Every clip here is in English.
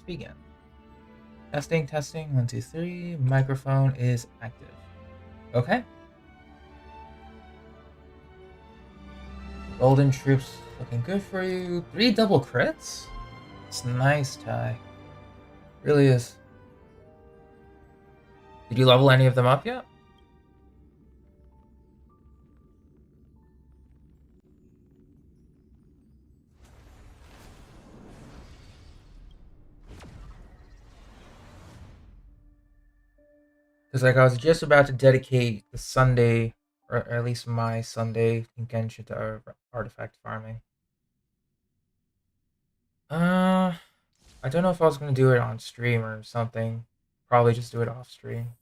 begin. Testing, testing, 1, 2, 3. Microphone is active. Okay. Golden troops looking good for you. 3 double crits? It's nice, Ty. Really is. Did you level any of them up yet? Because like I was just about to dedicate the Sunday, or at least my Sunday in Genshin to artifact farming. I don't know if I was gonna do it on stream or something. Probably just do it off stream.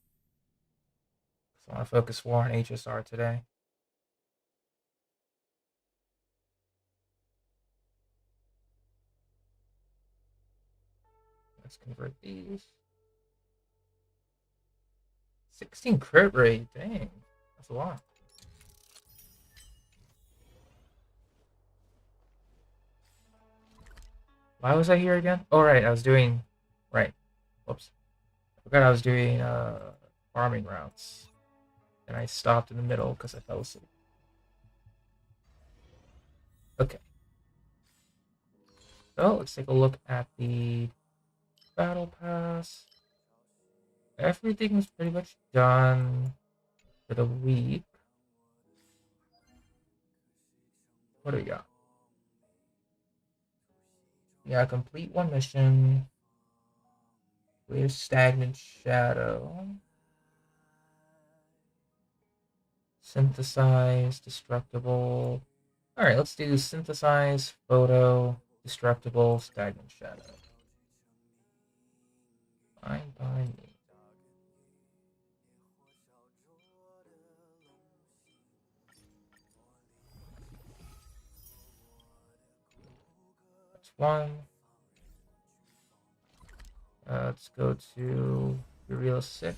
So I want to focus more on HSR today. Let's convert these. 16 crit rate, dang, that's a lot. Why was I here again? Oh right, I was doing right. Whoops. I forgot I was doing farming routes. And I stopped in the middle because I fell asleep. Okay. So let's take a look at the battle pass. Everything's pretty much done for the week. What do we got? Yeah, complete 1 mission. Clear stagnant shadow. Synthesize, destructible. Alright, let's do synthesize, photo, destructible, stagnant shadow. Fine by me. That's 1. Let's go to Real 6.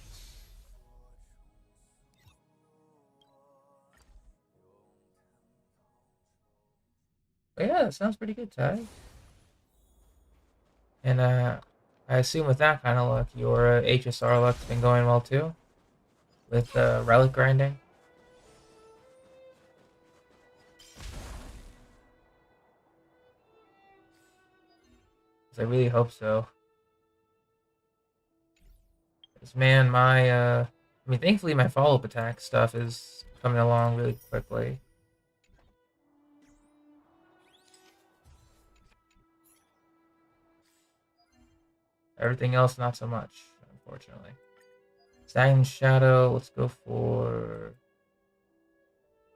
But yeah, that sounds pretty good, Ty. And I assume with that kind of luck, your HSR luck's been going well too? With relic grinding? I really hope so. Because man, I mean, thankfully my follow-up attack stuff is coming along really quickly. Everything else, not so much, unfortunately. Stagnant Shadow, let's go for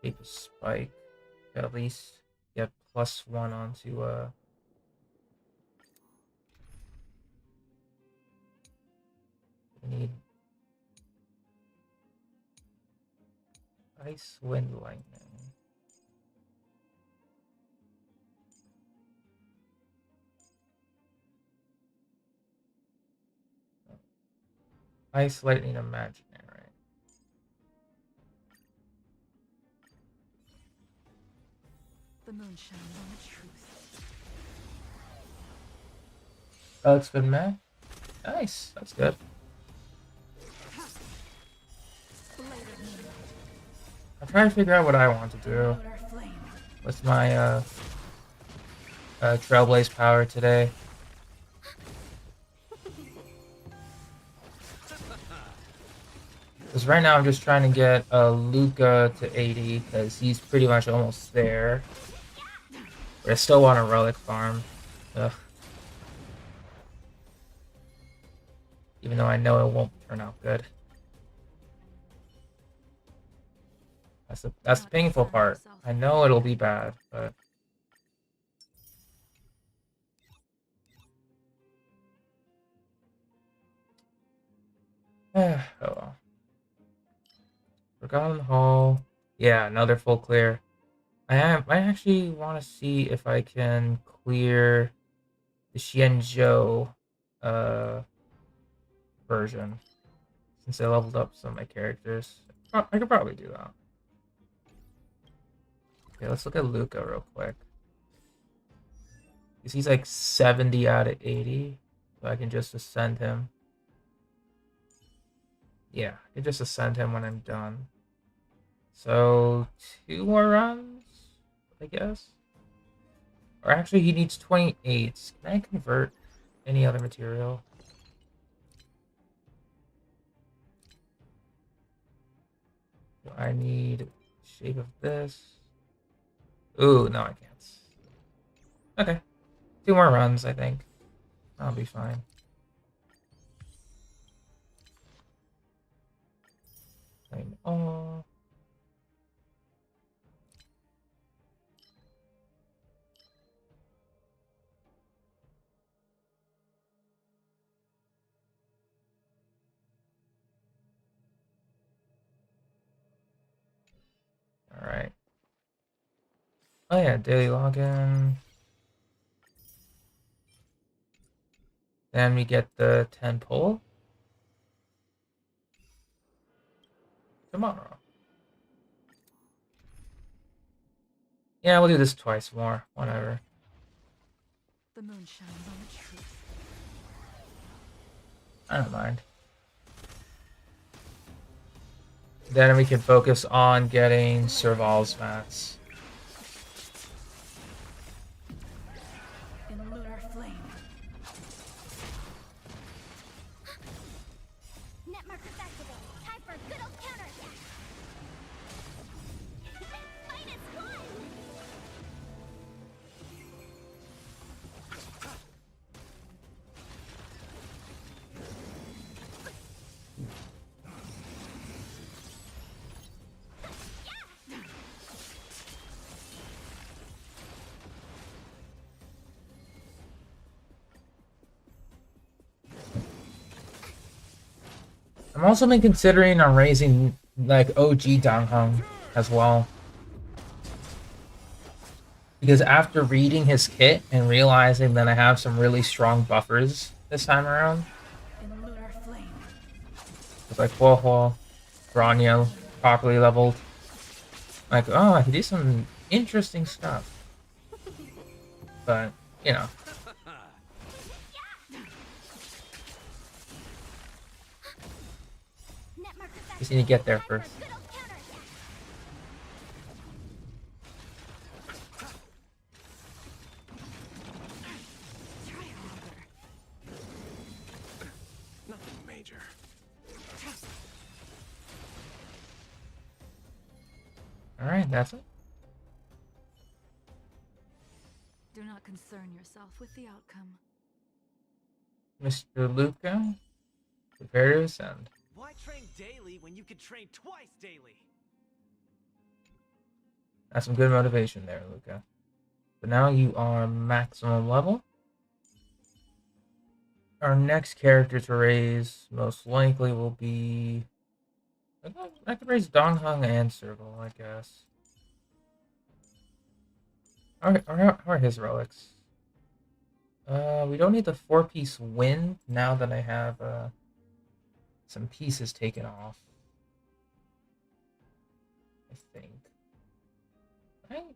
Cape of Spike. Got at least get +1 onto we need Ice, Wind, Lightning. Ice, Lightning, Imaginary. The moon shines on its truth. Oh, it's been May? Nice, that's good. I'm trying to figure out what I want to do with my Trailblaze power today. Because right now I'm just trying to get Luca to 80 because he's pretty much almost there. But I still want a relic farm. Ugh. Even though I know it won't turn out good. That's the painful part. I know it'll be bad, but oh well. Forgotten Hall. Yeah, another full clear. I actually want to see if I can clear the Xianzhou version. Since I leveled up some of my characters. I could probably do that. Okay, let's look at Luca real quick. Because he's like 70 out of 80. So I can just ascend him. Yeah, I can just ascend him when I'm done. So 2 more runs, I guess. Or actually, he needs 28. Can I convert any other material? Do I need shape of this? Ooh, no, I can't. Okay. 2 more runs, I think. I'll be fine. Claim all. Alright. Oh yeah, daily login. Then we get the 10 pull tomorrow. Yeah, we'll do this twice more. Whatever. The moon shines on the truth. I don't mind. Then we can focus on getting Serval's mats. In lunar flame. Net markers activated. Time for a good old counterattack. -1. I'm also been considering on raising like OG Dongheng as well. Because after reading his kit and realizing that I have some really strong buffers this time around, In lunar flame. it's like Huohuo, Granyo, properly leveled. Like, oh, I could do some interesting stuff. But, you know. Net markers Just need to get there activated. Time first. for a good old counterattack. Try harder. Nothing major. Alright, that's it. Do not concern yourself with the outcome. Mr. Luca, prepare to ascend. Why train daily when you could train twice daily? That's some good motivation there, Luca. But now you are maximum level. Our next character to raise most likely will be... I could raise Dongheng and Serval, I guess. How are his relics? We don't need the 4-piece wind now that I have some pieces taken off. I think. Right?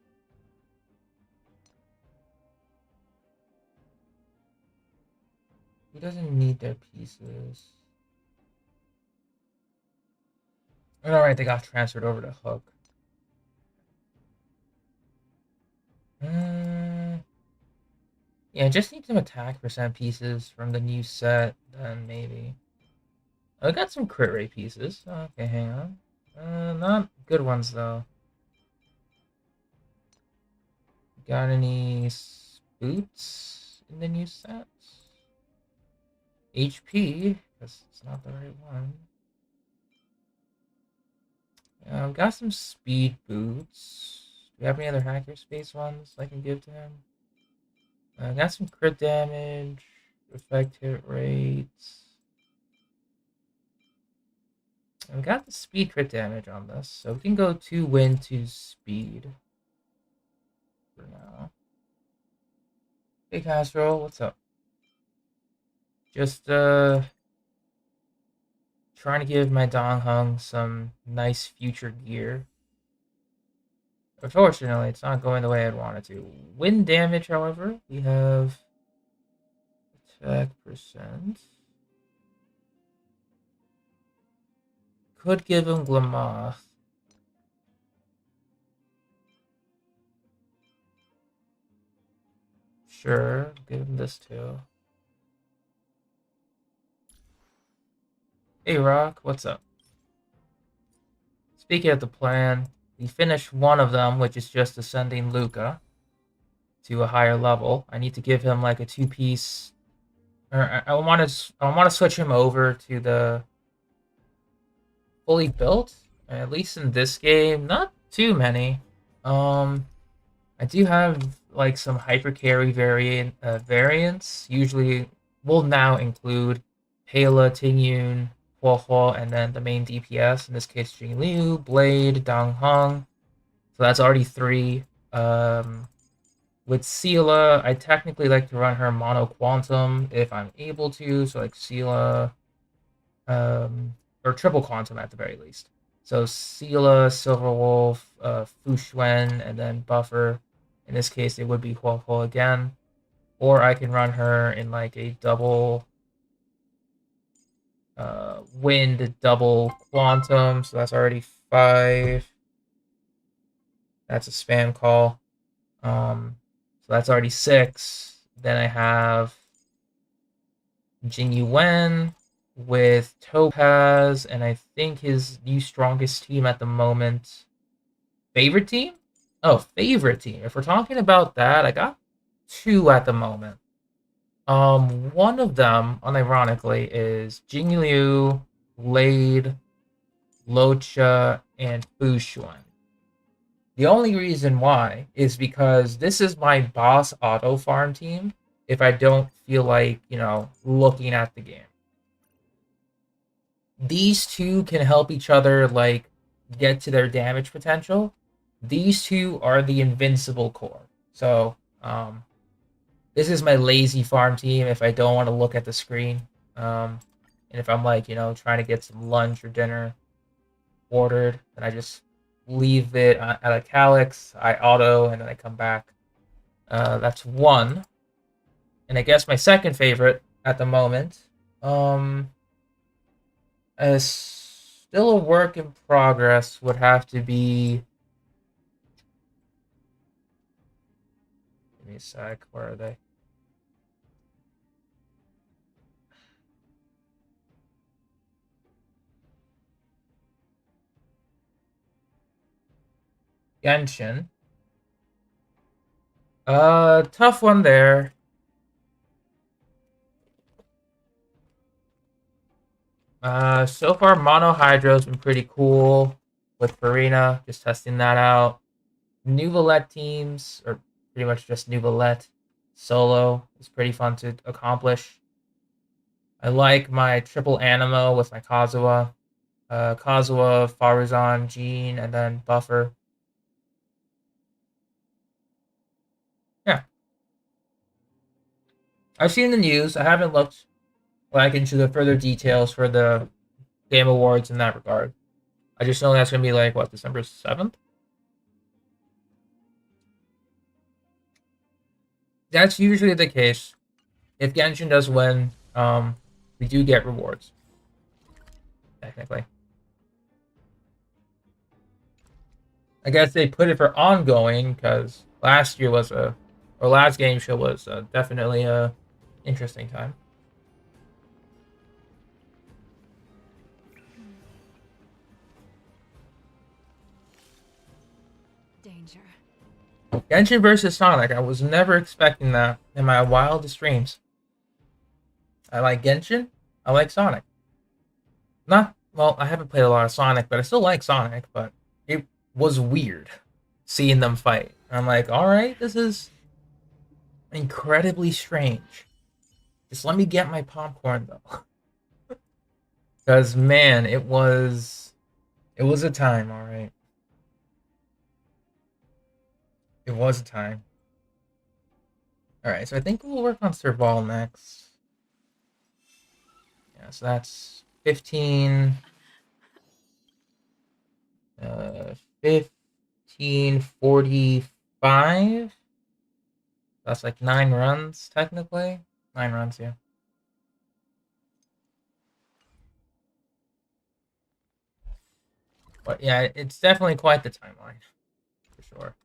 He doesn't need their pieces. Alright, they got transferred over to Hook. Yeah, just need some attack percent pieces from the new set, then maybe. I got some crit rate pieces. Okay, hang on. Not good ones though. Got any boots in the new set? HP, because it's not the right one. I've got some speed boots. Do we have any other hacker space ones I can give to him? I got some crit damage, effect hit rates. I got the speed crit damage on this, so we can go 2 wind, 2 speed for now. Hey Castro, what's up? Just trying to give my Dongheng some nice future gear. Unfortunately, it's not going the way I'd want it to. Wind damage, however, we have attack percent. Could give him Glamoth. Sure, give him this too. Hey Rock, what's up? Speaking of the plan, we finished one of them, which is just ascending Luca to a higher level. I need to give him like a two-piece. Or I want to switch him over to the fully built. At least in this game, not too many. I do have like some hyper carry variants. Usually, will now include Pela, Tingyun, Huo, and then the main DPS. In this case, Jingliu, Blade, Dang Heng. So that's already 3. With Seela, I technically like to run her Mono Quantum if I'm able to. So like Seela, or Triple Quantum at the very least. So Seela, Silverwolf, Fu Xuan, and then Buffer. In this case, it would be Huo again. Or I can run her in like a double wind, double quantum. So that's already 5. That's a spam call. So that's already 6. Then I have Jing Yuan with Topaz, and I think his new strongest team at the moment. Favorite team? Oh, favorite team. If we're talking about that, I got 2 at the moment. One of them, unironically, is Jingliu, Lade, Locha, and Fu Xuan. The only reason why is because this is my boss auto farm team if I don't feel like, looking at the game. These 2 can help each other, like, get to their damage potential. These 2 are the invincible core. So, this is my lazy farm team if I don't want to look at the screen. And if I'm, like, trying to get some lunch or dinner ordered, then I just leave it at a Calyx, I auto, and then I come back. That's 1. And I guess my second favorite at the moment, is still a work in progress, would have to be. Give me a sec. Where are they? Genshin. Tough one there. So far, Mono Hydro's been pretty cool with Farina, just testing that out. New Valette teams, or pretty much just New Valette solo, is pretty fun to accomplish. I like my triple Animo with my Kazuha. Kazuha, Faruzan, Jean, and then Buffer. Yeah. I've seen the news. I haven't looked into the further details for the Game Awards in that regard. I just know that's going to be like, what, December 7th? That's usually the case. If Genshin does win, we do get rewards. Technically. I guess they put it for ongoing because last game show was definitely a interesting time. Danger. Genshin versus Sonic. I was never expecting that in my wildest dreams. I like Genshin. I like Sonic. I haven't played a lot of Sonic, but I still like Sonic, but it was weird seeing them fight. I'm like, alright, this is incredibly strange. Just let me get my popcorn, though. Because, man, it was a time, alright. It was a time. Alright, so I think we'll work on Serval next. Yeah, so that's 15... 1545. That's like 9 runs, technically. 9 runs, yeah. But yeah, it's definitely quite the timeline for sure.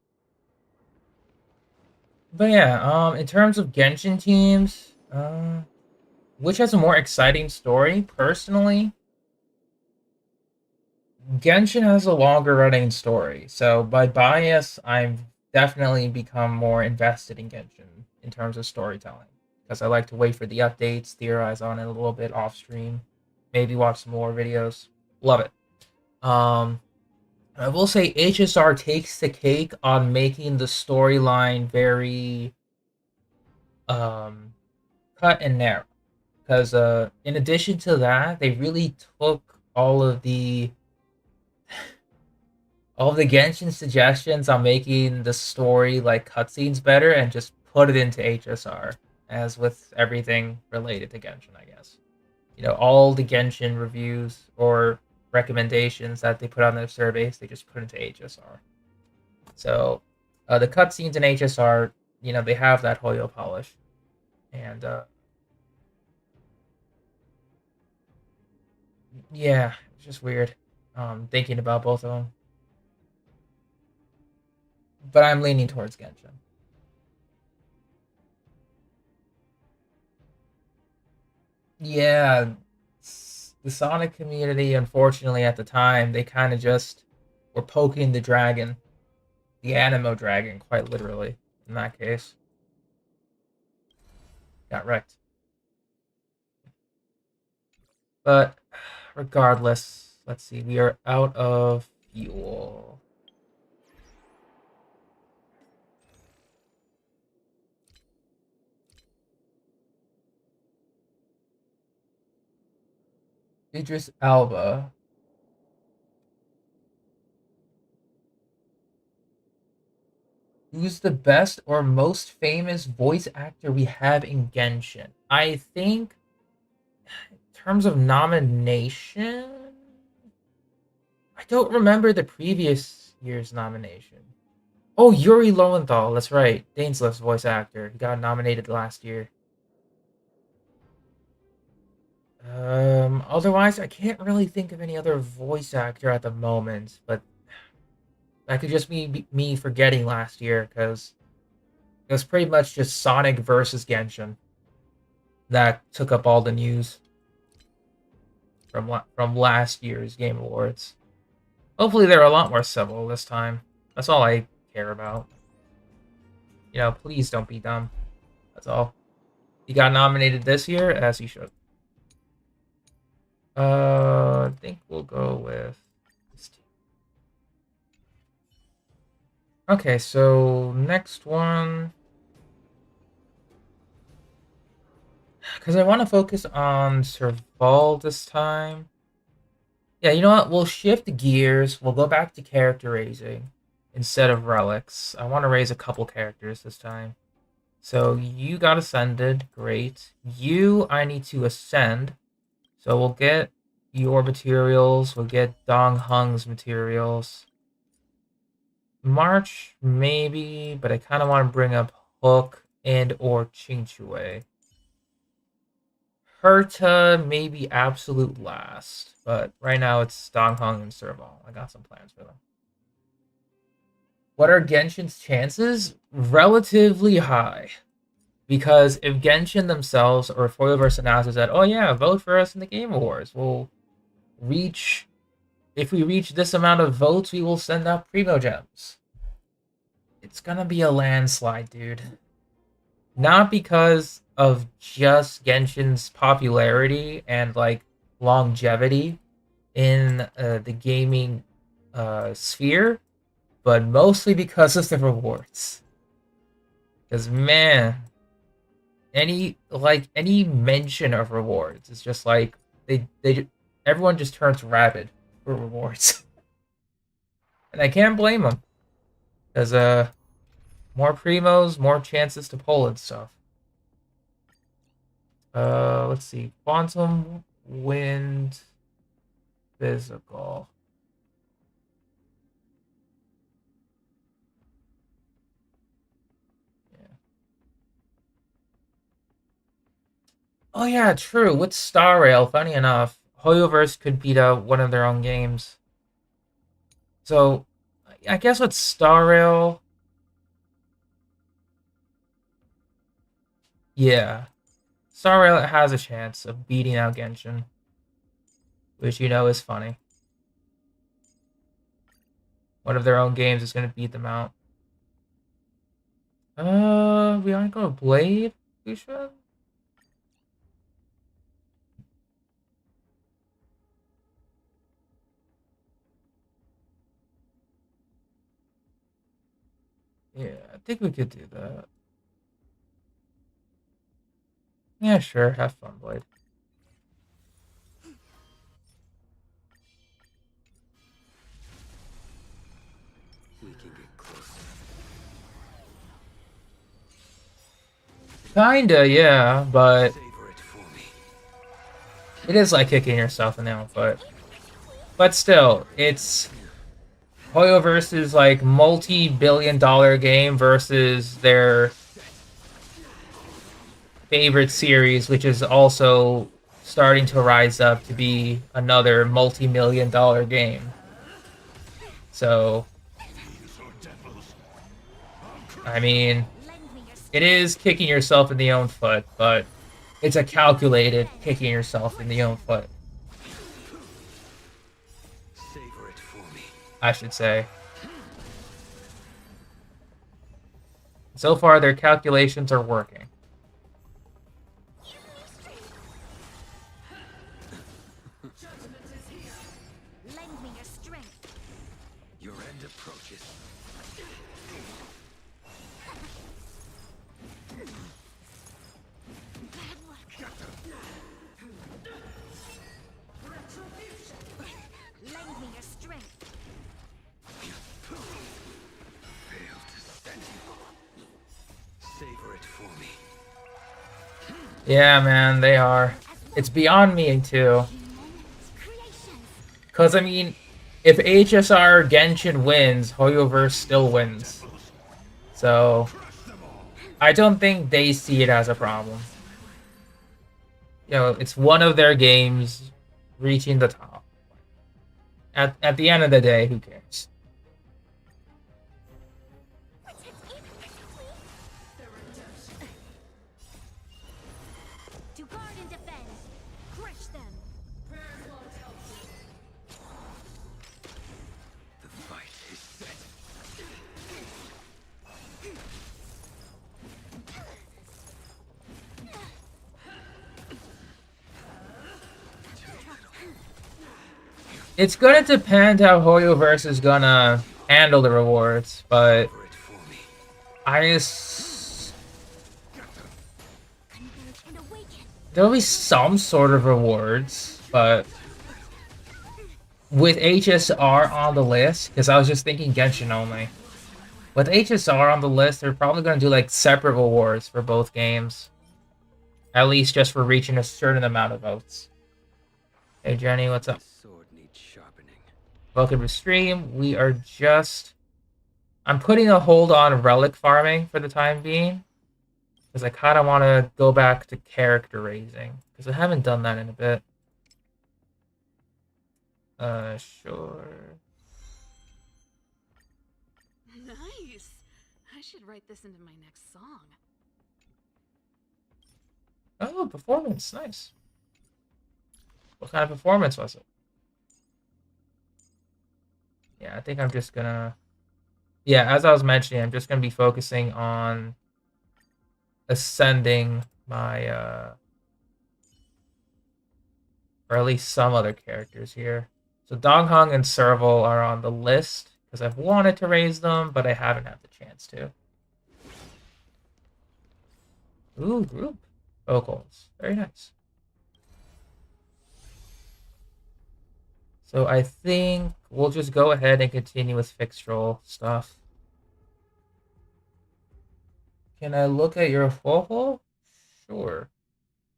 But yeah, in terms of Genshin teams, which has a more exciting story? Personally, Genshin has a longer running story, so by bias, I've definitely become more invested in Genshin in terms of storytelling because I like to wait for the updates, theorize on it a little bit off stream, maybe watch some more videos. Love it. Um, I will say HSR takes the cake on making the storyline very um cut and narrow because in addition to that, they really took all of the Genshin suggestions on making the story like cutscenes better and just put it into HSR, as with everything related to Genshin, I guess. You know, all the Genshin reviews or recommendations that they put on their surveys, they just put into HSR. So the cutscenes in HSR, you know, they have that Hoyo polish. And yeah, it's just weird thinking about both of them. But I'm leaning towards Genshin. Yeah, the Sonic community, unfortunately, at the time, they kind of just were poking the dragon, the Animo dragon, quite literally, in that case. Got wrecked. But regardless, let's see, we are out of fuel. Idris Alba. Who's the best or most famous voice actor we have in Genshin? I think, in terms of nomination, I don't remember the previous year's nomination. Oh, Yuri Lowenthal. That's right. Daneslev's voice actor. He got nominated last year. Otherwise, I can't really think of any other voice actor at the moment, but that could just be me forgetting last year because it was pretty much just Sonic versus Genshin that took up all the news from last year's Game Awards. Hopefully, they're a lot more civil this time. That's all I care about. You know, please don't be dumb. That's all. He got nominated this year, as he should. I think we'll go with this team. Okay, so next one. Because I want to focus on Serval this time. Yeah, you know what? We'll shift gears. We'll go back to character raising instead of relics. I want to raise a couple characters this time. So you got ascended. Great. You, I need to ascend. So we'll get your materials. We'll get Dong Hung's materials. March, maybe, but I kind of want to bring up Hook and or Chingchue. Herta, maybe absolute last, but right now it's Dong Hung and Serval. I got some plans for them. What are Genshin's chances? Relatively high. Because if Genshin themselves or Foyoverse announces that, oh yeah, vote for us in the Game Awards, if we reach this amount of votes, we will send out Primo Gems. It's gonna be a landslide, dude. Not because of just Genshin's popularity and like longevity in the gaming sphere, but mostly because of the rewards. Because man, any mention of rewards is just like they everyone just turns rabid for rewards, and I can't blame them because more primos, more chances to pull and stuff. Let's see. Quantum Wind Physical. Yeah. Oh yeah, true. With Star Rail, funny enough, Hoyoverse could beat out one of their own games. So, I guess with Star Rail, yeah, Star Rail has a chance of beating out Genshin, which is funny. One of their own games is going to beat them out. We aren't going to Blade? We should? Yeah, I think we could do that. Yeah, sure. Have fun, Blade. We can get closer. Kinda, yeah, but Savor it for me. it is like kicking yourself in the own foot. But still, it's Hoyo versus like multi-billion-dollar game versus their favorite series, which is also starting to rise up to be another multi-million-dollar game. So, I mean, Lend me your it is kicking yourself in the own foot, but it's a calculated kicking yourself in the own foot, Savor it for me. I should say. So far, their calculations are working. lend me your strength. Your end approaches. Bad luck. Lend me your strength. Fail to send you. Savor it for me. Yeah, man, they are. It's beyond me, too. Creations. Because, I mean, if HSR Genshin wins, Hoyoverse still wins. So, I don't think they see it as a problem. It's one of their games reaching the top. At the end of the day, who cares? To guard and defend. Crush them. The fight is set. It's gonna depend how Hoyoverse is gonna handle the rewards, but Savor it for me. I just Converge and awaken. there'll be some sort of rewards, but with HSR on the list, because I was just thinking Genshin only. With HSR on the list, they're probably gonna do like separate rewards for both games. At least just for reaching a certain amount of votes. Hey Jenny, what's up? Sword needs sharpening. Welcome to stream. We are just... I'm putting a hold on relic farming for the time being. Because I kind of want to go back to character raising. Because I haven't done that in a bit. Sure. Nice. I should write this into my next song. Oh, performance. Nice. What kind of performance was it? Yeah, I think I'm just gonna... Yeah, as I was mentioning, I'm just gonna be focusing on ascending my, or at least some other characters here. So Donghong and Serval are on the list, because I've wanted to raise them, but I haven't had the chance to. Ooh, group vocals. Very nice. So I think we'll just go ahead and continue with fixed role stuff. Can I look at your photo? Sure.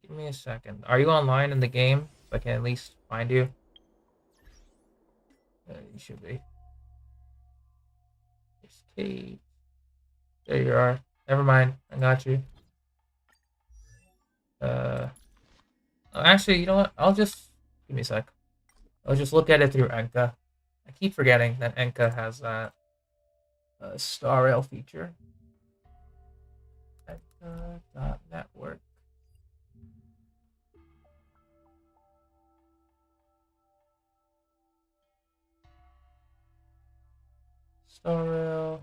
Give me a second. Are you online in the game? So I can at least find you. You should be. There's Kate. There you are. Never mind. I got you. Actually, you know what? I'll just... Give me a sec. I'll just look at it through Enka. I keep forgetting that Enka has that star rail feature. Enka.network. Star rail.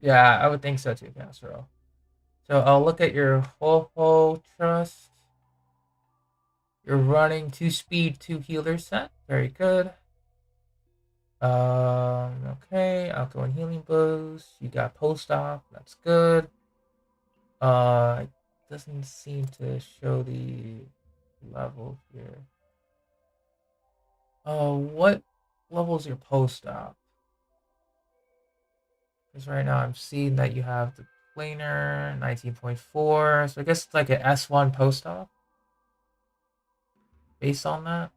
Yeah, I would think so too, Casserole. So I'll look at your Ho-Ho Trust. You're running 2 speed, 2 healer set. Very good. Okay, Alco and healing boost. You got post-op. That's good. It doesn't seem to show the level here. What level is your post-op? Because right now I'm seeing that you have the planar 19.4. So I guess it's like an S1 post-op. Based on that.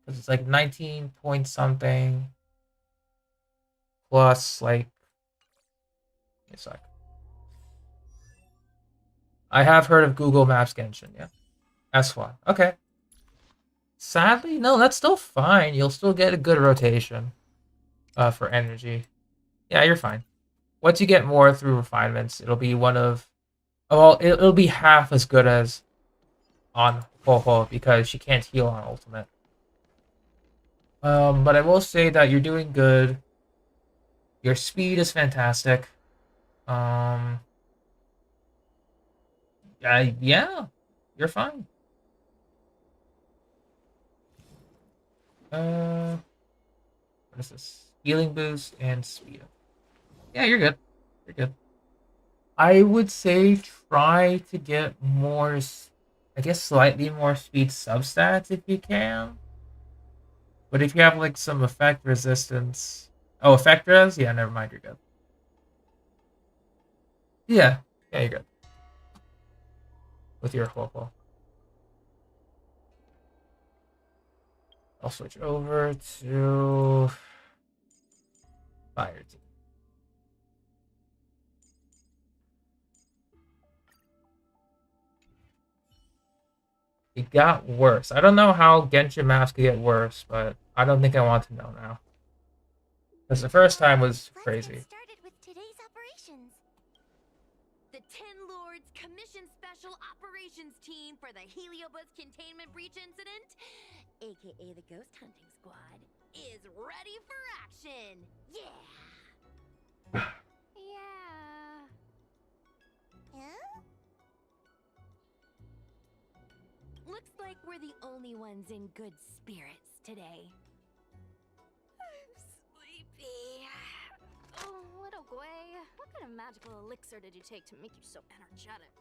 Because it's like 19 point something. Plus like it's like I have heard of Google Maps Genshin, yeah. S1. Okay. Sadly, no, that's still fine. You'll still get a good rotation for energy. Yeah, you're fine. Once you get more through refinements, it'll be one of well, it'll be half as good as on Ho-Ho because she can't heal on ultimate. But I will say that you're doing good. Your speed is fantastic. Yeah, you're fine. What is this? Healing boost and speed. Yeah, you're good. You're good. I would say try to get more, I guess, slightly more speed substats if you can. But if you have like some effect resistance, oh, effect res, yeah, never mind, you're good. Yeah, yeah, you're good with your Huohuo. I'll switch over to fire team. It got worse. I don't know how Genshin maps could get worse, but I don't think I want to know now. Because the first time was crazy. Let's get started with today's operations. The Ten Lords Commission Special Operations Team for the Heliobus Containment Breach Incident, aka the Ghost Hunting Squad, is ready for action! Yeah! Yeah. Huh? Looks like we're the only ones in good spirits today. I'm sleepy. Oh, little Gwei, what kind of magical elixir did you take to make you so energetic?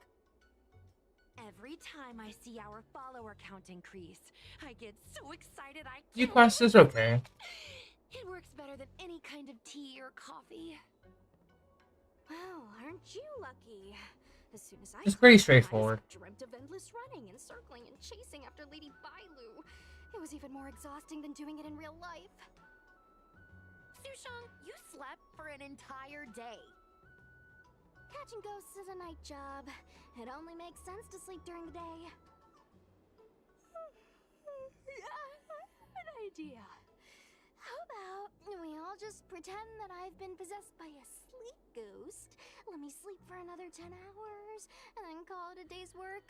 Every time I see our follower count increase, I get so excited I can't. G-Quest is okay. It works better than any kind of tea or coffee. Well, aren't you lucky? As soon as I It's pretty closed my eyes, straightforward. I dreamt of endless running and circling and chasing after Lady Bailu. It was even more exhausting than doing it in real life. Sushang, you slept for an entire day. Catching ghosts is a night job. It only makes sense to sleep during the day. An idea. How about we all just pretend that I've been possessed by a sleep ghost? Let me sleep for another 10 hours, and then call it a day's work.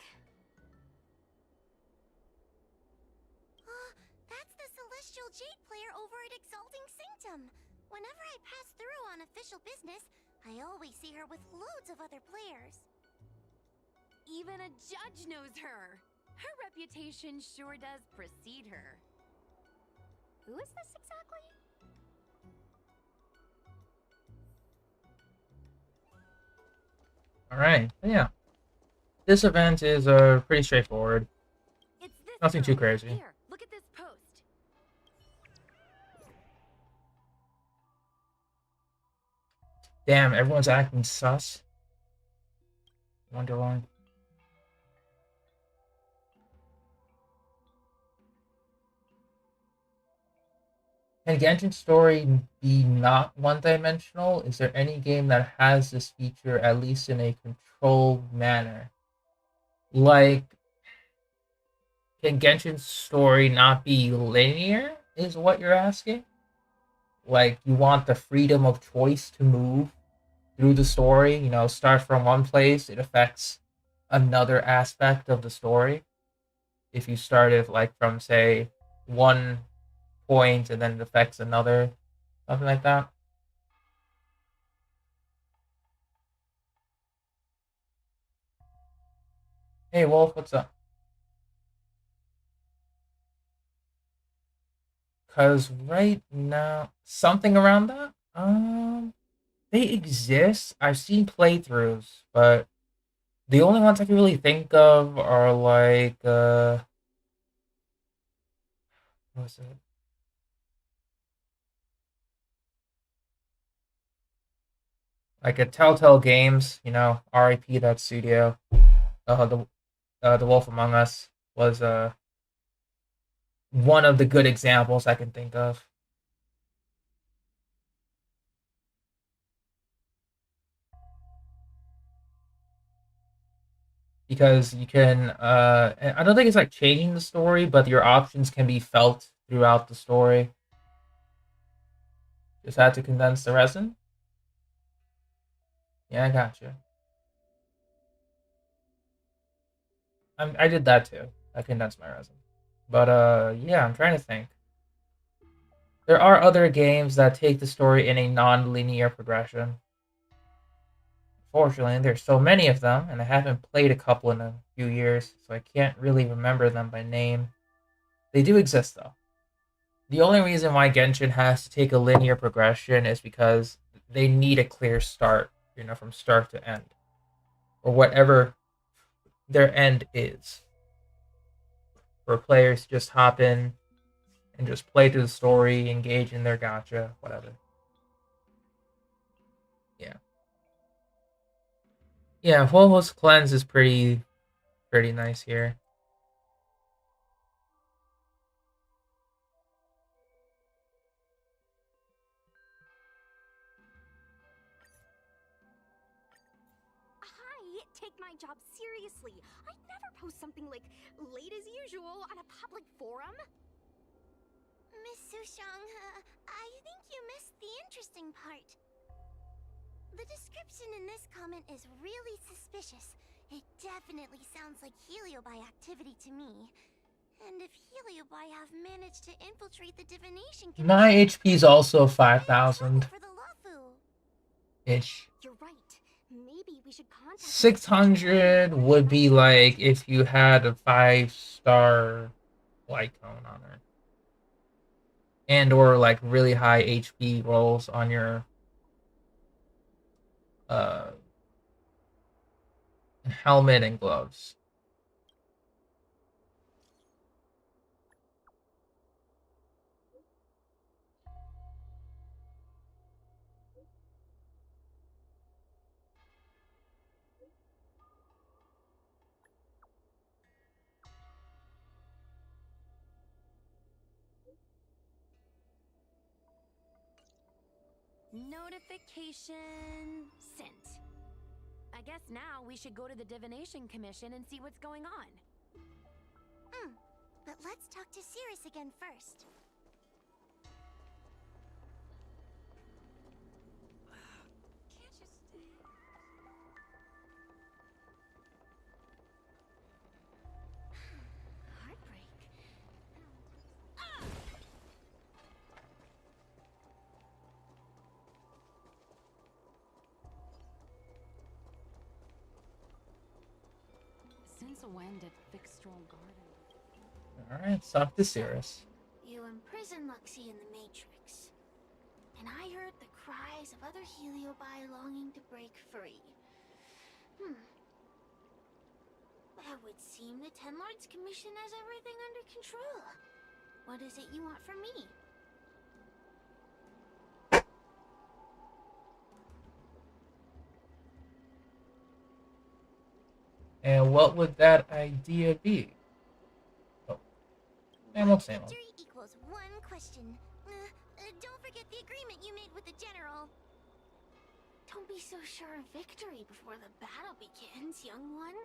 That's the Celestial Jade player over at Exalting Sanctum. Whenever I pass through on official business, I always see her with loads of other players. Even a judge knows her. Her reputation sure does precede her. Who is this exactly? Alright, yeah. This event is pretty straightforward. It's this Nothing too girl. crazy. Here, look at this post. Damn, everyone's acting sus. Wonder why. Can Genshin story be not one-dimensional? Is there any game that has this feature, at least in a controlled manner? Like, can Genshin's story not be linear, is what you're asking? Like, you want the freedom of choice to move through the story, start from one place, it affects another aspect of the story. If you started, like, from, say, one point and then it affects another, something like that. Hey, Wolf, what's up? Because right now, something around that, they exist. I've seen playthroughs, but the only ones I can really think of are like, what was it? Like a Telltale Games, RIP that studio. The Wolf Among Us was one of the good examples I can think of. Because you can, I don't think it's like changing the story, but your options can be felt throughout the story. Just had to condense the resin. Yeah, I gotcha. I did that too. I condensed my resin. But yeah, I'm trying to think. There are other games that take the story in a non-linear progression. Fortunately, there's so many of them, and I haven't played a couple in a few years, so I can't really remember them by name. They do exist though. The only reason why Genshin has to take a linear progression is because they need a clear start, from start to end, or whatever their end is. For players to just hop in and just play through the story, engage in their gacha, whatever. Yeah. Yeah, Volvo's cleanse is pretty nice here. I take my job seriously. I'd never post something like late as usual on a public forum. Miss Sushang, I think you missed the interesting part. The description in this comment is really suspicious. It definitely sounds like Heliobi activity to me. And if Heliobi have managed to infiltrate the divination commission, My HP is also 5,000 for the Lafu. ish. You're right. Maybe we should contact 600 would be like if you had a 5-star light cone on her. And or like really high HP rolls on your helmet and gloves. Notification sent. I guess now we should go to the Divination Commission and see what's going on. But let's talk to Cirrus again first. Can't you stay? Heartbreak. Since when did Fixstral Garden? Alright, talk to Cirrus. You imprisoned Luxie in the Matrix. And I heard the cries of other Heliobi longing to break free. That would seem the Ten Lords Commission has everything under control. What is it you want from me? And what would that idea be? Oh. Same old, same old. Victory equals one question. don't forget the agreement you made with the general. Don't be so sure of victory before the battle begins, young one.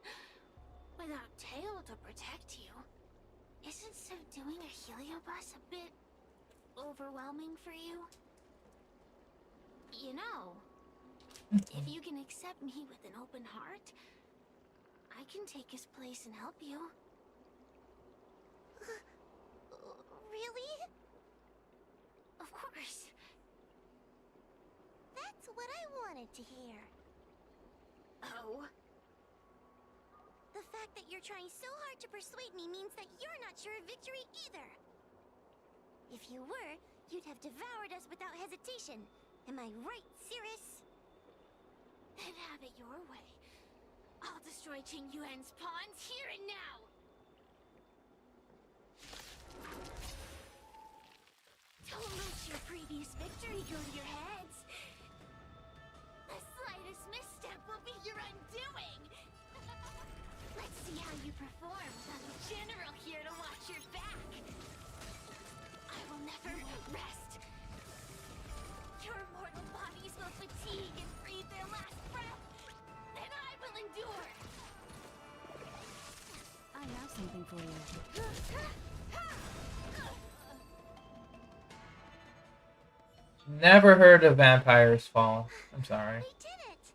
Without Tail to protect you, isn't subduing a heliobus a bit overwhelming for you? You know, if you can accept me with an open heart, I can take his place and help you. Really? Of course. That's what I wanted to hear. Oh? The fact that you're trying so hard to persuade me means that you're not sure of victory either. If you were, you'd have devoured us without hesitation. Am I right, Cirrus? Then have it your way. I'll destroy Qing Yuan's pawns here and now! Don't let your previous victory go to your heads. The slightest misstep will be your undoing. Let's see how you perform without the general here to watch your back. I will never rest. Your mortal bodies will fatigue and breathe their last breath. Then I will endure. I have something for you. Never heard of Vampires Fall. I'm sorry. We did it!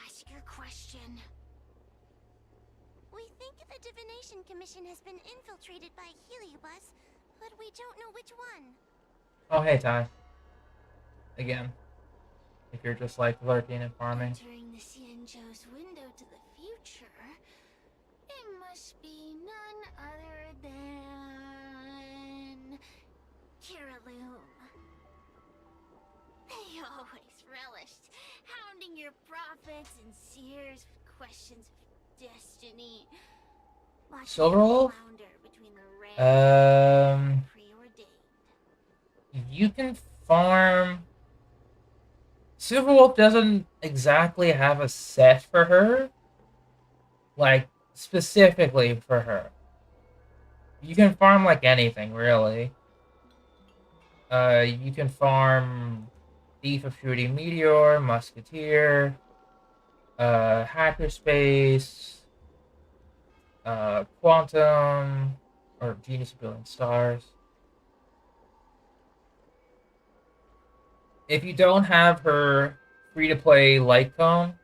Ask your question. We think the Divination Commission has been infiltrated by Heliobus, but we don't know which one. Oh, hey, Ty. Again. If you're just like lurking and farming. Entering the Xianzhou's window to the future, it must be none other than Kiraloom. They always relished hounding your prophets and seers with questions of destiny. Watching Silverwolf? them flounder between the rare and preordained. You can farm. Silverwolf doesn't exactly have a set for her. Like, specifically for her. You can farm like anything, really. You can farm Thief of Shooting Meteor, Musketeer, Hackerspace, Quantum, or Genius of Billion Stars. If you don't have her free-to-play light cone,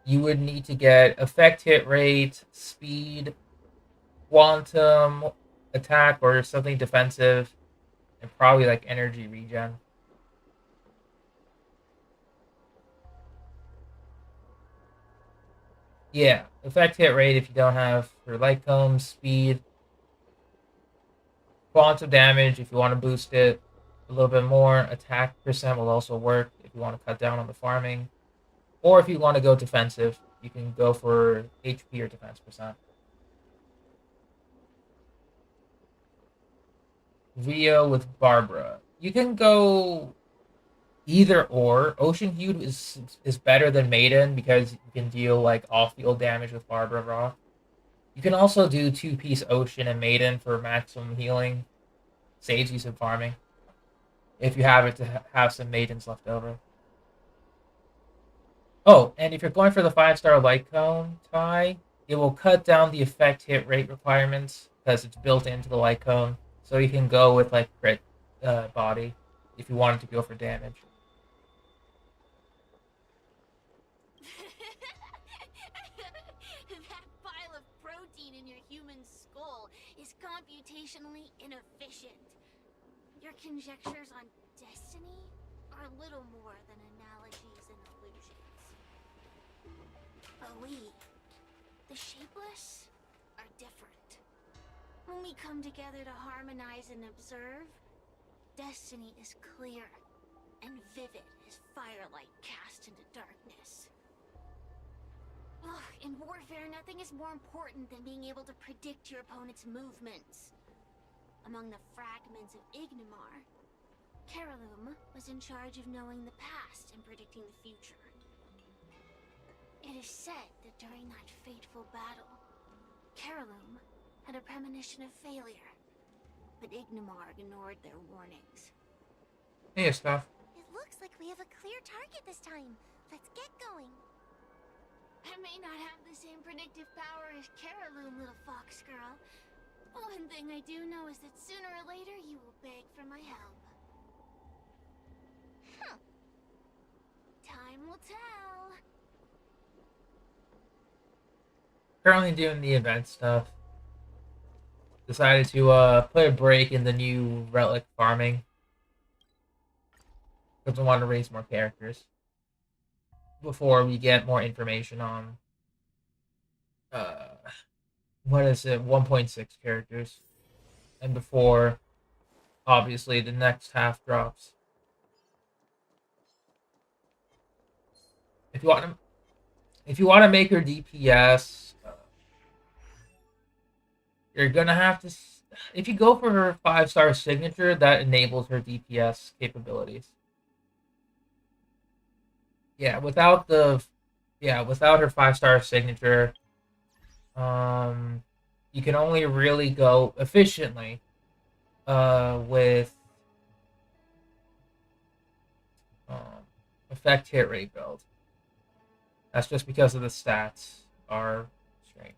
you would need to get effect hit rate, speed, quantum, attack, or something defensive, and probably like energy regen. Yeah, effect hit rate if you don't have her light cone, speed, quantum damage if you want to boost it a little bit more. Attack percent will also work if you want to cut down on the farming. Or if you want to go defensive, you can go for HP or defense percent. Rio with Barbara. You can go either or. Ocean Hued is better than Maiden because you can deal like off-field damage with Barbara Raw. You can also do 2-piece Ocean and Maiden for maximum healing. Saves you some farming. If you have it to have some Maidens left over. Oh, and if you're going for the 5-star light cone tie, it will cut down the effect hit rate requirements because it's built into the light cone. So you can go with like crit body if you wanted to go for damage. That pile of protein in your human skull is computationally inefficient. Your conjectures on destiny are little more than analogies and illusions. But we, the shapeless, are different. When we come together to harmonize and observe, destiny is clear and vivid as firelight cast into darkness. Ugh, in warfare, nothing is more important than being able to predict your opponent's movements. Among the fragments of Ignimar, Kiraloom was in charge of knowing the past and predicting the future. It is said that during that fateful battle, Kiraloom had a premonition of failure. but Ignomar ignored their warnings. Hey, stuff. It looks like we have a clear target this time. Let's get going. I may not have the same predictive power as Caraloon, little fox girl. One thing I do know is that sooner or later you will beg for my help. Time will tell. Currently doing the event stuff. Decided to put a break in the new relic farming. Because I want to raise more characters. Before we get more information on what is it, 1.6 characters. And before obviously the next half drops. If you want to make her DPS, you're gonna have to. If you go for her 5-star signature, that enables her DPS capabilities. Yeah, without her 5-star signature, you can only really go efficiently with effect hit rate build. That's just because of the stats are strength.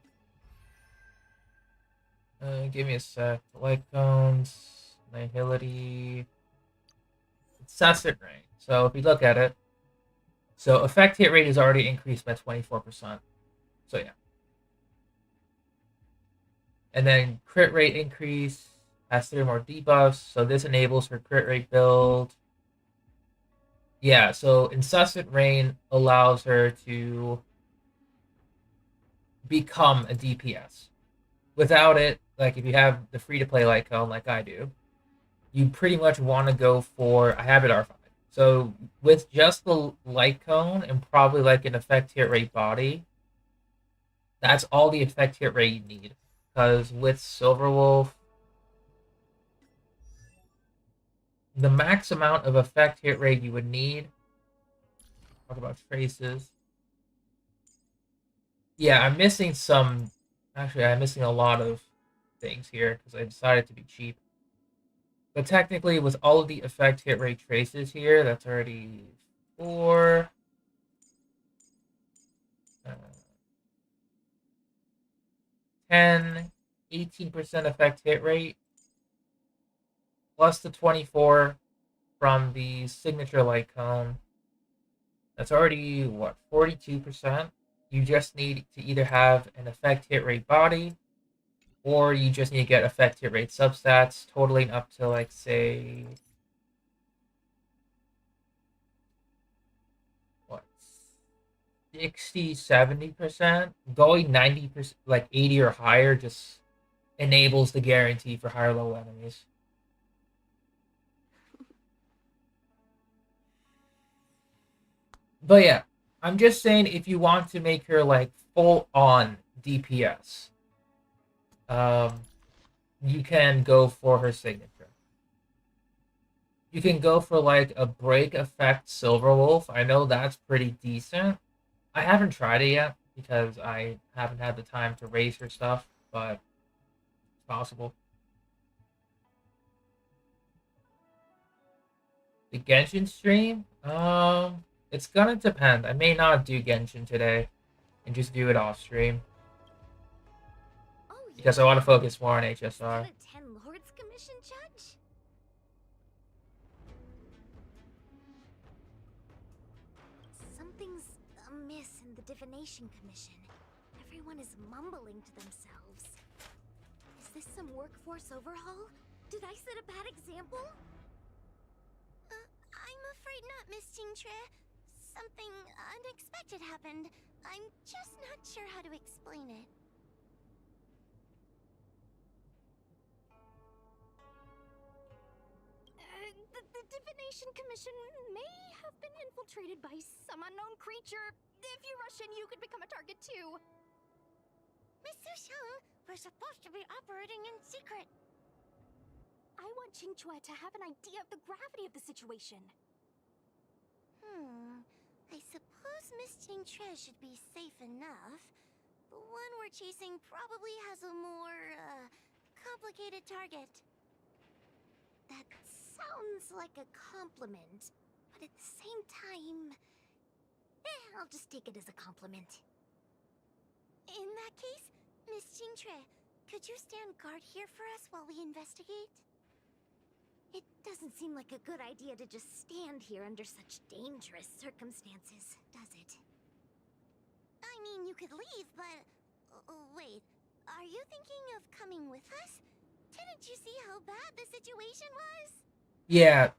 Give me a sec. Light cones, nihility, incessant rain. So if you look at it, so effect hit rate is already increased by 24%. So yeah. And then crit rate increase has 3 more debuffs, so this enables her crit rate build. Yeah, so incessant rain allows her to become a DPS. Without it, like if you have the free-to-play light cone like I do, you pretty much want to go for, I have it R5. So with just the light cone and probably like an effect hit rate body, that's all the effect hit rate you need. Because with Silverwolf, the max amount of effect hit rate you would need, talk about traces. Yeah, I'm missing some, actually I'm missing a lot of things here because I decided to be cheap. But technically, with all of the effect hit rate traces here, that's already 4. 10, 18% effect hit rate, plus the 24 from the signature light cone. That's already, what, 42%? You just need to either have an effect hit rate body, or you just need to get effect hit rate substats, totaling up to, like, say, what, 60, 70%? Going 90%, like 80 or higher, just enables the guarantee for higher level enemies. But yeah, I'm just saying if you want to make her like full on DPS, you can go for her signature. You can go for like a break effect Silverwolf. I know that's pretty decent. I haven't tried it yet because I haven't had the time to raise her stuff, but it's possible. The Genshin stream? It's gonna depend. I may not do Genshin today and just do it off stream. Oh, Because I want to focus more on HSR. Is that a 10 Lords Commission judge? Something's amiss in the Divination Commission. Everyone is mumbling to themselves. Is this some workforce overhaul? Did I set a bad example? I'm afraid not, Miss Tingtre. Something unexpected happened. I'm just not sure how to explain it. The Divination Commission may have been infiltrated by some unknown creature. If you rush in, you could become a target too. Miss Sushang, we're supposed to be operating in secret. I want Qingchua to have an idea of the gravity of the situation. I suppose Miss Tingtre should be safe enough. The one we're chasing probably has a more, complicated target. sounds like a compliment, but at the same time, I'll just take it as a compliment. In that case, Miss Jingtre, could you stand guard here for us while we investigate? It doesn't seem like a good idea to just stand here under such dangerous circumstances, does it? I mean, you could leave, but... wait, are you thinking of coming with us? Didn't you see how bad the situation was? Yeah.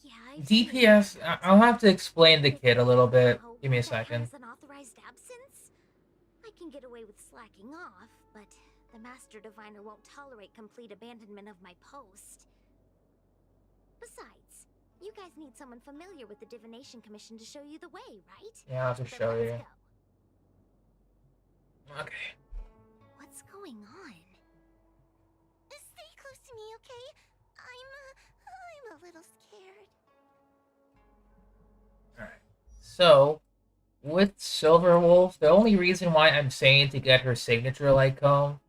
Yeah, DPS, I'll have to explain the kid a little bit. Give me a second. Has an authorized absence? I can get away with slacking off, but the Master Diviner won't tolerate complete abandonment of my post. Besides, you guys need someone familiar with the Divination Commission to show you the way, right? Yeah, I'll have to Then show let's you. go. Okay. What's going on? Stay close to me, okay? I'm a little scared. Alright. So, with Silverwolf, the only reason why I'm saying to get her signature light cone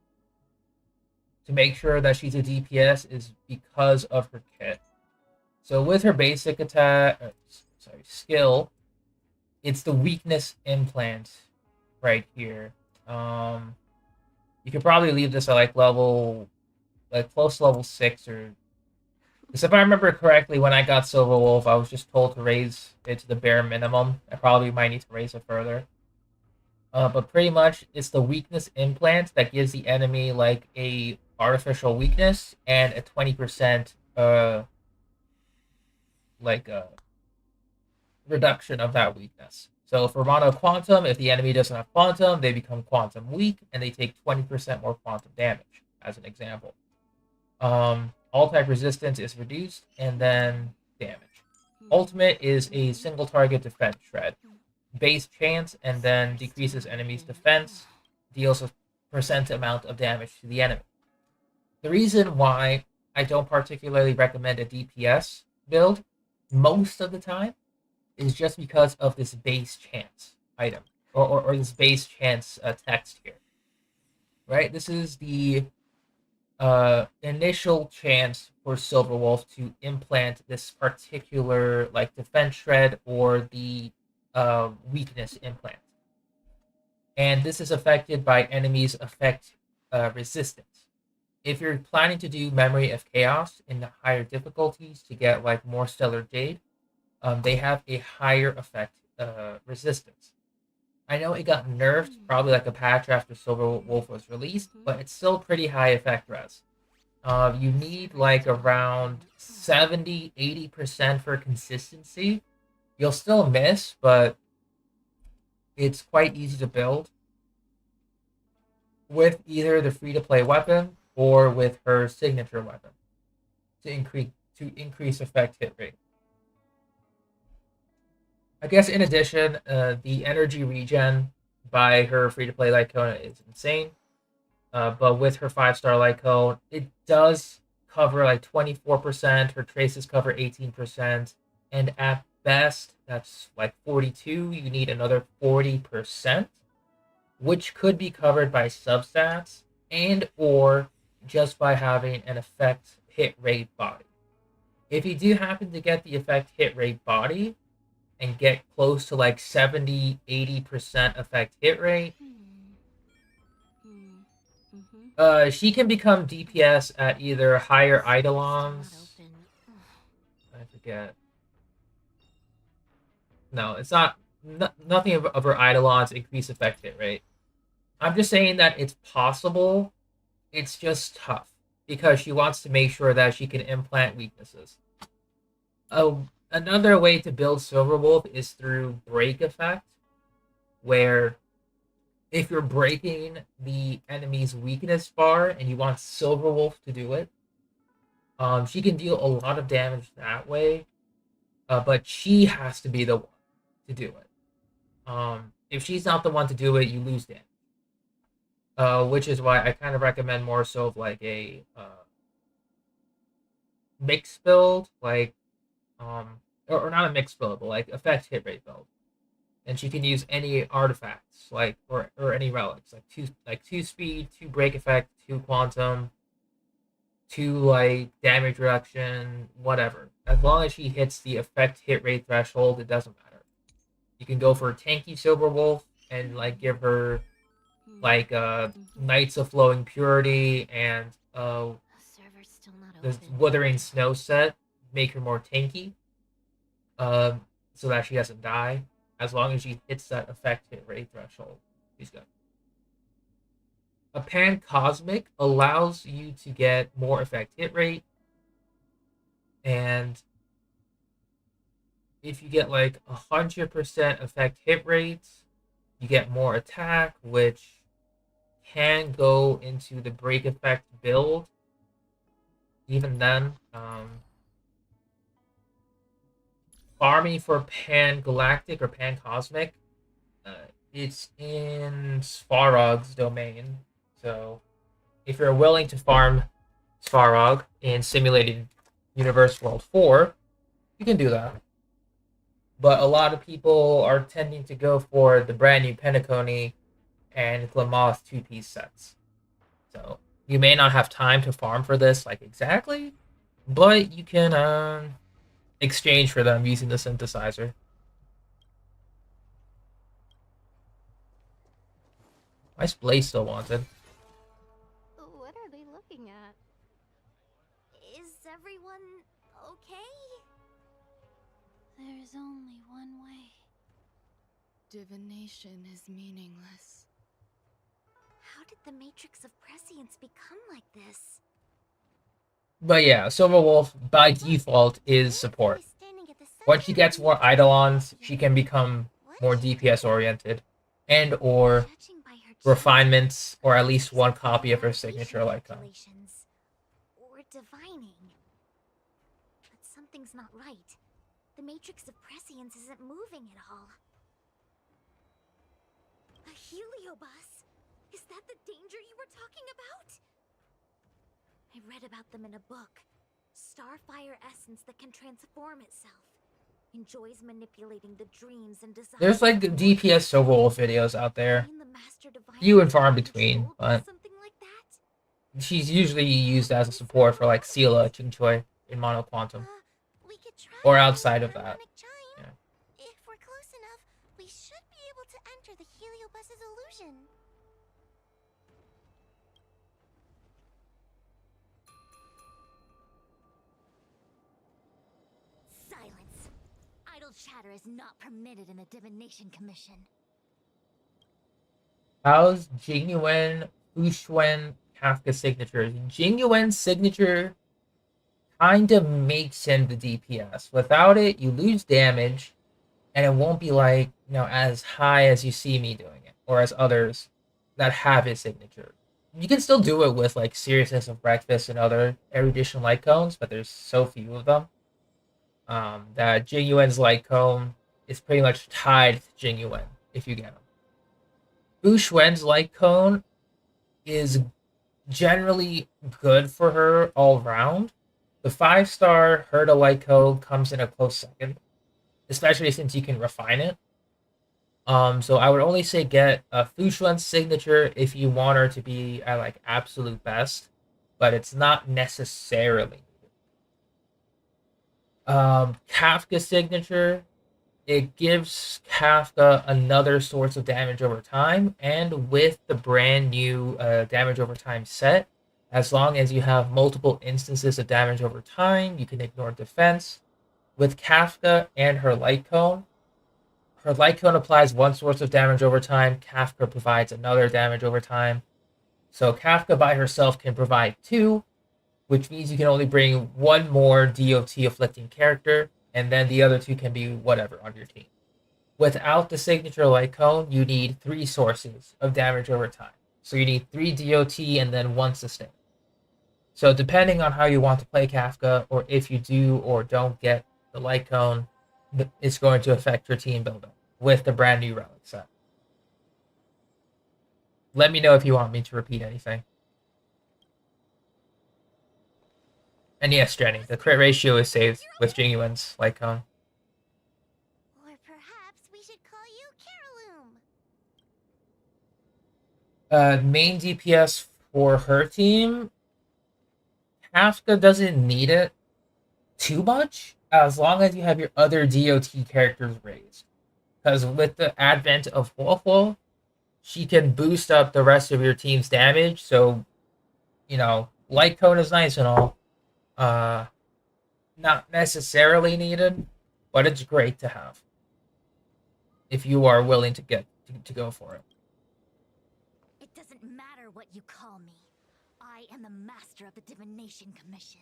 to make sure that she's a DPS is because of her kit. So with her basic attack, skill, it's the weakness implant right here. You could probably leave this at like close to level 6 or... Because if I remember correctly, when I got Silverwolf, I was just told to raise it to the bare minimum. I probably might need to raise it further. But pretty much, it's the weakness implant that gives the enemy like a artificial weakness and a 20% reduction of that weakness. So for mono quantum, if the enemy doesn't have quantum, they become quantum weak and they take 20% more quantum damage, as an example. All type resistance is reduced, and then damage. Ultimate is a single target defense shred. Base chance, and then decreases enemy's defense, deals a percent amount of damage to the enemy. The reason why I don't particularly recommend a DPS build most of the time is just because of this base chance item, or this base chance text here. Right? This is the initial chance for Silverwolf to implant this particular like defense shred or the weakness implant. And this is affected by enemies' effect resistance. If you're planning to do Memory of Chaos in the higher difficulties to get like more Stellar Jade, they have a higher effect resistance. I know it got nerfed, probably like a patch after Silverwolf was released, but it's still pretty high effect res. You need like around 70-80% for consistency. You'll still miss, but it's quite easy to build with either the free-to-play weapon or with her signature weapon to increase effect hit rate. I guess in addition, the energy regen by her free-to-play light cone is insane. But with her 5-star light cone, it does cover like 24%. Her traces cover 18%. And at best, that's like 42. You need another 40%, which could be covered by substats and or just by having an effect hit rate body. If you do happen to get the effect hit rate body, and get close to like 70-80% effect hit rate, she can become DPS at either higher Eidolons. I forget. No, it's not. Nothing of her Eidolons increase effect hit rate. I'm just saying that it's possible. It's just tough because she wants to make sure that she can implant weaknesses. Another way to build Silverwolf is through break effect, where if you're breaking the enemy's weakness bar and you want Silverwolf to do it, she can deal a lot of damage that way, but she has to be the one to do it. If she's not the one to do it, you lose damage. Which is why I kind of recommend more so of like a mixed build, like or not a mixed build, but like effect hit rate build, and she can use any artifacts like or any relics like 2 speed, 2 break effect, 2 quantum, to like damage reduction, whatever. As long as she hits the effect hit rate threshold, it doesn't matter. You can go for a tanky Silver Wolf and like give her like Knights of Flowing Purity and Server's still not the open. Withering Snow set, make her more tanky, so that she doesn't die. As long as she hits that effect hit rate threshold, she's good. A Pan Cosmic allows you to get more effect hit rate, and if you get like 100% effect hit rate, you get more attack, which can go into the break effect build. Even then, farming for Pan Galactic or Pan Cosmic, it's in Svarog's domain. So if you're willing to farm Svarog in Simulated Universe World 4, you can do that. But a lot of people are tending to go for the brand new Penacony and Glamoth 2-piece sets. So you may not have time to farm for this like exactly, but you can exchange for them using the synthesizer. My Blaze still wanted. What are they looking at? Is everyone okay? There's only one way. Divination is meaningless. How did the Matrix of Prescience become like this? But yeah, Silver Wolf by default is support. Once she gets more Eidolons, she can become more DPS oriented, and or refinements, or at least one copy of her signature Lycon. Or divining. But something's not right. The Matrix of Prescience isn't moving at all. A heliobus? Is that the danger you were talking about? I read about them in a book. Starfire essence that can transform itself. Enjoys manipulating the dreams and desires. There's like DPS Silver Wolf videos out there. Few and far in between, but she's usually used as a support for like Seela Chinchoi in Mono Quantum. Or outside of that. Yeah. If we're close enough, we should be able to enter the heliobus's illusion. Silence. Idle chatter is not permitted in the Divination Commission. How's Jingyuan, Fushuen, Kafka signatures? Jingyuan's signature kind of makes him the DPS. Without it, you lose damage, and it won't be like, as high as you see me doing it, or as others that have his signature. You can still do it with like Seriousness of Breakfast and other erudition light cones, but there's so few of them. That Jingyuan's light cone is pretty much tied to Jingyuan if you get him. Fushwen's light cone is generally good for her all round. The 5-star Herda light cone comes in a close second, especially since you can refine it. So I would only say get a Fushwen's signature if you want her to be at like absolute best, but it's not necessarily. Kafka signature, it gives Kafka another source of damage over time, and with the brand new damage over time set, as long as you have multiple instances of damage over time, you can ignore defense. With Kafka and her light cone applies one source of damage over time, Kafka provides another damage over time. So Kafka by herself can provide 2, which means you can only bring one more DOT afflicting character, and then the other 2 can be whatever on your team. Without the signature light cone, you need 3 sources of damage over time. So you need 3 DOT and then 1 sustain. So depending on how you want to play Kafka, or if you do or don't get the light cone, it's going to affect your team building with the brand new relic set. Let me know if you want me to repeat anything. And yes, Jenny, the crit ratio is saved with Jingyuan's light cone. Or perhaps we should call you Caroloom. Main DPS for her team, Kafka doesn't need it too much as long as you have your other DOT characters raised. Because with the advent of Wolfwolf, she can boost up the rest of your team's damage. So, light cone is nice and all. Not necessarily needed, but it's great to have if you are willing to go for it. It doesn't matter what you call me. I am the master of the Divination Commission.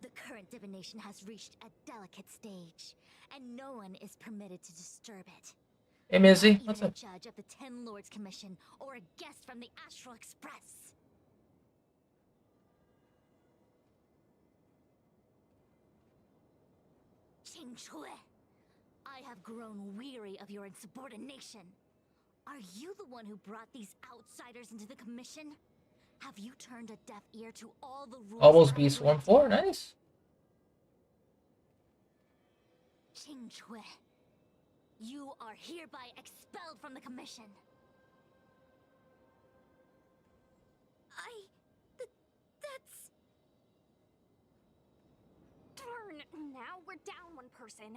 The current divination has reached a delicate stage, and no one is permitted to disturb it. Hey, Mizzy, Not what's even up? a judge of the 10 Lords Commission or a guest from the Astral Express. Qing Chui, I have grown weary of your insubordination. Are you the one who brought these outsiders into the commission? Have you turned a deaf ear to all the rules? Almost beat Swarm 4, nice. Qing Chui, you are hereby expelled from the commission. That's... Darn, now we're down one person.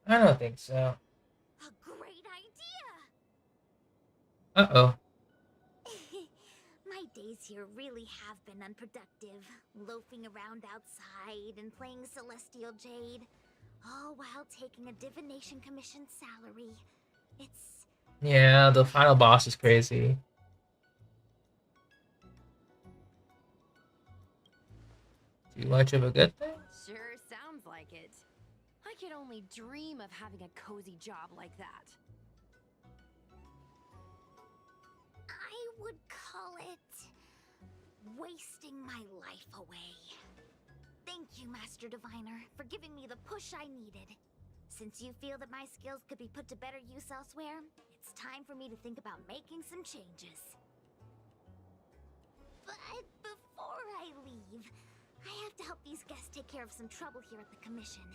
I don't think so. A great idea! Uh-oh. My days here really have been unproductive, loafing around outside and playing Celestial Jade, all while taking a Divination Commission salary. It's... Yeah, the final boss is crazy. Too much of a good thing? Sure sounds like it. I could only dream of having a cozy job like that. I would call it wasting my life away. Thank you, Master Diviner, for giving me the push I needed. Since you feel that my skills could be put to better use elsewhere, it's time for me to think about making some changes. But before I leave, I have to help these guests take care of some trouble here at the Commission.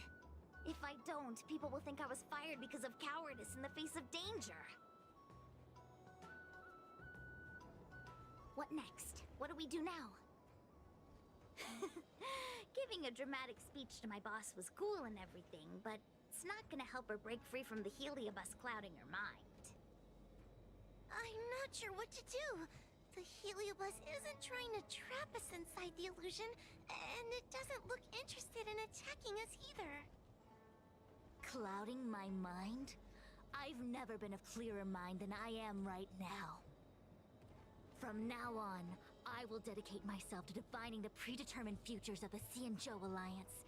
If I don't, people will think I was fired because of cowardice in the face of danger. What next? What do we do now? Giving a dramatic speech to my boss was cool and everything, but it's not gonna help her break free from the heliobus clouding her mind. I'm not sure what to do. The heliobus isn't trying to trap us inside the illusion, and it doesn't look interested in attacking us either. Clouding my mind? I've never been of clearer mind than I am right now. From now on, I will dedicate myself to defining the predetermined futures of the Xianzhou Alliance,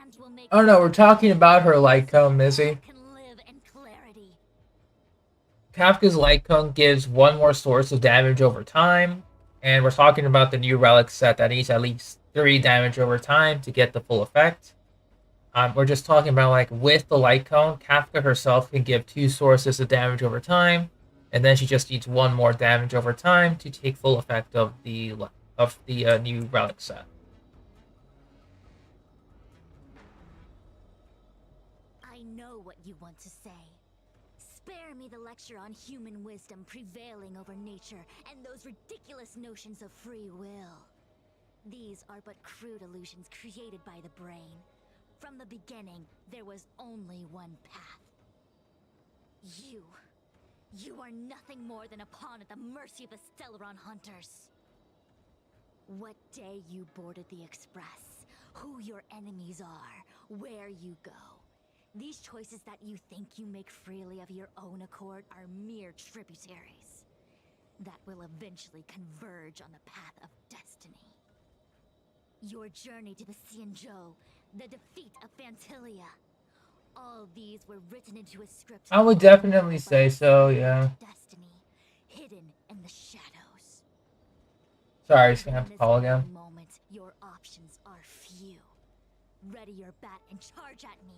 and will make... Oh no, we're talking about her light cone, Missy. ...can live in clarity. Kafka's light cone gives one more source of damage over time, and we're talking about the new relic set that needs at least 3 damage over time to get the full effect. We're just talking about, like, with the light cone, Kafka herself can give 2 sources of damage over time, and then she just needs 1 more damage over time to take full effect of the new relic set. I know what you want to say. Spare me the lecture on human wisdom prevailing over nature and those ridiculous notions of free will. These are but crude illusions created by the brain. From the beginning, there was only one path. You are nothing more than a pawn at the mercy of the Stellaron hunters. What day you boarded the Express, who your enemies are, where you go. These choices that you think you make freely of your own accord are mere tributaries that will eventually converge on the path of destiny. Your journey to the Xianzhou, the defeat of Phantilia, all these were written into a script. I would definitely say so, yeah. Destiny, hidden in the shadows. Sorry, just gonna have to call again. Moment, your options are few. Ready your bat and charge at me.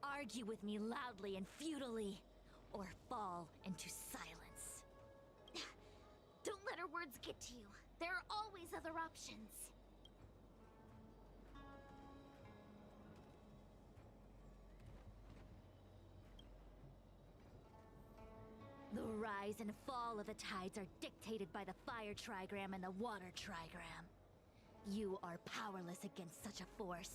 Argue with me loudly and futilely, or fall into silence. Don't let her words get to you. There are always other options. The rise and fall of the tides are dictated by the fire trigram and the water trigram. You are powerless against such a force.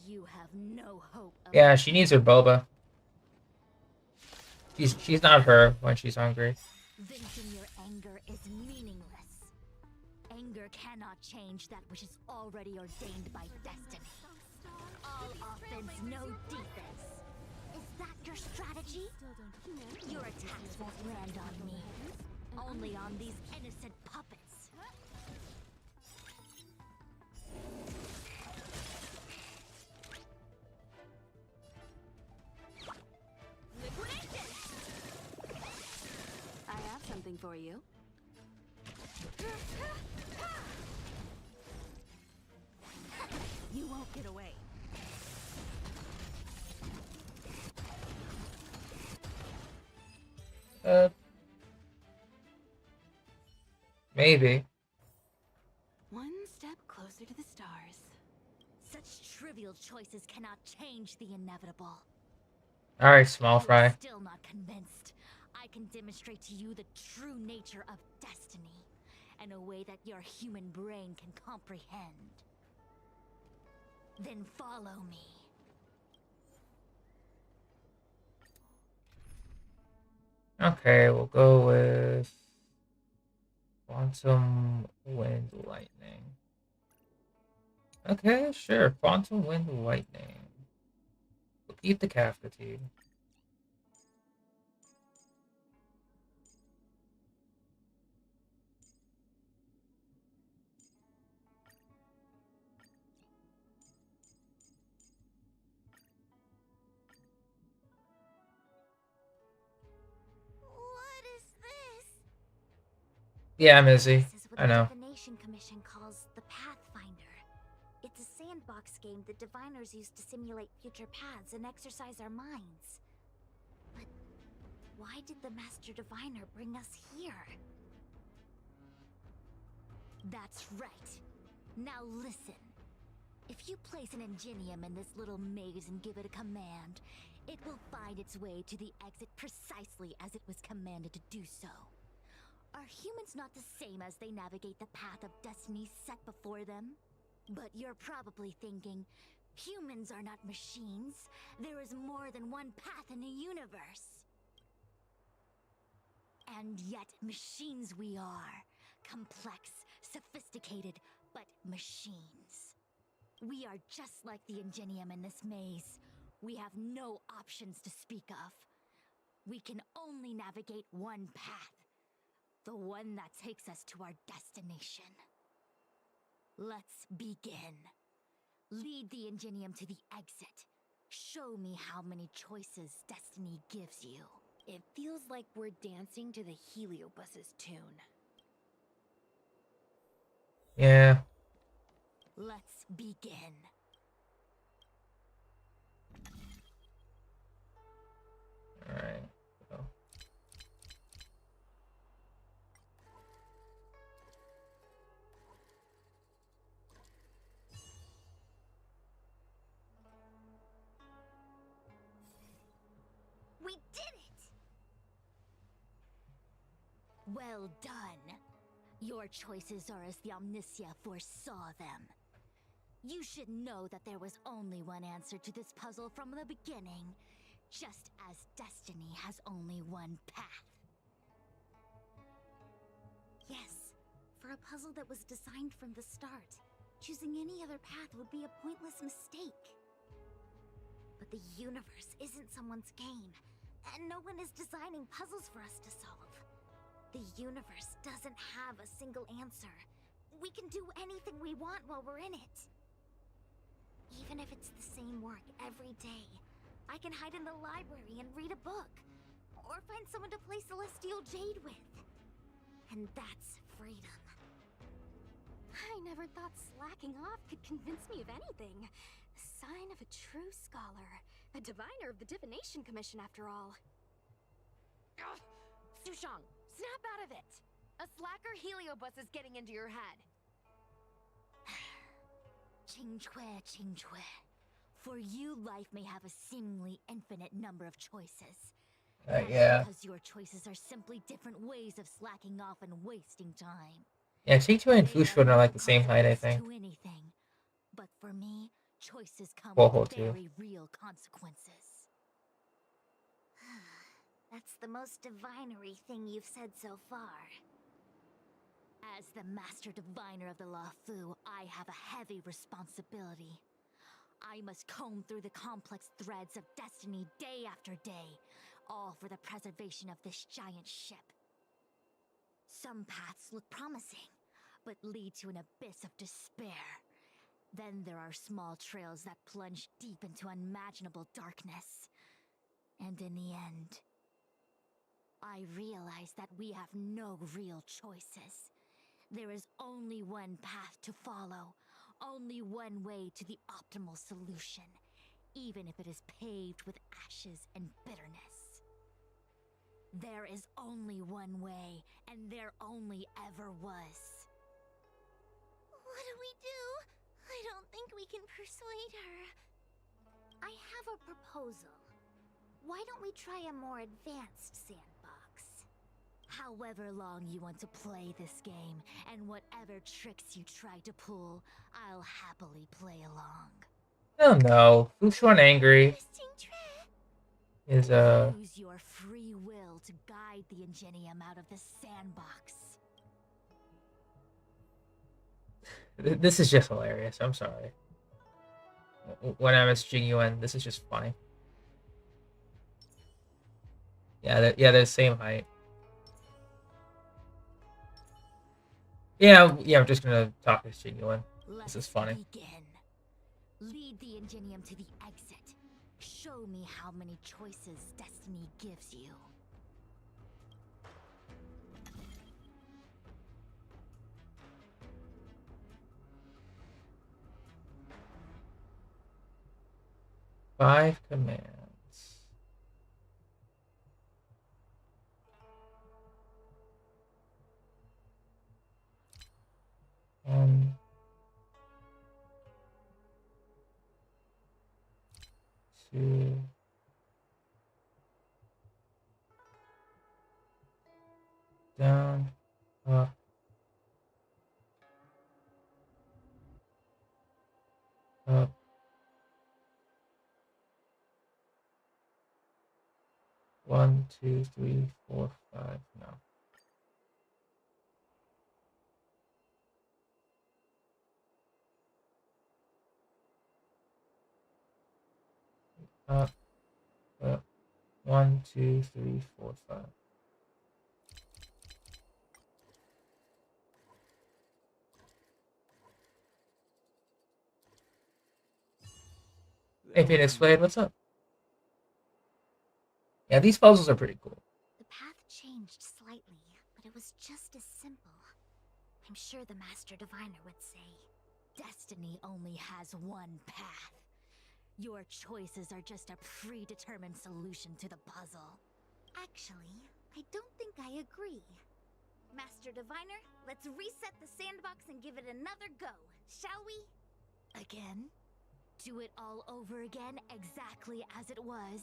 You have no hope of... Yeah, she needs her boba. She's not her when she's hungry. Venting your anger is meaningless. Anger cannot change that which is already ordained by destiny. All offense, no defense. Is that your strategy? Your attacks won't land on me. Only on these innocent puppets. Liquidation! I have something for you. You won't get away. Maybe. One step closer to the stars. Such trivial choices cannot change the inevitable. All right, small You fry. are still not convinced. I can demonstrate to you the true nature of destiny in a way that your human brain can comprehend. Then follow me. Okay, we'll go with Quantum Wind Lightning. Okay, sure. Quantum Wind Lightning. We'll eat the Kafka tea. What is this? Yeah, Mizzy. This is what I know. the Divination Commission calls the Pathfinder. It's a sandbox game that diviners use to simulate future paths and exercise our minds. But why did the Master Diviner bring us here? That's right. Now listen. If you place an ingenium in this little maze and give it a command, it will find its way to the exit precisely as it was commanded to do so. Are humans not the same as they navigate the path of destiny set before them? But you're probably thinking, humans are not machines. There is more than one path in the universe. And yet machines we are. Complex, sophisticated, but machines. We are just like the ingenium in this maze. We have no options to speak of. We can only navigate one path. The one that takes us to our destination. Let's begin. Lead the ingenium to the exit. Show me how many choices destiny gives you. It feels like we're dancing to the Heliobus's tune. Yeah. Let's begin. All right. So. We did it! Well done. Your choices are as the Omniscia foresaw them. You should know that there was only one answer to this puzzle from the beginning, just as destiny has only one path. Yes, for a puzzle that was designed from the start, choosing any other path would be a pointless mistake. But the universe isn't someone's game, and no one is designing puzzles for us to solve. The universe doesn't have a single answer. We can do anything we want while we're in it. Even if it's the same work every day, I can hide in the library and read a book, or find someone to play Celestial Jade with. And that's freedom. I never thought slacking off could convince me of anything. Sign of a true scholar. A diviner of the Divination Commission, after all. Ugh! Sushang, snap out of it! A slacker Heliobus is getting into your head. Qingque. For you, life may have a seemingly infinite number of choices. That's Yeah. because your choices are simply different ways of slacking off and wasting time. Yeah, Qingque and They Fushuan are like the same height, I consequence think. to anything. But for me, choices come Woho with too. very real consequences. That's the most divinery thing you've said so far. As the Master Diviner of the Law Fu, I have a heavy responsibility. I must comb through the complex threads of destiny day after day, all for the preservation of this giant ship. Some paths look promising, but lead to an abyss of despair. Then there are small trails that plunge deep into unimaginable darkness. And in the end, I realize that we have no real choices. There is only one path to follow, only one way to the optimal solution, even if it is paved with ashes and bitterness. There is only one way, and there only ever was. What do we do? I don't think we can persuade her. I have a proposal. Why don't we try a more advanced sandbox? However long you want to play this game, and whatever tricks you try to pull, I'll happily play along. Oh no, Fushuan Angry Miss Qingque. is Use your free will to guide the Ingenium out of the sandbox. This is just hilarious. I'm sorry. When I was Jingyuan, this is just funny. Yeah, they're the same height. Yeah, I'm just gonna talk as Jingyuan. This is funny. Begin. Lead the Ingenium to the exit. Show me how many choices destiny gives you. Five commands. One, two, down, up, up. One, two, three, four, five. No. Up, up. One, two, three, four, five. Hey, Phoenix Blade, what's up? Yeah, these puzzles are pretty cool. The path changed slightly, but it was just as simple. I'm sure the Master Diviner would say. Destiny only has one path. Your choices are just a predetermined solution to the puzzle. Actually, I don't think I agree. Master Diviner, let's reset the sandbox and give it another go, shall we? Again? Do it all over again exactly as it was?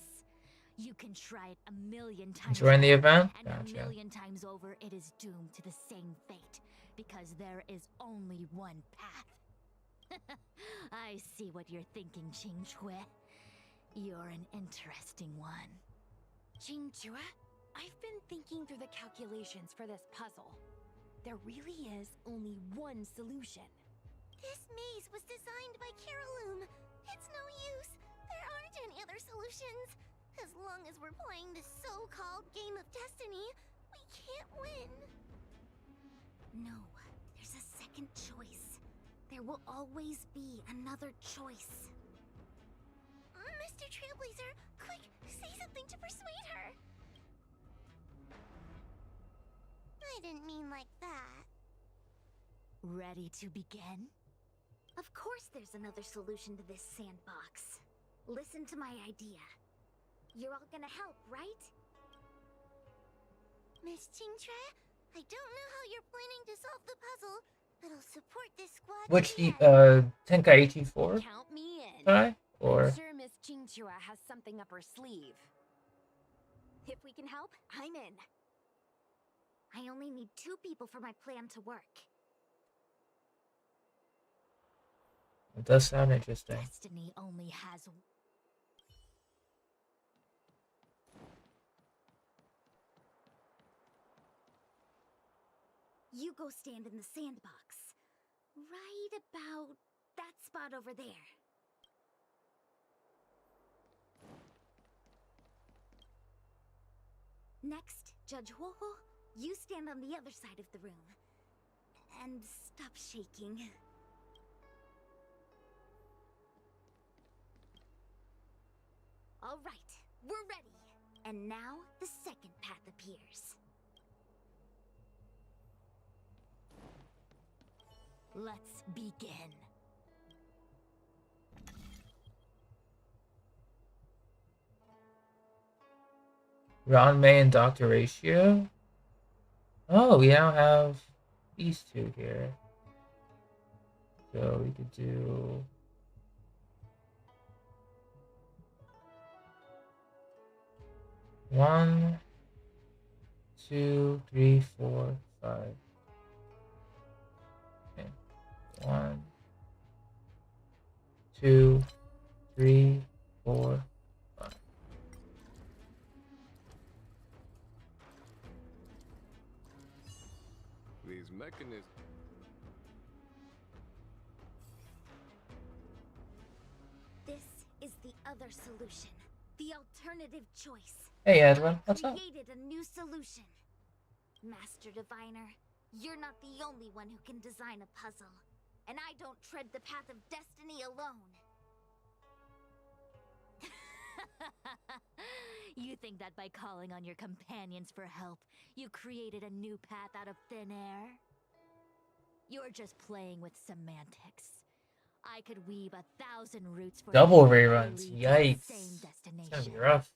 You can try it a million times Join the over, event? and Gotcha. a million times over it is doomed to the same fate, because there is only one path. I see what you're thinking, Qingque. You're an interesting one. Qingque, I've been thinking through the calculations for this puzzle. There really is only one solution. This maze was designed by Caroloom. It's no use. There aren't any other solutions. As long as we're playing this so-called game of destiny, we can't win. No, there's a second choice. There will always be another choice. Mr. Trailblazer, quick, say something to persuade her. I didn't mean like that. Ready to begin? Of course there's another solution to this sandbox. Listen to my idea. You're all gonna help, right? Miss Qingque, I don't know how you're planning to solve the puzzle, but I'll support this squad. Which to the end. Tenkaichi 4 Count me in. guy? Or I'm sure Miss Qingque has something up her sleeve. If we can help, I'm in. I only need 2 people for my plan to work. It does sound interesting. Destiny only has. You go stand in the sandbox. Right about that spot over there. Next, Judge Woho, you stand on the other side of the room. And stop shaking. All right, we're ready. And now, the second path appears. Let's begin. Ron May and Dr. Ratio? Oh, we now have these two here. So we could do... One, two, three, four, five. Okay. 1, 2, 3, 4, 5. These mechanisms. This is the other solution. The alternative choice. Hey Edwin, what's I up? created a new solution. Master Diviner, you're not the only one who can design a puzzle. And I don't tread the path of destiny alone. You think that by calling on your companions for help, you created a new path out of thin air? You're just playing with semantics. I could weave 1,000 routes for Double you to reruns. lead to the Yikes. same It's gonna be destination. rough.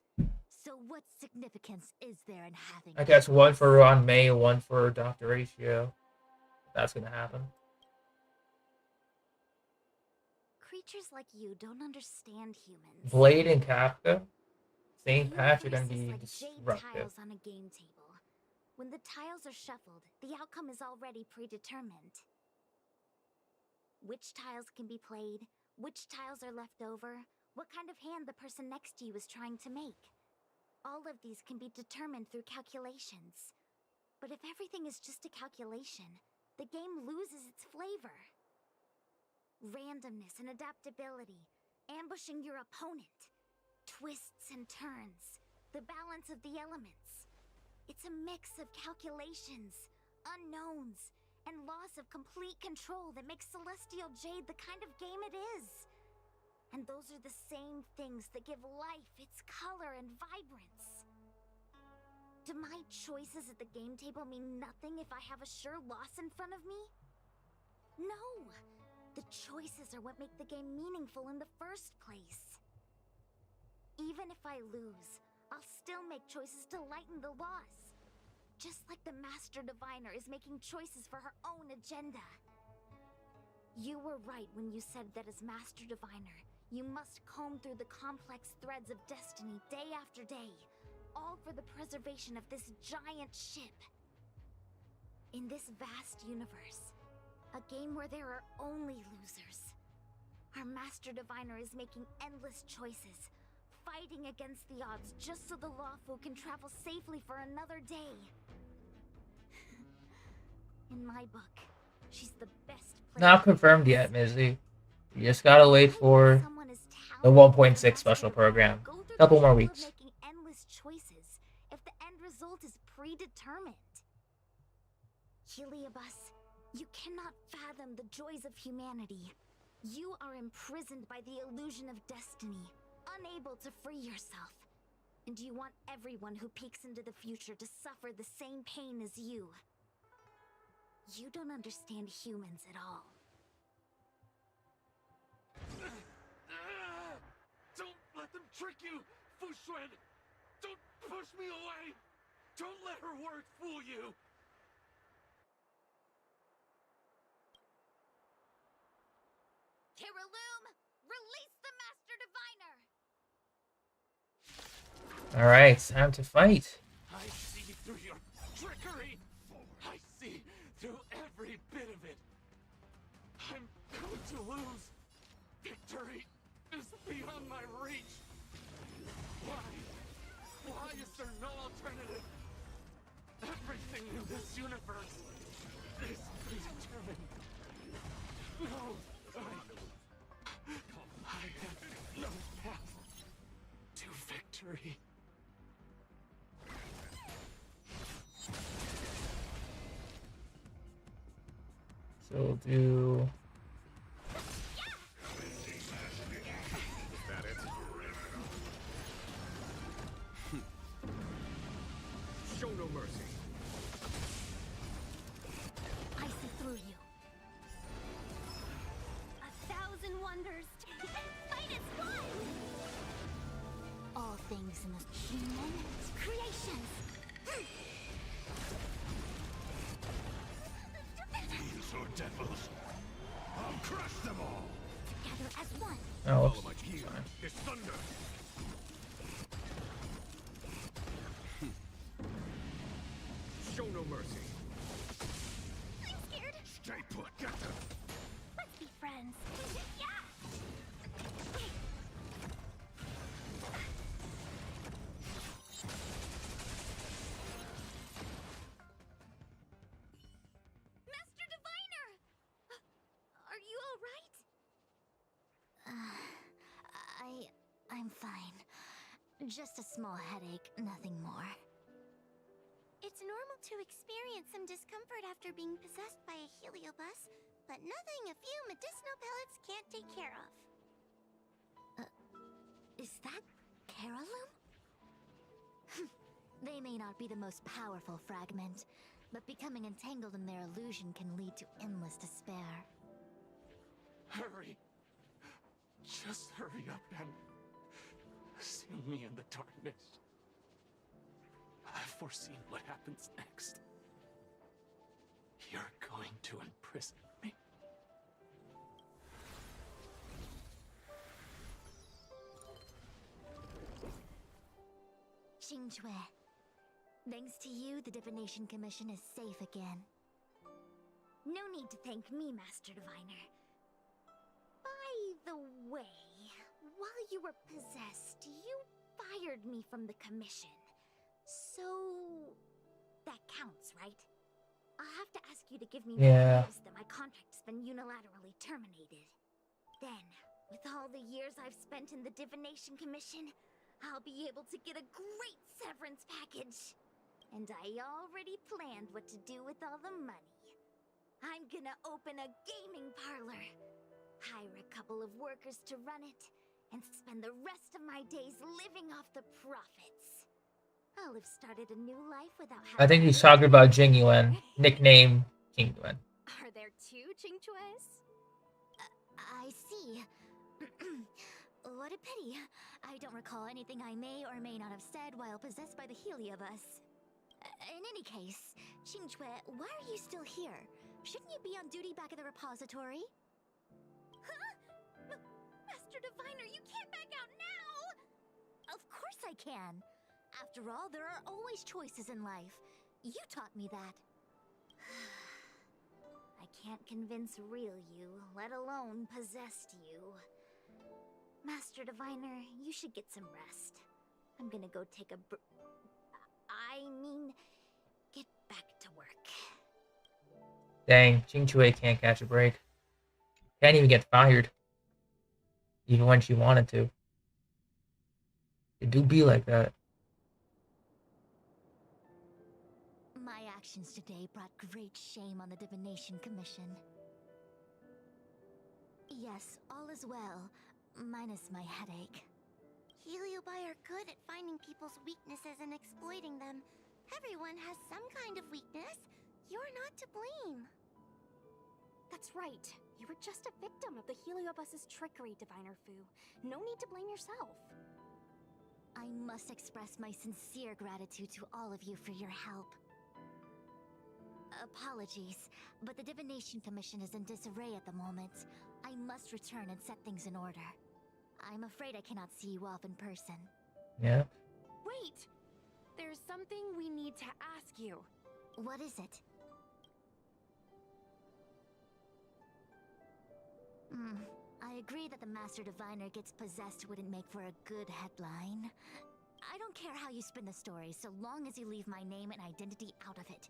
So what significance is there in having I guess one for Ron May, one for Dr. Ratio. That's gonna happen. Creatures like you don't understand humans. Blade and Kafka, The same patch are gonna universe is be like jade disruptive. tiles on a game table. When the tiles are shuffled, the outcome is already predetermined. Which tiles can be played, which tiles are left over, what kind of hand the person next to you is trying to make. All of these can be determined through calculations. But if everything is just a calculation, the game loses its flavor. Randomness and adaptability, ambushing your opponent, twists and turns, the balance of the elements. It's a mix of calculations, unknowns, and loss of complete control that makes Celestial Jade the kind of game it is. And those are the same things that give life its color and vibrance. Do my choices at the game table mean nothing if I have a sure loss in front of me? No! The choices are what make the game meaningful in the first place. Even if I lose, I'll still make choices to lighten the loss. Just like the Master Diviner is making choices for her own agenda. You were right when you said that as Master Diviner, you must comb through the complex threads of destiny day after day, all for the preservation of this giant ship. In this vast universe, a game where there are only losers, our Master Diviner is making endless choices, fighting against the odds just so the Lawfu can travel safely for another day. In my book, she's the best player. Not confirmed yet, Mizzy. You just gotta wait for the 1.6 special program. Couple more weeks. Making endless choices if the end result is predetermined. Heliobus, you cannot fathom the joys of humanity. You are imprisoned by the illusion of destiny, unable to free yourself. And you want everyone who peeks into the future to suffer the same pain as you. You don't understand humans at all. Don't let them trick you, Fushuen! Don't push me away! Don't let her words fool you! Kiraloom, release the Master Diviner! Alright, time to fight. I see through your trickery! I see through every bit of it! I'm going to lose! This universe is predetermined. No, I have no path to victory. So we'll do. Is that it? Show no mercy. I see through you. 1,000 wonders and fight as one! All things in the human creations. These are devils. I'll crush them all. Together as one. Oh, All whoops. of my gear is thunder. Show no mercy. I'm scared. Stay put. Get them. Let's be friends. Yeah! Master Diviner! Are you alright? I'm fine. Just a small headache, nothing more. It's normal to experience some discomfort after being possessed by a heliobus, but nothing a few medicinal pellets can't take care of. Is that Carolum? They may not be the most powerful fragment, but becoming entangled in their illusion can lead to endless despair. Hurry. Just hurry up and see me in the darkness. I've foreseen what happens next. You're going to imprison me. Qingque, thanks to you, the Divination Commission is safe again. No need to thank me, Master Diviner. By the way, while you were possessed, you fired me from the commission. So that counts, right? I'll have to ask you to give me Yeah. notice that my contract's been unilaterally terminated. Then, with all the years I've spent in the Divination Commission, I'll be able to get a great severance package. And I already planned what to do with all the money. I'm gonna open a gaming parlor, hire a couple of workers to run it, and spend the rest of my days living off the profits. I'll have started a new life without having I think he's to talking work about anymore. Jingyuan, nickname Jingyuan. Are there two Qingques? I see. What a pity. I don't recall anything I may or may not have said while possessed by the Heliobus. In any case, Qingque, why are you still here? Shouldn't you be on duty back at the repository? Huh? Master Diviner, you can't back out now! Of course I can. After all, there are always choices in life. You taught me that. I can't convince real you, let alone possessed you. Master Diviner, you should get some rest. I'm gonna go take a get back to work. Dang, Qingque can't catch a break. Can't even get fired. Even when she wanted to. It do be like that. My actions today brought great shame on the Divination Commission. Yes, all is well, minus my headache. Heliobi are good at finding people's weaknesses and exploiting them. Everyone has some kind of weakness. You're not to blame. That's right. You were just a victim of the Heliobus's trickery, Diviner Fu. No need to blame yourself. I must express my sincere gratitude to all of you for your help. Apologies, but the Divination Commission is in disarray at the moment. I must return and set things in order. I'm afraid I cannot see you off in person. Yeah. Wait! There's something we need to ask you. What is it? I agree that the Master Diviner gets possessed wouldn't make for a good headline. I don't care how you spin the story, so long as you leave my name and identity out of it.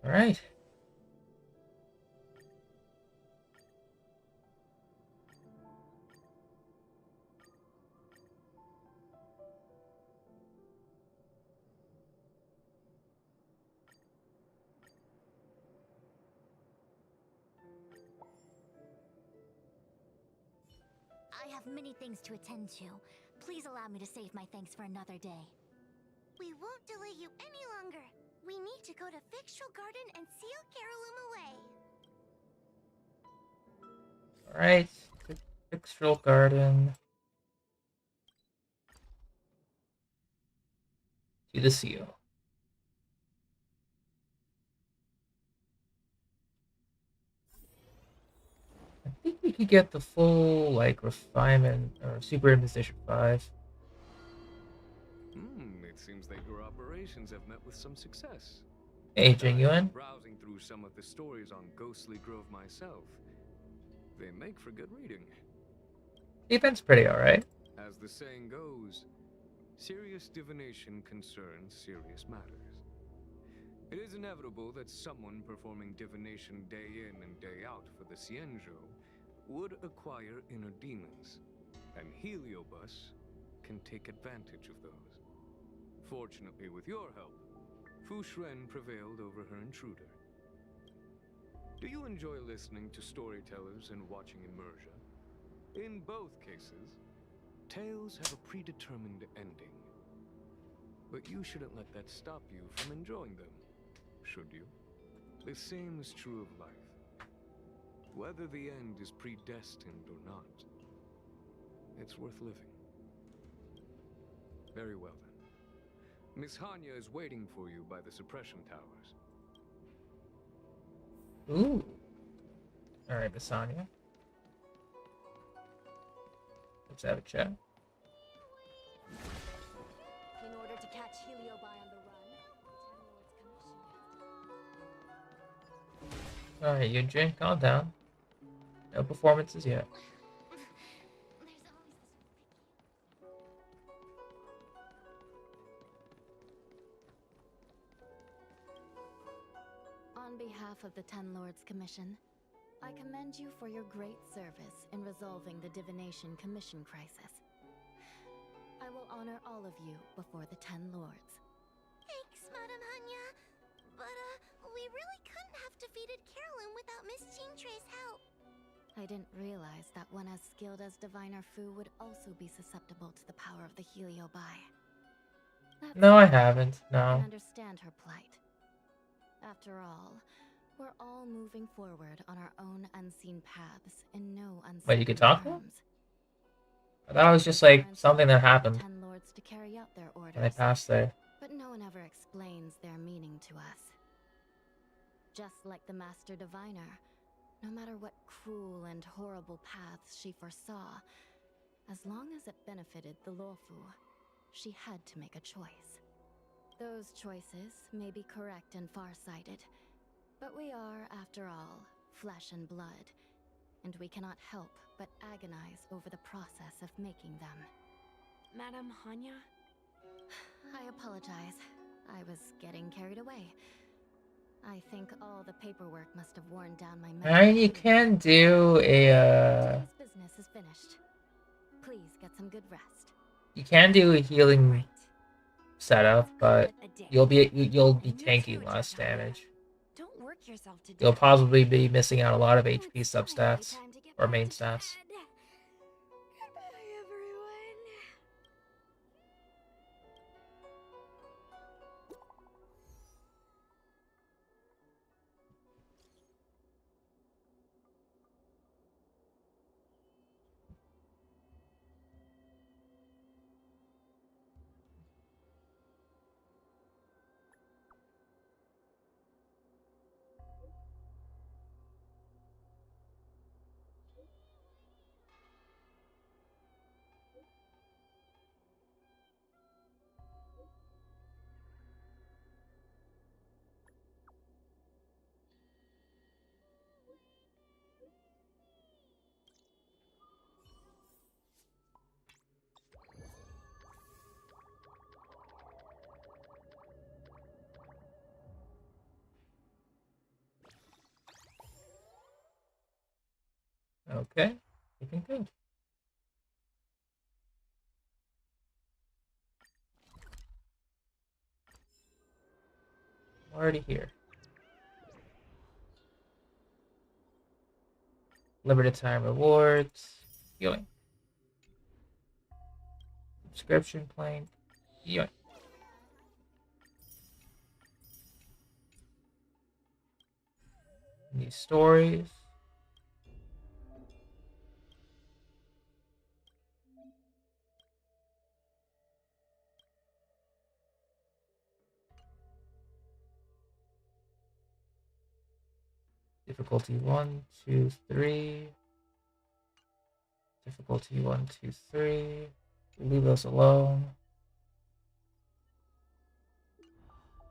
All right. I have many things to attend to. Please allow me to save my thanks for another day. We won't delay you any longer. We need to go to Fictional Garden and seal Carolum away. All right. Pixel Garden. To the seal. I think we could get the full like refinement or super imposition 5. It seems that your operations have met with some success. Hey, I've genuine. been browsing through some of the stories on Ghostly Grove myself. They make for good reading. Defense pretty alright. As the saying goes, serious divination concerns serious matters. It is inevitable that someone performing divination day in and day out for the Cienjo would acquire inner demons, and Heliobus can take advantage of those. Fortunately, with your help, Fu Shren prevailed over her intruder. Do you enjoy listening to storytellers and watching immersion? In both cases, tales have a predetermined ending. But you shouldn't let that stop you from enjoying them, should you? The same is true of life. Whether the end is predestined or not, it's worth living. Very well then. Miss Hanya is waiting for you by the suppression towers. Ooh. Alright, Basanya. Let's have a chat. In order to catch Heliobi on the run, the Alright, Yujin, calm down. No performances yet. On behalf of the Ten Lords Commission, I commend you for your great service in resolving the Divination Commission crisis. I will honor all of you before the Ten Lords. Thanks, Madame Hanya. But, we really couldn't have defeated Carolyn without Miss Chingtre's help. I didn't realize that one as skilled as Diviner Fu would also be susceptible to the power of the Heliobi. That No, I said, haven't. I No. can understand her plight. After all, we're all moving forward on our own unseen paths in no uncertain Wait, you could talk to her? terms. I thought it was just like Parents something that want the happened Ten Lords to carry out their orders, when I passed there. but no one ever explains their meaning to us. Just like the Master Diviner, no matter what cruel and horrible paths she foresaw, as long as it benefited the Luofu, she had to make a choice. Those choices may be correct and far-sighted, but we are, after all, flesh and blood, and we cannot help but agonize over the process of making them. Madame Hanya? I apologize. I was getting carried away. I think all the paperwork must have worn down my mental And you fatigue. can do a Today's business is finished. Please get some good rest. you can do a healing Right. setup, but Call it a day. you'll be And you tanking too, less Jedi. damage. Don't work yourself to You'll death. possibly be missing out a lot of Oh, HP it's finally substats time to get or back main to stats. bed. Goodbye, everyone. Okay, looking good. I'm already here. Limited time rewards. Yoink. Subscription plan. Yoink. New stories. Difficulty 1, 2, 3. Difficulty 1, 2, 3. Leave us alone.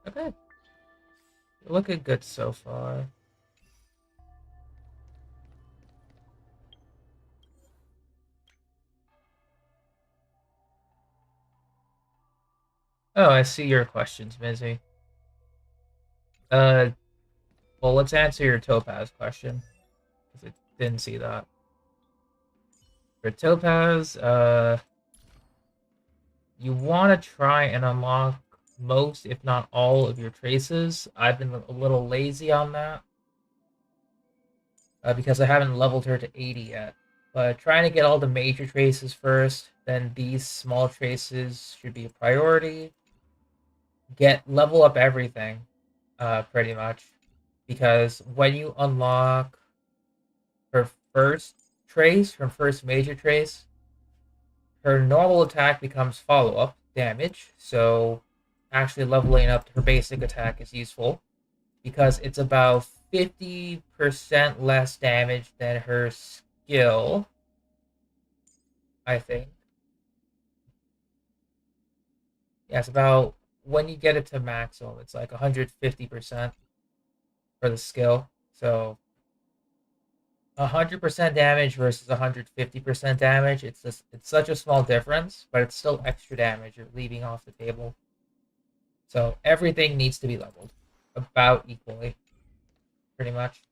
Okay. You're looking good so far. Oh, I see your questions, Mizzy. Well, let's answer your Topaz question, because I didn't see that. For Topaz, you want to try and unlock most, if not all, of your traces. I've been a little lazy on that, because I haven't leveled her to 80 yet. But trying to get all the major traces first, then these small traces should be a priority. Level up everything, pretty much, because when you unlock her first trace, her first major trace, her normal attack becomes follow-up damage, so actually leveling up her basic attack is useful, because it's about 50% less damage than her skill, I think. Yeah, it's about, when you get it to maximum, it's like 150% for the skill, so 100% damage versus 150% damage. It's such a small difference, but it's still extra damage you're leaving off the table. So everything needs to be leveled about equally, pretty much.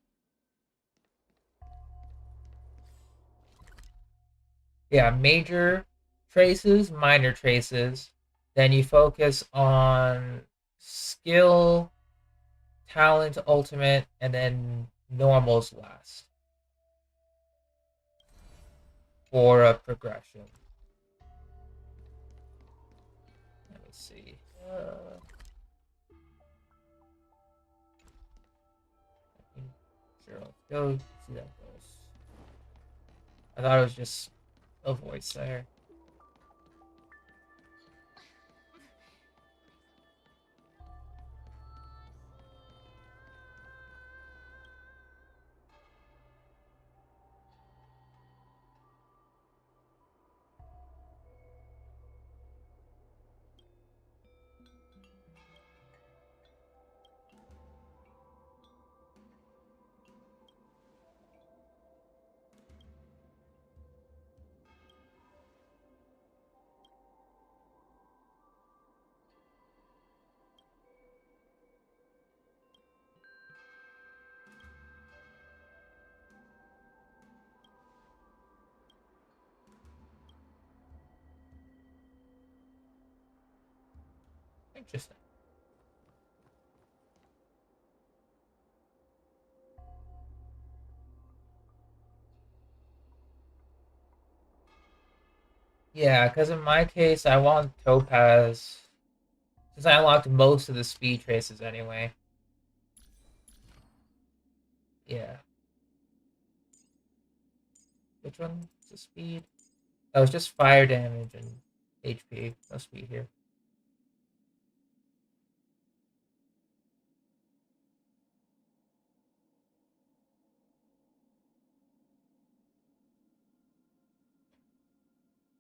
Yeah, major traces, minor traces. Then you focus on skill, talent, ultimate, and then normals last for a progression. Let me see. Sure, let's go see that goes. I thought it was just a voice there. Interesting. Yeah, because in my case, I want Topaz, since I unlocked most of the speed traces anyway. Yeah. Which one? Is the speed? Oh, it's just fire damage and HP. No speed here.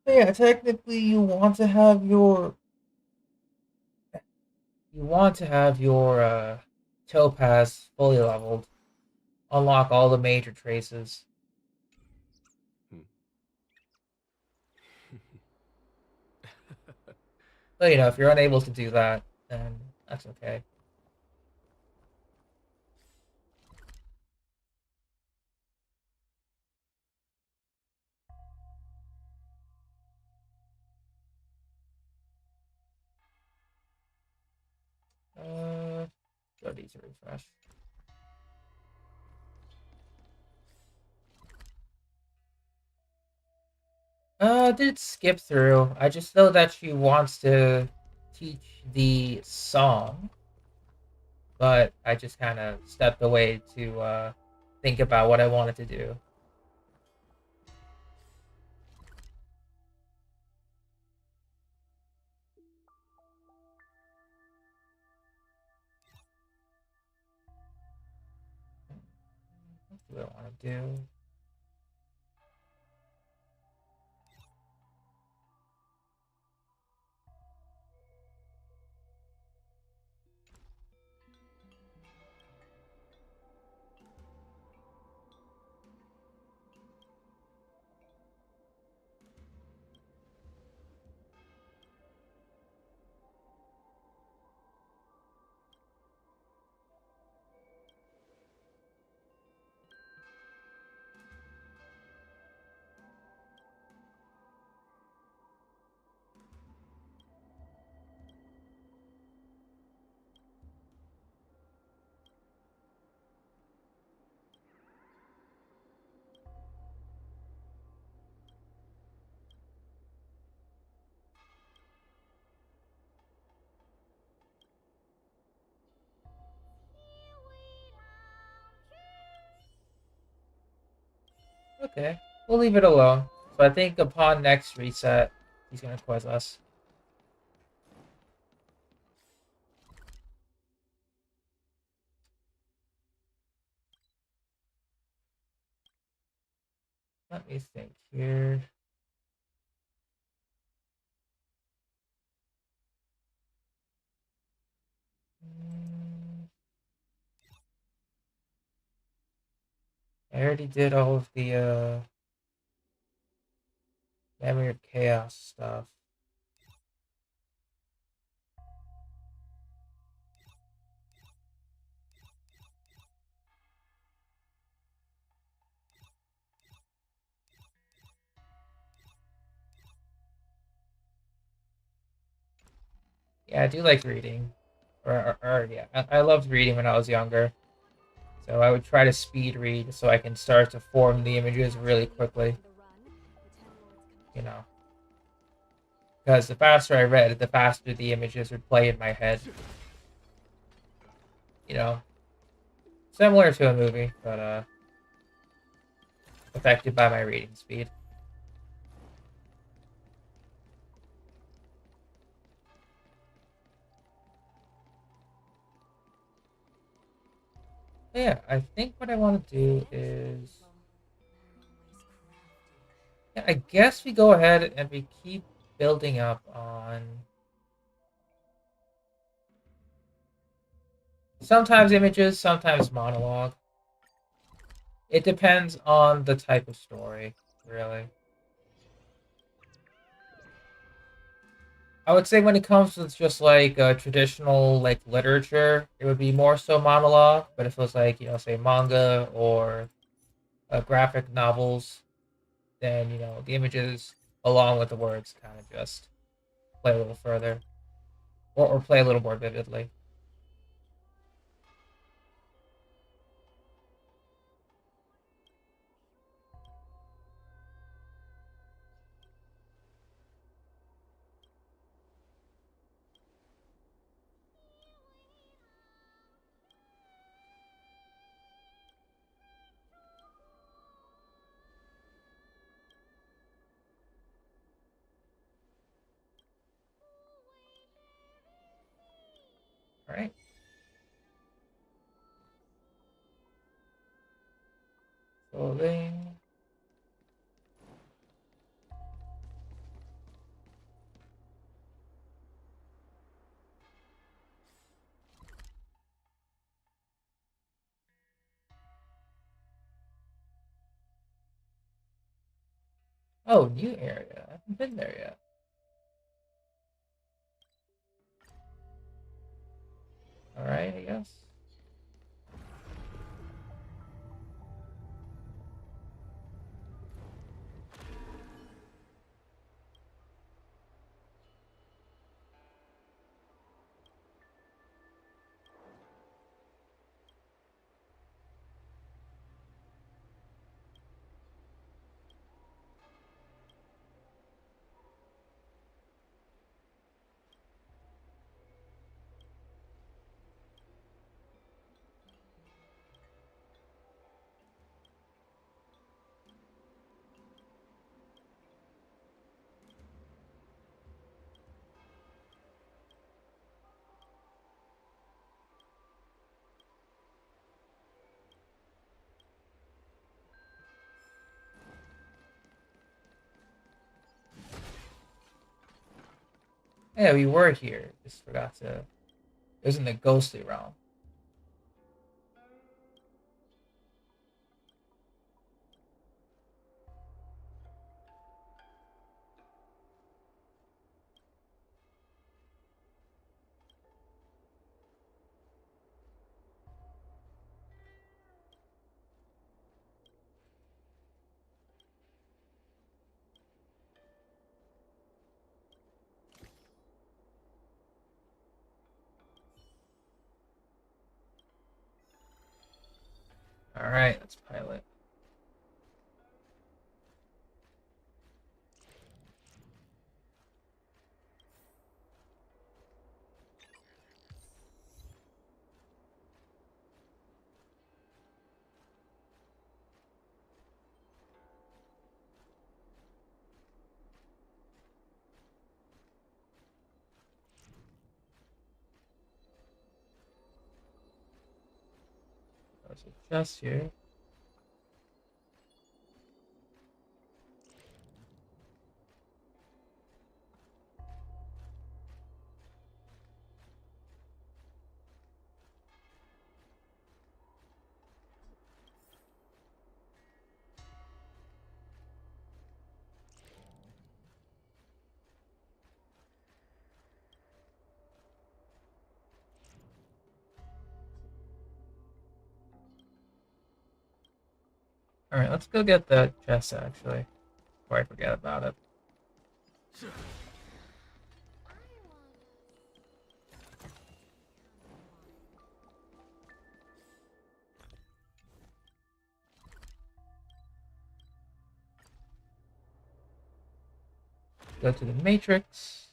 But yeah, technically you want to have your Topaz fully leveled. Unlock all the major traces. But you know, if you're unable to do that, then that's okay. for these to refresh. Did skip through. I just know that she wants to teach the song, but I just kind of stepped away to think about what I wanted to do. What do I want to do? Okay, we'll leave it alone. So I think upon next reset, he's gonna quiz us. Let me think here. I already did all of the Memory of Chaos stuff. Yeah, I do like reading. Or yeah, I loved reading when I was younger. So I would try to speed read so I can start to form the images really quickly. You know. Because the faster I read, the faster the images would play in my head. You know. Similar to a movie, but affected by my reading speed. Yeah, I think what I want to do is... Yeah, I guess we go ahead and we keep building up on... Sometimes images, sometimes monologue. It depends on the type of story, really. I would say when it comes to just like traditional like literature, it would be more so monologue. But if it was like, say manga or graphic novels, then the images along with the words kind of just play a little further, or play a little more vividly. All right. Clothing. Oh, new area. I haven't been there yet. All right, I guess. Yeah, we were here. Just forgot to. It was in the ghostly realm. All right, let's pilot. There's a chest here. All right, let's go get that chest actually, before I forget about it. Go to the Matrix.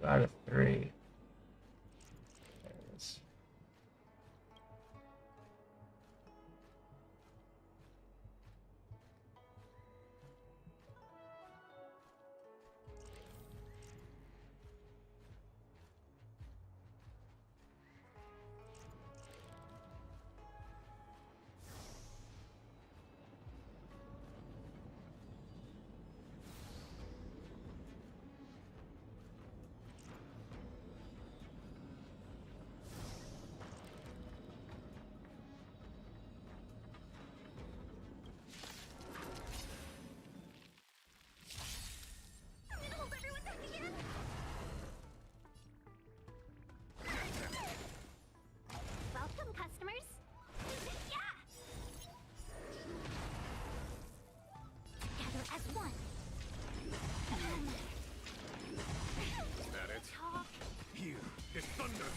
Out of 3. There it is. Welcome, customers. Yeah. Together as one. Is that it? Here is thunder.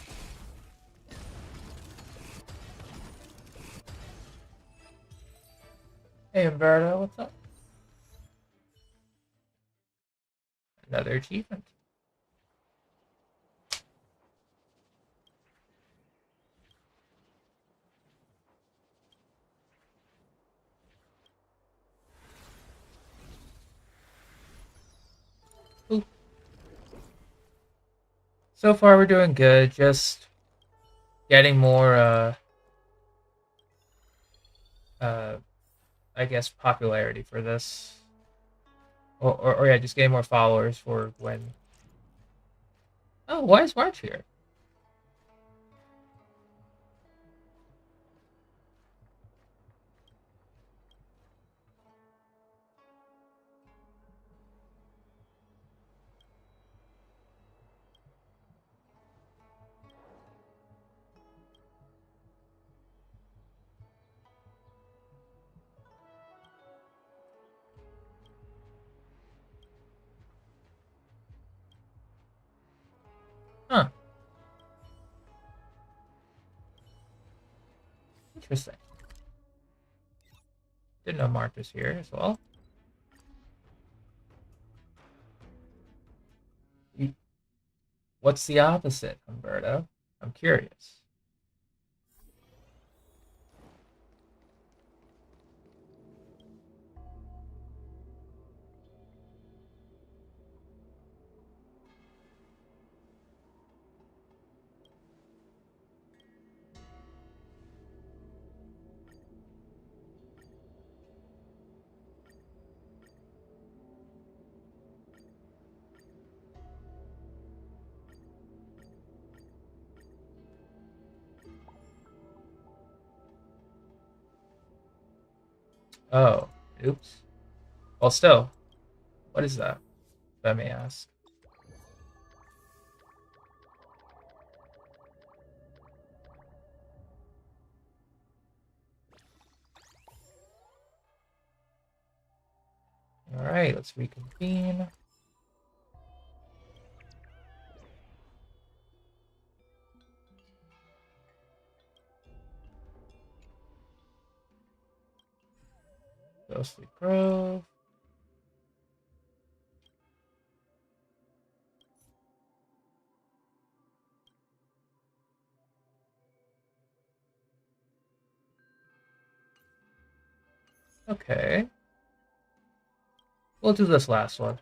Hey Umberto, what's up? Another achievement. Ooh. So far we're doing good, just getting more I guess popularity for this. Or yeah, just getting more followers for when. Oh, why is March here? Interesting. Didn't know Mark was here as well. What's the opposite, Humberto? I'm curious. Oh, oops. Well, still, what is that, if I may ask? All right, let's reconvene. Ghostly Grove. Okay. We'll do this last one.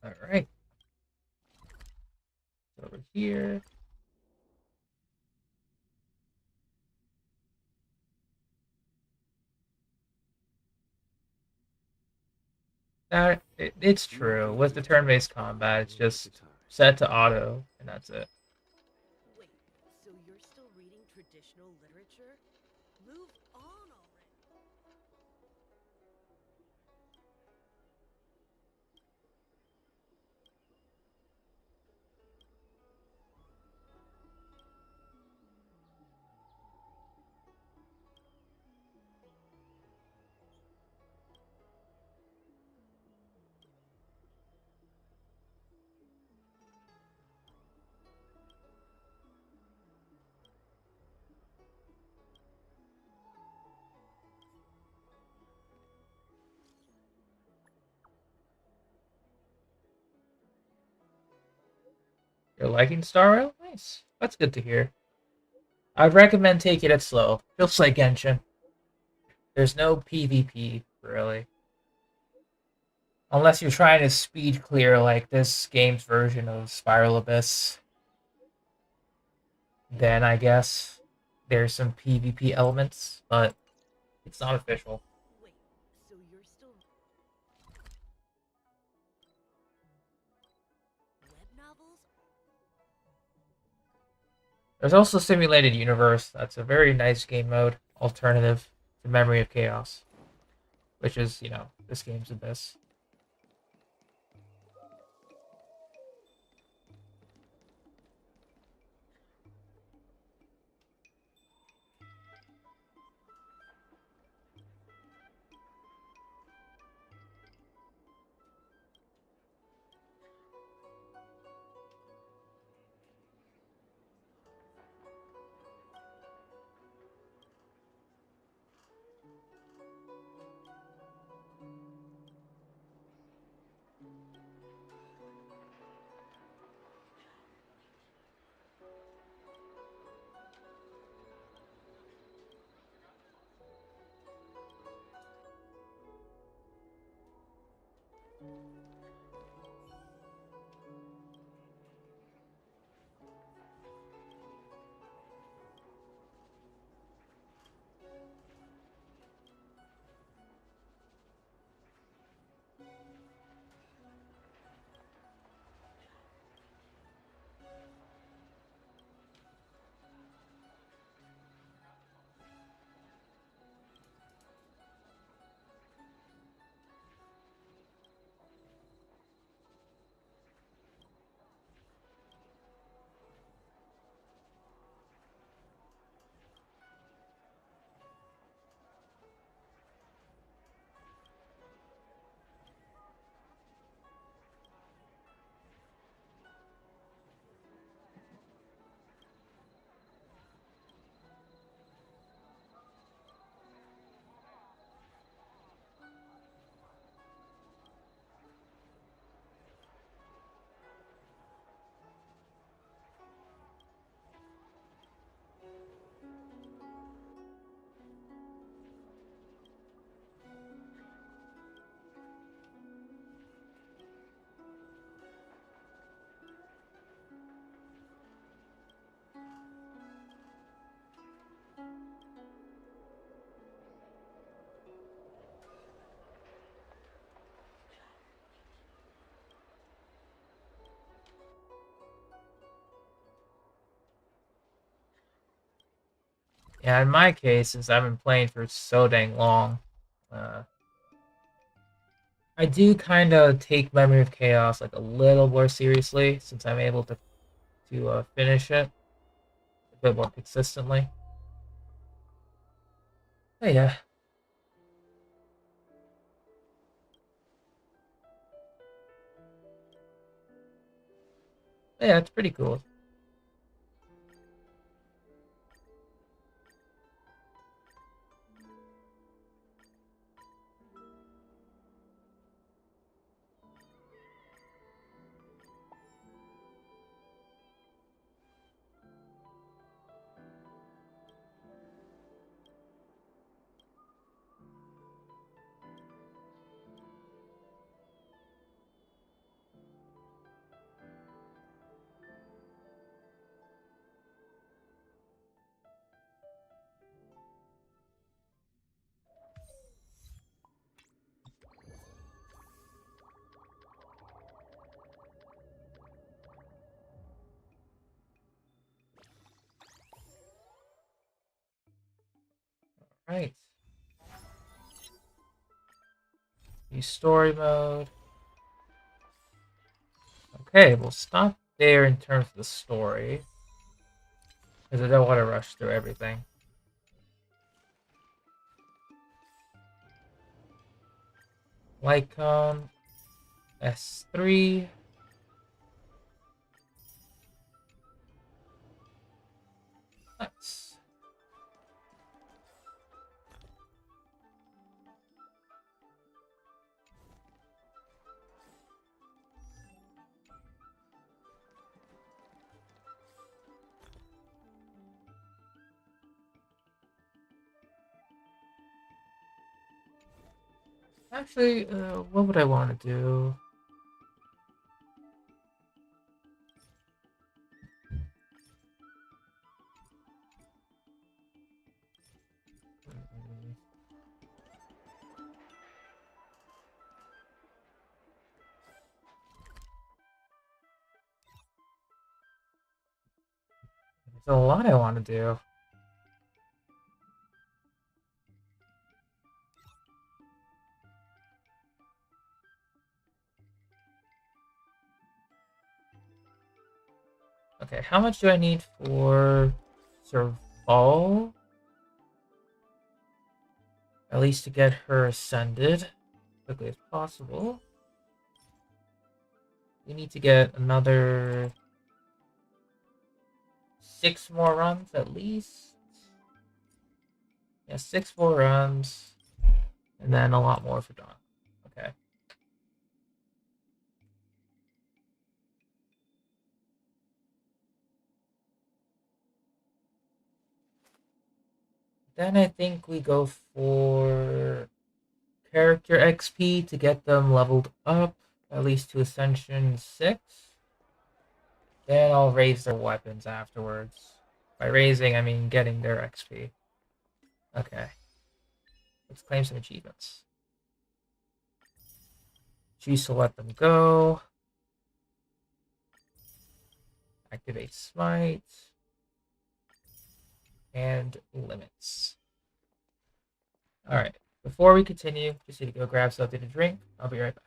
All right. Over here. It's true. With the turn-based combat, it's just set to auto, and that's it. Wait, so you're still reading traditional literature? Move on already. You're liking Star Rail? Nice. That's good to hear. I'd recommend taking it slow. Just like Genshin. There's no PvP, really. Unless you're trying to speed clear like this game's version of Spiral Abyss. Then I guess there's some PvP elements, but it's not official. Wait, so you're still... Web novels? There's also Simulated Universe. That's a very nice game mode alternative to Memory of Chaos, which is, you know, this game's Abyss. Yeah, in my case, since I've been playing for so dang long, I do kind of take Memory of Chaos like a little more seriously since I'm able to finish it a bit more consistently. But yeah. Yeah, it's pretty cool. Right. Use story mode. Okay, we'll stop there in terms of the story. Because I don't want to rush through everything. Lycon S3. Nice. Actually, what would I want to do? There's a lot I want to do. Okay, how much do I need for Serval? At least to get her ascended as quickly as possible. We need to get another 6 more runs at least. Yeah, 6 more runs. And then a lot more for Dawn. Okay. Then I think we go for character XP to get them leveled up, at least to Ascension 6. Then I'll raise their weapons afterwards. By raising, I mean getting their XP. Okay. Let's claim some achievements. Choose to let them go. Activate Smite. And limits. Alright. Before we continue, just need to go grab something to drink. I'll be right back.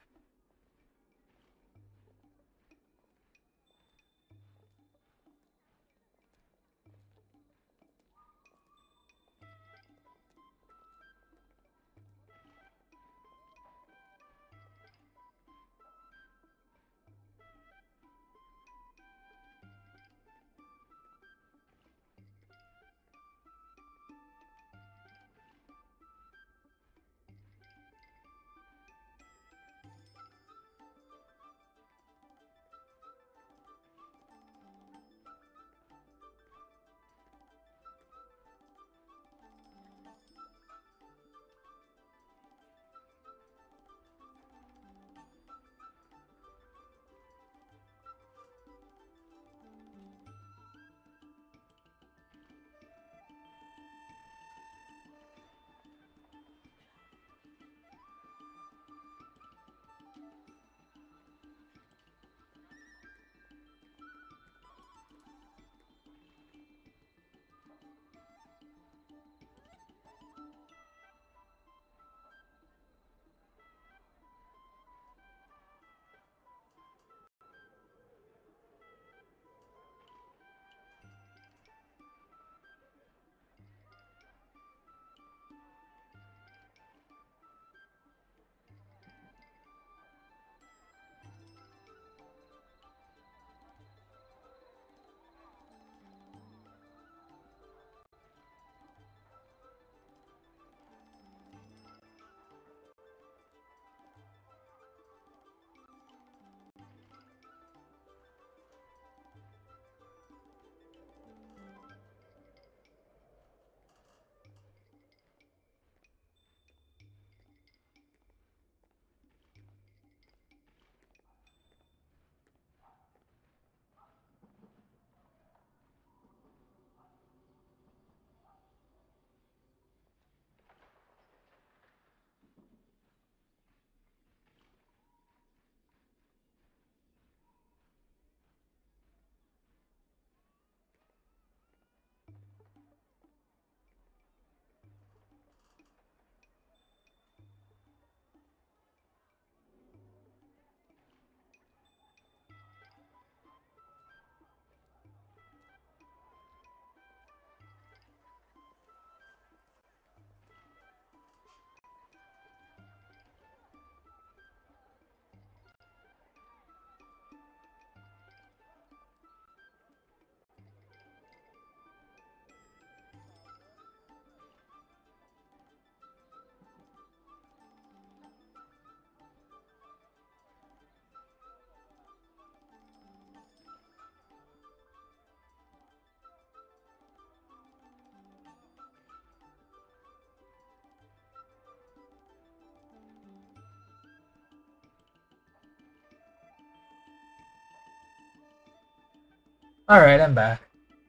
Alright, I'm back.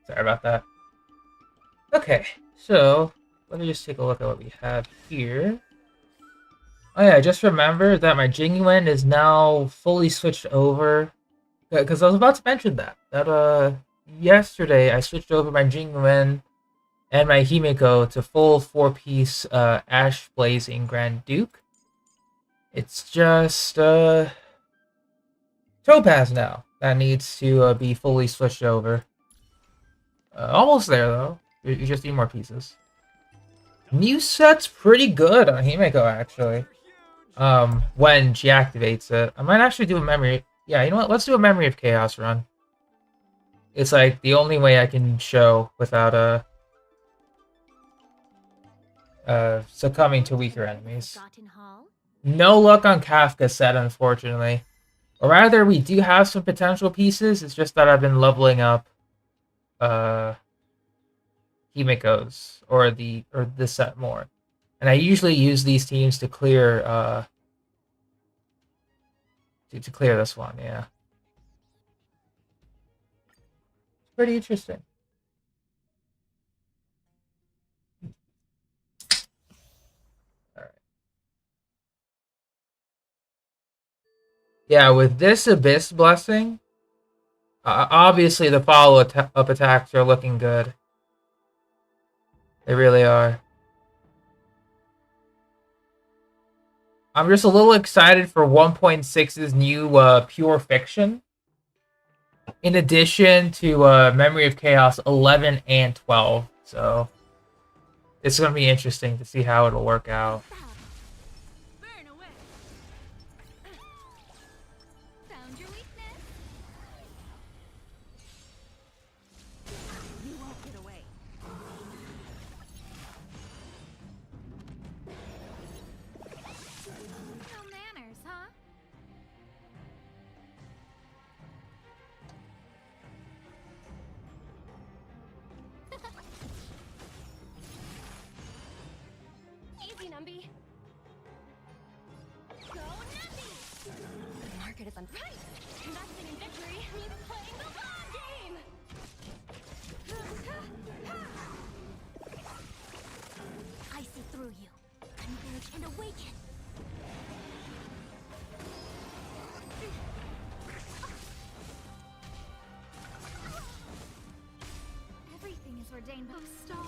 Sorry about that. Okay, so let me just take a look at what we have here. Oh yeah, I just remembered that my Jingwen is now fully switched over. Because I was about to mention that yesterday I switched over my Jingwen and my Himeko to full 4-piece Ash Blazing Grand Duke. It's just Topaz now that needs to be fully switched over. Almost there though. You just need more pieces. New set's pretty good on Himeko actually. When she activates it, I might actually do a memory. Yeah, you know what? Let's do a Memory of Chaos run. It's like the only way I can show without succumbing to weaker enemies. No luck on Kafka's set, unfortunately. Or rather, we do have some potential pieces. It's just that I've been leveling up Himiko's or the set more. And I usually use these teams to clear to clear this one, yeah. It's pretty interesting. Yeah, with this Abyss Blessing, obviously the follow-up attacks are looking good. They really are. I'm just a little excited for 1.6's new Pure Fiction. In addition to Memory of Chaos 11 and 12. So, it's going to be interesting to see how it'll work out.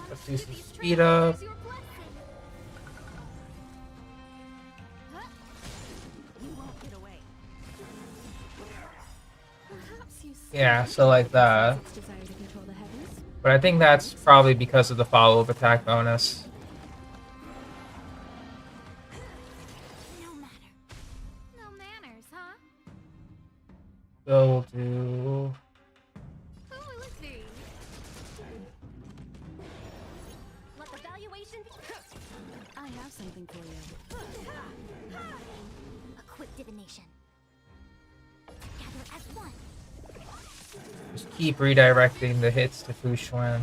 Let's do some speed up. Yeah, so like that. But I think that's probably because of the follow-up attack bonus. So we'll do... I have something for you. A quick divination. Together as one. Just keep redirecting the hits to Fushuan.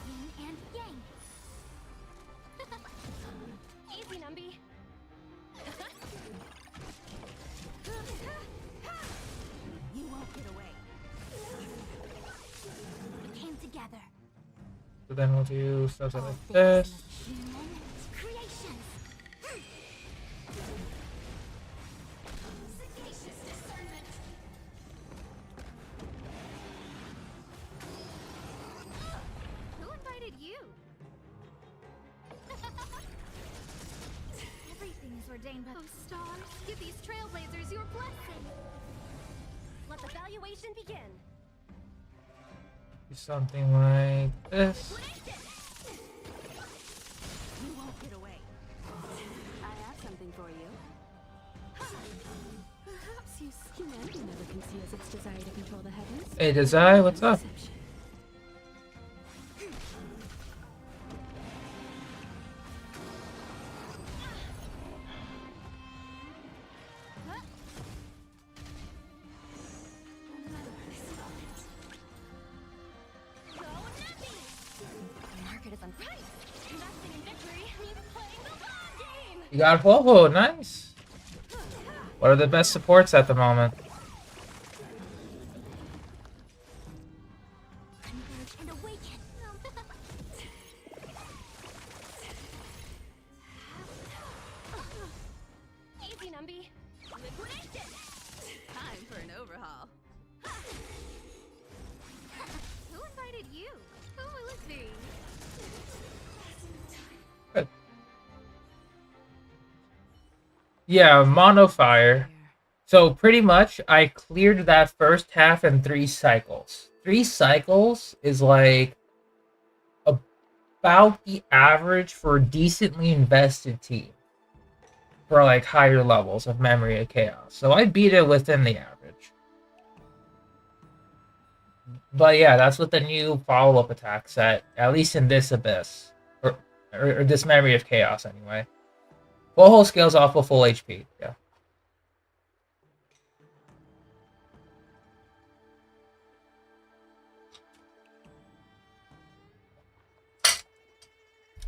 Yin and yang. Easy, Numby. You won't get away. We came together. So then we'll do stuff like this. Who invited you? Everything is ordained by those stars. Give these trailblazers your blessing. Let the valuation begin. Do something like this. You won't get away. I have something for you. Perhaps humanity never conceals its desire to control the heavens. Hey, Desai, what's up? You got Ho-Ho, nice. What are the best supports at the moment? Gumby. Liquidation! Time for an overhaul. Who invited you? Who will it be? Yeah, mono fire. So pretty much, I cleared that first half in 3 cycles. 3 cycles is like about the average for a decently invested team for like higher levels of Memory of Chaos. So I beat it within the average. But yeah, that's with the new follow-up attack set, at least in this Abyss. Or this Memory of Chaos, anyway. Full whole scales off of full HP, yeah.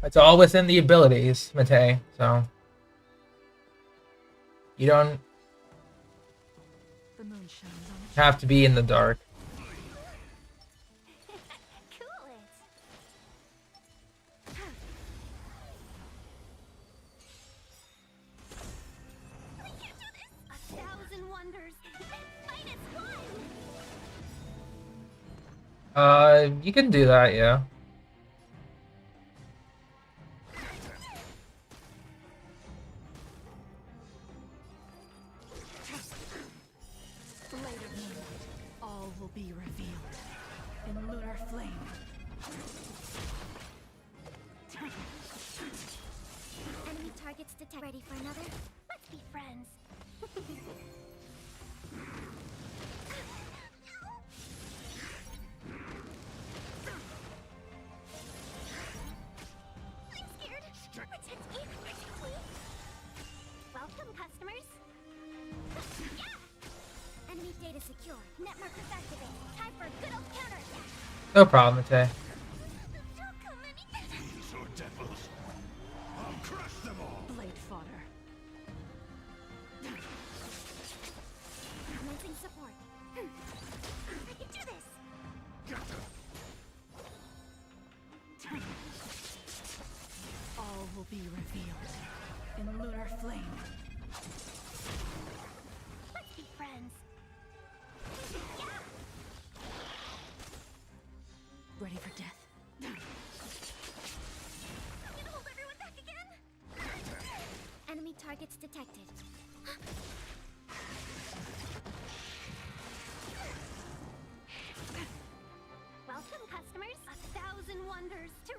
It's all within the abilities, Matei, so... You don't have to be in the dark. Cool it. 1,000 wonders. Minus 1. You can do that, yeah. Later, all will be revealed in lunar flame. Enemy targets detected. Ready for another? Let's be friends. I'm scared. Protect me. Protect me. Welcome, customers. Yeah! Enemy data secure. Net markers activated. Time for a good old counterattack. No problem, Matei. These are devils. I'll crush them all. Blade fodder. Commencing support. I can do this. Get them. All will be revealed in lunar flame. Let's be friends. Ready for death. I'm gonna hold everyone back again. Enemy targets detected. Welcome, customers. 1,000 wonders to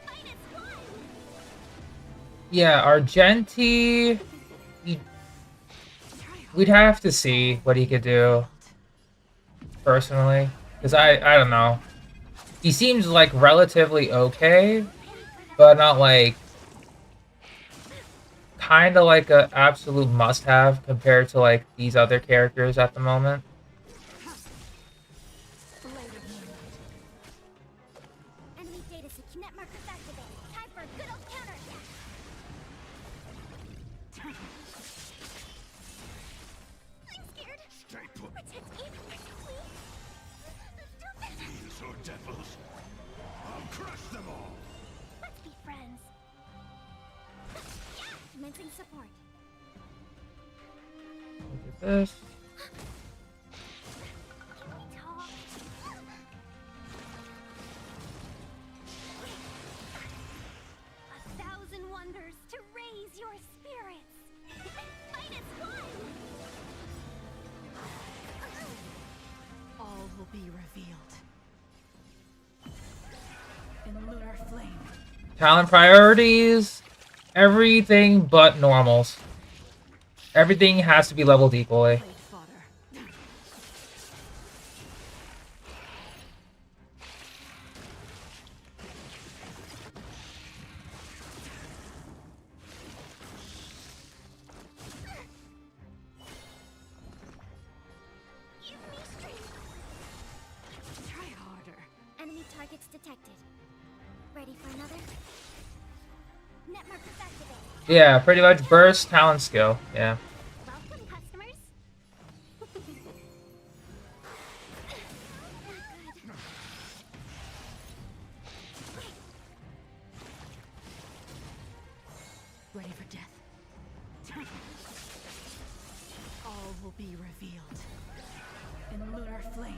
minus 1. Yeah, Argenti... We'd have to see what he could do, personally. Because I don't know. He seems like relatively okay, but not like... Kind of like a absolute must-have compared to like these other characters at the moment. Enemy data secure. Net markers activated. Time for a good old counterattack. I'm scared. Stay put. Protect me. Protect me. These are devils. I'll crush them all. Let's be friends. Commencing support. Look at this. Talk. 1,000 wonders to raise your spirits. Minus 1. All will be revealed in lunar flame. Talent priorities, everything but normals. Everything has to be leveled equally. Blade fodder. Give me strength. Try harder. Enemy targets detected. Ready for another? Net markers activated. Yeah, pretty much burst, talent skill. Yeah. Welcome, customers. Ready for death. All will be revealed in lunar flame.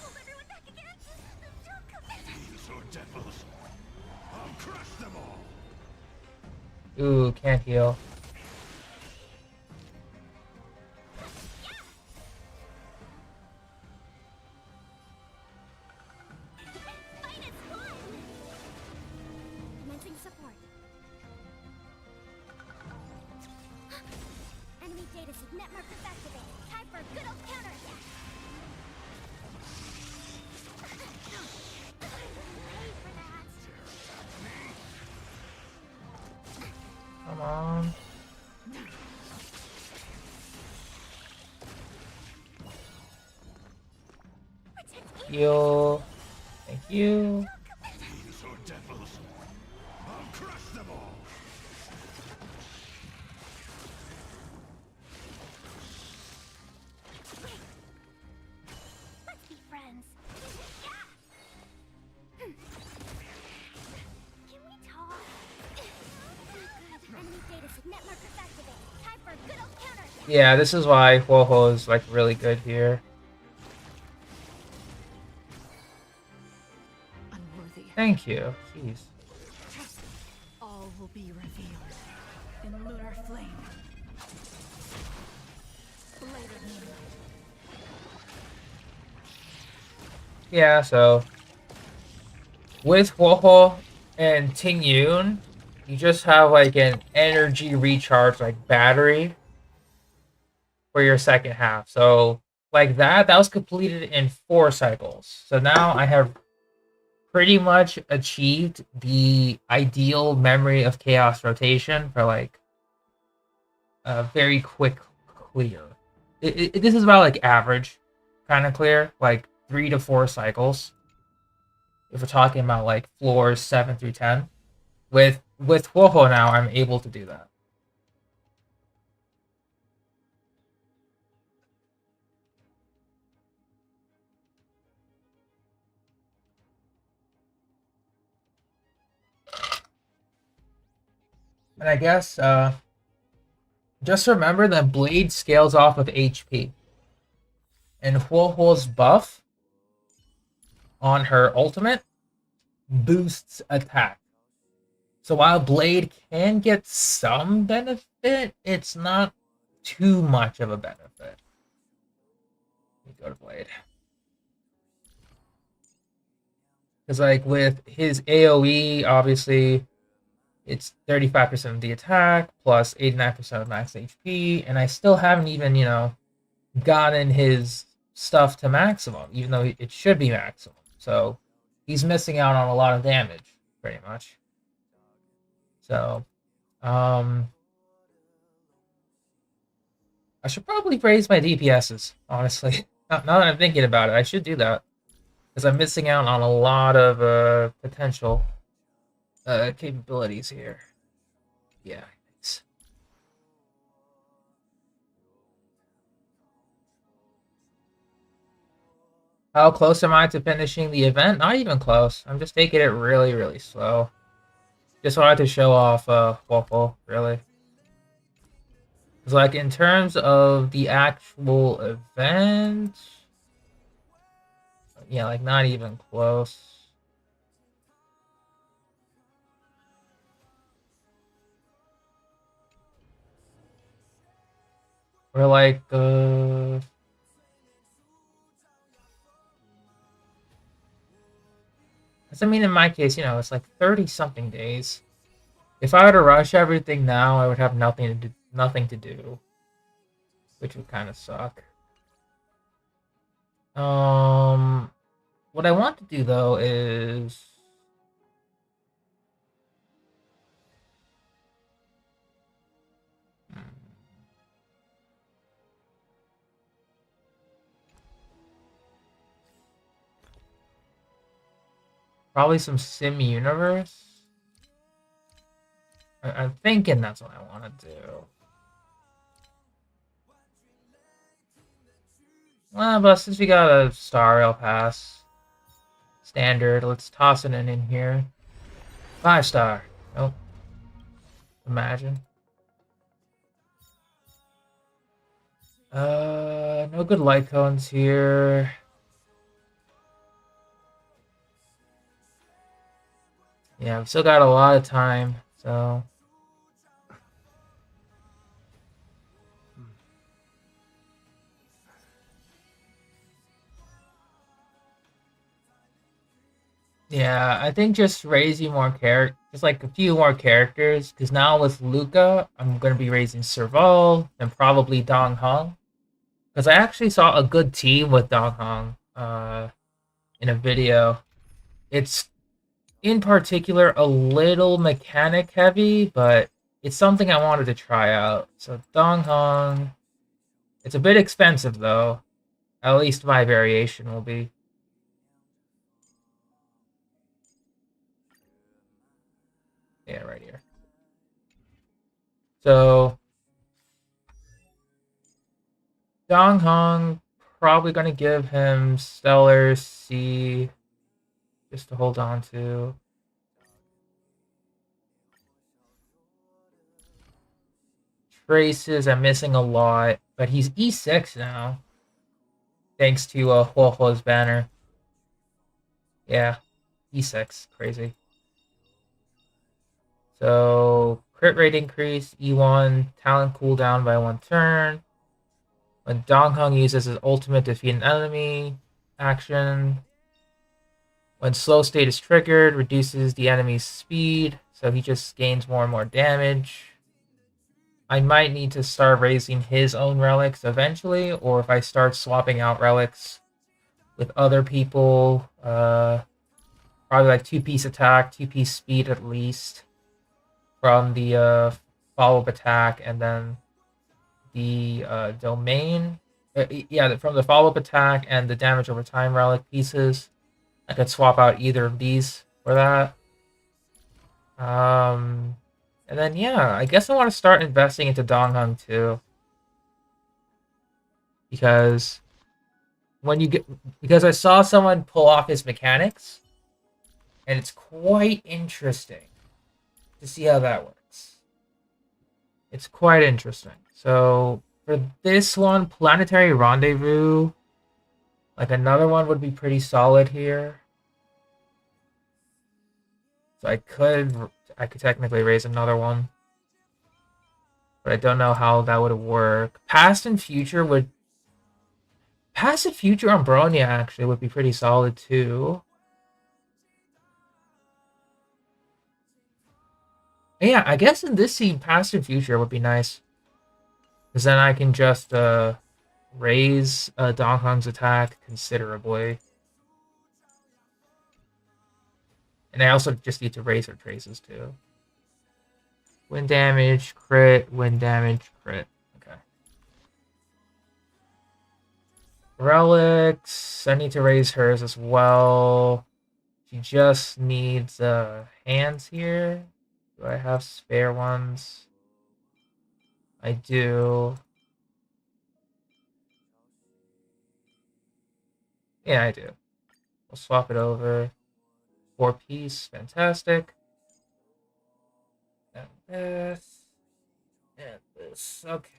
Hold everyone back again. Don't come back. These are devils. I'll crush them all. Ooh, can't heal. Fight is one. Commencing support. Enemy data set network activated. Time for a good old counterattack. Wait for that. Come on. Heal. Thank you. These are devils. I'll crush them all. Let's be friends. Can we talk? Good. Enemy data set network activated. Time for a good old counterattack. Yeah, this is why Huohuo is like really good here. Unworthy. Thank you. Jeez. All will be revealed in lunar flame. Blade of moonlight. Yeah, so with Huohuo and Ting Yun, you just have like an energy recharge like battery for your second half. So like that was completed in 4 cycles. So now I have pretty much achieved the ideal memory of chaos rotation for like a very quick clear. This is about like average kind of clear, like 3 to 4 cycles. If we're talking about like floors 7 through 10, with Huohuo now, I'm able to do that. And I guess just remember that Blade scales off of HP. And Huohuo's buff on her ultimate boosts attack. So while Blade can get some benefit, it's not too much of a benefit. Let me go to Blade. Because like with his AoE, obviously, it's 35% of the attack, plus 89% of max HP, and I still haven't even, gotten his stuff to maximum, even though it should be maximum. So he's missing out on a lot of damage, pretty much. So, I should probably raise my DPSs, honestly. Now that I'm thinking about it, I should do that. Because I'm missing out on a lot of potential capabilities here. Yeah, thanks. How close am I to finishing the event? Not even close. I'm just taking it really, really slow. Just wanted to show off Waffle, really. Because, like, in terms of the actual event, yeah, like, not even close. We're like, I mean, in my case, it's like 30-something days. If I were to rush everything now, I would have nothing to do, which would kind of suck. What I want to do though is probably some sim universe. I'm thinking that's what I want to do. Well, but since we got a Star Rail Pass standard, let's toss it in here. 5-star. Nope. Imagine. No good light cones here. Yeah, we've still got a lot of time, so. Yeah, I think just raising more just like a few more characters, because now with Luca, I'm gonna be raising Serval and probably Dong Hong. Because I actually saw a good team with Dong Hong in a video. It's in particular a little mechanic heavy, but it's something I wanted to try out. So Dong Hong, it's a bit expensive though. At least my variation will be. Yeah, right here. So Dong Hong, probably gonna give him Stellar C just to hold on to. Traces, I'm missing a lot, but he's E6 now. Thanks to Huohuo's banner. Yeah, E6, crazy. So, crit rate increase, E1, talent cooldown by 1 turn. When Dong Hong uses his ultimate defeat an enemy action. When slow state is triggered, reduces the enemy's speed, so he just gains more and more damage. I might need to start raising his own relics eventually, or if I start swapping out relics with other people, probably like 2-piece attack, 2-piece speed at least from the follow-up attack, and then the domain. Yeah, from the follow-up attack and the damage over time relic pieces. I could swap out either of these for that. And then yeah, I guess I want to start investing into Dong Hong too. Because because I saw someone pull off his mechanics, and it's quite interesting to see how that works. It's quite interesting. So for this one, Planetary Rendezvous, like another one would be pretty solid here. So I could technically raise another one, but I don't know how that would work. Past and future on Bronya actually would be pretty solid too. Yeah, I guess in this scene, past and future would be nice, because then I can just raise Dong Hong's attack considerably. And I also just need to raise her traces too. Wind damage, crit, wind damage, crit. Okay. Relics, I need to raise hers as well. She just needs hands here. Do I have spare ones? I do. Yeah, I do. We'll swap it over. 4-piece, fantastic. And this. And this. Okay.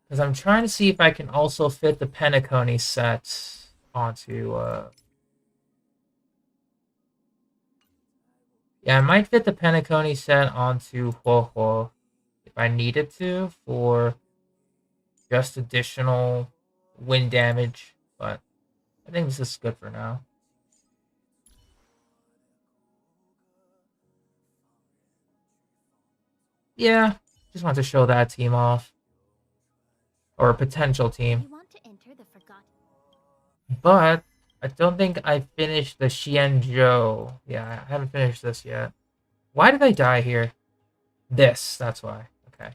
Because I'm trying to see if I can also fit the Penacony set onto... Yeah, I might fit the Penacony set onto Huohuo if I needed to for just additional wind damage, but I think this is good for now. Yeah, just want to show that team off. Or a potential team. But I don't think I finished the Xianzhou. Yeah, I haven't finished this yet. Why did I die here? That's why. Okay.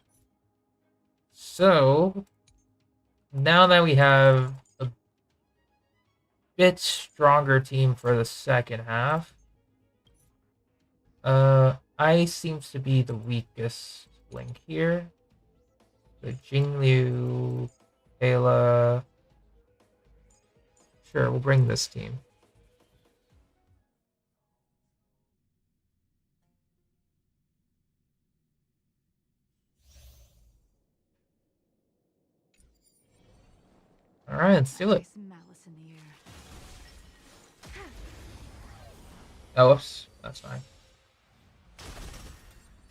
So, now that we have a bit stronger team for the second half, Ice seems to be the weakest link here. So Jingliu, Kayla. Sure, we'll bring this team. Alright, let's do it. Malice in the air. Oh, whoops. That's fine.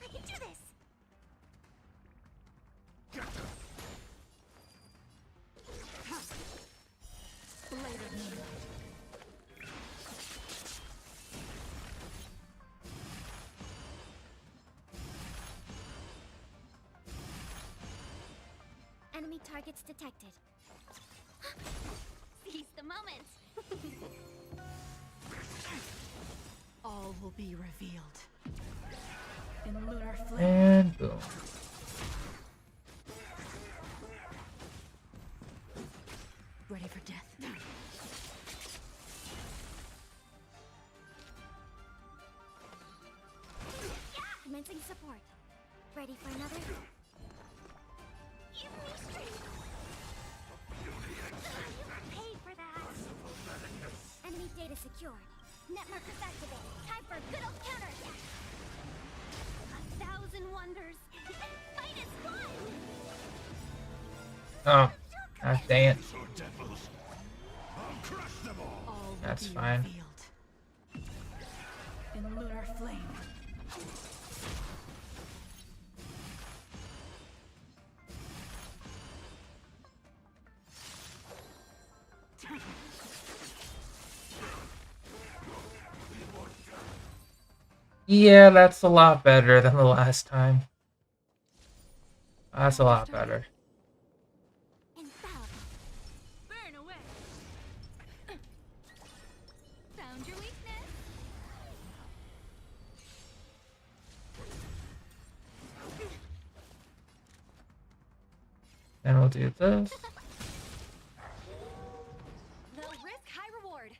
I can do this. Enemy targets detected. Seize the moment. All will be revealed. In lunar flame. And boom. Ready for death. Commencing support. Ready for another? Give me strength. You paid for that. Enemy data secured. Net markers activated. Time for a good old counterattack. 1,000 wonders. Fight is fun. Oh. Ah, dang it. All will That's be fine. revealed. In lunar flame. Yeah, that's a lot better than the last time. That's a lot better. Infallible. Burn away. Found your weakness. Then we'll do this. Low risk, high reward.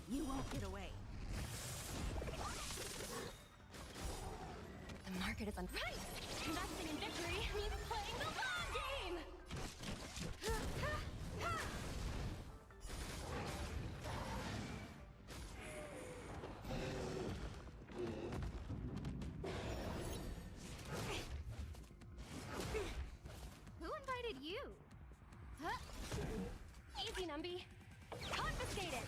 You won't get away. The market is on right. Investing in victory means playing the long game. Who invited you? Huh? Easy, Numby. Confiscated.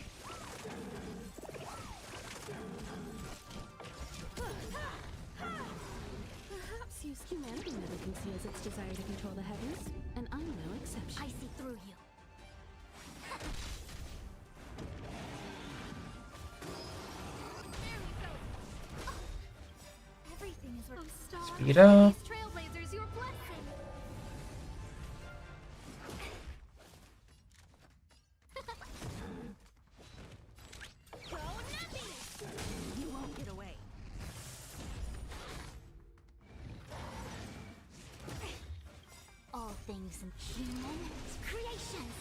Perhaps humanity never conceals its desire to control the heavens, and I'm no exception. I see through you. There we go. Everything is Speed up. These trailblazers, your blessing. Go Numby. You won't get away. All things in human creations.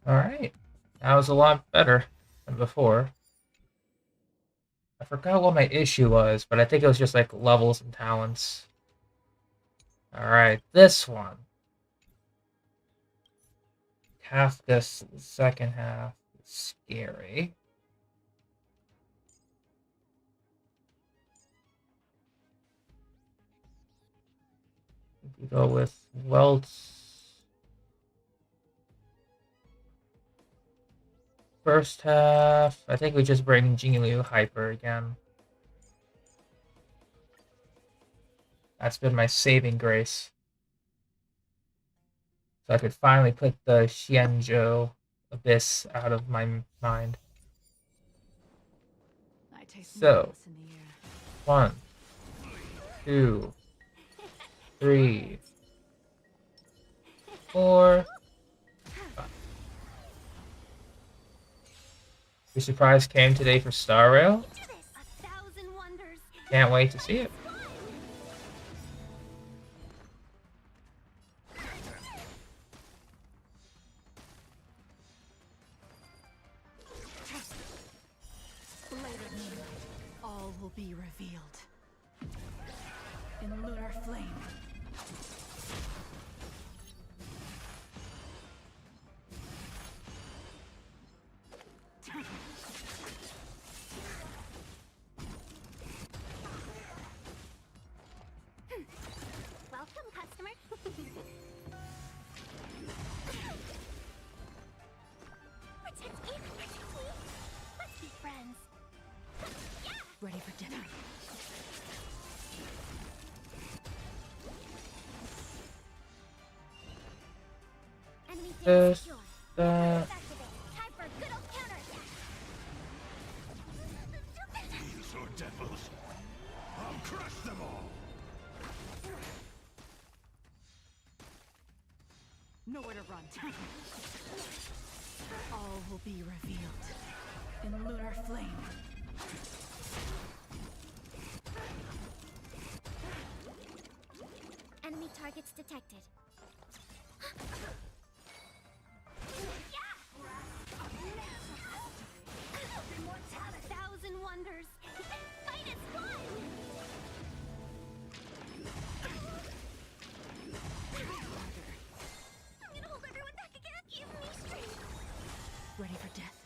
Alright. That was a lot better than before. I forgot what my issue was, but I think it was just like levels and talents. Alright, this one. Half this second half is scary. We go with Welt's first half. I think we just bring Jingliu Hyper again. That's been my saving grace. So I could finally put the Xianzhou Abyss out of my mind. I taste So, malice in the air. 1, 2, 3, 4, 5. Your surprise came today for Star Rail. Do this. 1,000 wonders. Can't wait to see it. Later moonlight, all will be revealed. In lunar flame. this, secure. that. Time for a good old counterattack. Dinosaur devils. I'll crush them all. Nowhere to run to. All will be revealed in lunar flame. Enemy targets detected. Thousand wonders. Fight is one. I'm gonna hold everyone back again. Give me strength. Ready for death.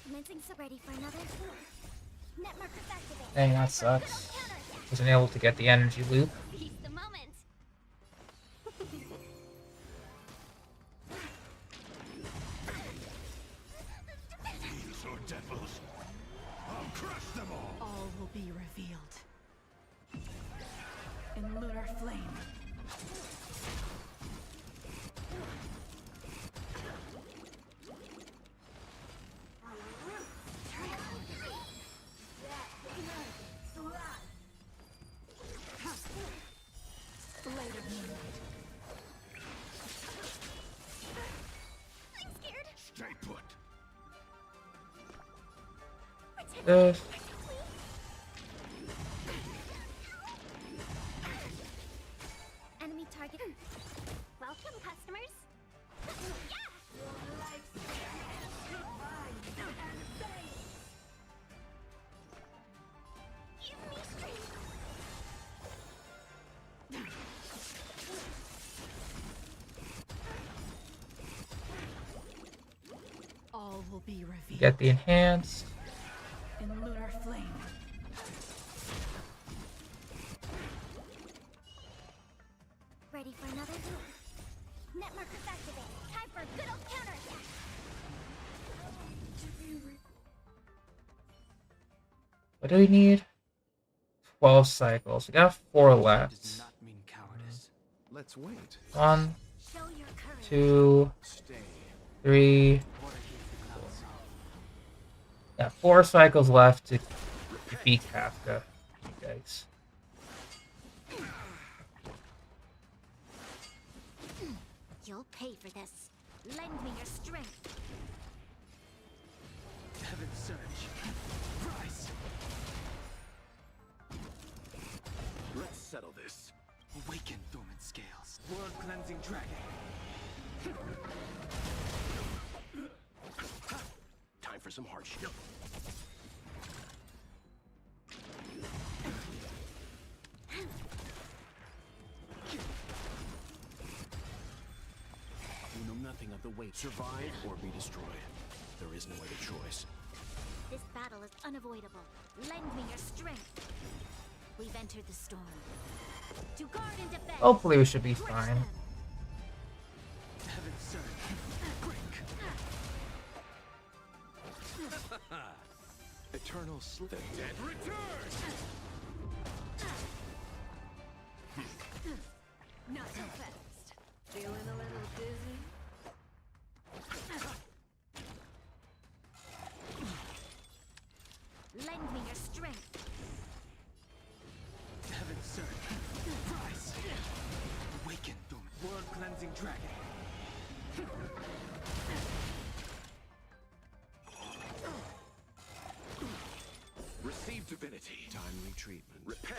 Commencing so ready for another. Net markers activated. Dang, that sucks. Wasn't able to get the energy loop. Seize the moment. Dinosaur devils. I'll crush them all. All will be revealed in lunar flame. Blade of moonlight. I'm scared. Stay put. This. Enemy target. Welcome, customers. Give me strength. All will be revealed Get the enhanced. in lunar flame. Ready for another. Net markers activated. Time for a good old counterattack. What do we need? 12 cycles. We got 4 left. Does not mean cowardice. Let's wait. 1, Show your courage. 2, Stay. 3. What I hate the clouds. Yeah, 4 cycles left to defeat Kafka. Yikes. You'll pay for this. Lend me your strength. Heaven surge. Rise. Let's settle this. Awaken, dormant scales. World cleansing dragon. Time for some hardship. You know nothing of the weight. Survive or be destroyed. There is no other choice. This battle is unavoidable. Lend me your strength. We've entered the storm. To guard and defend. Hopefully we should be Crush fine. them. Heaven surge. Break. Eternal sleep. The dead return! Not so fast. Feeling a little dizzy? Lend me your strength. Heaven surge. Rise. Awaken, dormant. World cleansing dragon. Receive divinity. Timely treatment. Repay.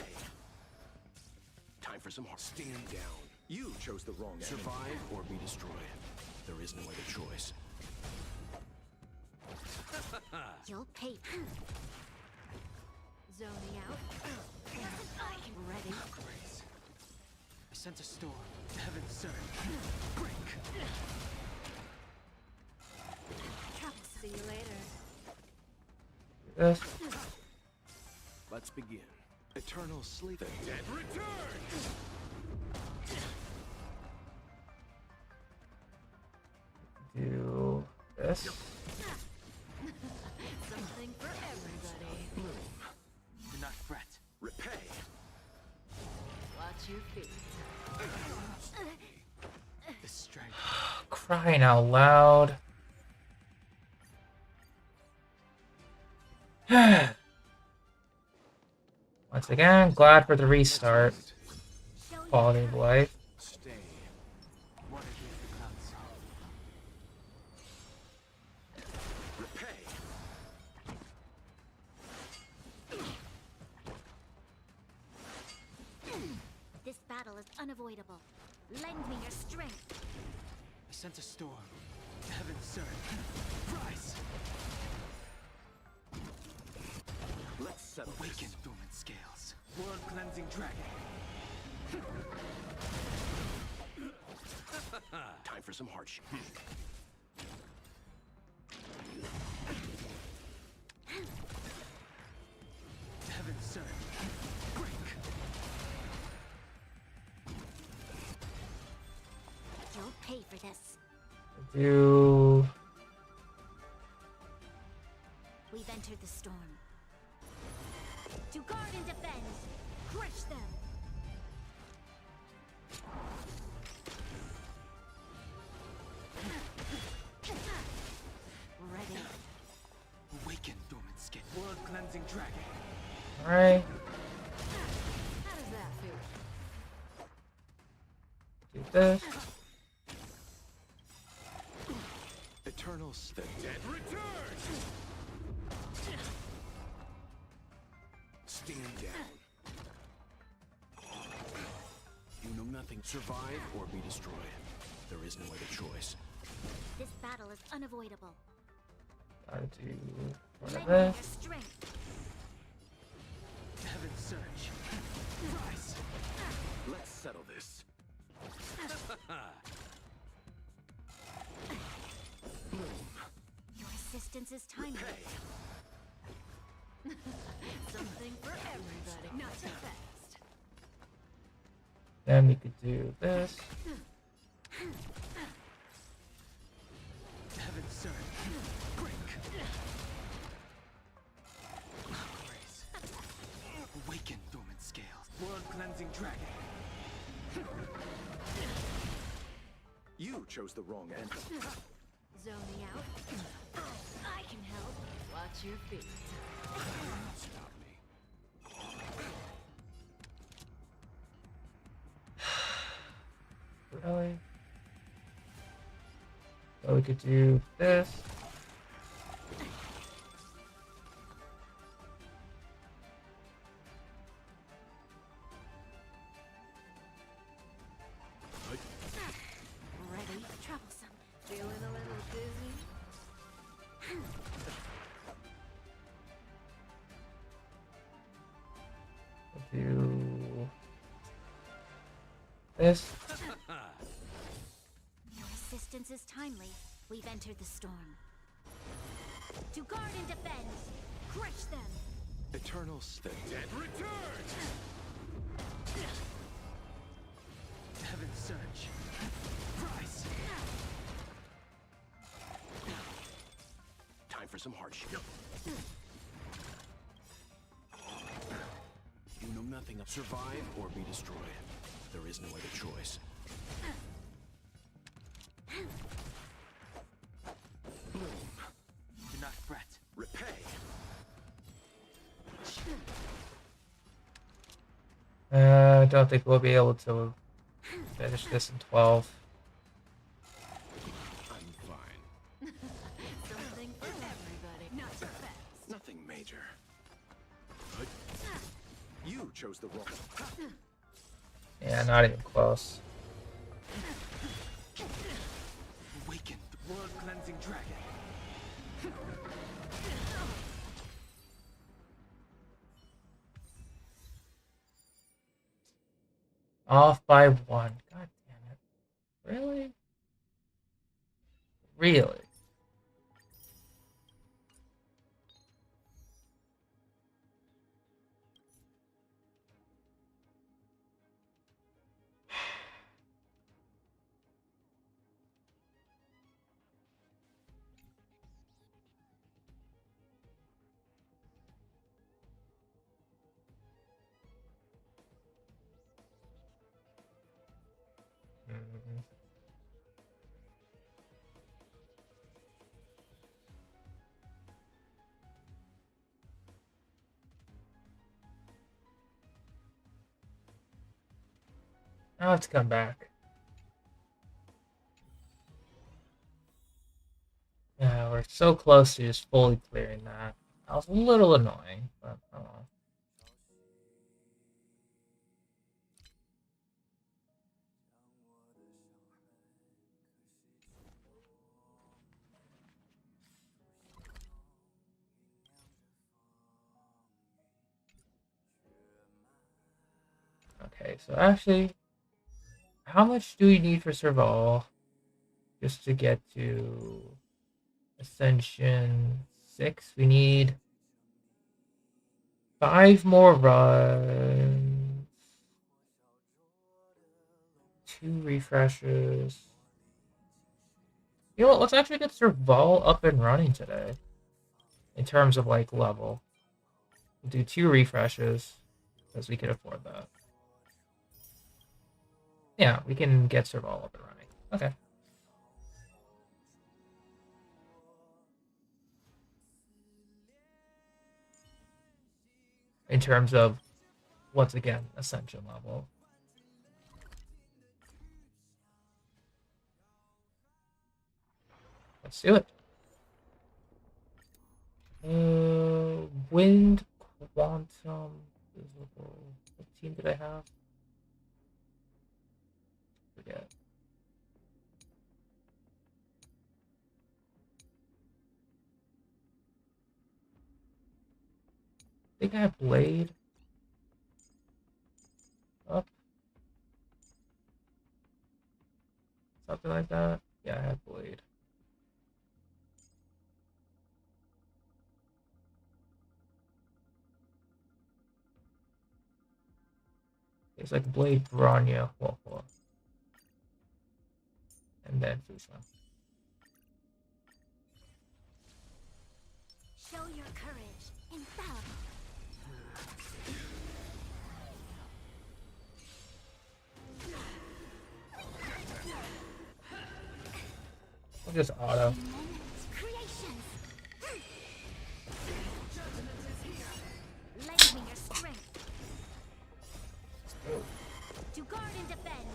Time for some hard. Stand down. You chose the wrong enemy. Survive or be destroyed. There is no other choice. You'll pay. Zoning out. Ready? Grace. I sense a storm. Heaven surge. Break. See you later. This. Let's begin. Eternal sleep. The dead return! Do this. Something for everybody. Do not fret. Repay. Watch your feet. Crying out loud. Once again, glad for the restart. Quality of life. Stay. What if the clouds Repay. This battle is unavoidable. Lend me your strength. I sent a storm. Heaven surge. Rise. Let's settle Awaken this. dormant scales. World cleansing dragon. Time for some hardship. Heaven surge. Break. You'll pay for this. Do We've entered the storm. To guard and defend. Crush them. Ready. Awaken dormant scale. World cleansing dragon. alright. How does that feel? Do this. Eternals, the dead return! Stand down. You know nothing. Survive or be destroyed. There is no other choice. This battle is unavoidable. Gotta do one of Lend me your this. strength. Heaven surge. Rise. Let's settle this. Your assistance is timely. Hey, Something for everybody. Not too fast. Then we could do this. Heaven surge. Break. Grace. Awaken dormant scales. World cleansing dragon. you chose the wrong end. Zoning out. I can help. Watch your feet. Stop me. Really? So we could do this. Ready? Troublesome. Feeling a little dizzy? Do this. Your assistance is timely. We've entered the storm. To guard and defend. Crush them. Eternals, the dead return! Heaven surge. Rise. Time for some hardship. You know nothing of survive or be destroyed. There is no other choice. Bloom. Do not fret. Repay. Don't think we'll be able to finish this in 12. I'm fine. Something for everybody. Not too fast. Nothing major. You chose the wrong. Yeah, not even close. Awaken the world cleansing dragon. Off by 1. God damn it. Really? Really? I'll have to come back. Yeah, we're so close to just fully clearing that. That was a little annoying, but oh well. Okay, so actually, how much do we need for Serval just to get to Ascension 6? We need 5 more runs, 2 refreshes. You know what? Let's actually get Serval up and running today. In terms of like level, we'll do 2 refreshes because we can afford that. Yeah, we can get Serval up and running. Okay. In terms of, once again, Ascension level. Let's do it. Wind, Quantum, Visible. What team did I have? Forget. I think I have Blade. Up. Something like that. Yeah, I have Blade. It's like Blade, Bronya, Wolfwa. And then Fusha. Show your courage, infallible. We'll just auto. Creations. Lend me your strength. To guard and defend.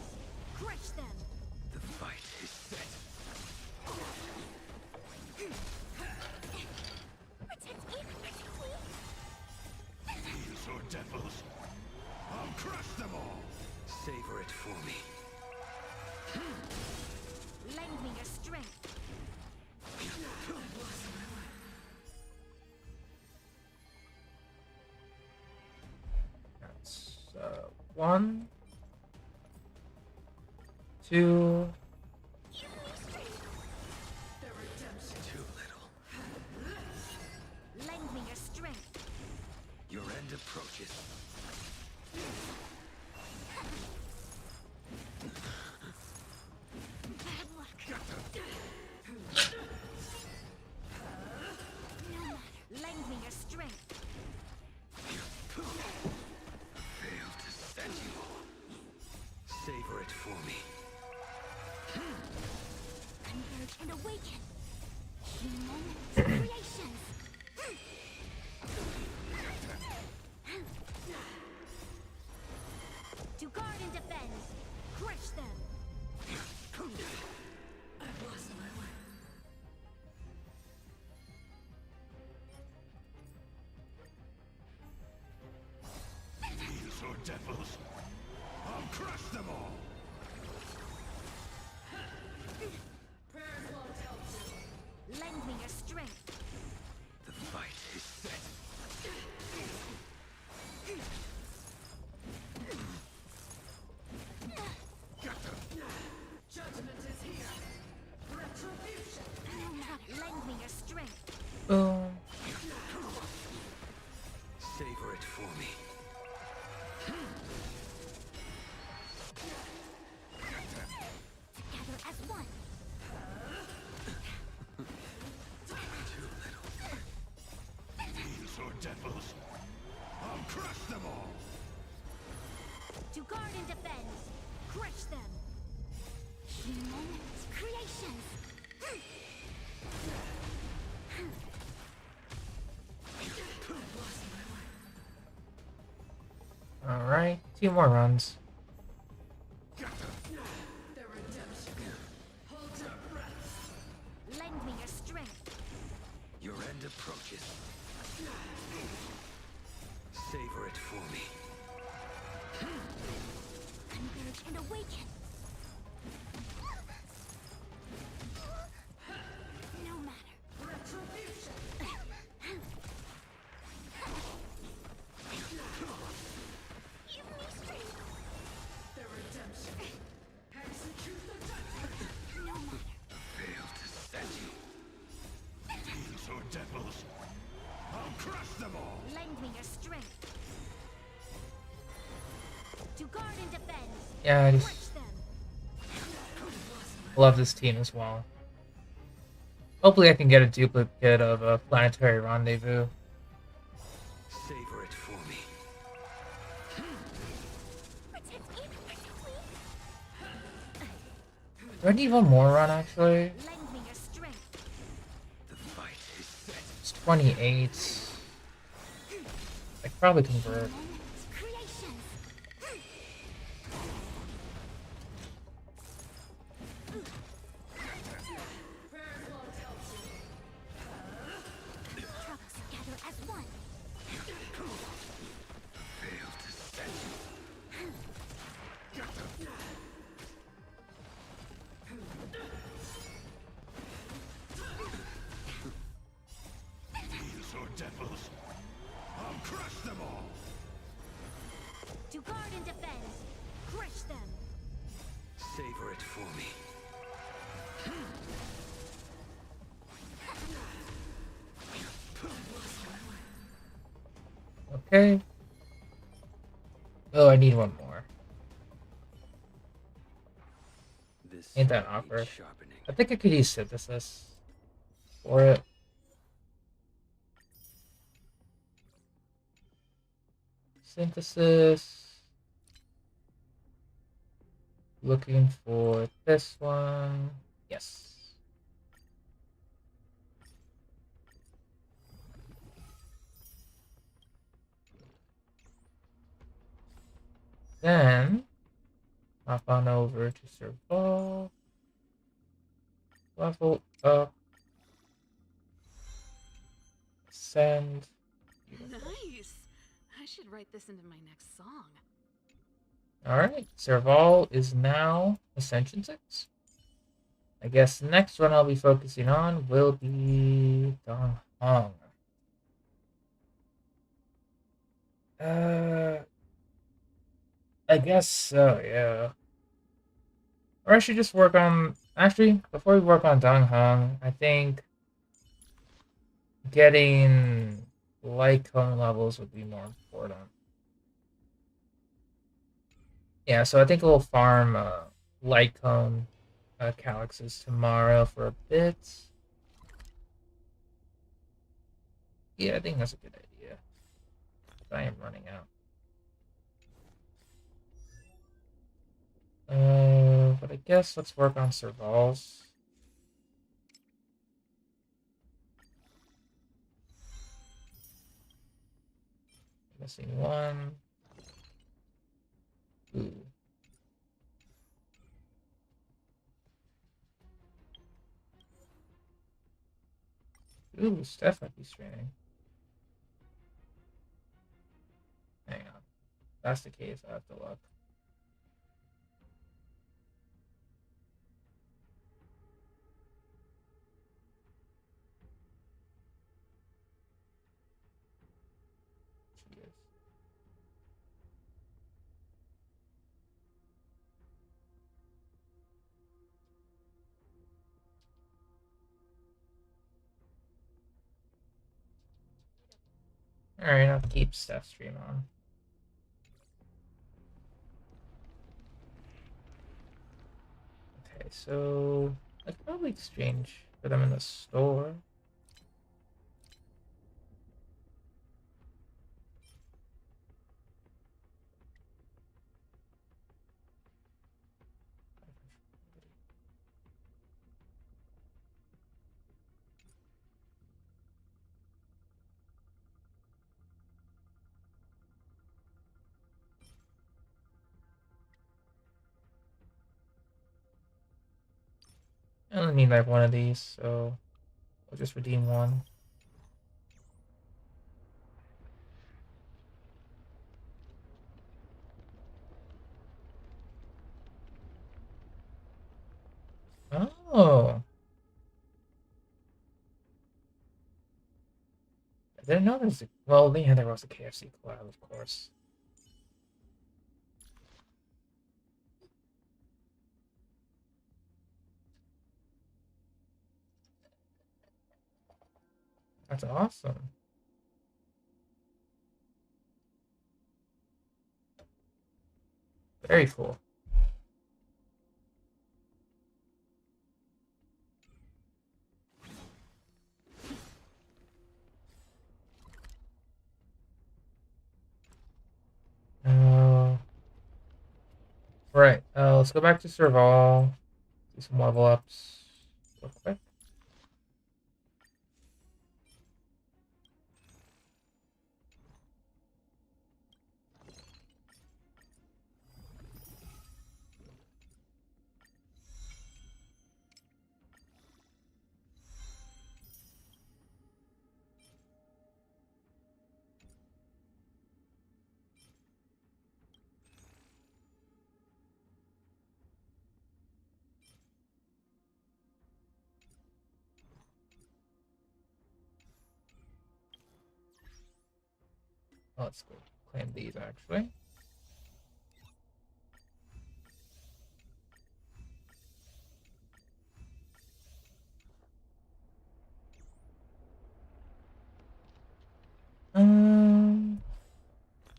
Crush them. The fight is set. Protect me, protect me. Thieves or devils, I'll crush them all. Savor it for me. Lend me your strength. That's 1, 2. Too little. Lend me your strength. Your end approaches. Bad luck. No matter. Lend me your strength. Failed to set you. Savor it for me. Converge and awaken. Moments creations. To guard and defend. Crush them. I've lost my way. Thieves or devils, I'll crush them all. Lend me your strength. The fight is set. Judgment is here. Retribution. No matter. Lend me your strength. Boom. Savor it for me. Together as one. Too little. Thieves or devils, I'll crush them all. To guard and defend. Crush them. Moments creations. Alright, 2 more runs. approaches. Savor it for me. Converge and awaken. No matter. Retribution. Give me strength. The redemption. Execute the judgment. No matter. Fail to set you. Demons or devils, I'll crush them all. Lend me your strength. To guard and defend. Yeah, I just Crush them. love this team as well. Hopefully I can get a duplicate of a Planetary Rendezvous. Savor it for me. Protect me. Do I need one more run actually? Lend me your strength. The fight is set. It's 28. I could probably convert. Creations. Troubles gather as one. Fail to set you. Demons or devils, I'll crush them all. To guard and defend. Crush them. Savor it for me. Okay. Oh, I need one more. This Ain't that needs awkward? sharpening. I think I could use synthesis for it. Synthesis. Looking for this one. Yes. Then hop on over to Survival. Level up. Send. Nice. I should write this into my next song. Alright, Serval is now Ascension 6. I guess the next one I'll be focusing on will be Dong Hong. I guess so, yeah. Or I should just work on... Actually, before we work on Dong Hong, I think getting light cone levels would be more important. Yeah, so I think we'll farm light cone calyxes tomorrow for a bit. Yeah, I think that's a good idea. I am running out. But I guess let's work on Servals. Missing one. Ooh. Ooh, Steph might be streaming. Hang on. If that's the case, I have to look. She is. Alright, I'll keep Steph stream on. Okay, so I could probably exchange for them in the store. I only need like one of these, so we'll just redeem one. didn't know there's a... Well, yeah, there was a KFC collab, of course. That's awesome. Very cool. Right. Let's go back to Serval. Do some level ups real quick. Let's go claim these actually.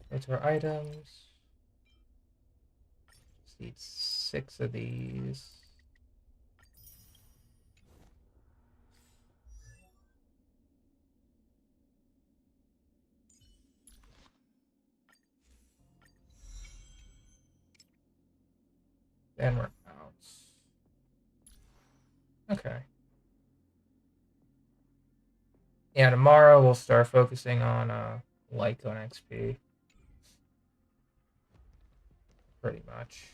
Here's our items. Just need 6 of these. Then we're out. Okay. Yeah, tomorrow we'll start focusing on Lycon XP. Pretty much.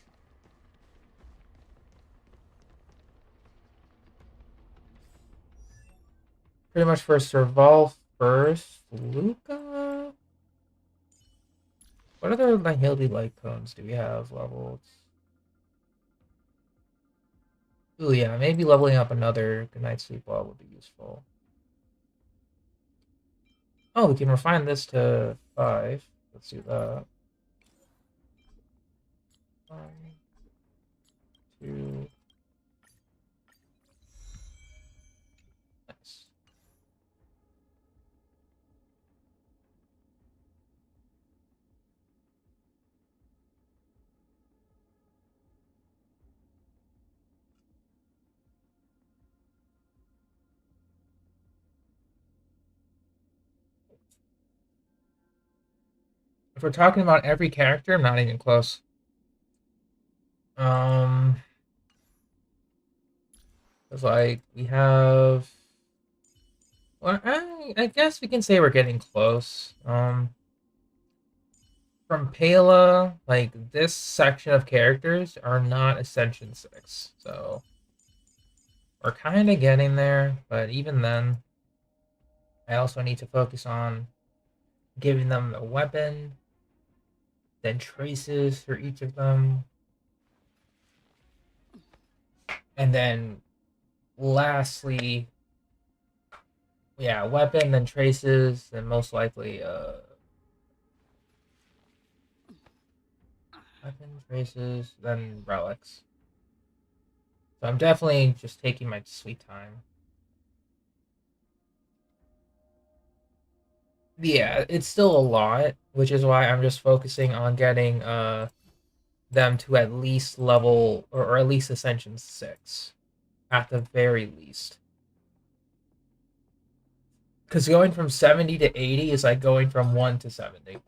Pretty much for Serval first. Luca? What other Nihility Lycons do we have leveled? Ooh, yeah, maybe leveling up another Good Night Sleep Ball would be useful. Oh, we can refine this to 5. Let's do that. 1, 2. Nice. If we're talking about every character, I'm not even close. It's like we have. Well, I guess we can say we're getting close. From Pela, like this section of characters are not Ascension 6, so we're kind of getting there. But even then, I also need to focus on giving them a weapon, then traces for each of them, and then lastly, yeah, weapon, then traces, and most likely weapon, traces, then relics. So I'm definitely just taking my sweet time. Yeah, it's still a lot, which is why I'm just focusing on getting them to at least level or at least Ascension 6 at the very least. Because going from 70 to 80 is like going from 1 to 70.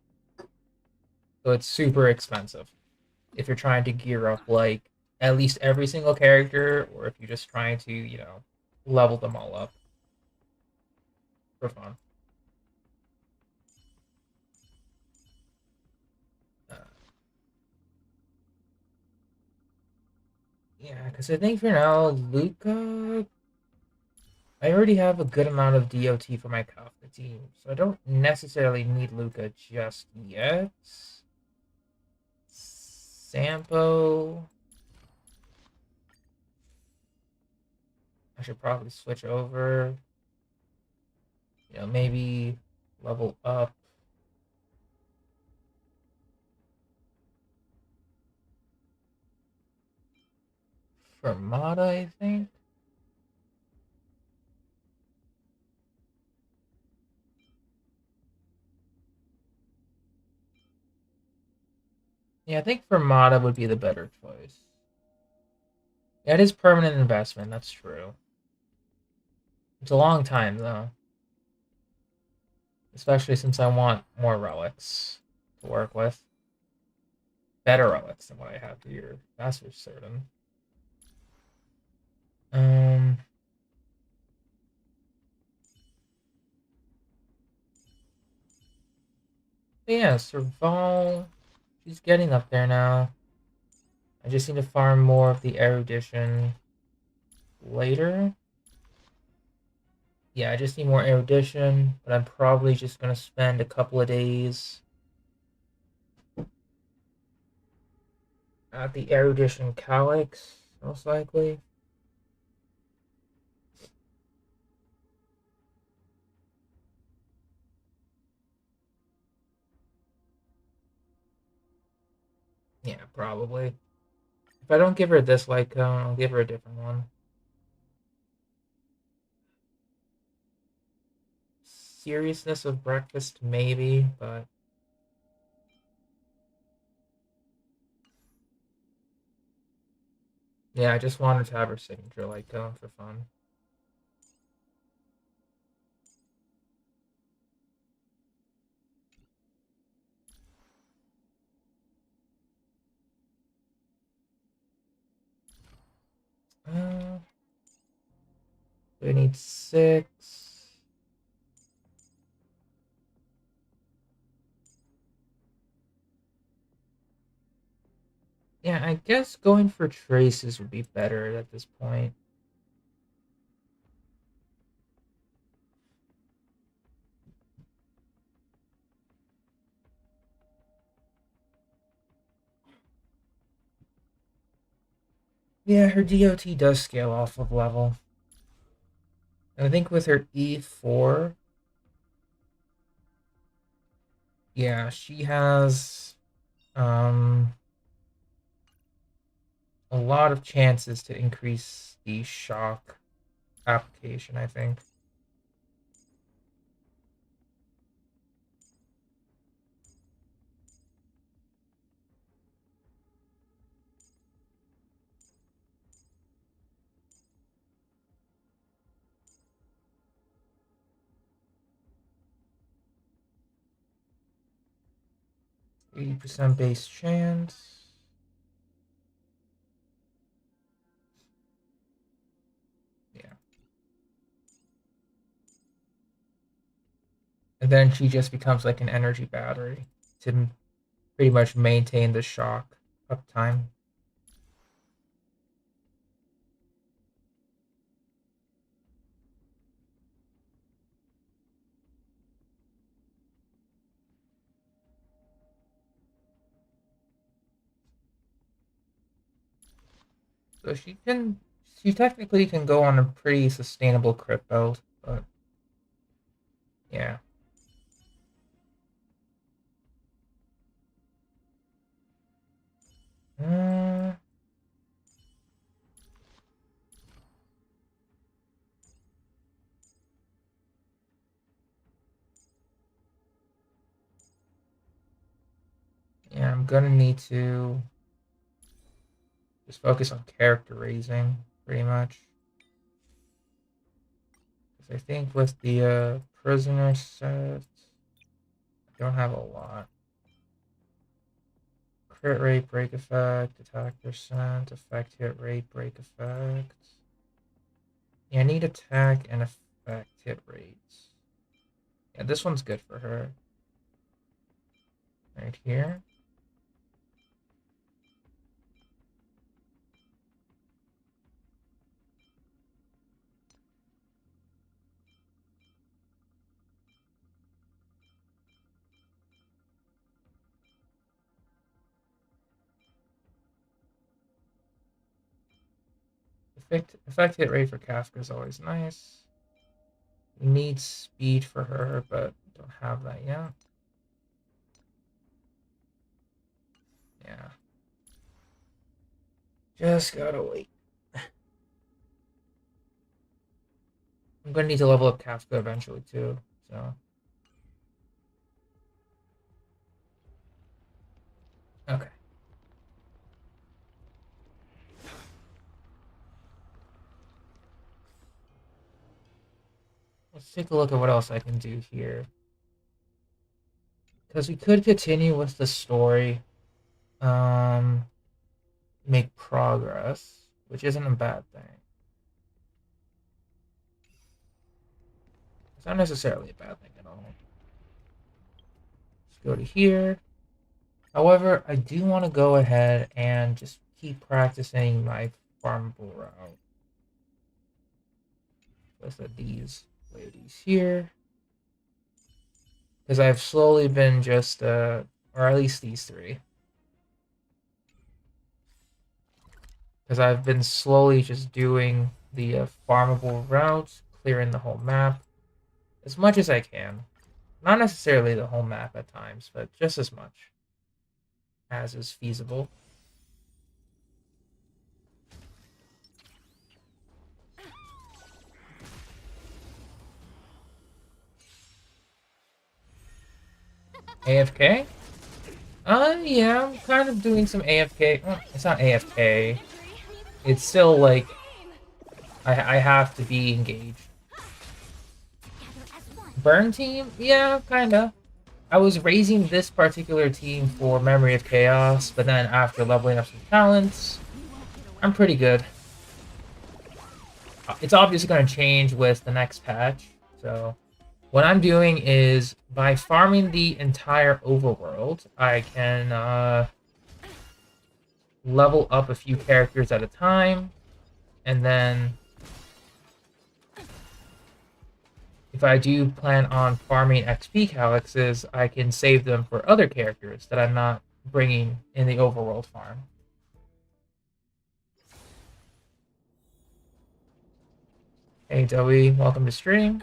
So it's super expensive if you're trying to gear up like at least every single character, or if you're just trying to, you know, level them all up for fun. Yeah, because I think for now, Luca, I already have a good amount of DOT for my Kafka team, so I don't necessarily need Luca just yet. Sampo, I should probably switch over. You know, maybe level up. Fermata, I think. Yeah, I think Fermata would be the better choice. Yeah, it is permanent investment, that's true. It's a long time, though. Especially since I want more relics to work with. Better relics than what I have here. That's for certain. Yeah, Serval. She's getting up there now. I just need to farm more of the erudition later. Yeah, I just need more erudition, but I'm probably just gonna spend a couple of days at the erudition calyx, most likely. Yeah, probably. If I don't give her this light cone, I'll give her a different one. Seriousness of breakfast, maybe, but yeah, I just wanted to have her signature light cone for fun. We need 6. Yeah, I guess going for traces would be better at this point. Yeah, her DOT does scale off of level. And I think with her E4, yeah, she has a lot of chances to increase the shock application, I think. %80 base chance. Yeah. And then she just becomes like an energy battery to pretty much maintain the shock uptime. So she technically can go on a pretty sustainable crit build, but yeah. Uh, yeah, I'm gonna need to just focus on character raising, pretty much. I think with the prisoner set, I don't have a lot. Crit rate, break effect, attack percent, effect hit rate, break effect. Yeah, I need attack and effect hit rates. Yeah, this one's good for her. Right here. Effect hit rate for Kafka is always nice. We need speed for her, but don't have that yet. Yeah. Just gotta wait. I'm gonna need to level up Kafka eventually too, so. Okay. Let's take a look at what else I can do here. Because we could continue with the story. Make progress, which isn't a bad thing. It's not necessarily a bad thing at all. Let's go to here. However, I do want to go ahead and just keep practicing my farmable route. Let's let these ladies here. Because I've slowly been just, or at least these three. Because I've been slowly just doing the farmable routes, clearing the whole map as much as I can. Not necessarily the whole map at times, but just as much as is feasible. AFK? Yeah, I'm kind of doing some AFK. Well, it's not AFK. It's still like I have to be engaged. Burn team? Yeah, kinda. I was raising this particular team for Memory of Chaos, but then after leveling up some talents, I'm pretty good. It's obviously going to change with the next patch, so what I'm doing is, by farming the entire overworld, I can level up a few characters at a time, and then if I do plan on farming XP calyxes, I can save them for other characters that I'm not bringing in the overworld farm. Hey Zoe, welcome to stream.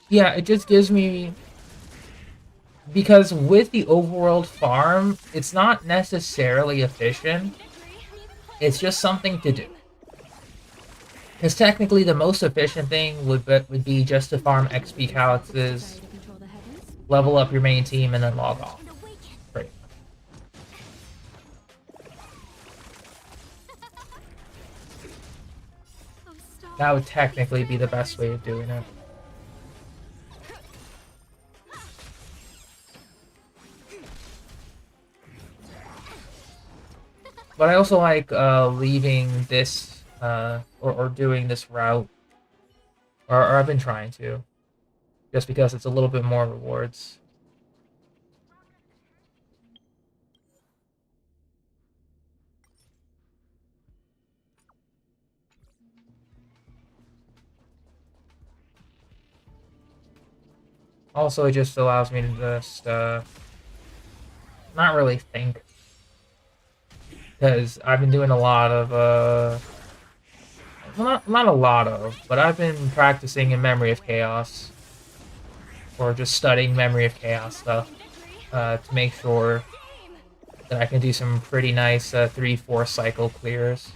Yeah, it just gives me... Because with the overworld farm, it's not necessarily efficient. It's just something to do. Because technically the most efficient thing would be just to farm XP calyxes, level up your main team, and then log off. Pretty much. That would technically be the best way of doing it. But I also like leaving this, or doing this route, or I've been trying to, just because it's a little bit more rewards. Also, it just allows me to just, not really think. Because I've been doing a lot of, well, not a lot of, but I've been practicing in Memory of Chaos. Or just studying Memory of Chaos stuff. To make sure that I can do some pretty nice 3-4 cycle clears.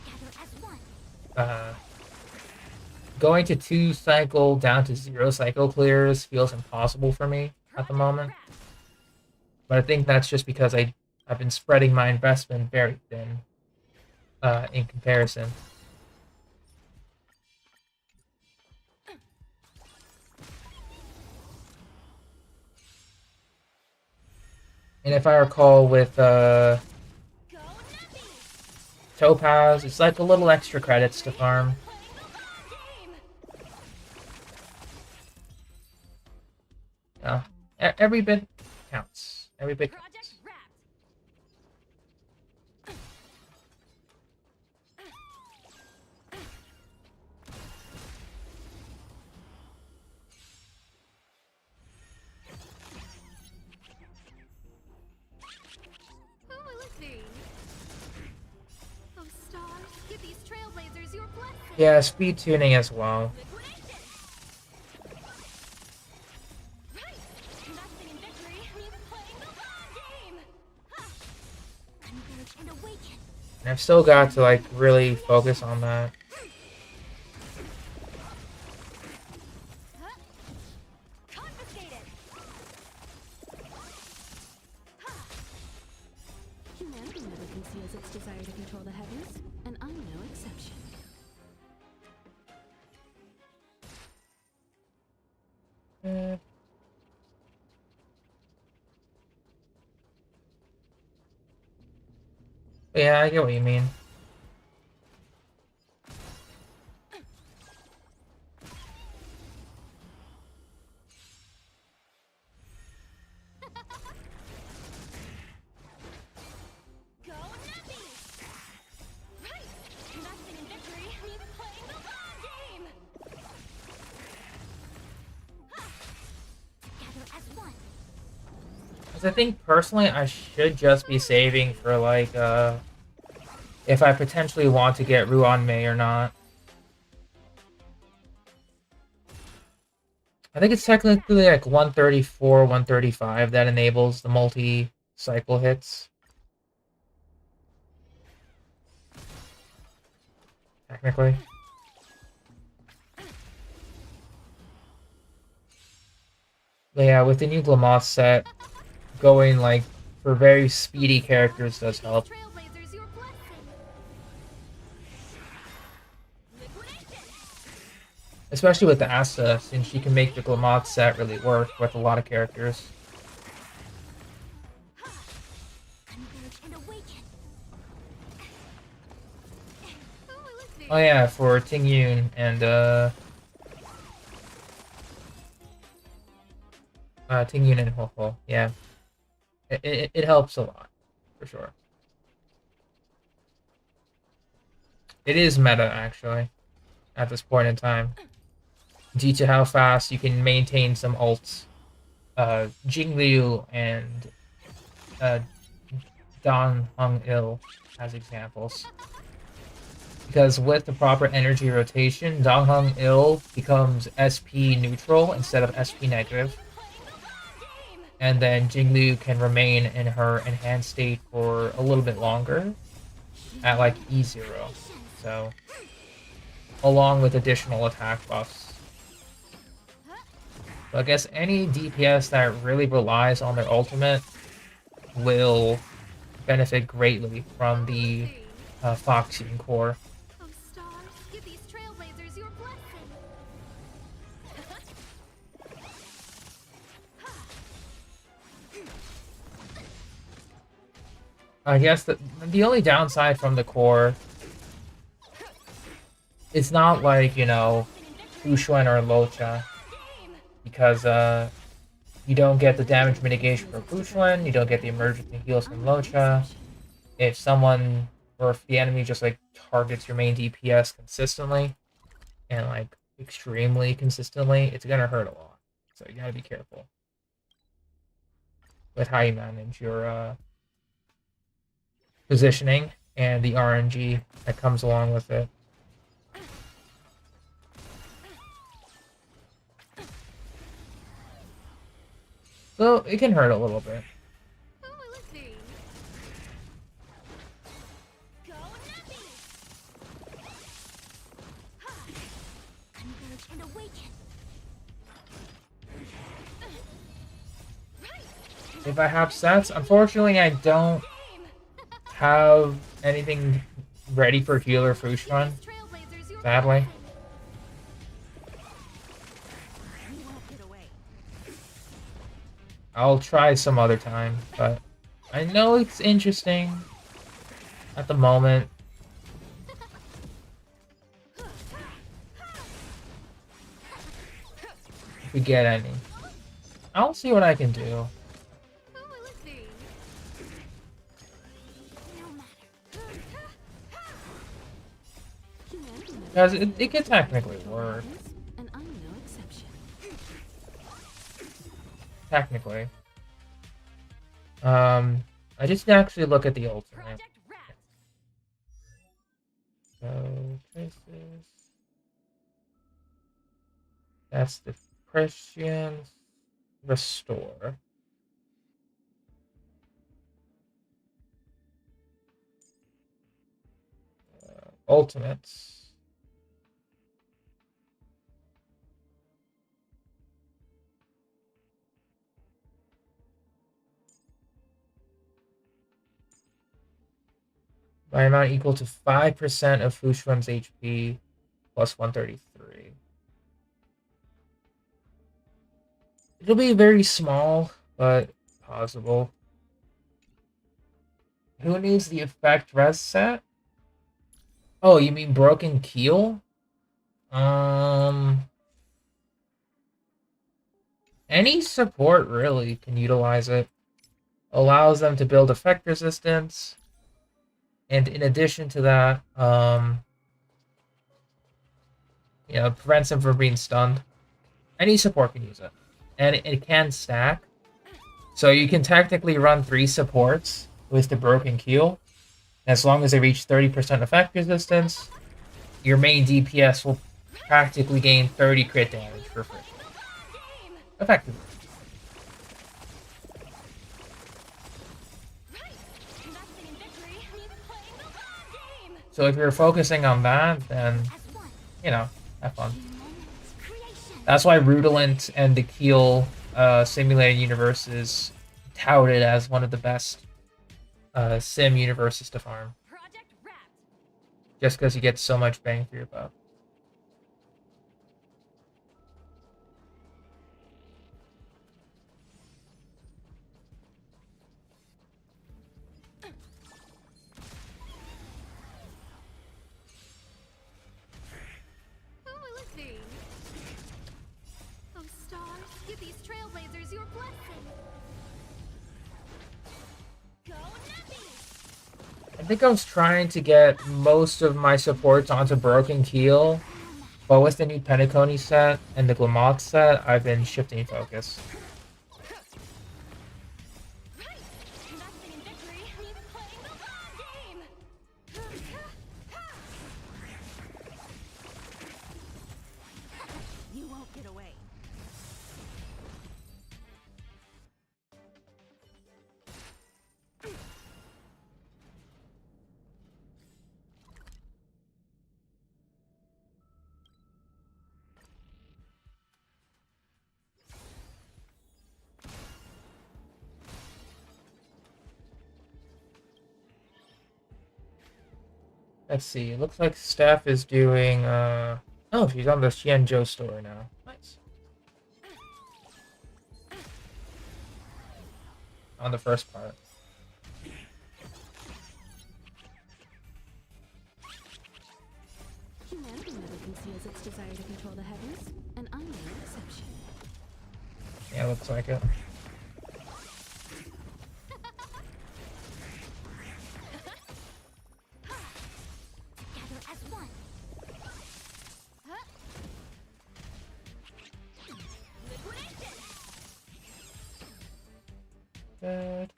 Going to 2 cycle down to 0 cycle clears feels impossible for me at the moment. But I think that's just because I've been spreading my investment very thin in comparison. And if I recall with Topaz, it's like a little extra credits to farm. Yeah, every bit counts. Every bit counts. Yeah, speed tuning as well. And I've still got to like really focus on that. Humanity never conceals its desire to control the heavens, and I'm no exception. Yeah, I get what you mean. I think personally I should just be saving for like if I potentially want to get Ruan Mei or not. I think it's technically like 134, 135 that enables the multi-cycle hits. Technically. But yeah, with the new Glamoth set, going like for very speedy characters does help. Especially with the Asta, since she can make the Glamoth set really work with a lot of characters. Oh yeah, for Ting Yun and Ting Yun and Ho Ho, yeah. It helps a lot, for sure. It is meta, actually, at this point in time. Due to how fast you can maintain some ults. Jingliu and Dong Hung Il as examples. Because with the proper energy rotation, Dong Hung Il becomes SP neutral instead of SP negative. And then Jingliu can remain in her enhanced state for a little bit longer at like E0. So, along with additional attack buffs. So I guess any DPS that really relies on their ultimate will benefit greatly from the Foxian core. I guess the only downside from the core, it's not like, you know, Fushuan or Locha, because you don't get the damage mitigation from Fushuan, you don't get the emergency heals from Locha. If someone, or if the enemy just like targets your main DPS consistently, and like extremely consistently, it's gonna hurt a lot. So you gotta be careful with how you manage your positioning and the RNG that comes along with it. So it can hurt a little bit. If I have sets, unfortunately I don't have anything ready for healer Fushuan, sadly. I'll try some other time, but I know it's interesting at the moment. If we get any. I'll see what I can do. Because it could technically work. Technically. I just actually look at the ultimate. So, traces. That's discretion. Restore. Ultimates. By amount equal to 5% of Fushuan's HP plus 133. It'll be very small, but possible. Who needs the effect res set? Oh, you mean Broken Keel? Any support really can utilize it. Allows them to build effect resistance. And in addition to that, prevents them from being stunned. Any support can use it. And it can stack. So you can technically run 3 supports with the Broken Keel. As long as they reach 30% effect resistance, your main DPS will practically gain 30 crit damage for free. Effectively. So if you're focusing on that, then, have fun. That's why Rudolent and the Keel simulated universe is touted as one of the best sim universes to farm. Just because you get so much bang for your buck. I think I was trying to get most of my supports onto Broken Keel, but with the new Penacony set and the Glamoth set, I've been shifting focus. You won't get away. Let's see. It looks like Steph is doing. Oh, she's on the Xianzhou store now. Nice. On the first part. Humanity never conceals its desire to control the heavens, and I'm no exception. Yeah, looks like it. Good.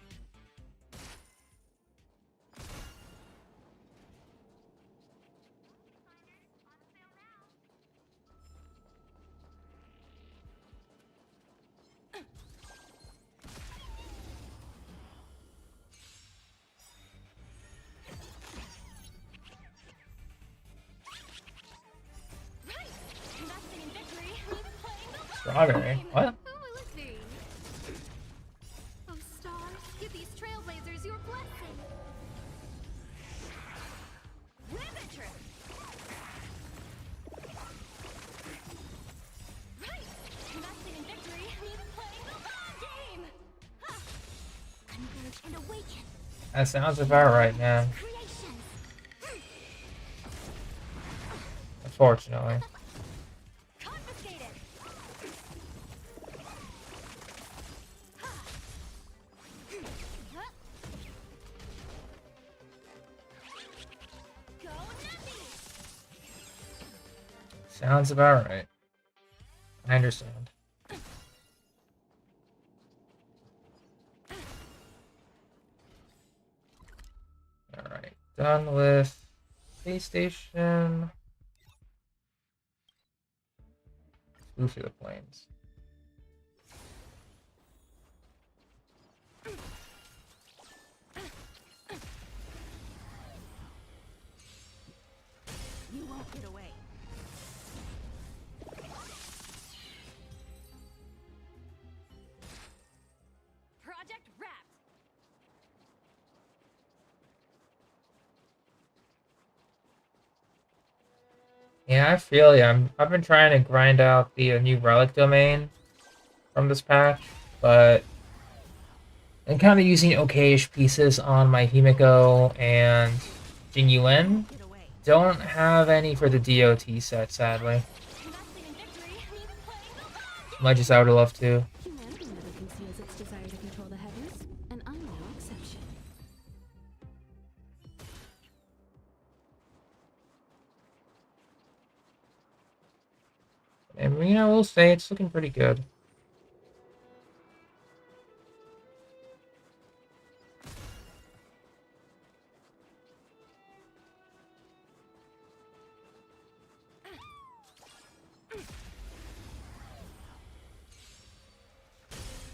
Strawberry? What? That sounds about right, man. Unfortunately. Sounds about right. I understand. Alright, done with PlayStation. flew through the plains. You won't get away. Project wrapped. Yeah, I feel ya. I've been trying to grind out the new relic domain from this patch, but I'm kind of using okayish pieces on my Himiko and Jinyuan. Get away. Don't have any for the DOT set, sadly. Much as I would love to. Humanity never conceals its desire to control the heavens, and I'm no exception. And I will say it's looking pretty good.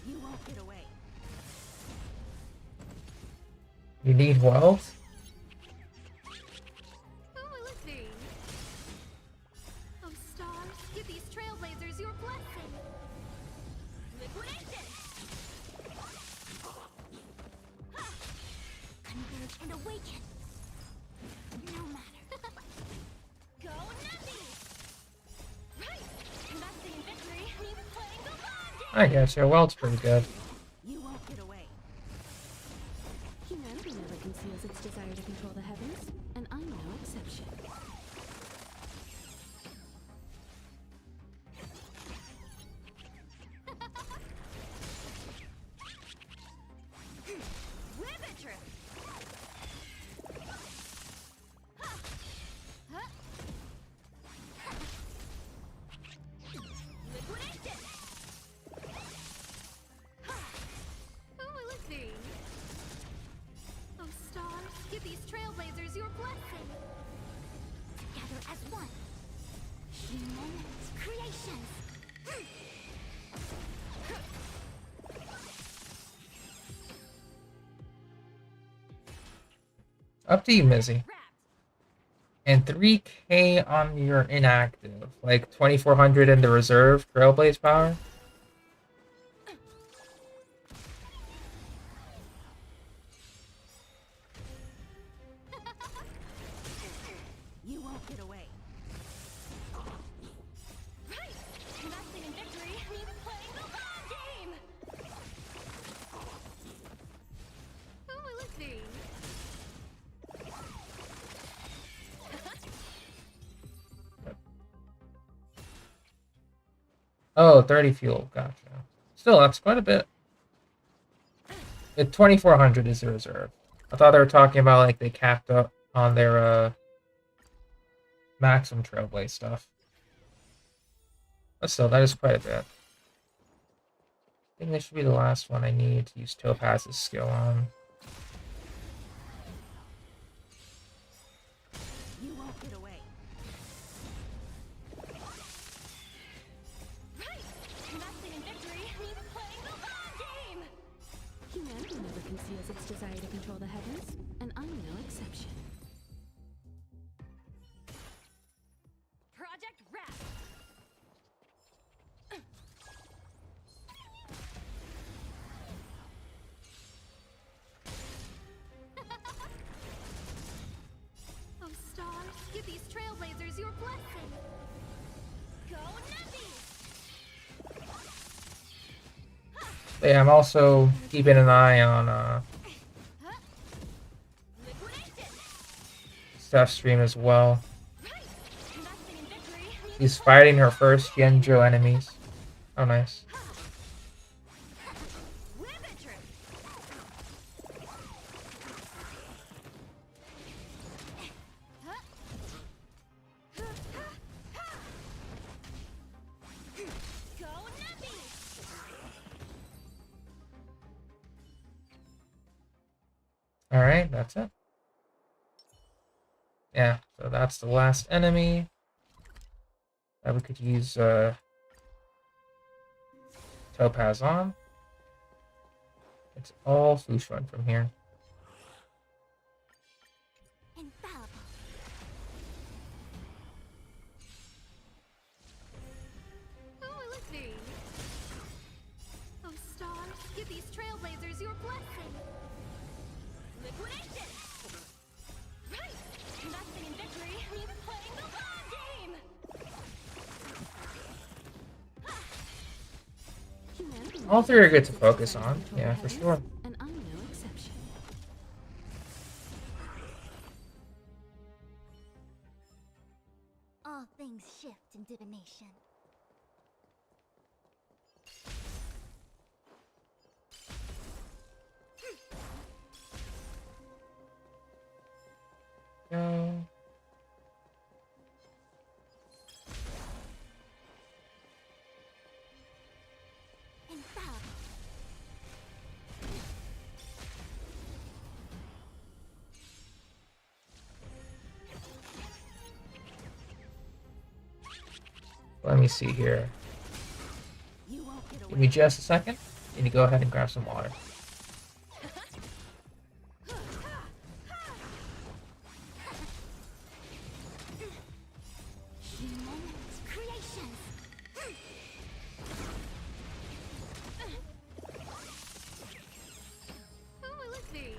You won't get away. You need wealth? Who will it be? Oh, stars, give these trailblazers your blessing. Liquidation! Converge and awaken. No matter. Go nutty! Right! Investing in victory means playing the long game! I guess your wealth's pretty good. You won't get away. Humanity never conceals its desire to control the heavens, and I'm no exception. Ribbit trip! Liquidation! Who will it be? Oh, stars, give these trailblazers your blessing. Together as one. Human creations. Up to you, Mizzy. Wrapped. And 3k on your inactive. Like 2400 in the reserve Trailblaze power. You won't get away. Right! Investing in victory means playing the long game! Who will it be? Oh, 30 fuel. Gotcha. Still, that's quite a bit. The 2400 is the reserve. I thought they were talking about like they capped up on their maximum Trailblaze stuff. But still, that is quite a bit. I think this should be the last one I need to use Topaz's skill on. You won't get away. Right! Investing in victory means playing the long game! Humanity never conceals its desire to control the heavens, and I'm no exception. Project wrapped. Oh, stars, give these trailblazers your blessing. Go nutty! Yeah, I'm also keeping an eye on Liquidation! Steph's stream as well. Right! Investing in victory means She's fighting her first Genjo enemies. Oh, nice. ribbit trip! Go nutty! Alright, that's it. Yeah, so that's the last enemy that we could use Topaz on. It's all Sushuan from here. Infallible. Oh, look me. Oh, stars, give these trailblazers your blessing. Liquidation! Right! Investing in victory means playing the long game! All three are good to focus on. Yeah, for sure. And I'm no exception. All things shift in divination. Go. Infallible. Let me see here. You won't get Give away. me just a second. Need to go ahead and grab some water. Human creations. Oh, look me.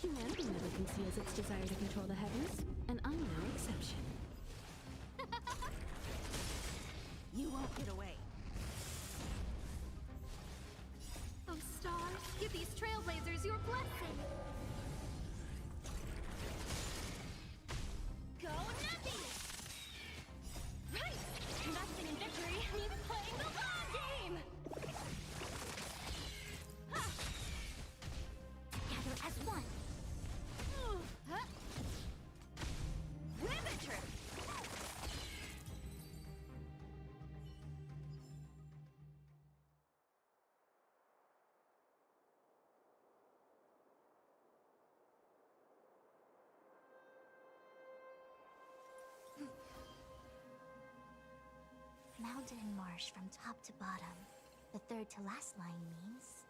Humanity never conceals its desire to control the heavens, and I'm no exception. You won't get away. Oh, stars, give these trailblazers your blessing. Go nutty! Right! Investing in victory means playing the long game! Together as one. Riveter! Mountain and marsh from top to bottom. The third to last line means...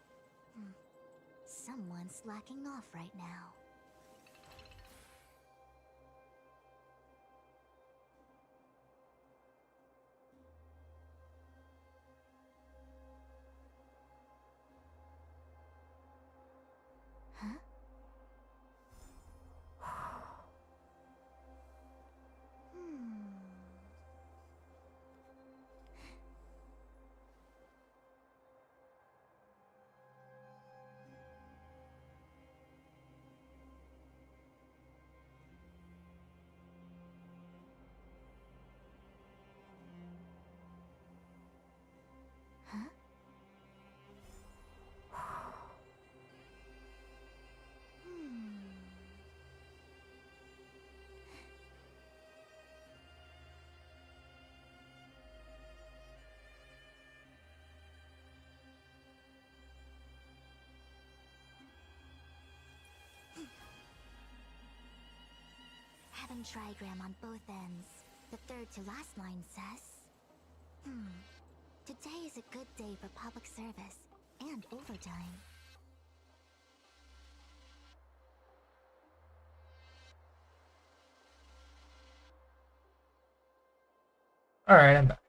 someone's slacking off right now. Huh? Huh? Heaven trigram on both ends. The third to last line says... Today is a good day for public service and overtime. Alright, I'm back.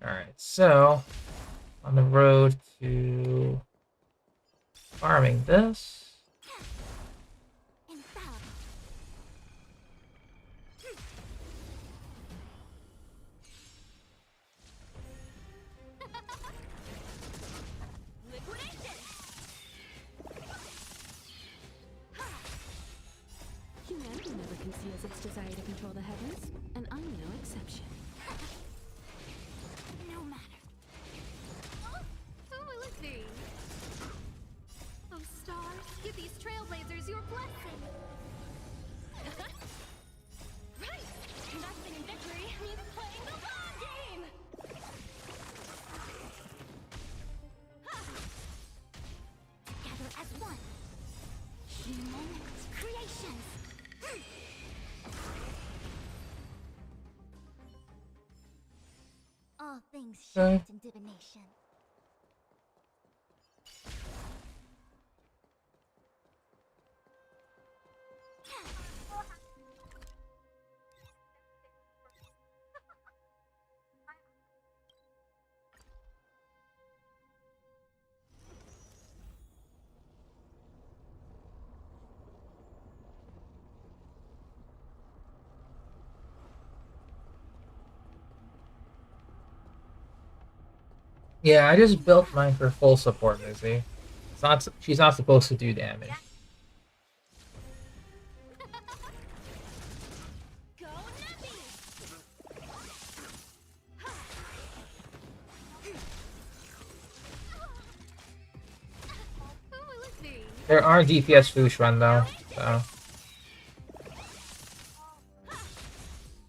Alright, so on the road to farming this. Infallible. Liquidation! Humanity never conceals its desire to control the heavens, and I'm no exception. No matter. Oh, look me. Oh, stars, give these trailblazers your blessing. Right! Investing in victory means playing the long game! Together as one. Human creations. All things Okay. shift in divination. Yeah, I just built mine for full support, Lizzie. It's not. She's not supposed to do damage. Go Nappy! Ooh, let's see. There are DPS Foosh run though, so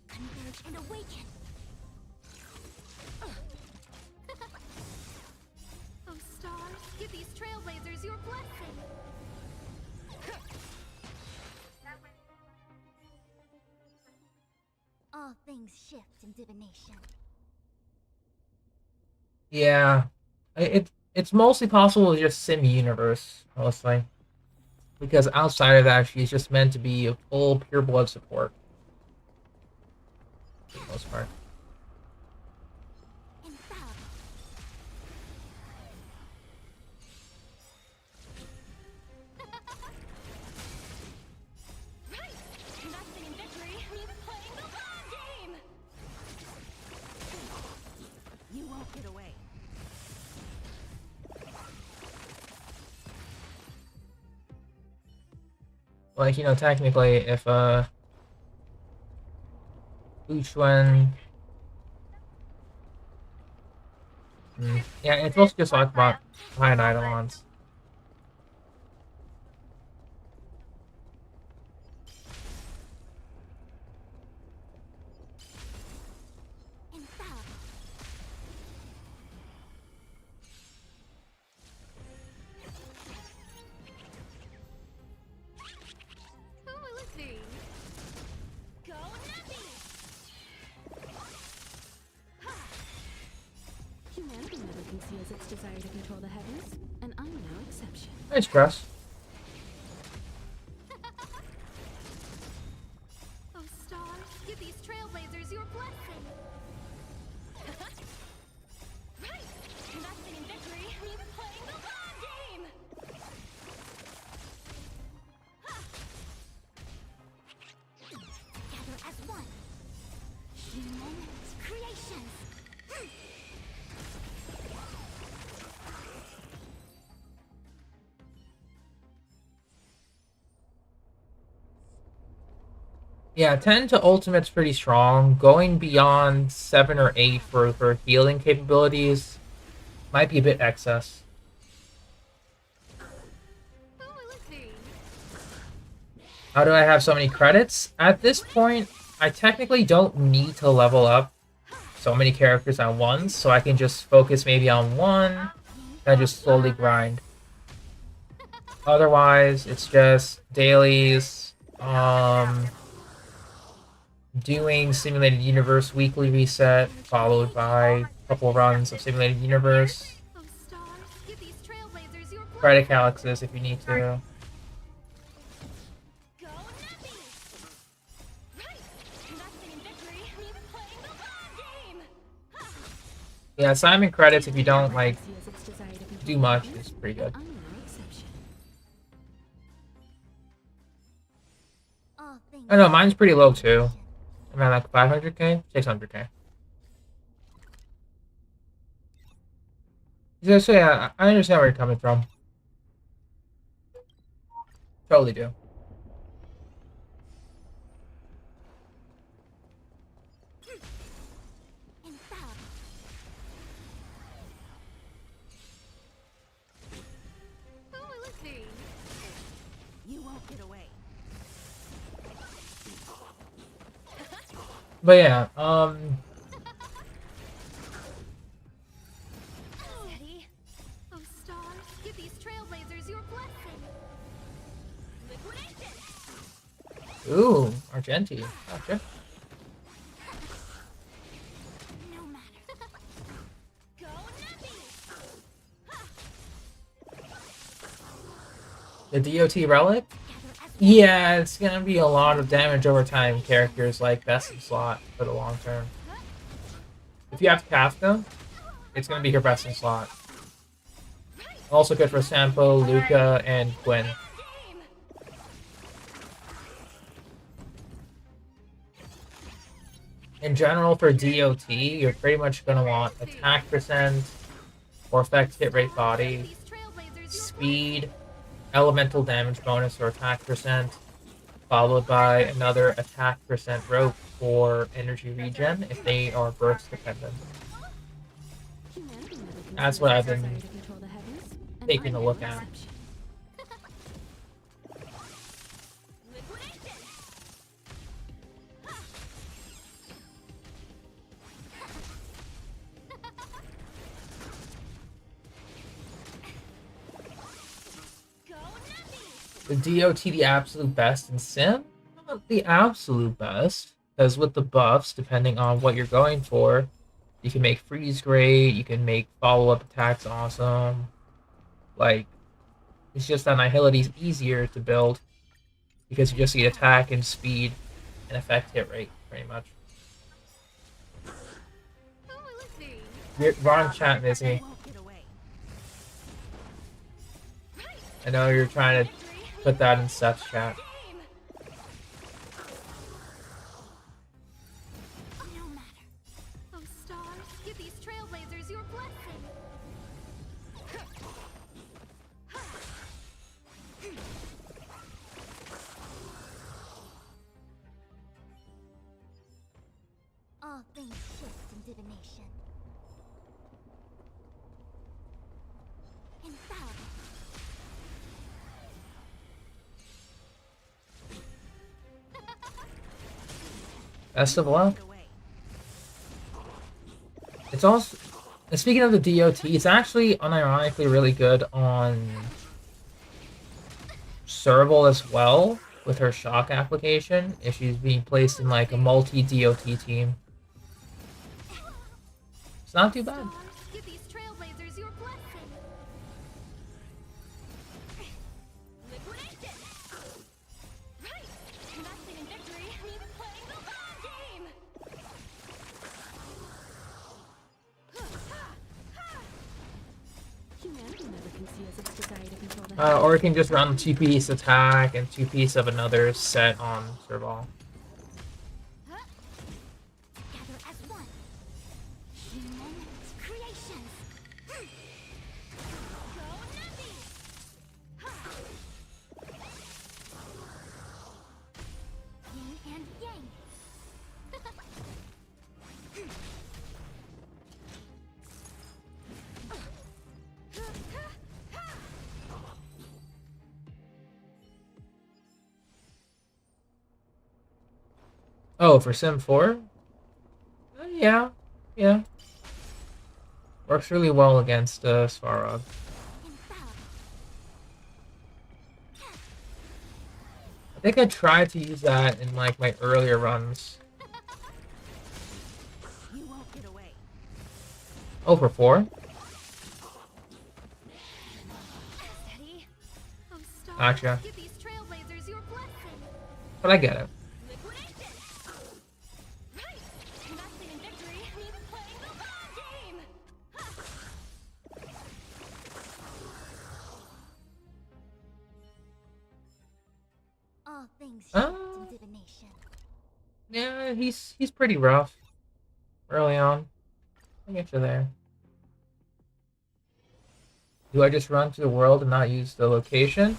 Converge and awaken. Oh, stars, give these trailblazers your blessing. All things shift in divination. yeah, it's mostly possible to just sim universe mostly, because outside of that, she's just meant to be a full pure blood support for the most part. Infallible. Right! Investing in victory means playing the long game! You won't get away. Like, you know, technically, if Uchuan, yeah, it's mostly just talk about behind Eidolons. Infallible. Ooh, let's see. Go Nappy! Humanity never conceals its desire to control the heavens, and I'm no exception. Nice cross. Oh, stars, give these trailblazers your blessing. Right! Investing in victory means playing the long game! Together as one. Human creations. Yeah, 10 to ultimate's pretty strong. Going beyond 7 or 8 for healing capabilities might be a bit excess. Ooh, let's see. How do I have so many credits? At this point, I technically don't need to level up so many characters at once, so I can just focus maybe on one and just slowly grind. Otherwise, it's just dailies, doing Simulated Universe weekly reset, followed by a couple runs of Simulated Universe, Oh, stars, give these trailblazers your blessing. credit Calixes if you need to. Go Nappy! Right! Investing in victory means playing the long game! Yeah, Simon credits if you don't like Conceals its desire to control do the much heavens, is pretty good. I'm no exception. All things. I know mine's pretty low too. I'm at like 500k, 600k. So yeah, I understand where you're coming from. Totally do. Infallible. Ooh, let's see. You won't get away. But yeah, Steady. Oh, stars, give these trailblazers your blessing. Liquidation! ooh, Argenti. Gotcha. No matter. The DOT relic? Yeah, it's gonna be a lot of damage over time. Characters like best in slot for the long term. If you have Kafka, it's gonna be her best in slot. Also good for Sampo, Luca, and Gwen. In general, for DOT, you're pretty much gonna want attack percent, or effect hit rate body, speed, elemental damage bonus or attack percent, followed by another attack percent rope for energy regen if they are burst dependent. That's what I've been taking a look at. The DOT the absolute best in Sim? Not the absolute best, because with the buffs, depending on what you're going for, you can make freeze great, you can make follow-up attacks awesome. Like, it's just that Nihility's easier to build, because you just need attack and speed and effect hit rate, pretty much. Wrong chat, Missy. I know you're trying to put that in Seth's chat. No matter. Oh, stars, give these trailblazers your blessing. All things shift in divination. Infallible. Best of luck. It's also, and speaking of the DOT, it's actually unironically really good on Serval as well with her shock application if she's being placed in like a multi-DOT team. It's not too bad. Give these trailblazers your blessing. Liquidation. Right. Investing in victory means playing the long game. Humanity never conceals its desire to control the Or you can just run 2-piece attack and 2-piece of another set on Serval. Together as one. Human creations. Go Navi. Yin and yang. Oh, for Sim 4? Yeah. Works really well against Svarog. I think I tried to use that in like my earlier runs. You won't get away. Oh, for 4? Steady. Oh, stars, Gotcha. give these trailblazers your blessing. But I get it. Liquidation. Right. Investing in victory means playing the long game. All things shift Uh, in divination. Yeah, he's pretty rough early on. I'll get you there. Do I just run to the world and not use the location?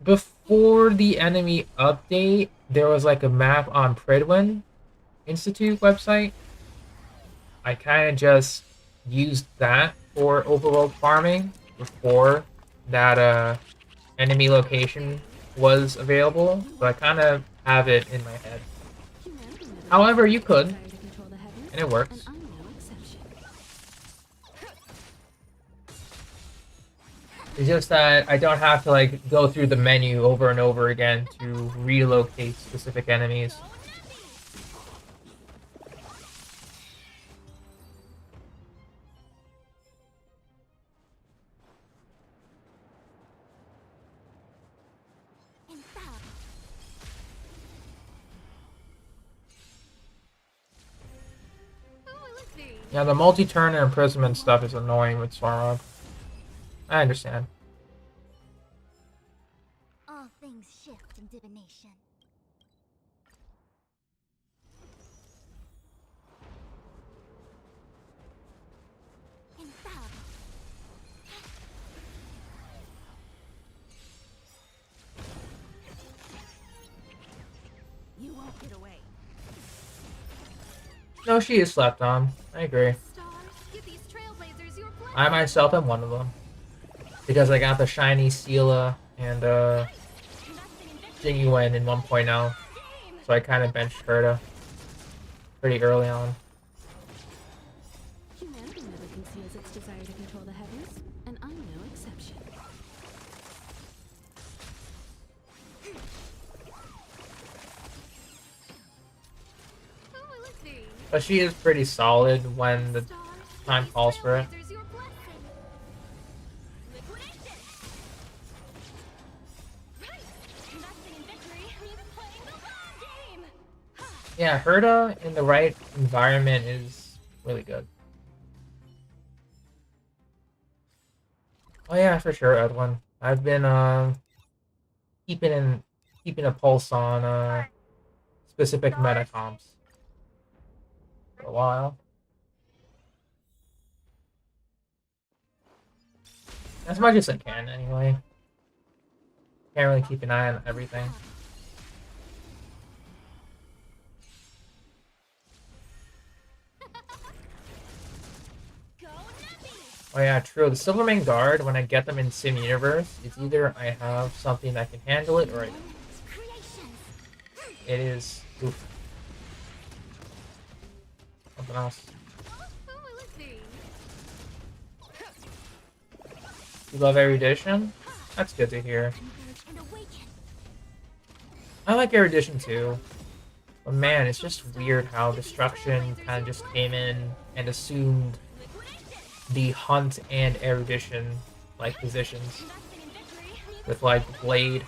Before the enemy update, there was like a map on Pridwin Institute website. I kind of just used that for overworld farming before that enemy location was available, so I kind of have it in my head. Humanity never However, you could, desire to control the heavens, and it works. and I'm no exception. It's just that I don't have to like go through the menu over and over again to relocate specific enemies. Yeah, the multi-turn and imprisonment stuff is annoying with Swarmog. I understand. All things shift in divination. Infallible. You won't get away. No, she is slept on. I agree. Stars, give these trailblazers your blessing. I myself am one of them. Because I got the shiny Seela and Jingyuan in 1.0. So I kind of benched Herta pretty early on. Humanity never conceals its desire to control the heavens, and I'm no exception. Who will it be? But she is pretty solid when the time calls for it. Trailblazers your blessing. Liquidation. Right. Investing in victory means playing the long game. Yeah, Herta in the right environment is really good. Oh yeah, for sure, Edwin. I've been keeping a pulse on specific meta comps for a while. As much as I can, anyway. Can't really keep an eye on everything. Oh yeah, true. The Silvermane Guard, when I get them in Sim Universe, it's either I have something that can handle it or I don't. It is oof. Something else. Who will it be? You love Erudition? That's good to hear. I like Erudition too. But man, it's just weird how Destruction kind of just came in and assumed the Hunt and Erudition like positions. With like Blade,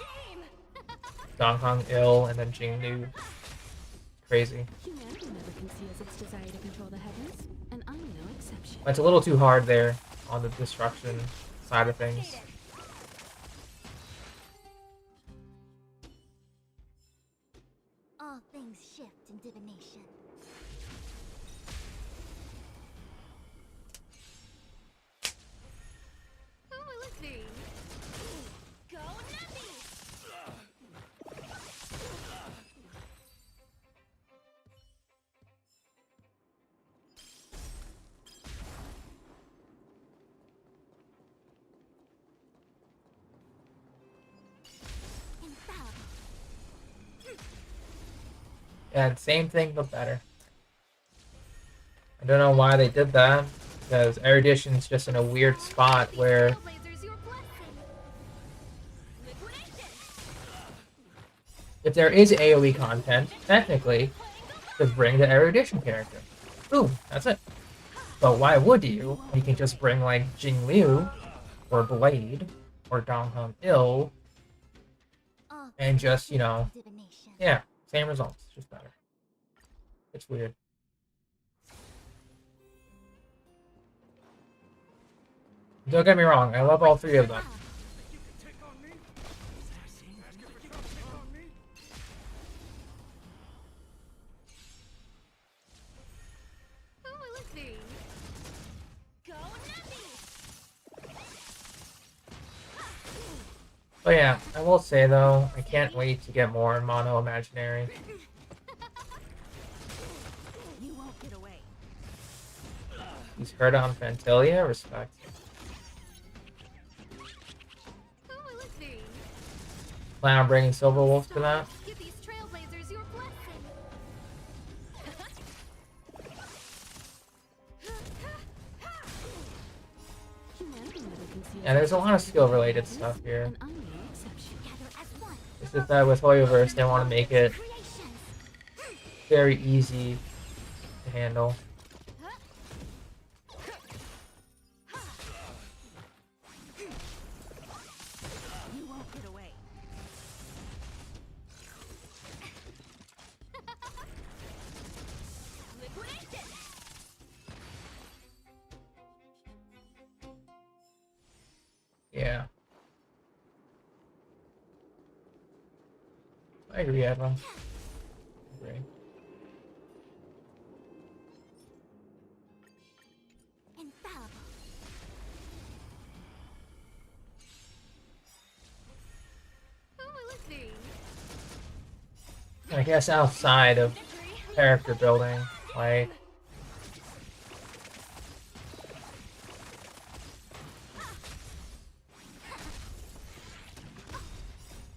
Donghong Il, and then Jingnu. Crazy. Humanity never conceals its desire to control the heavens, and I'm no exception. It's a little too hard there on the Destruction side of things. All things shift in divination. Who will it be? Go Nappy! Infallible. Yeah, same thing but better. I don't know why they did that, because Erudition's just in a weird spot where Trailblazers your blessing. Liquidation. if there is AoE content, technically, just bring the Erudition character. Boom, that's it. But why would you? You can just bring like Jing Liu, or Blade, or Donghong Il, All and things just, you shift know, in divination. yeah, same results, just better. It's weird. Don't get me wrong, I love all three of them. Who will it be? Go Nappy! But yeah, I will say though, I can't wait to get more Mono Imaginary. You won't get away. He's heard on Fantilia, respect. Who will it be? Plan on bringing Silverwolf to that? Give these trailblazers your blessing. Humanity never conceals Yeah, there's a lot of skill related stuff here. and I'm no exception. Together as one. It's just that with Hoyoverse, they want to make it Creations. very easy to handle. You won't get away. Liquidation. I agree, Edwin. Agree. Infallible. Oh, let's see. I guess outside of character building, like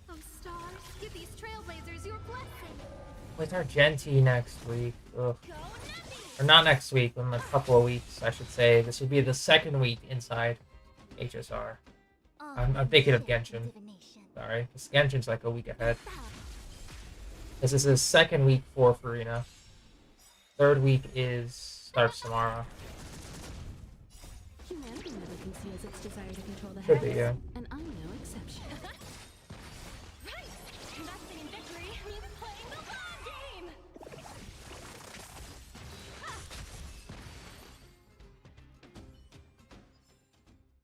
Oh, stars, give these trailblazers your blessing. with our Genti next week. Ugh. Go Navi! Or not next week, in a couple of weeks, I should say. This would be the second week inside HSR. I'm thinking of Genshin. Sorry, this Genshin's like a week ahead. This is his second week for Farina. Third week starts tomorrow. Humanity never conceals its desire to control the Could be, heavens, yeah. and I'm no exception. Right! Investing in victory means playing the long game!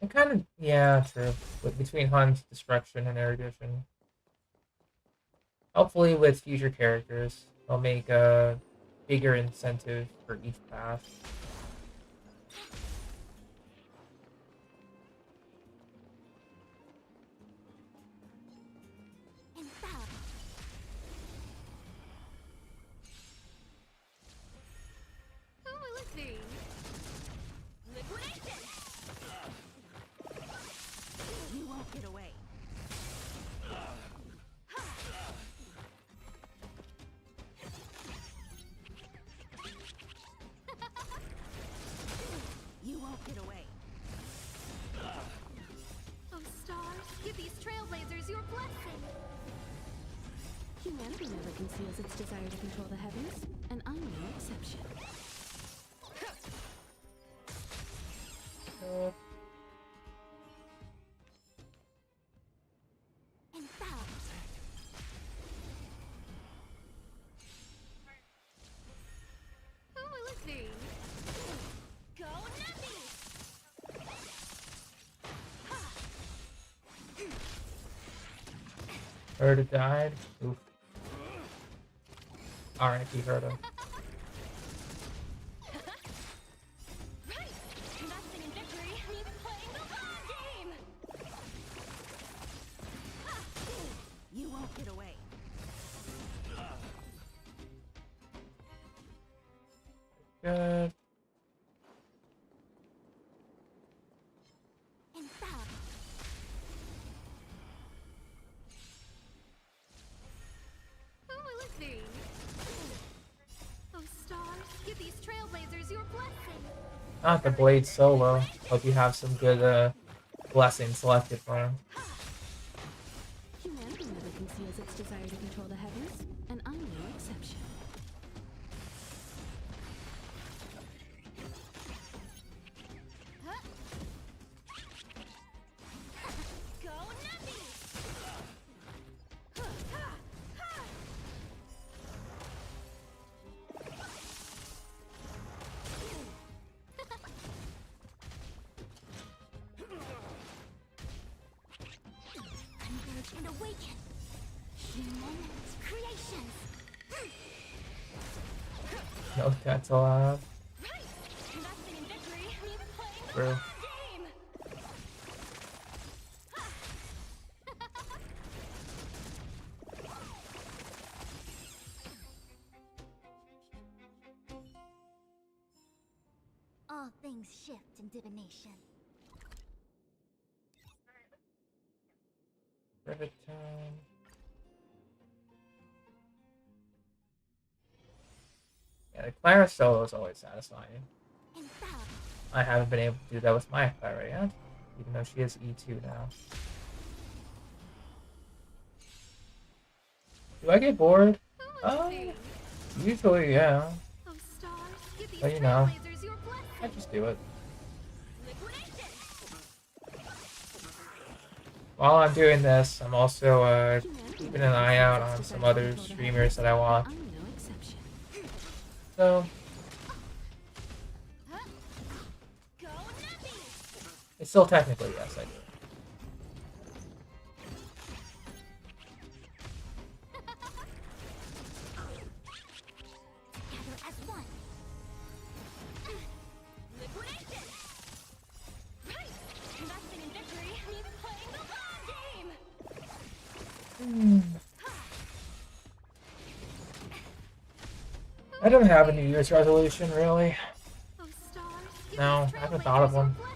And kind of, yeah, true. Between Hunt, Destruction, and Erudition. Hopefully with future characters, they'll make a bigger incentive for each path. Infallible. Oh, let's see. Liquidation! You won't get away. You won't get away. Oh, stars, give these trailblazers your blessing. Humanity never conceals its desire to control the heavens, and I'm no exception. Infallible. Oh, let's see. Go Navi! Herda died. Oof. R.I.P. Herda. Right! Investing in victory means playing the long game! You won't get away. Good. Infallible. Oh, let's see. Oh, stars, give these trailblazers your blessing. Not the Blade solo. Hope you have some good blessings selected for him. Humanity never conceals its desire to control the heavens, and I'm no exception. Go Navi! Converge and awaken. Human creations. No deaths allowed. Right! Investing in victory means playing the True. long game! All things shift in divination. Rivet time. Yeah, the Clara solo is always satisfying. Infallible. I haven't been able to do that with my Clara yet, even though she is E2 now. Do I get bored? Oh, let's see. Usually, yeah. Oh, stars, give these But you know, trailblazers your blessing. I just do it. Liquidation! While I'm doing this, I'm also keeping an eye out on some other streamers that I want. I'm no exception. So, Go Navi! it's still technically yes, I do. I don't have a New Year's resolution, really. Oh, stars, give No, these I haven't thought of trailblazers your one. blessing.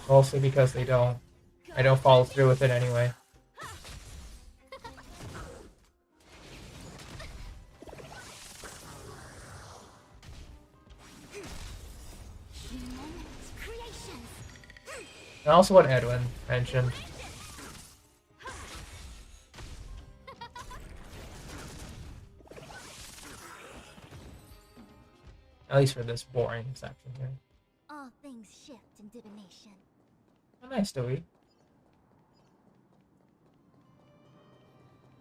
Mostly because I don't follow through with it anyway. Moments, creations. And also what Edwin mentioned. At least for this boring section here. All things shift in divination. Oh, nice, Dewey.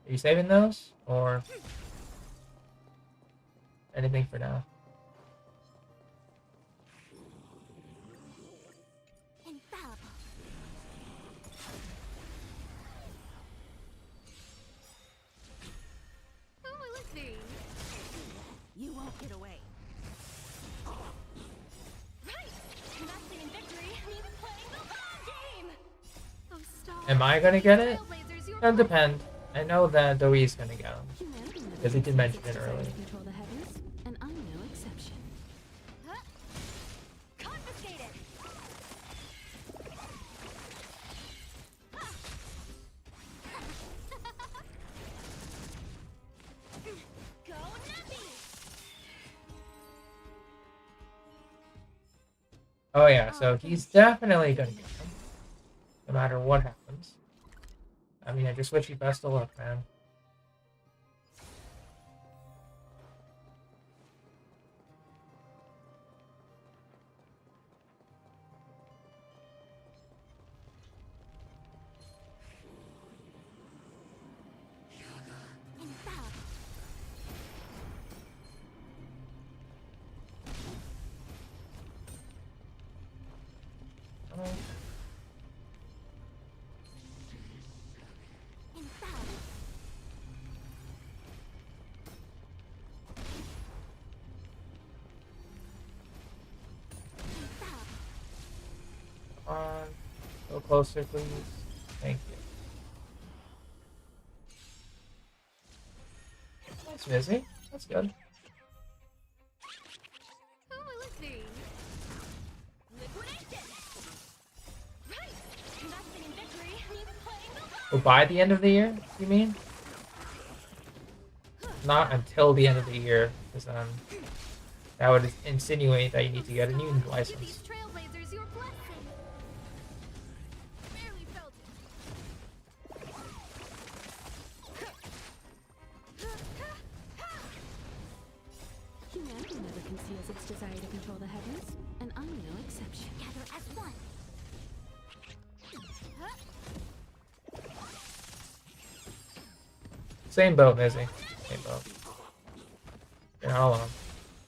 Are you saving those? Or anything for now? Infallible. Who will it be? You won't get away. Right! Investing in victory means playing the long game! Oh, stars. Am I gonna get it? Trailblazers, your It'll depend. I know that Dewey's gonna get them. Humanity never Because he did mention concedes it its desire earlier. to control the heavens, and I'm no exception. Huh? Confiscated! Go Nappy! Oh yeah, so he's definitely gonna get them. No matter what happens. I mean, I just wish you best of luck, man. Infallible. Oh, Infallible. Infallible. come on. Go closer, please. Thank you. Nice, Mizzy. That's good. Who will it be? Liquidation! Right! Investing in victory means playing the long Oh, by the end of the year, you mean? Not until the end of the year, because then that would insinuate that you need to get a new Give license. these trailblazers your blessing! Barely felt Humanity never conceals its desire to control the heavens, and I'm no exception. Gather as one. Same boat, Mizzy. Same boat. You're not alone.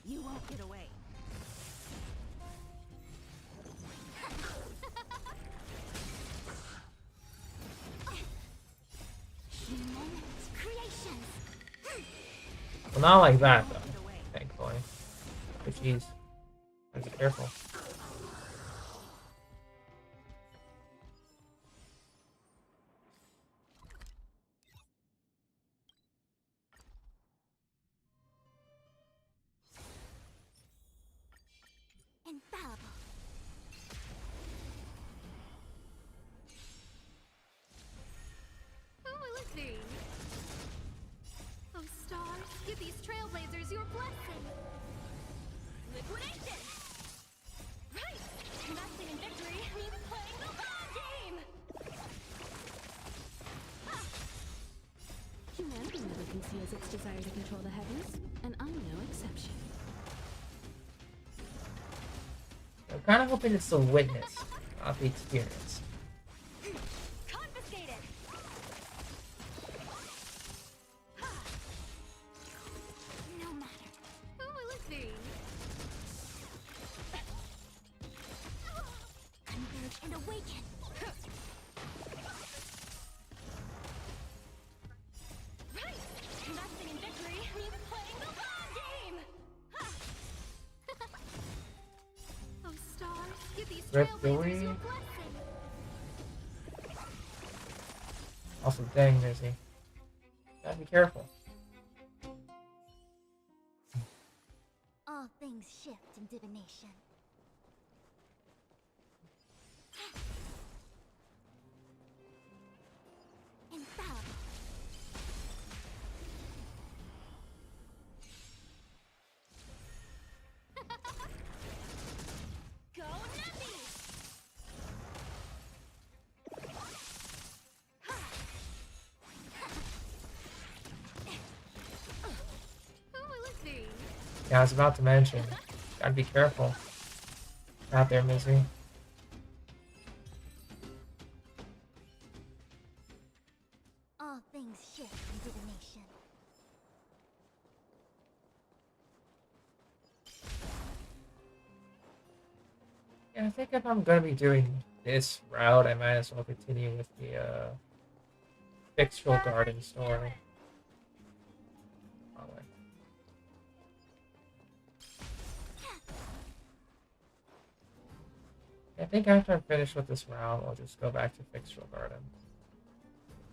You won't get away. Moments, creations. Well, not like that, though. Thankfully. But jeez. Gotta be careful. Infallible. Who will it be? Oh, stars, give these trailblazers your blessing! Liquidation! Right! Investing in victory means playing the long game! Humanity never conceals its desire to control the heavens, and I'm no exception. I'm kind of hoping it's the witness, not the experience. Confiscated! No matter. Who will it be? Converge and awaken. Right! Investing in victory means playing the long game! Oh, stars, give these Rip trailblazers Dewey. your blessing. Also, dang, Mizzy. Gotta be careful. All things shift in divination. Infallible. Go Nappy! Who will it be? Yeah, I was about to mention. Gotta be careful. Out there, Mizzy. All things shift in divination. Yeah, I think if I'm gonna be doing this route, I might as well continue with the Fictional Garden story. Oh, wait. I think after I'm finished with this route, I'll just go back to Fictional Garden.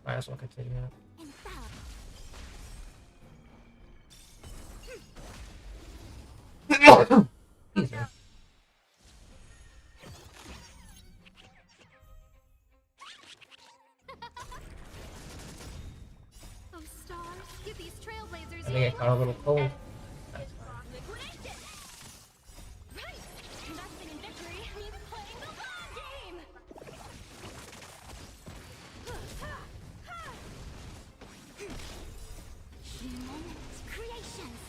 Might as well continue it. Infallible. Excuse me. Oh, stars, give these trailblazers I think I caught a little cold. That's liquidation! Right! Investing in victory means playing the long game! Humans, creations.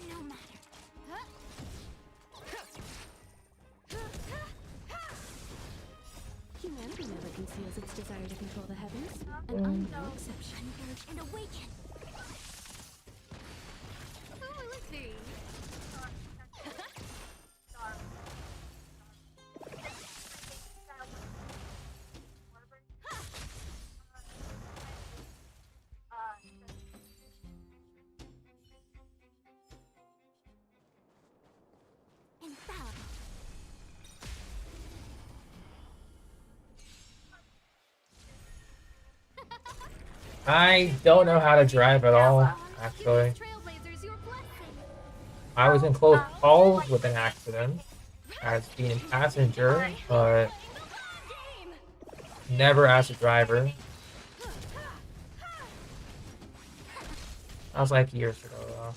No matter. Humanity never conceals its desire to control the heavens, and I'm no exception. Converge and awaken. Who will it be? Infallible. I don't know how to drive at all, actually. Trailblazers, your blessing! I was in close calls with an accident as being a passenger, but never as a driver. That was like years ago, though.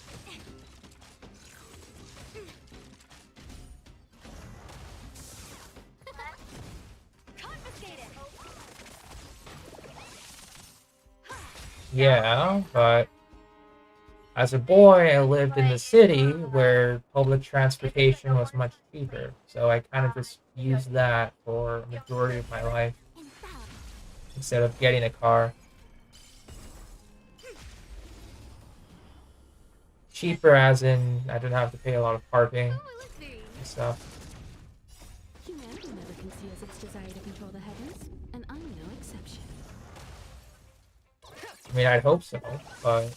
Yeah, but as a boy, I lived in the city where public transportation was much cheaper. So I kind of just used that for a majority of my life Infallible. instead of getting a car. Cheaper as in I didn't have to pay a lot of parking Who will it be? and stuff. Humanity never conceals its desire to control the heavens, and I'm no exception. I mean, I'd hope so, but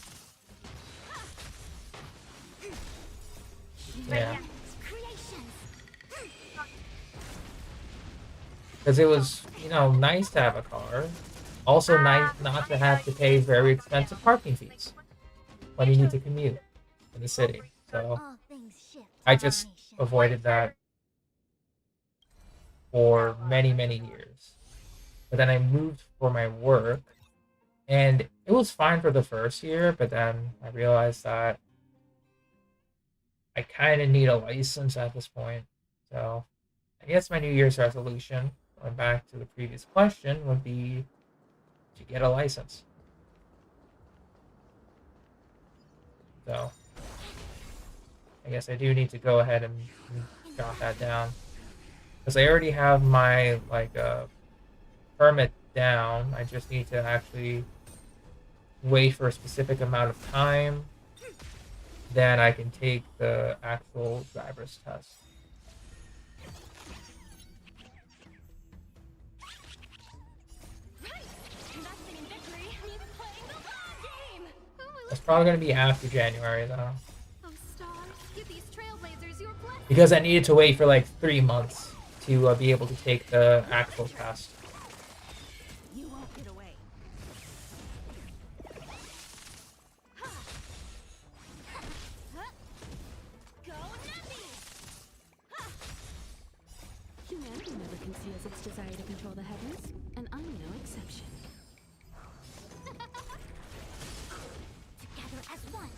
yeah. Creations. Because it was, nice to have a car. Also nice not to have to pay very expensive parking fees when you need to commute in the city. So All things shift. I just divination. avoided that for many, many years. But then I moved for my work, and it was fine for the first year, but then I realized that I kind of need a license at this point. So I guess my New Year's resolution, going back to the previous question, would be to get a license. So I guess I do need to go ahead and jot that down. Because I already have my permit down. I just need to actually wait for a specific amount of time. Then I can take the actual driver's test. Investing in victory means playing the long game! Who will It's probably going to be after January, though. Oh, stars, give these trailblazers your blessing! because I needed to wait for like 3 months to be able to take the actual test. You won't get away. Go nutty! Humanity never conceals its desire to control the heavens, and I'm no exception. Together as one.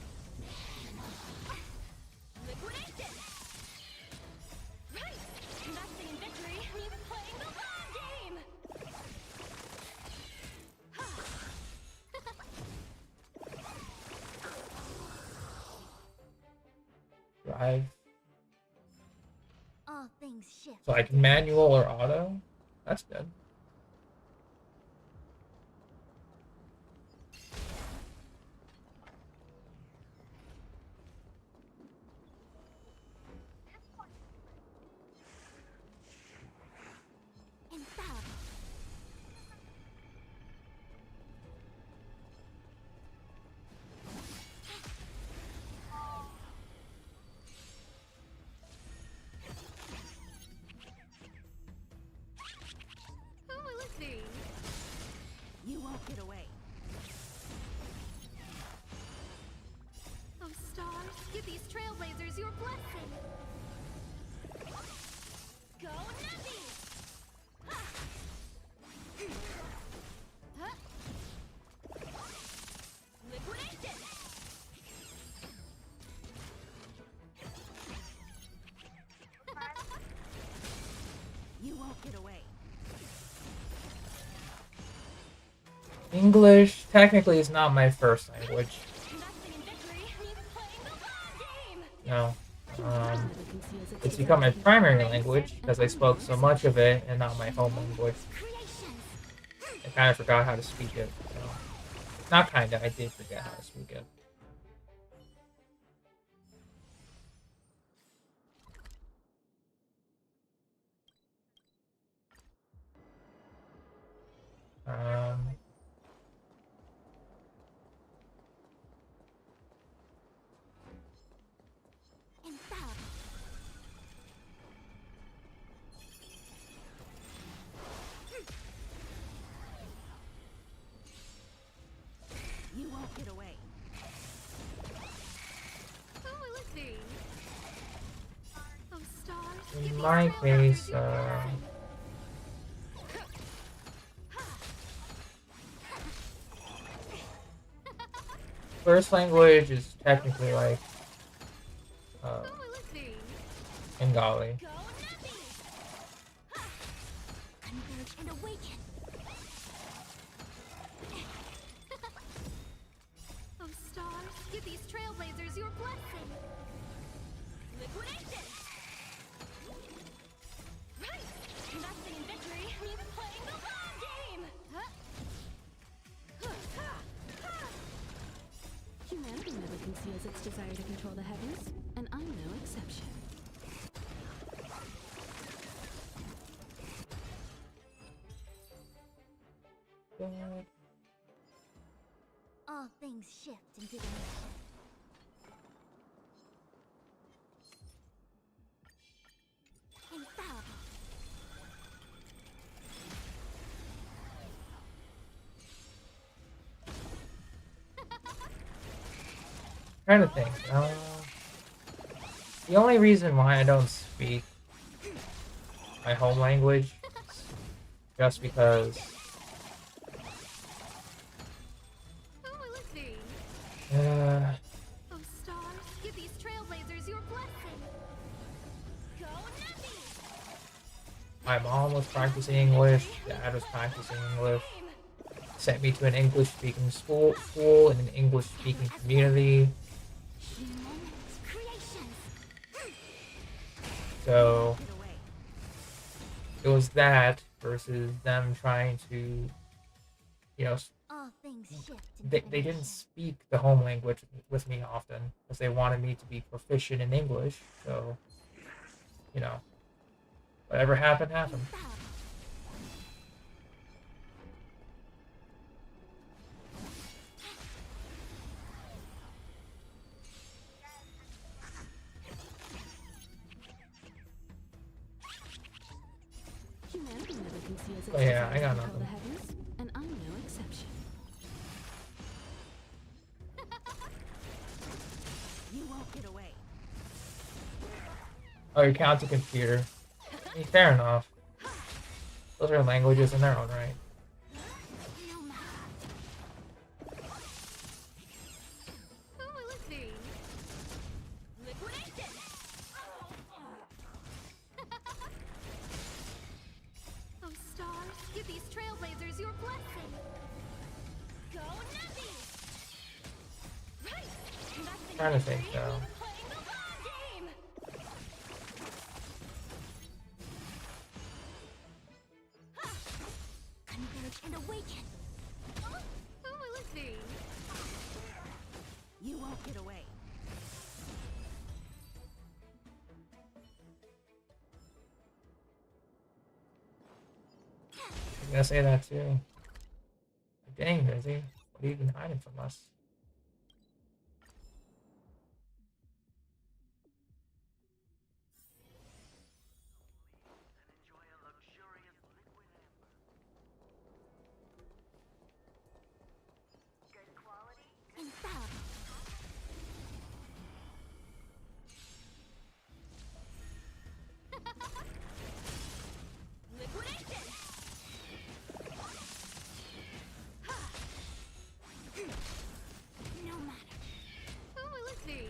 Liquidation! Right! Investing in victory means playing the long game! Drive. All things shift. So I can manual or auto? That's good. Infallible. Who will it be? You won't get away. Oh, stars, give these trailblazers your blessing! Go nutty! Liquidation! You won't get away. English technically is not my first language. Investing in victory means playing the long game! No. Never conceals its It's become my desire to primary language because I spoke so much of it and not my home language. I kind of forgot how to speak it. So. Not kinda, I did forget how to speak it. Infallible. You won't get away. Who will it be? Oh, stars, give In these my trailblazers case, your blessing! first language is technically like Who will it be? Bengali. Go nutty! Converge and awaken. Oh, stars, give these trailblazers your blessing! Liquidation! Right! Investing in victory means playing the long game! Humanity never conceals its desire to control the heavens, and I'm no exception. All things shift in divination. Infallible. Trying to think. The only reason why I don't speak my home language is just because Who will it be? uh, Oh, stars, give these trailblazers your blessing! Go nutty! my mom was practicing English, dad was practicing English, sent me to an English-speaking school in an English-speaking community. Humans, creations. So Get away. it was that versus them trying to, you know, All things shift in they divination. didn't speak the home language with me often because they wanted me to be proficient in English. So, you know, whatever happened, happened. Infallible. can see as its Oh yeah, desire I got to control nothing. the heavens, and I'm no exception. You won't get away. Oh, you count a computer. I mean, fair enough. Those are languages in their own right. Who will it be? Liquidation! Oh, stars, give these trailblazers your blessing. Go Navi! Right! Investing Trying to in think victory, though. playing the long game! Converge and awaken. Who will it be? You won't get away. I'm gonna say that too. Dang, Rizzy. What are you even hiding from us? Liquidation! No matter. Who will it be?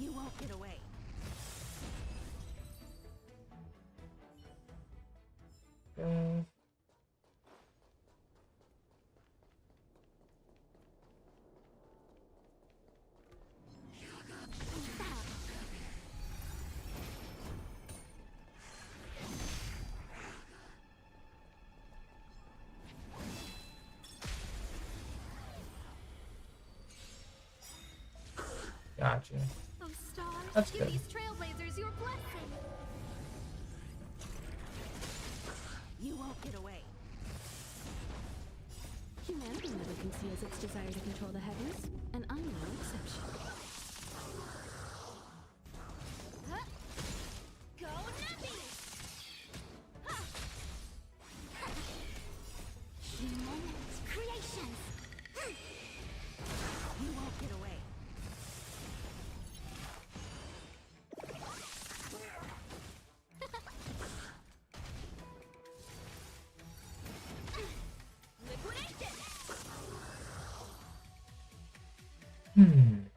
You won't get away. Uh, Gotcha. Oh, stars, That's give good. these trailblazers your blessing. You won't get away. Humanity never can see as its desire to control the heavens, and I'm no exception. Go Navi! Humans, creations. You won't get away. Liquidation!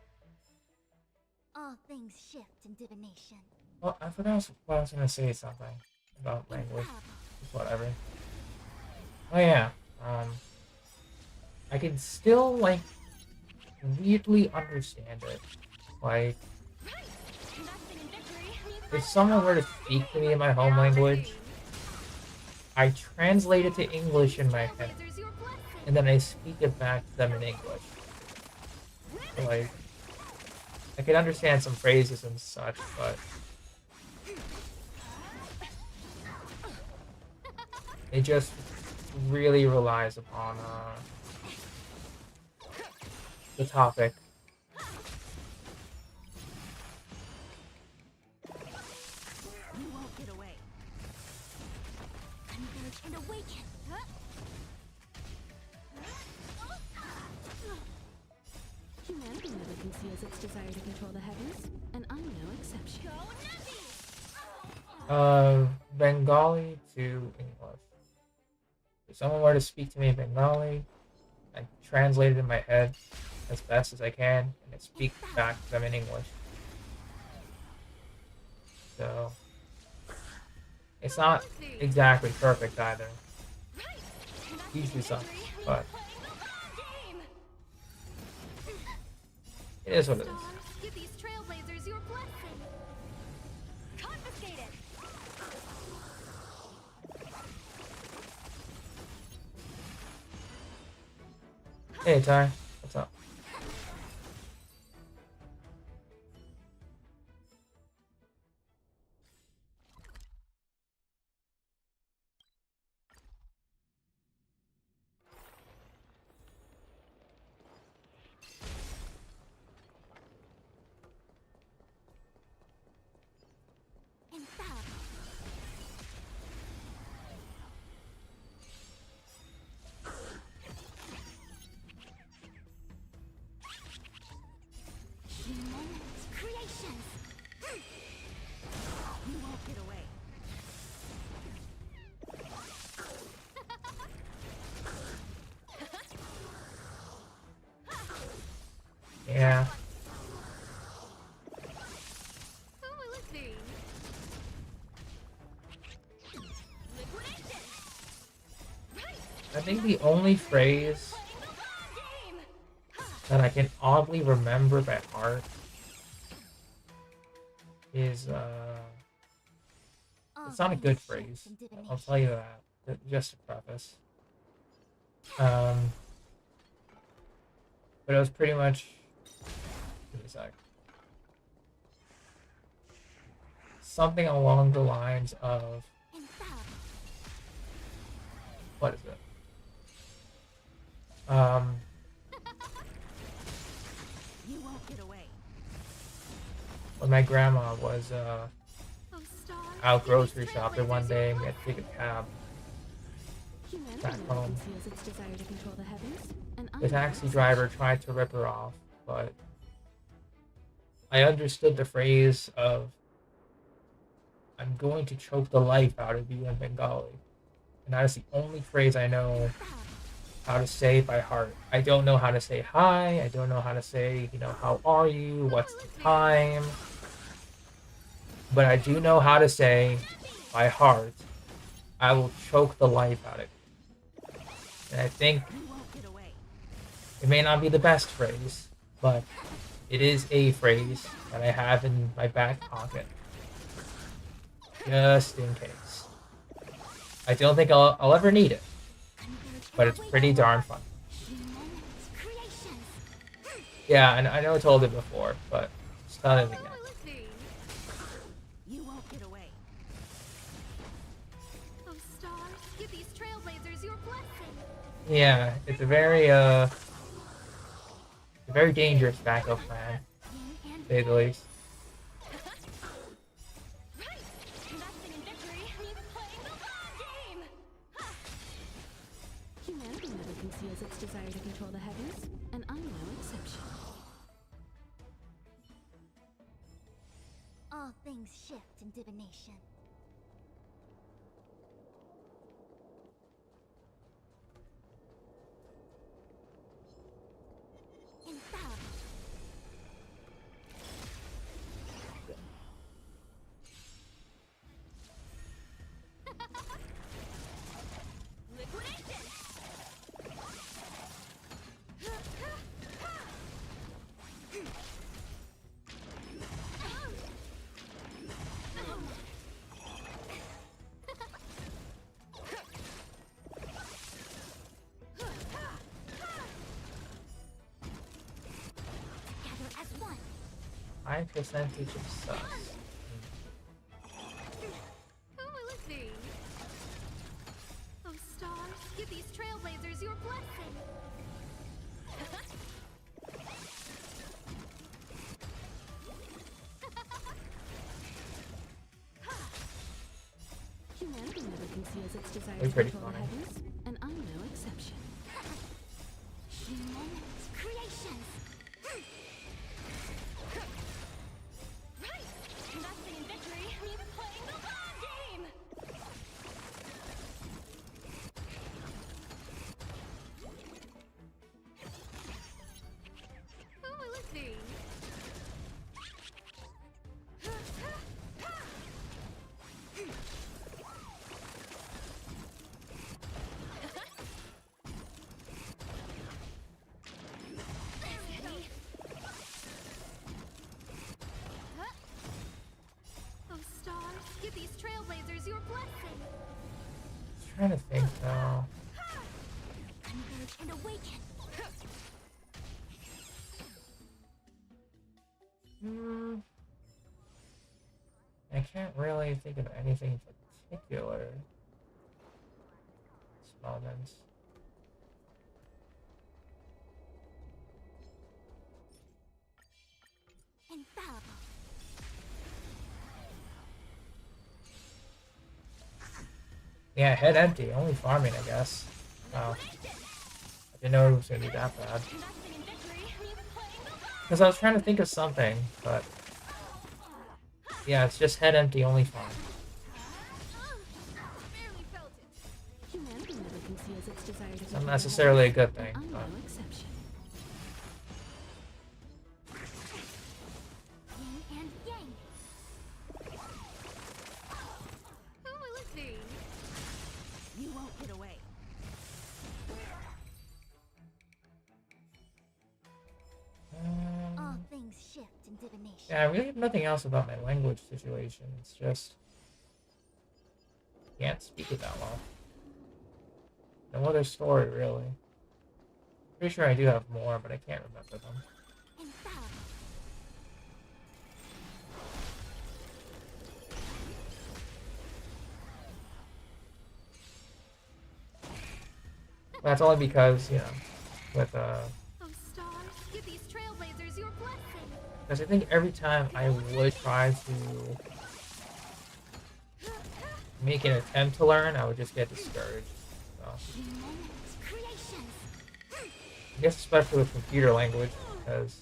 All things shift in divination. Well, I forgot what I was gonna say something about language. Just whatever. Oh yeah. I can still like weirdly understand it. Like, Investing in victory, if someone were to speak to me in my home language, I translate it to English in my head, trailblazers your blessing. and then I speak it back to them in English. So, like, I can understand some phrases and such, but it just really relies upon the topic. You won't get away. Converge and awaken. Humanity never can see as its desire to control the heavens, and I'm no exception. Go Navi! Bengali to English. If someone were to speak to me in Bengali, I translate it in my head as best as I can, and I speak back to them in English. So, it's not exactly perfect either. Usually sucks, but it is what it is. Stars, give these trailblazers your blessing. Confiscate it! Hey, Ty. What's up? I think the only phrase that I can oddly remember by heart is it's not a good phrase. I'll tell you that, just to preface. But it was pretty much. Give me a sec. Something along the lines of. What is it? You won't get away. When my grandma was out grocery shopping one day and we had to take a cab back home. The taxi driver tried to rip her off, but I understood the phrase of "I'm going to choke the life out of you" in Bengali. And that is the only phrase I know how to say by heart. I don't know how to say hi. I don't know how to say, how are you? What's the time? But I do know how to say by heart, I will choke the life out of you. And I think it may not be the best phrase, but it is a phrase that I have in my back pocket. Just in case. I don't think I'll ever need it, but it's pretty darn fun. Yeah, and I know I told it before, but it's not it again. You won't get away. Oh stars, give these trailblazers your blessing. Yeah, it's a very dangerous backup plan, to say the least. Humanity never conceals its desire to control the heavens, and I'm no exception. All things shift in divination. Infallible. High percentage of sus. Who will it be? Oh stars, give these trailblazers your blessing. Humanity never conceals its desire They're to pretty control the funny. heavens, and I'm no exception. Humans, creations. Investing in victory means playing the long game! Who will it be? Oh stars, give these trailblazers your blessing. Trying to think though. Converge and awaken. I can't really think of anything particular. This moment. Infallible. Yeah, head empty, only farming, I guess. Wow. I didn't know it was gonna be that bad. Because I was trying to think of something, but yeah, it's just head empty, only farm. Humanity never conceals its desire to It's control not the necessarily a good heavens, thing, and but I'm no exception. Yin and yang. Who will it be? You won't get away. Yeah, I really have nothing else about my language situation. It's just can't speak it that well. No other story really. Pretty sure I do have more, but I can't remember them. That's only because, you know, with Oh stars, give these trailblazers your blessing. because I think every time I would try to make an attempt to learn, I would just get discouraged. So, I guess especially with computer language, because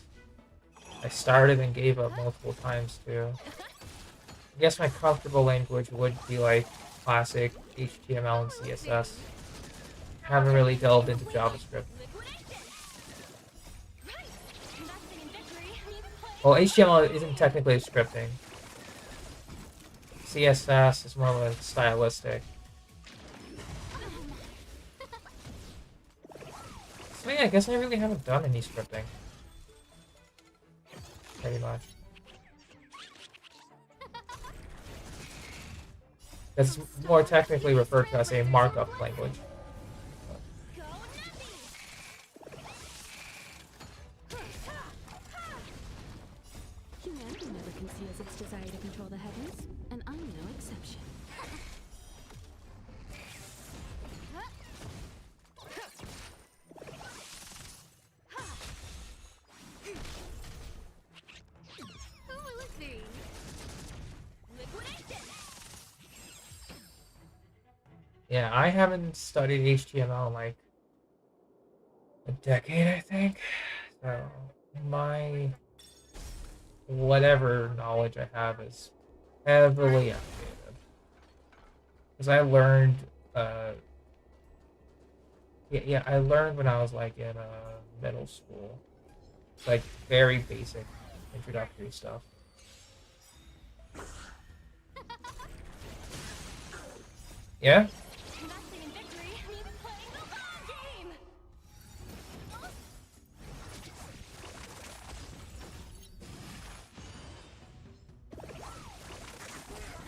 I started and gave up multiple times too. I guess my comfortable language would be like classic HTML and CSS. Haven't really delved into JavaScript. Well, HTML isn't technically scripting. CSS is more like stylistic. So yeah, I guess I really haven't done any scripting. Pretty much. It's more technically referred to as a markup language. Humanity never conceals its desire to control the heavens, and I'm no exception. Who will it be? Liquidation! Yeah, I haven't studied HTML in like a decade, I think. So my whatever knowledge I have is heavily outdated. Because I learned, yeah, I learned when I was like in middle school. Like very basic introductory stuff. Yeah? Investing in victory means playing the long game!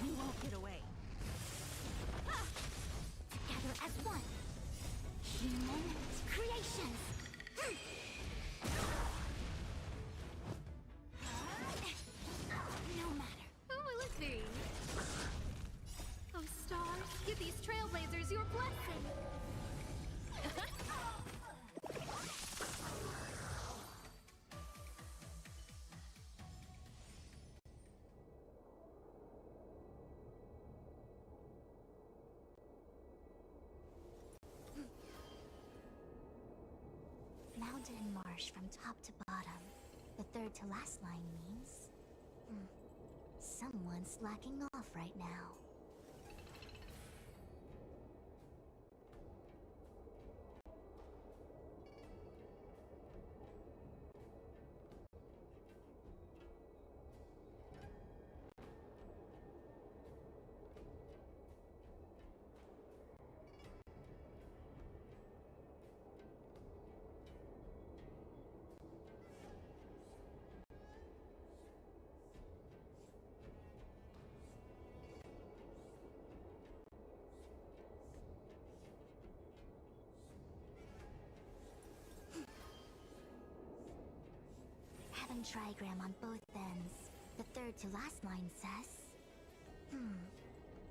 You won't get away. Together as one. Human creations. No matter. Who will it be? Oh stars, give these trailblazers your blessing. Mountain and marsh from top to bottom. The third to last line means... someone's slacking off right now. Heaven trigram on both ends. The third to last line says...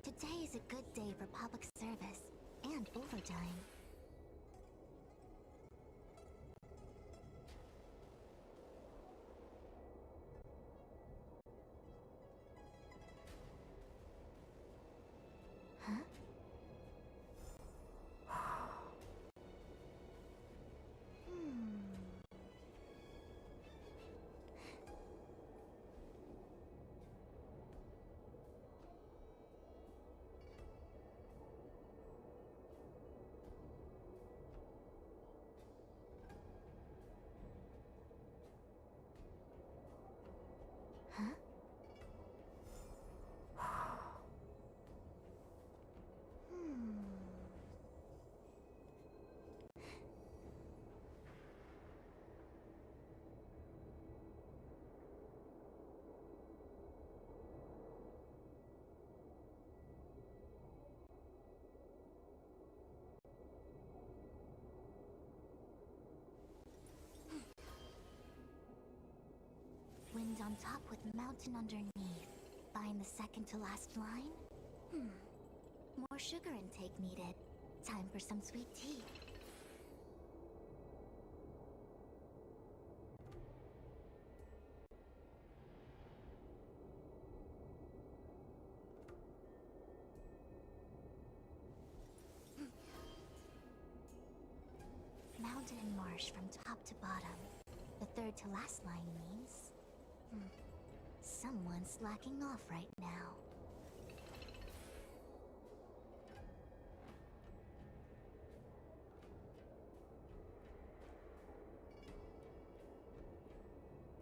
Today is a good day for public service and overtime. Huh? top with mountain underneath. Find the second to last line? More sugar intake needed. Time for some sweet tea. Mountain and marsh from top to bottom. The third to last line means... someone's slacking off right now.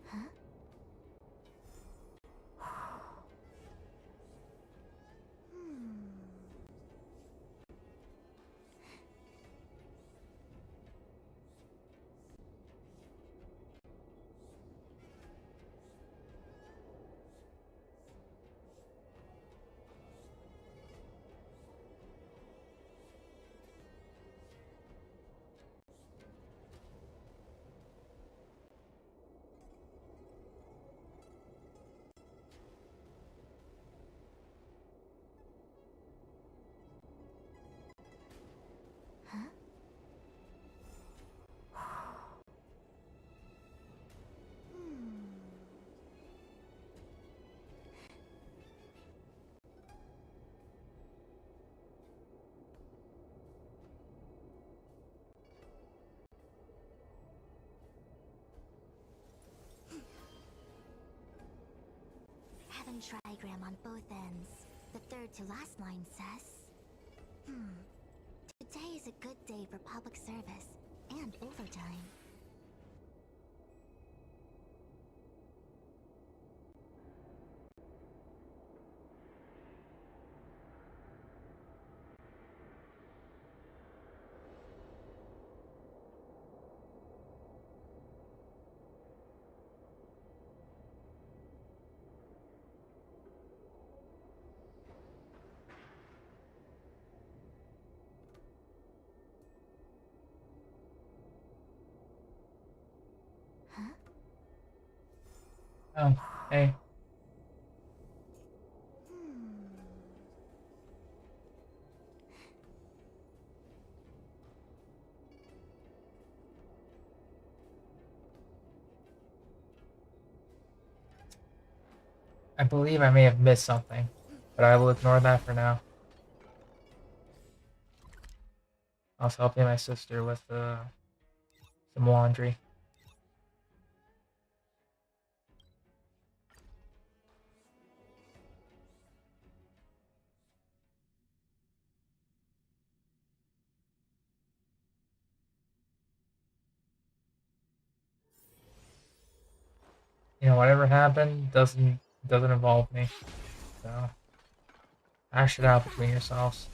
Huh? Heaven trigram on both ends. The third to last line says... Today is a good day for public service and overtime. Oh, hey. I believe I may have missed something, but I will ignore that for now. I was helping my sister with some laundry. You know, whatever happened doesn't involve me. So hash it out between yourselves.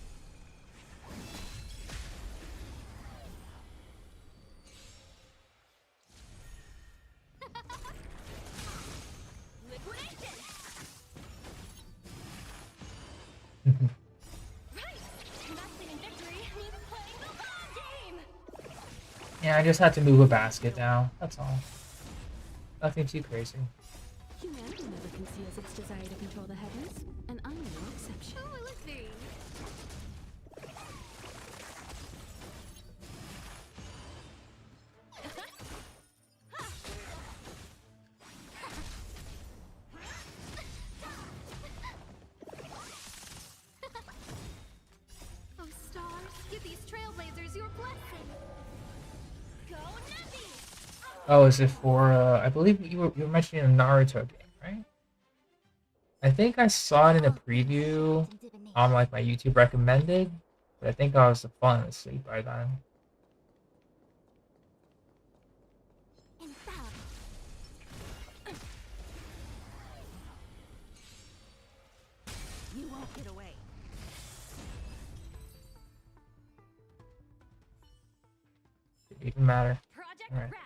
Yeah, I just had to move a basket down. That's all. Nothing too crazy. Humanity never conceals its desire to control the heavens, and I'm no exception. Oh, let's see. Oh, stars, give these trailblazers your blessing. Go Navi! Oh, is it for? I believe you were mentioning a Naruto game, right? I think I saw it in a preview on like my YouTube recommended, but I think I was falling asleep by then. You won't get away. Didn't even matter. Project All right. wrapped.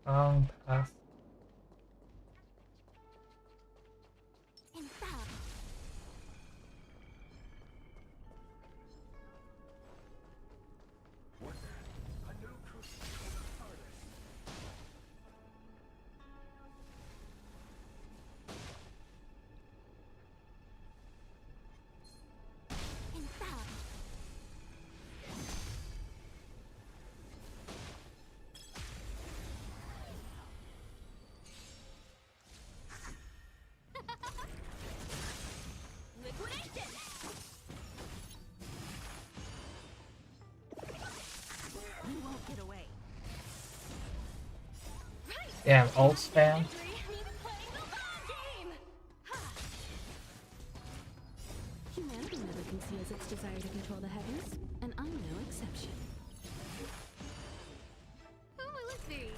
Long path. Damn, ult spam. Humanity never conceals its desire to control the heavens, and I'm no exception. Who will it be?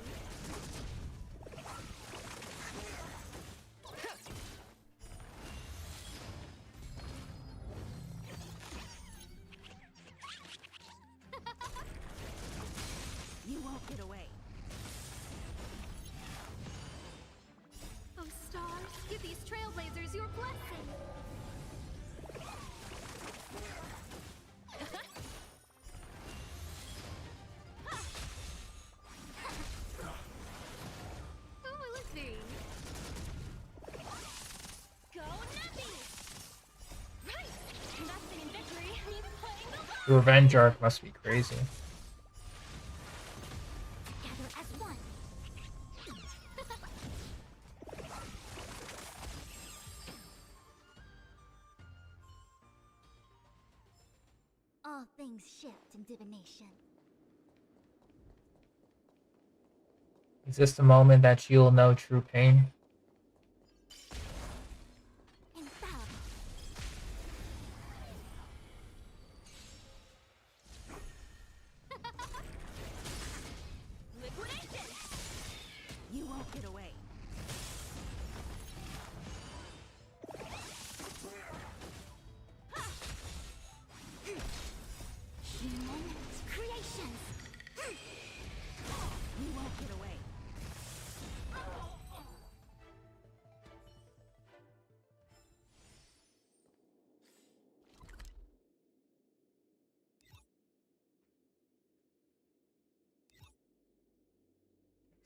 You won't get away. Oh, stars, give these trailblazers your blessing. Who will it be? Go Nappy! Right! Investing in victory means playing the The revenge arc must be crazy. Together as one. All things shift in divination. Is this the moment that you'll know true pain? Infallible. liquidation! You won't get away. Humans, creations. You won't get away.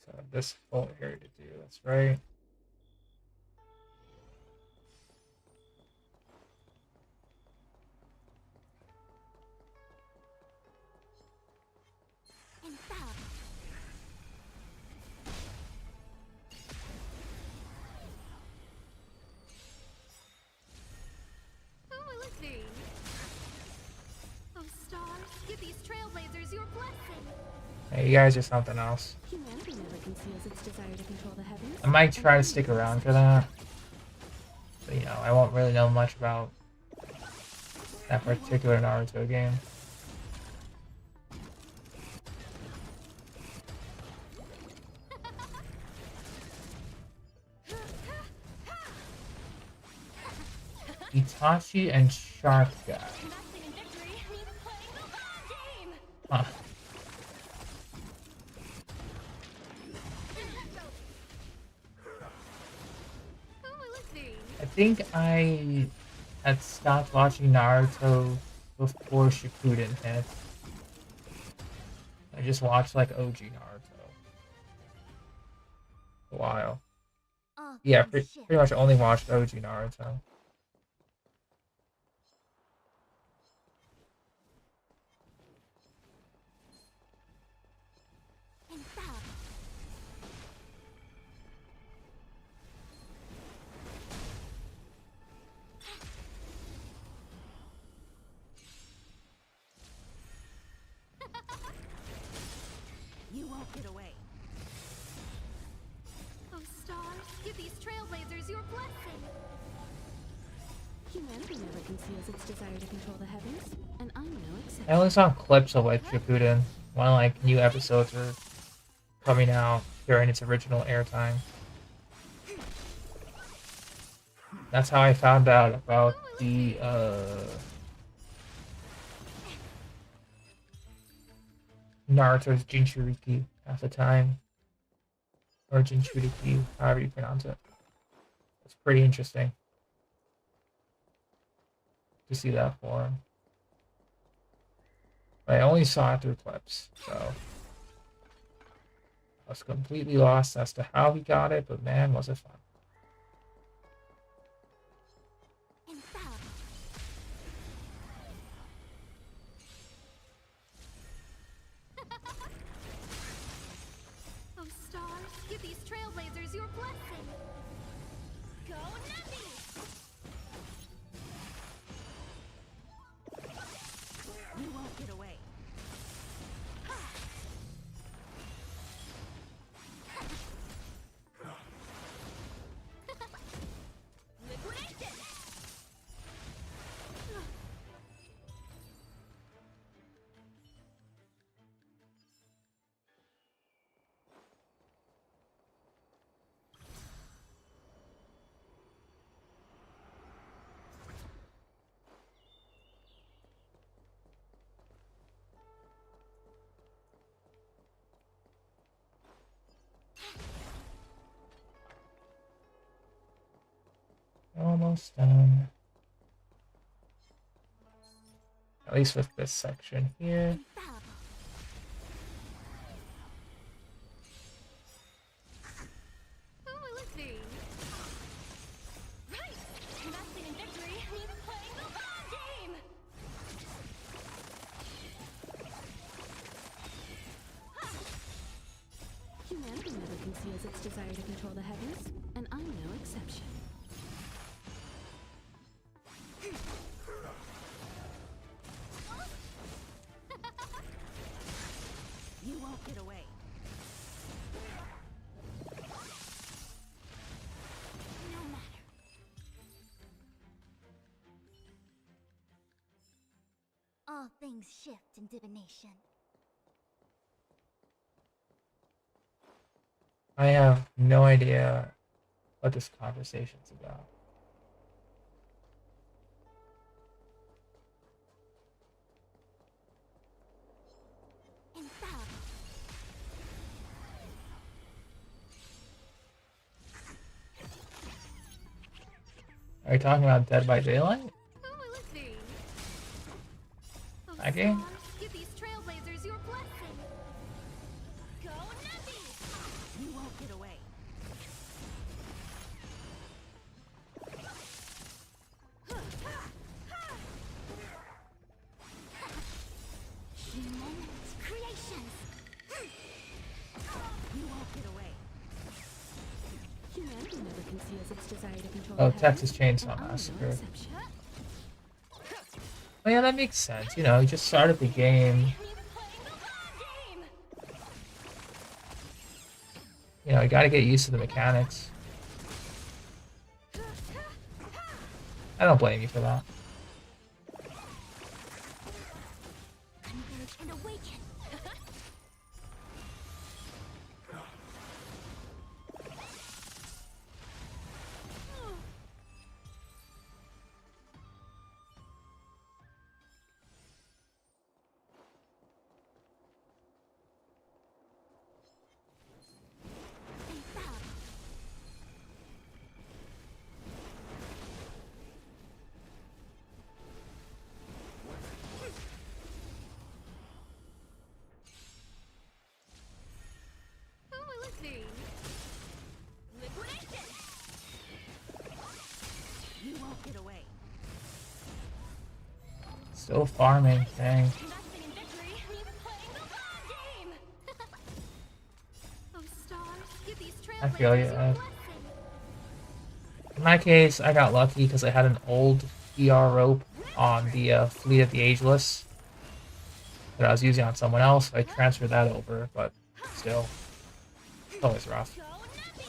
So this full area to do. That's right. Infallible. Who will it be? Oh, stars, give these trailblazers your blessing. Hey, you guys are something else. Humanity never conceals its desire to control the heavens. I might try to stick around for that. But, you know, I won't really know much about that particular Naruto game. Itachi and Shark Guy. Investing in victory means playing the long game. Huh. Who will it be? I think I had stopped watching Naruto before Shippuden hit. I just watched like OG Naruto for a while. All Yeah, things pretty much only watched OG Naruto. Infallible. You won't get away. Oh, stars, give these trailblazers your blessing. Humanity never conceals its desire to control the heavens, and I'm no exception. I only saw clips of like Shippuden when like new episodes were coming out during its original airtime. That's how I found out about the Naruto's Jinchuriki at the time. Or Jinchuriki, however you pronounce it. It's pretty interesting to see that form. But I only saw it through clips, so I was completely lost as to how he got it, but man, was it fun. Infallible. Oh, stars, give these trailblazers your blessing. Go Nappy! You won't get away. Almost done. At least with this section here. Oh, let's see. Right! Investing in victory means playing the long game! Humanity never conceals its desire to control the heavens, and I'm no exception. You won't get away. No matter. All things shift in divination. I have no idea what this conversation's about. Infallible. Are you talking about Dead by Daylight? Oh, let's see. Oh, That game? stars, give these trailblazers your blessing. Go Nubby! You won't get away. Human creations. You won't get away. Humanity never conceals its desire to control Oh, the Texas heavens, Chainsaw and I'm no Massacre. exception. Oh yeah, that makes sense. You know, you just started the game. Means playing the long game! You know, you gotta get used to the mechanics. I don't blame you for that. Converge and awaken. Infallible. Oh, let's see. Liquidation! You won't get away. Still farming, dang. Investing in victory means playing the long game! Oh, stars, give these I feel you, trailblazers your Ed. blessing. In my case, I got lucky because I had an old ER rope on the Fleet of the Ageless that I was using on someone else. So I transferred that over, but still, it's always rough. Go Nubby!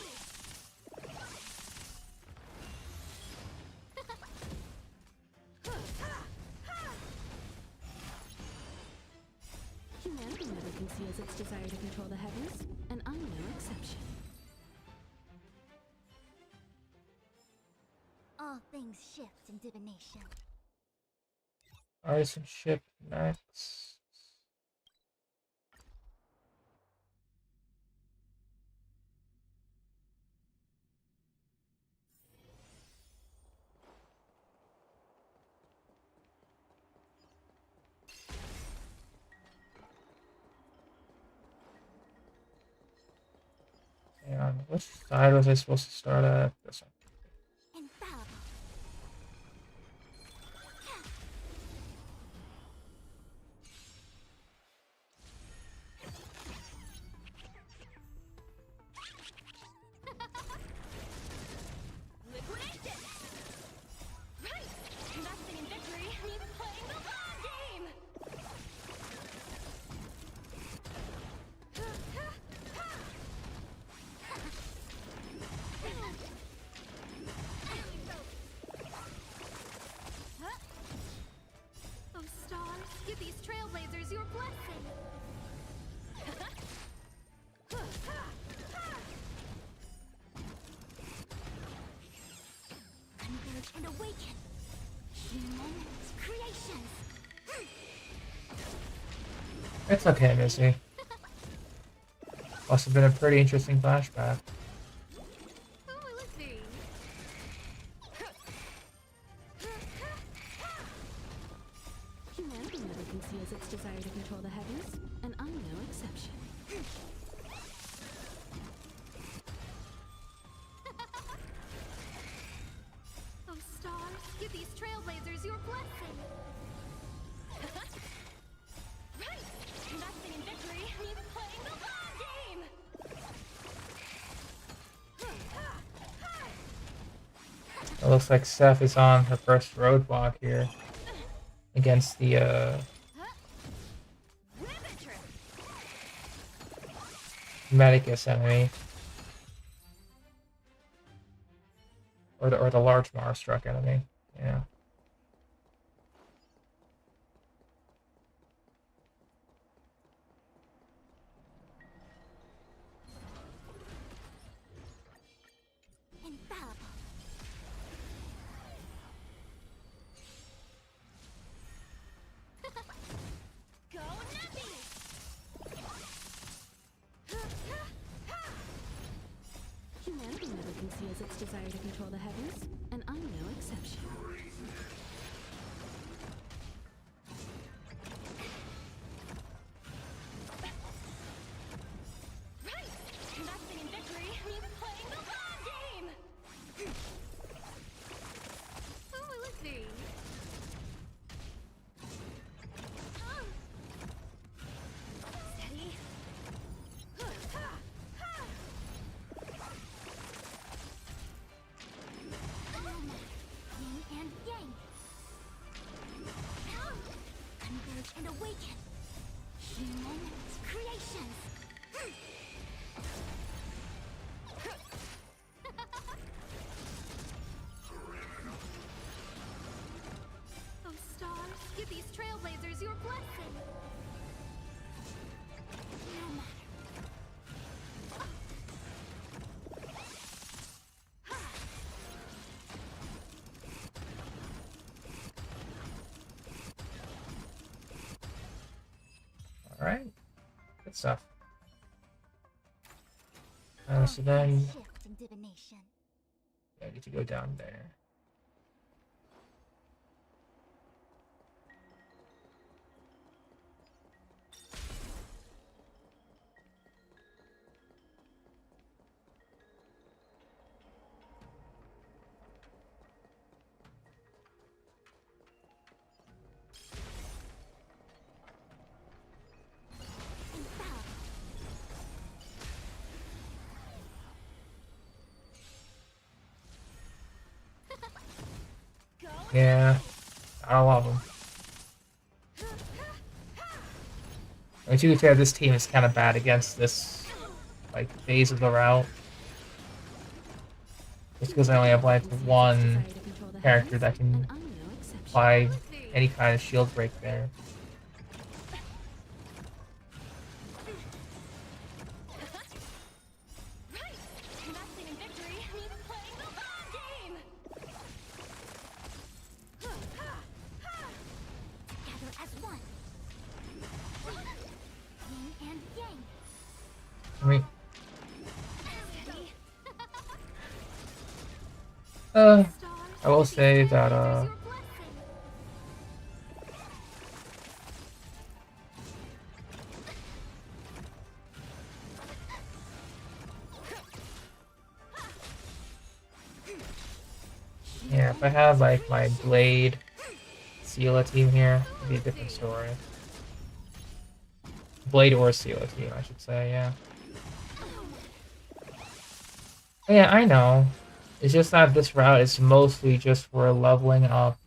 Humanity never conceals its desire to control the heavens, and I'm no exception. All things shift in divination. Artisan ship next. And which side was I supposed to start at? This one. Infallible. Liquidation! Right! Investing in victory means playing the long game! Oh, stars, give these trailblazers your blessing! Converge and awaken. Human creations. It's okay, Missy. Must have been a pretty interesting flashback. Oh, let's see. It looks like Seth is on her first roadblock here against the Medicus enemy. Or the large Marstruck enemy. Yeah. Humanity never conceals its desire to control the heavens, and I'm no exception. Right! Investing in victory means playing the long game! Who will it be? Steady. Yin and yang. Converge and awaken. Human creations. Oh, stars, give these trailblazers your blessing. No matter. Alright. Good stuff. So then Shift in divination. I need to go down there. Yeah, I love them. I mean, to be fair, this team is kind of bad against this like phase of the route. Just because I only have like one character that can apply any kind of shield break there. Investing in victory means playing the long game! Together as one. Yin and yang. I mean, I will say that yeah, if I had like my Blade Seela team here, it'd be a different story. Blade or Seela team, I should say, yeah. Yeah, I know. It's just that this route is mostly just for leveling up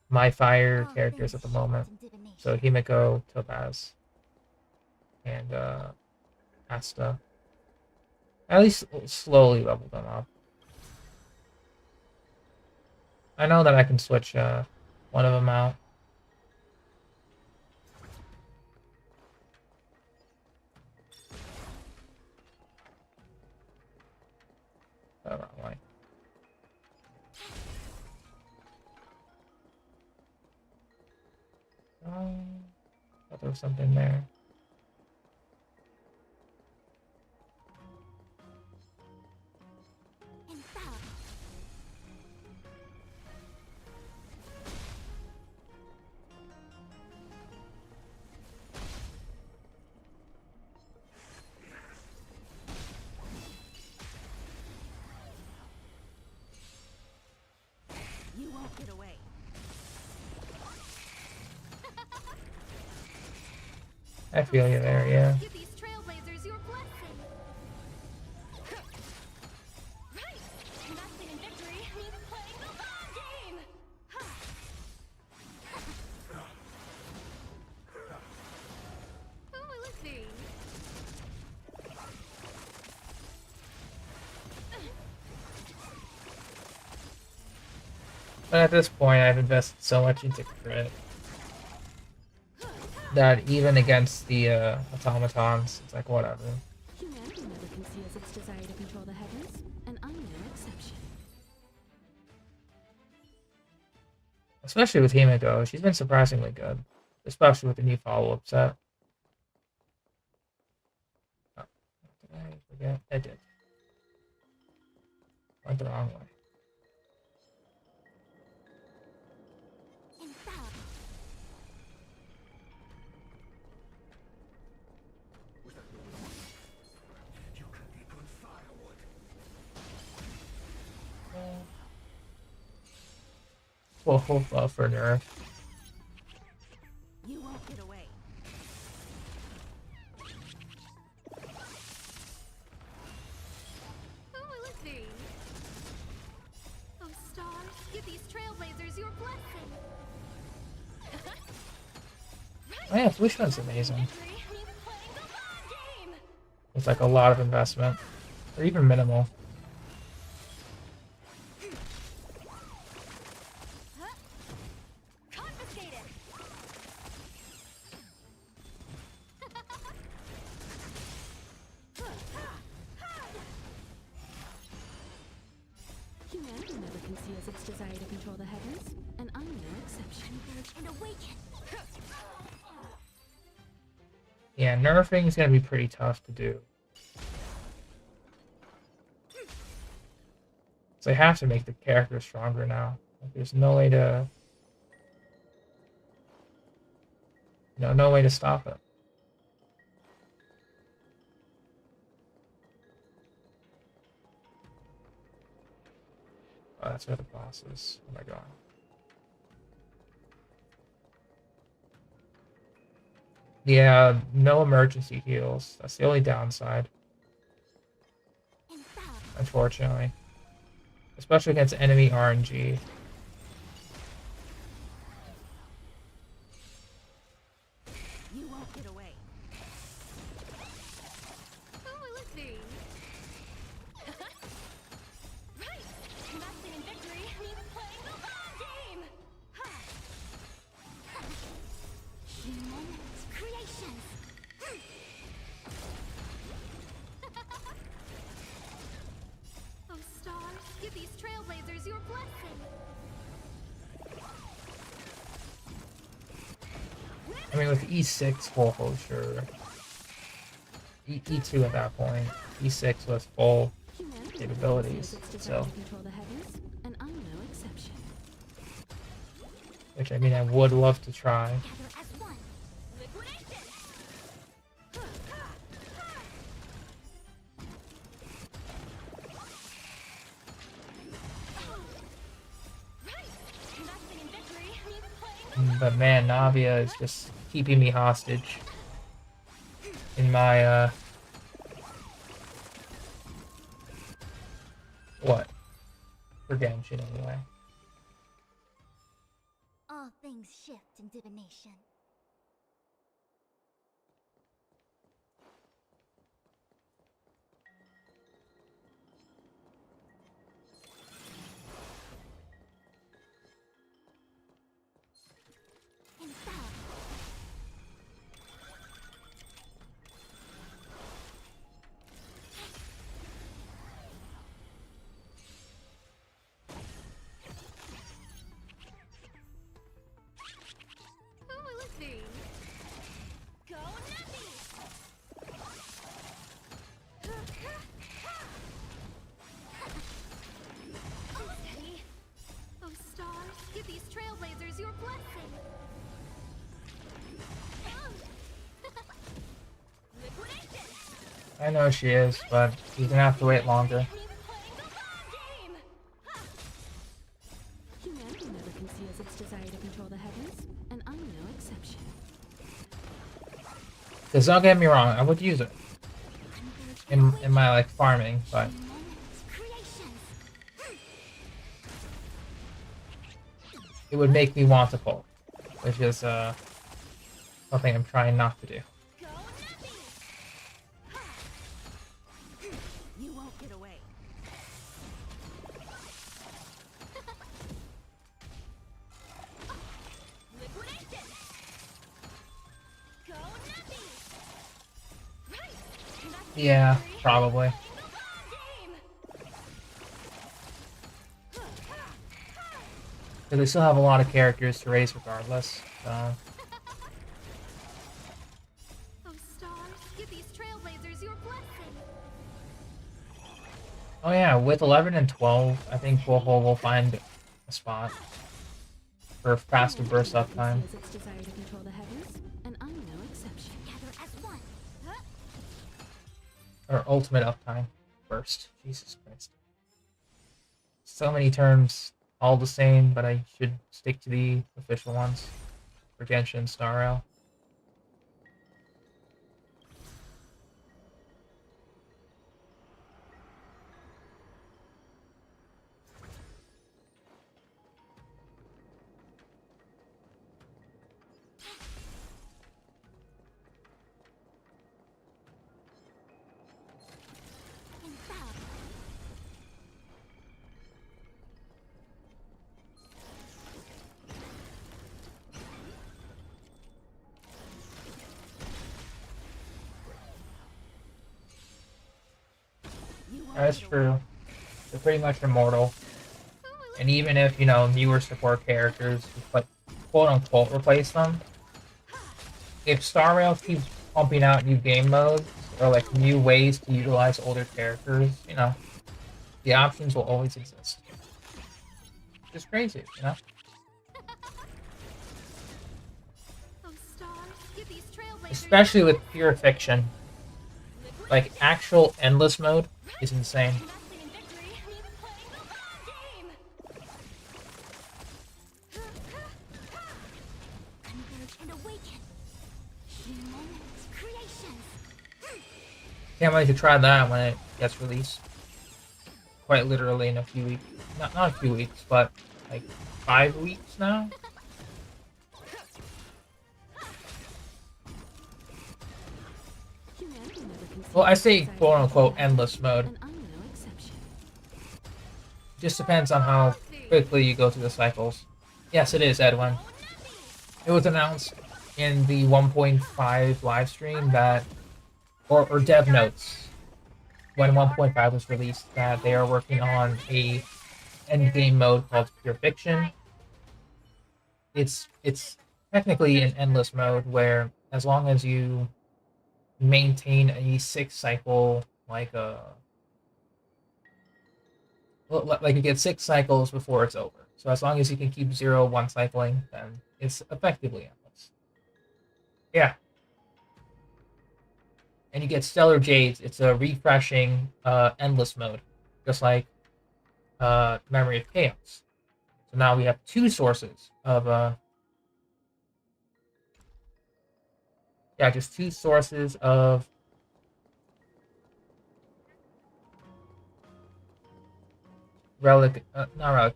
my fire characters at the moment. So Himiko, Topaz, and Asta. At least slowly level them up. I know that I can switch one of them out. Oh, wrong way. Thought there was something there. You won't get away. I feel you there, yeah. Give these trailblazers your blessing. Right! But at this point, I've invested so much into crit that even against the automatons, it's like whatever. Humanity never conceals its desire to control the heavens, and I'm no exception. Especially with Himiko, she's been surprisingly good, especially with the new follow-up set. Oh, did I forget? I did. Went the wrong way. You can eat on firewood. Full buff for nerf. You won't get away. Who will it be? Oh, stars, give these trailblazers your blessing. Oh yeah, Flushman's amazing. It's like a lot of investment, or even minimal. Confiscated. Humanity never conceals its desire to control the heavens, and I'm no exception. And awaken. Yeah, nerfing is gonna be pretty tough to do. So they have to make the character stronger now. Like, there's no way to, no way to stop it. Oh, that's where the boss is. Oh my god. Yeah, no emergency heals. That's the only downside. Unfortunately. Especially against enemy RNG. You won't get away. Who will it be? Right! Investing in victory means playing the long game! Humans, creations. Oh, stars, give these trailblazers your blessing. I mean, with E6 full sure. E2 at that point. E6 was full Humanity capabilities. never conceals its desire So, to control the heavens, and I'm no exception. which I mean, I would love to try. Gather as one. Liquidation! Right! Investing in victory means playing the But man, Navia is just keeping me hostage in my, what? For Genshin, anyway. All things shift in divination. Who will it be? Go Nappy! Steady. Oh, stars, give these trailblazers your blessing. Liquidation! I know she is, but she's gonna have to wait longer. Humanity never conceals its desire to control the heavens, and I'm no exception. Because don't get me wrong, I would use it in my like farming, but it would make me want to pull, which is something I'm trying not to do. You won't get away. Yeah, probably. Because they still have a lot of characters to raise regardless. So. Oh, stars, give these trailblazers your blessing. Oh yeah, with 11 and 12, I think we'll find a spot for faster burst uptime. Its desire to control the heavens, and I'm no exception. Gather as one. Or ultimate uptime burst. Jesus Christ. So many terms, all the same, but I should stick to the official ones for Genshin Star Rail. That's true. They're pretty much immortal. And even if, you know, newer support characters, but quote-unquote replace them, if Star Rail keeps pumping out new game modes, or like new ways to utilize older characters, you know, the options will always exist. Just crazy, you know? Especially with pure fiction. Like, actual endless mode is insane. Can't wait to try that when it gets released. Quite literally in a few weeks. Not a few weeks, but like 5 weeks now? Well, I say quote-unquote endless mode. Just depends on how quickly you go through the cycles. Yes, it is, Edwin. It was announced in the 1.5 live stream that, or dev notes, when 1.5 was released, that they are working on a endgame mode called Pure Fiction. It's technically an endless mode where, as long as you maintain a 6 cycle, like you get 6 cycles before it's over. So as long as you can keep 0-1 cycling, then it's effectively endless. Yeah. And you get Stellar Jades. It's a refreshing endless mode, just like Memory of Chaos. So now we have 2 sources of just 2 sources of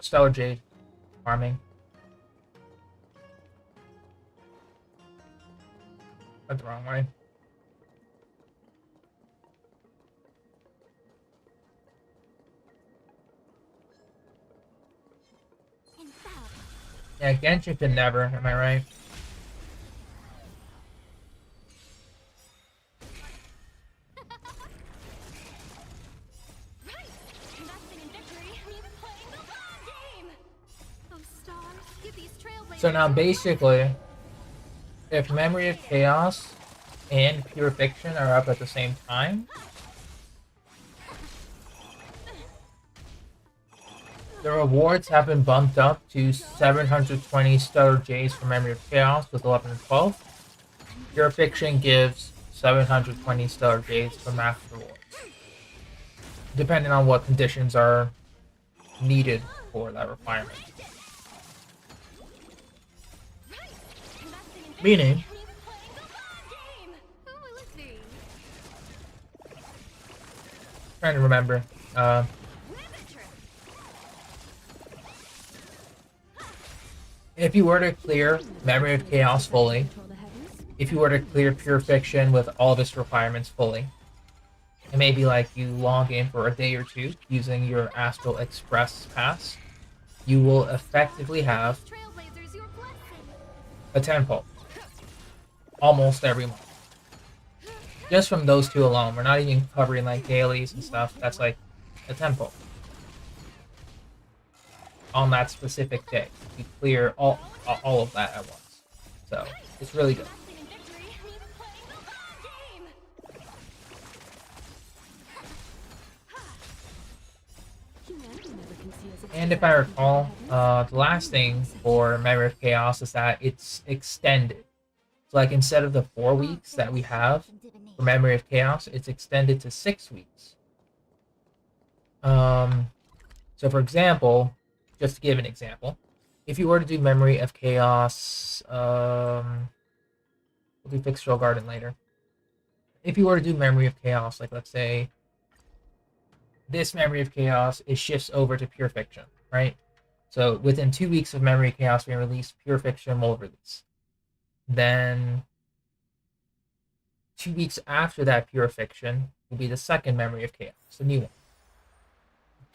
Stellar Jade farming. That's the wrong way. Yeah, Genshin can never, am I right? So now basically, if Memory of Chaos and Pure Fiction are up at the same time, the rewards have been bumped up to 720 Stellar Jades for Memory of Chaos with 11 and 12. Pure Fiction gives 720 Stellar Jades for Max rewards, depending on what conditions are needed for that requirement. Meaning, trying to remember, if you were to clear Memory of Chaos fully, if you were to clear Pure Fiction with all of its requirements fully, it may be like you log in for a day or 2 using your Astral Express pass, you will effectively have a 10-fold almost every month. Just from those two alone. We're not even covering like dailies and stuff. That's like a tempo. On that specific day. You clear all of that at once. So it's really good. And if I recall, the last thing for Memory of Chaos is that it's extended. So like instead of the 4 weeks that we have for Memory of Chaos, it's extended to 6 weeks. So for example, just to give an example, if you were to do Memory of Chaos, we'll do Fixed Garden later. If you were to do Memory of Chaos, like let's say this Memory of Chaos, it shifts over to Pure Fiction, right? So within 2 weeks of Memory of Chaos being released, Pure Fiction will release. Then 2 weeks after that Pure Fiction will be the second Memory of Chaos, the new one.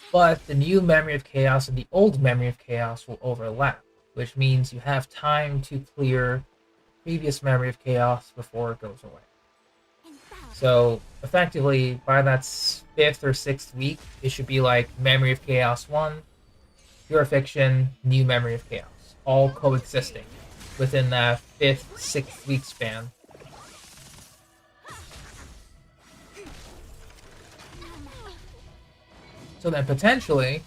But the new Memory of Chaos and the old Memory of Chaos will overlap, which means you have time to clear previous Memory of Chaos before it goes away. So effectively, by that 5th or 6th week, it should be like Memory of Chaos 1, Pure Fiction, new Memory of Chaos, all coexisting within that 5th, 6th week span. So then potentially,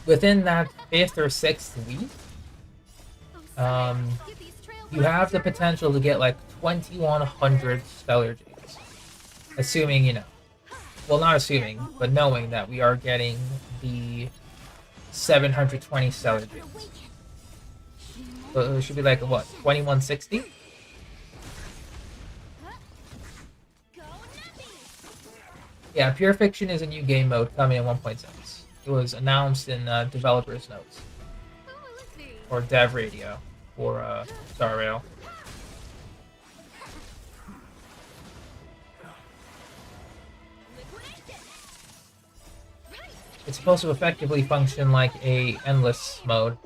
within that 5th or 6th week, you have the potential to get like 2,100 Stellar Jades. Assuming, you know, well, not assuming, but knowing that we are getting the 720 Stellar Jades. So it should be like, what, 2,160? Yeah, Pure Fiction is a new game mode coming in 1.6. It was announced in developers' notes. Or Dev Radio for Star Rail. It's supposed to effectively function like a endless mode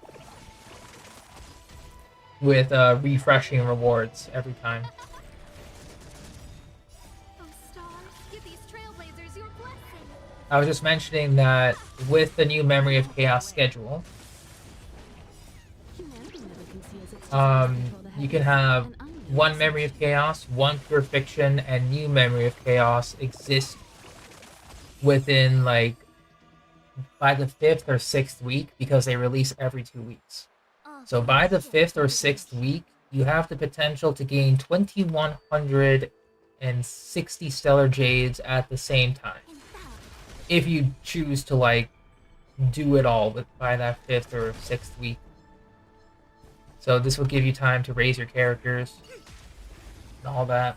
with refreshing rewards every time. I was just mentioning that with the new Memory of Chaos schedule, you can have one Memory of Chaos, one Pure Fiction, and new Memory of Chaos exist within like by the 5th or 6th week because they release every 2 weeks. So by the 5th or 6th week, you have the potential to gain 2,160 Stellar Jades at the same time. If you choose to like do it all by that 5th or 6th week. So this will give you time to raise your characters and all that.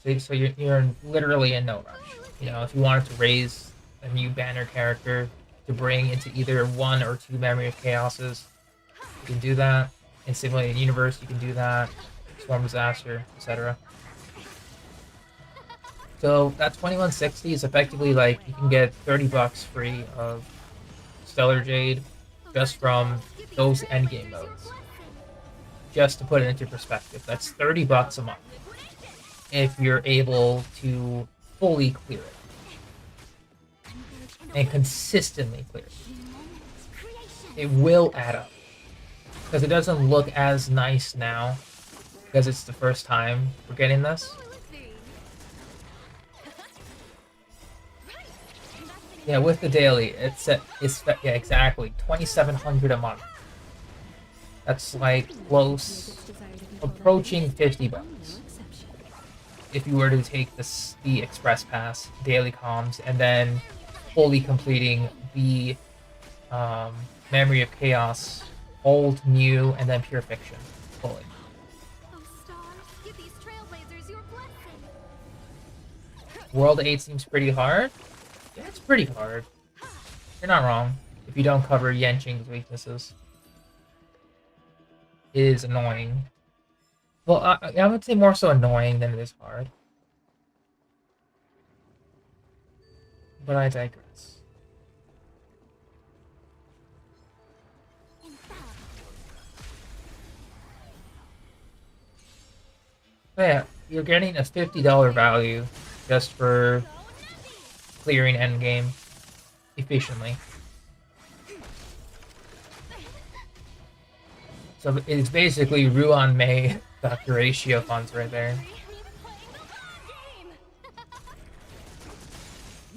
So you're literally in no rush. You know, if you wanted to raise a new banner character to bring into either 1 or 2 Memory of Chaoses, you can do that. In Simulated Universe, you can do that. Swarm Disaster, etc. So that 2,160 is effectively like you can get $30 free of Stellar Jade just from those endgame modes. Just to put it into perspective, that's $30 a month if you're able to fully clear it and consistently clear it. It will add up because it doesn't look as nice now because it's the first time we're getting this. Yeah, with the daily, it's yeah, exactly 2,700 a month. That's like close, approaching $50 if you were to take the Express Pass, daily comms, and then fully completing the Memory of Chaos, old, new, and then Pure Fiction fully. World 8 seems pretty hard. Yeah, it's pretty hard. You're not wrong if you don't cover Yenching's weaknesses. It is annoying. Well, I would say more so annoying than it is hard. But I digress. But yeah, you're getting a $50 value just for clearing endgame efficiently. So it's basically Ruan Mei Dr. Ratio funds right there.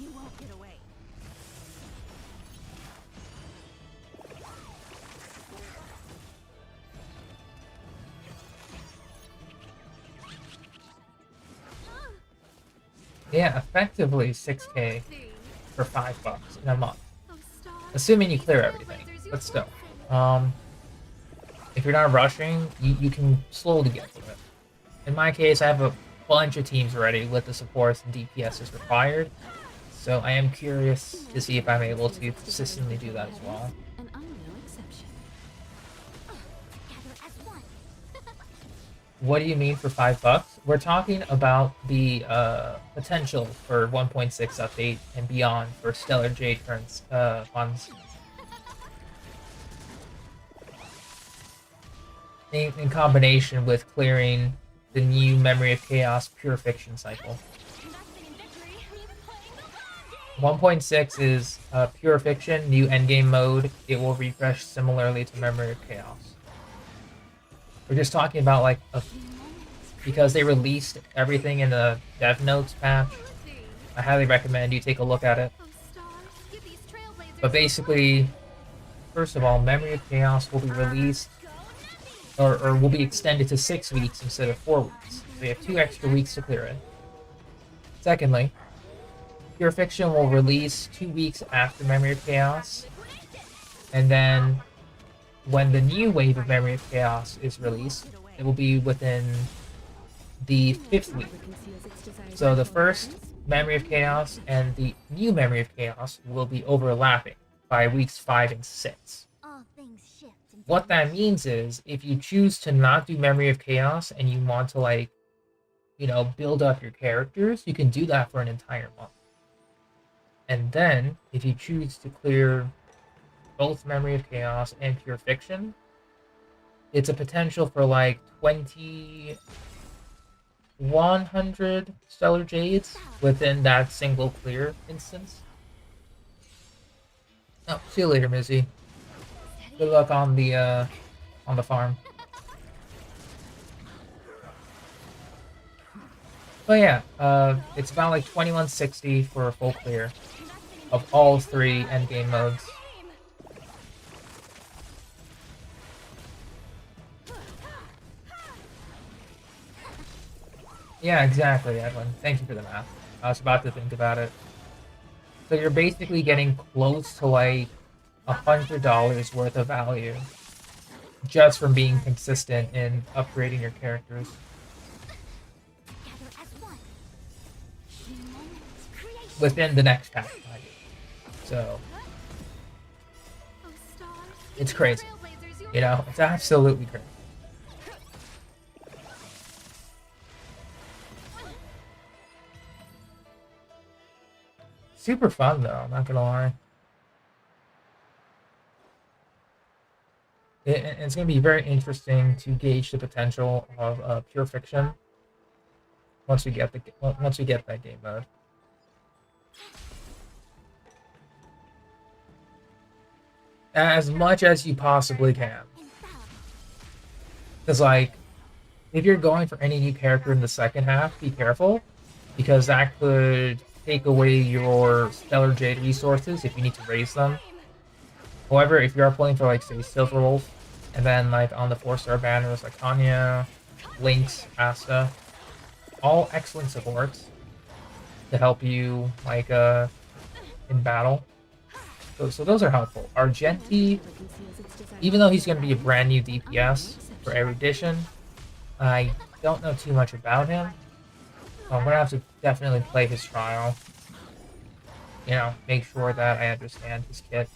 You won't get away. Yeah, effectively 6K for $5 in a month. Assuming you clear everything, but still. If you're not rushing, you can slowly get to it. In my case, I have a bunch of teams ready with the supports and DPSs required, so I am curious to see if I'm able to consistently do that as well. And I'm no exception. What do you mean for $5? We're talking about the potential for 1.6 update and beyond for Stellar Jade funds. In combination with clearing the new Memory of Chaos Pure Fiction cycle. 1.6 is Pure Fiction, new endgame mode. It will refresh similarly to Memory of Chaos. We're just talking about like because they released everything in the dev notes patch. I highly recommend you take a look at it. But basically, first of all, Memory of Chaos will be released or will be extended to 6 weeks instead of 4 weeks. So you have 2 extra weeks to clear it. Secondly, Pure Fiction will release 2 weeks after Memory of Chaos. And then when the new wave of Memory of Chaos is released, it will be within the 5th week. So the first Memory of Chaos and the new Memory of Chaos will be overlapping by weeks 5 and 6. What that means is, if you choose to not do Memory of Chaos and you want to, like, you know, build up your characters, you can do that for an entire month. And then, if you choose to clear both Memory of Chaos and Pure Fiction, it's a potential for, like, 2,100 Stellar Jades within that single clear instance. Oh, see you later, Mizzy. Good luck on the farm. But yeah, it's about like 2160 for a full clear of all 3 endgame modes. Yeah, exactly, Edwin. Thank you for the math. I was about to think about it. So you're basically getting close to like $100 worth of value just from being consistent in upgrading your characters. Within the next patch. So it's crazy. You know, it's absolutely crazy. Super fun though, I'm not gonna lie. It's going to be very interesting to gauge the potential of Pure Fiction once we get that game mode. As much as you possibly can, because like, if you're going for any new character in the second half, be careful, because that could take away your Stellar Jade resources if you need to raise them. However, if you are playing for, like, say, Silver Wolf, and then, like, on the 4-star banners, like Anya, Lynx, Asta, all excellent supports to help you, like, in battle. So those are helpful. Argenti, even though he's going to be a brand new DPS for every edition, I don't know too much about him. So I'm going to have to definitely play his trial. You know, make sure that I understand his kit.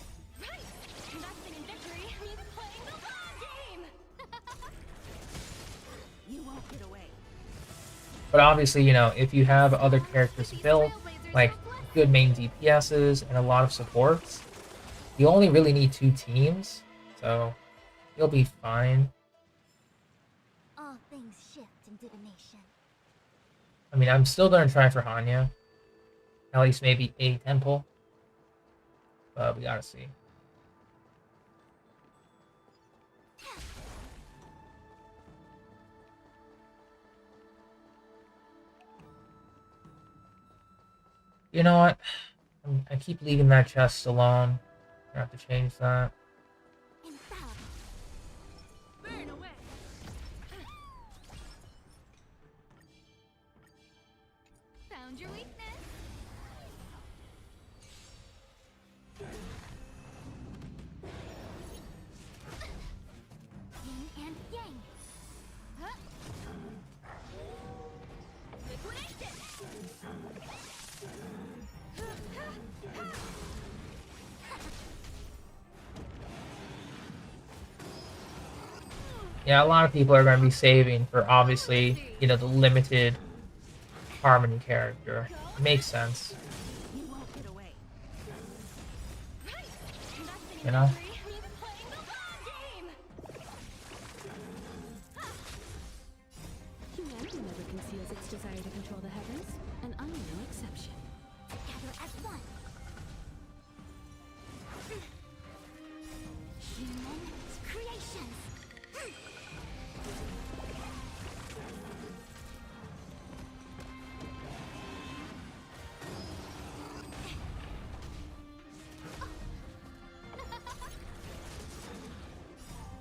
But obviously, you know, if you have other characters built, like good main DPSs and a lot of supports, you only really need 2 teams, so you'll be fine. All things shift in divination. I mean, I'm still gonna try for Hanya. At least maybe a temple. But we gotta see. You know what? I keep leaving that chest alone. I have to change that. Burn away. Found your weakness. Yin and yang. Huh? Liquidation. Yeah, a lot of people are going to be saving for obviously, you know, the limited Harmony character. It makes sense. You won't get away. You know? Humanity never conceals its desire to control the heavens, and I'm no exception. Together as one. Human creations.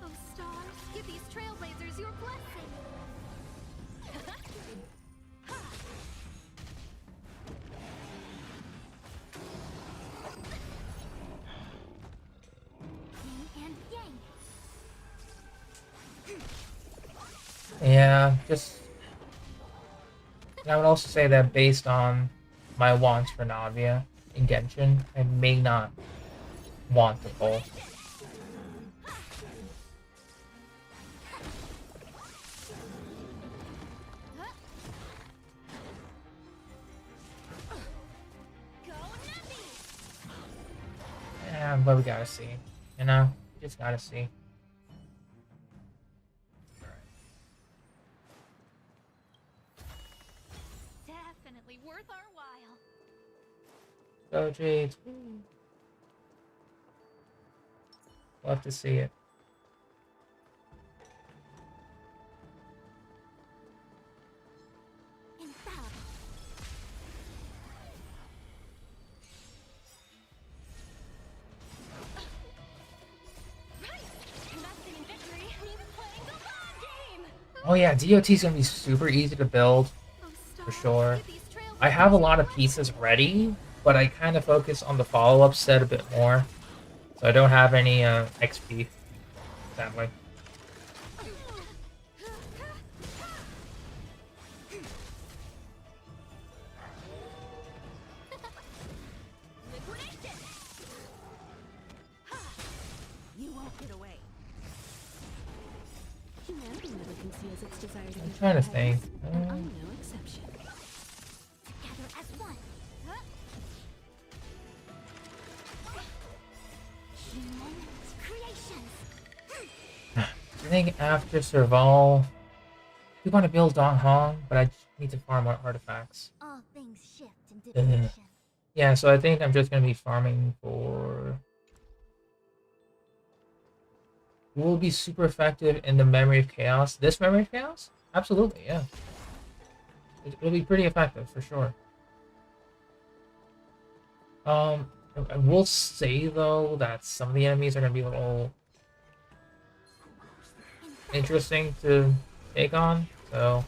Oh, stars, give these trailblazers your blessing. Yin and yang. Yeah, just... And I would also say that based on my wants for Navia in Genshin, I may not want to pull. Yeah, but we gotta see. You know? We just gotta see. Definitely worth our while. Go Jades. Love to see it. Infallible. Investing in victory means playing the long game. Oh yeah, DOT is gonna be super easy to build, for sure. I have a lot of pieces ready, but I kind of focus on the follow-up set a bit more. So I don't have any XP, sadly. You won't get away. Humanity never conceals its desire to I'm control trying to the heavens, think. and I'm no exception. Together as one. Huh? Human creations. I think after Serval, we want to build Dong Hong, but I just need to farm more artifacts. All things shift in divination. Yeah, so I think I'm just going to be farming for... Will be super effective in the Memory of Chaos. This Memory of Chaos? Absolutely, yeah. It'll be pretty effective, for sure. I will say, though, that some of the enemies are going to be a little interesting to take on, so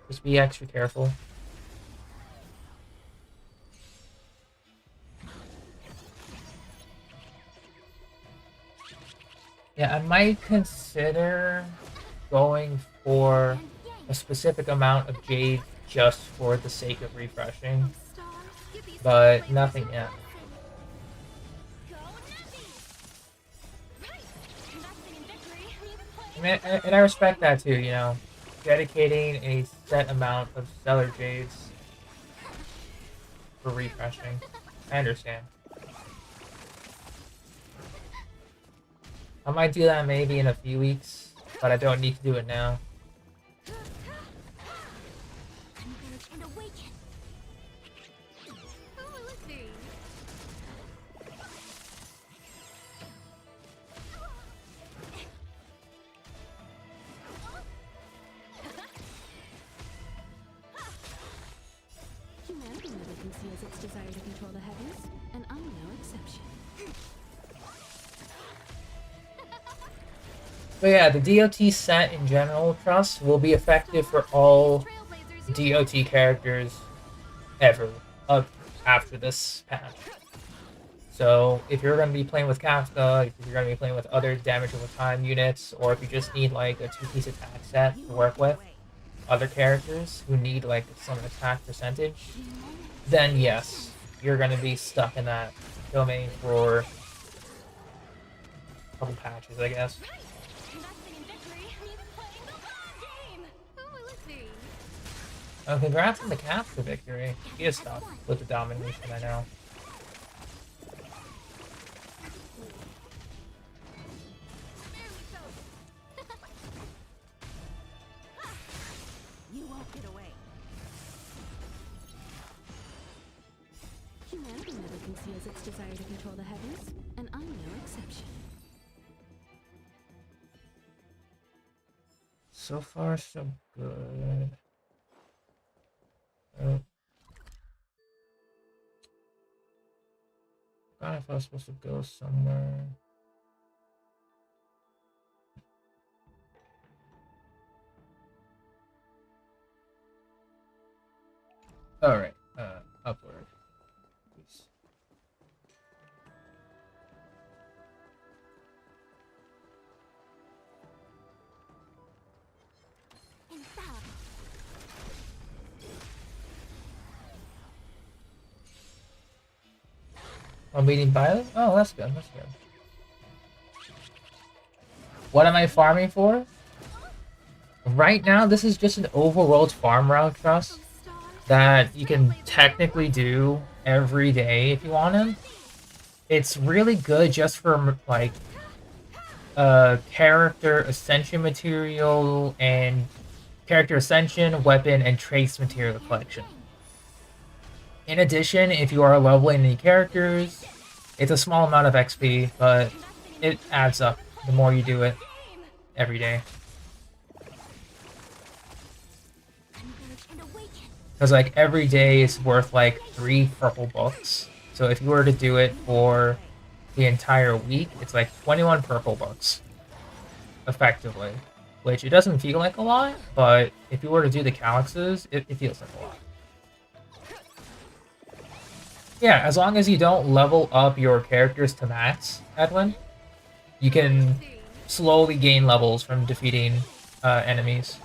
just be extra careful. Yeah, I might consider going for a specific amount of jade just for the sake of refreshing, but nothing yet. And I respect that too, you know, dedicating a set amount of stellar jades for refreshing. I understand. I might do that maybe in a few weeks, but I don't need to do it now. I'm gonna and awaken. Oh, let's see. Humanity never conceals its desire to control the heavens, and I'm no exception. But yeah, the DOT set in general, Trust, will be effective for all DOT characters ever up after this patch. So if you're going to be playing with Kafka, if you're going to be playing with other damage over time units, or if you just need like a 2-piece attack set to work with other characters who need like some attack percentage, then yes, you're going to be stuck in that domain for a couple patches, I guess. Oh, congrats on the Kafka victory. He is tough with the domination, I know. You won't get away. Humanity never conceals its desire to control the heavens, and I'm no exception. So far, so good. Oh. God, if I was supposed to go somewhere. Alright, upward. Please. I'm beating Violet? Oh, that's good, that's good. What am I farming for? Right now, this is just an overworld farm route, Trust, that you can technically do every day if you want to. It's really good just for, like, character ascension material and character ascension, weapon, and trace material collection. In addition, if you are leveling any characters, it's a small amount of XP, but it adds up the more you do it every day. Because like every day is worth like 3 purple books. So if you were to do it for the entire week, it's like 21 purple books, effectively. Which it doesn't feel like a lot, but if you were to do the calyxes, it feels like a lot. Yeah, as long as you don't level up your characters to max, Edwin, you can slowly gain levels from defeating enemies.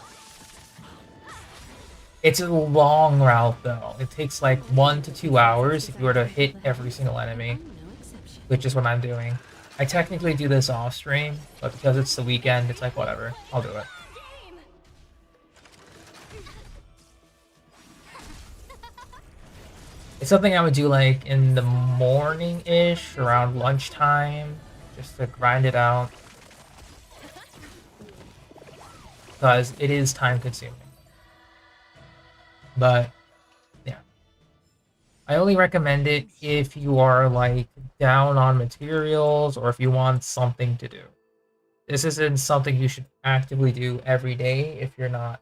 It's a long route, though. It takes like 1 to 2 hours if you were to hit every single enemy, which is what I'm doing. I technically do this off stream, but because it's the weekend, it's like, whatever, I'll do it. It's something I would do like in the morning-ish, around lunchtime, just to grind it out. Because it is time-consuming. But, yeah. I only recommend it if you are, like, down on materials or if you want something to do. This isn't something you should actively do every day if you're not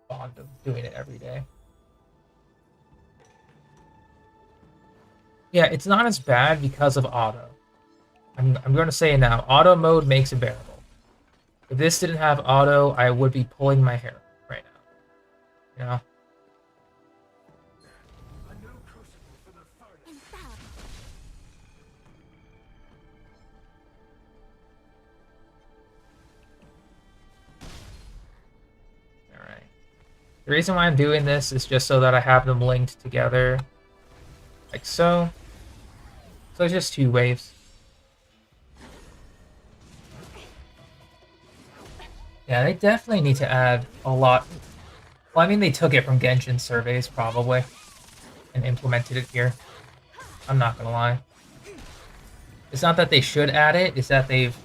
fond of doing it every day. Yeah, it's not as bad because of auto. I'm going to say it now. Auto mode makes it bearable. If this didn't have auto, I would be pulling my hair right now. You know? Alright. The reason why I'm doing this is just so that I have them linked together. Like so. So it's just 2 waves. Yeah, they definitely need to add a lot. Well, I mean, they took it from Genshin surveys, probably, and implemented it here. I'm not gonna lie. It's not that they should add it, it's that they've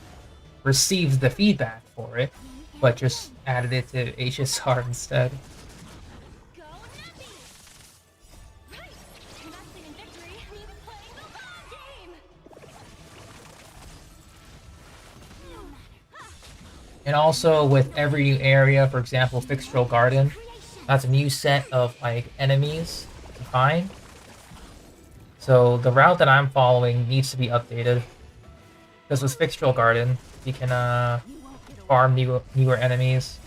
received the feedback for it, but just added it to HSR instead. And also with every new area, for example, Fixtural Garden, that's a new set of like enemies to find. So the route that I'm following needs to be updated. Because with Fixtural Garden, you can farm newer enemies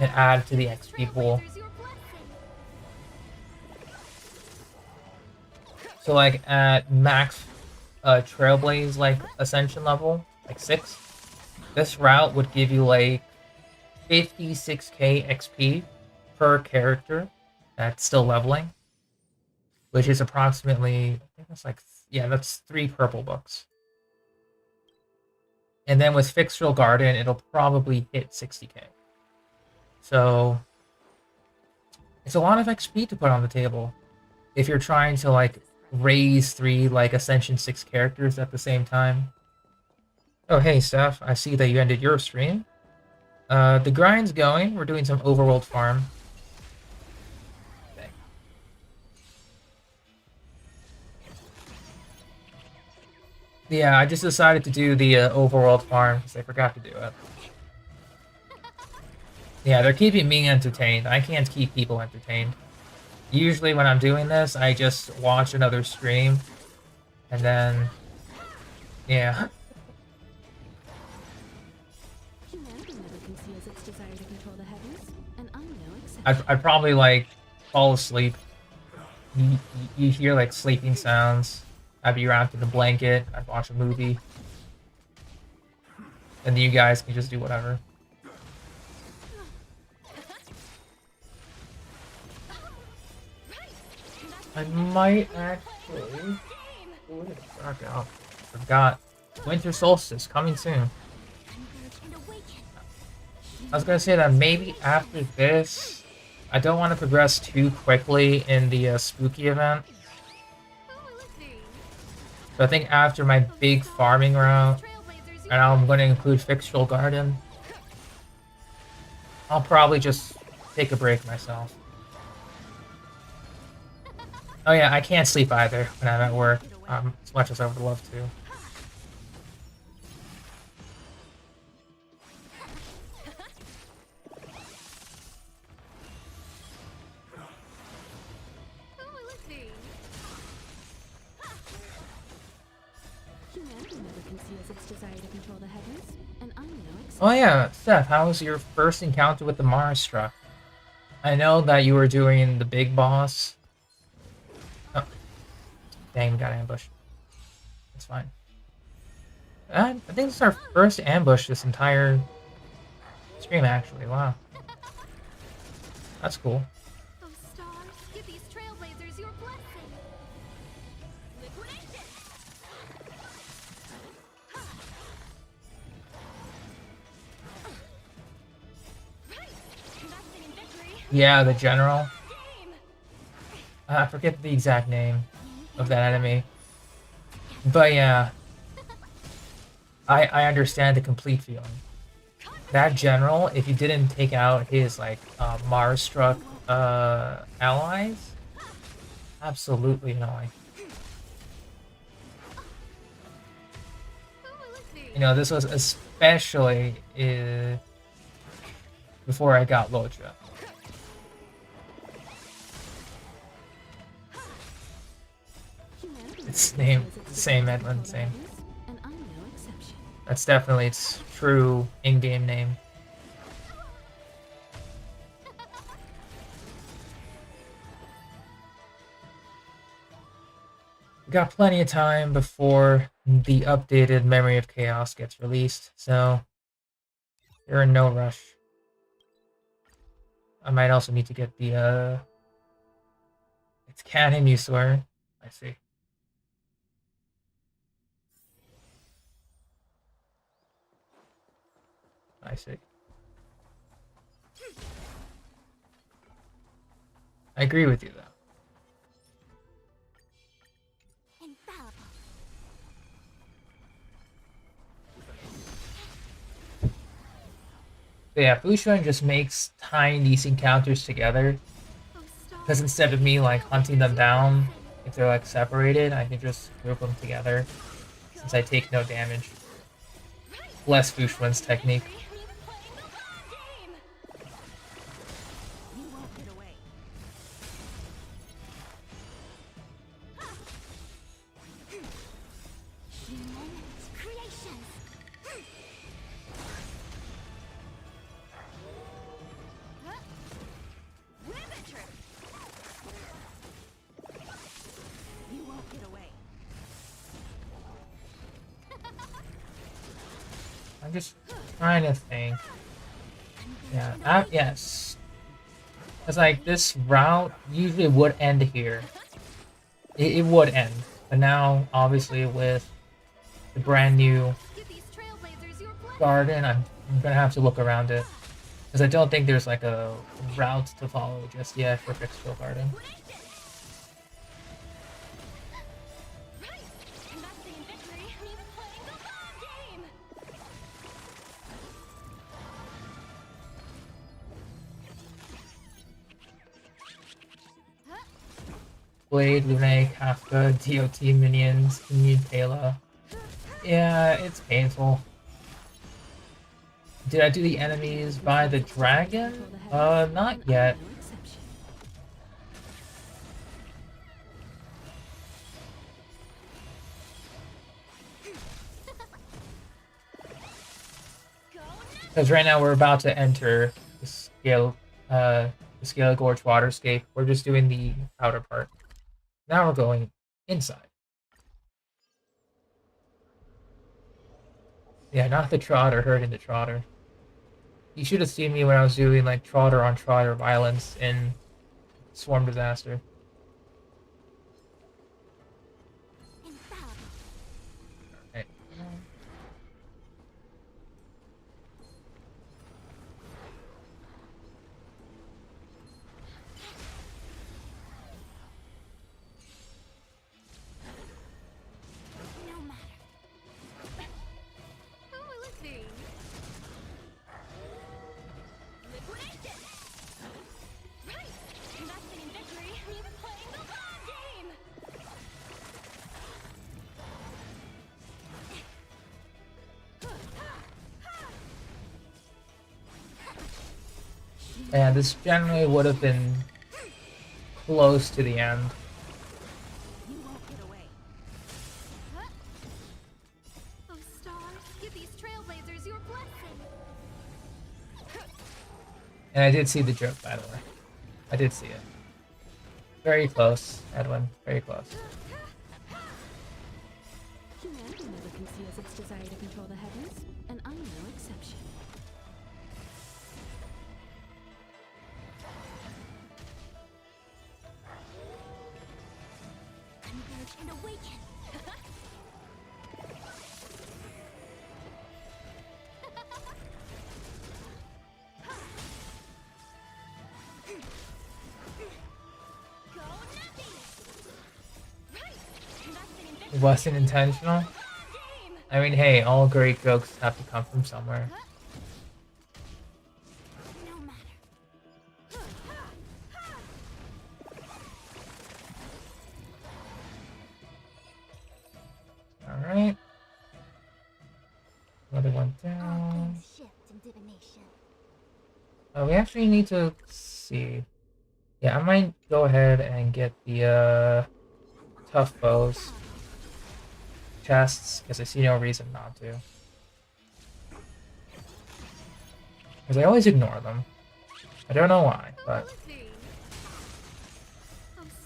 and add to the XP pool. So like at max Trailblaze like Ascension level, like 6, this route would give you like 56k XP per character that's still leveling, which is approximately, I think that's like, yeah, that's 3 purple books. And then with Fixtural Garden, it'll probably hit 60k. So it's a lot of XP to put on the table if you're trying to like raise 3 like Ascension 6 characters at the same time. Oh hey Steph, I see that you ended your stream. The grind's going. We're doing some overworld farm. Okay. Yeah, I just decided to do the overworld farm because I forgot to do it. Yeah, they're keeping me entertained. I can't keep people entertained. Usually when I'm doing this, I just watch another stream, and then, yeah. I'd probably like fall asleep. You hear like sleeping sounds. I'd be wrapped in a blanket. I'd watch a movie, and you guys can just do whatever. I might actually. Ooh, back out. Forgot. Winter solstice coming soon. I was gonna say that maybe after this, I don't want to progress too quickly in the spooky event. So I think after my big farming route, and I'm going to include Fixtural Garden, I'll probably just take a break myself. Oh yeah, I can't sleep either when I'm at work, as much as I would love to. Oh yeah, Steph, how was your first encounter with the Mars Struck? I know that you were doing the big boss. Oh. Dang, we got ambushed. That's fine. I think this is our first ambush this entire stream, actually. Wow. That's cool. Yeah, the general. I forget the exact name of that enemy. But yeah, I understand the complete feeling. That general, if you didn't take out his like Mars struck allies, absolutely annoying. You know, this was especially before I got Lodra. It's named same Edwin, same. That's definitely its true in-game name. We got plenty of time before the updated Memory of Chaos gets released, so you're in no rush. I might also need to get the it's canon, you swear. I see. I see. I agree with you, though. But yeah, Fushuan just makes tying these encounters together. Because instead of me like hunting them down, if they're like separated, I can just group them together. Since I take no damage. Less Fushuan's technique. I'm just trying to think. Yeah, yes. It's like this route usually would end here. It would end. But now, obviously, with the brand new garden, I'm gonna have to look around it. Because I don't think there's like a route to follow just yet for Fixville Garden. Blade, Lune, Kafka, DOT minions, Immune Pela. Yeah, it's painful. Did I do the enemies by the dragon? Not yet. Because right now we're about to enter the Scale Gorge Waterscape. We're just doing the outer part. Now we're going inside. Yeah, not the Trotter, hurting the Trotter. You should have seen me when I was doing like Trotter on Trotter violence in Swarm Disaster. Okay. Yeah, this generally would have been close to the end. And I did see the joke, by the way. I did see it. Very close, Edwin. Very close. Humanity never conceals its desire to control the heavens, and I'm no exception. Converge and awaken. It wasn't intentional. I mean, hey, all great jokes have to come from somewhere. Alright. Another one down. Oh, we actually need to see. Yeah, I might go ahead and get the tough bows chests, because I see no reason not to. Because I always ignore them. I don't know why, but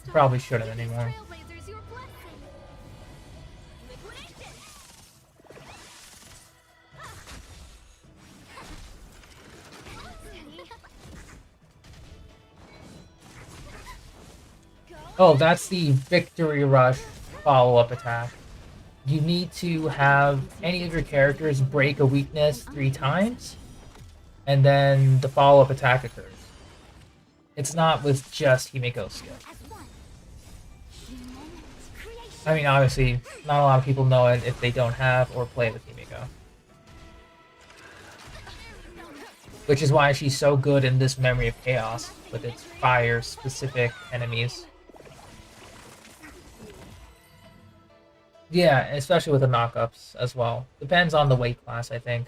probably shouldn't anymore. Oh, that's the Victory Rush follow-up attack. You need to have any of your characters break a weakness 3 times, and then the follow-up attack occurs. It's not with just Himiko's skill. I mean, obviously, not a lot of people know it if they don't have or play with Himiko. Which is why she's so good in this Memory of Chaos, with its fire-specific enemies. Yeah, especially with the knockups as well. Depends on the weight class, I think.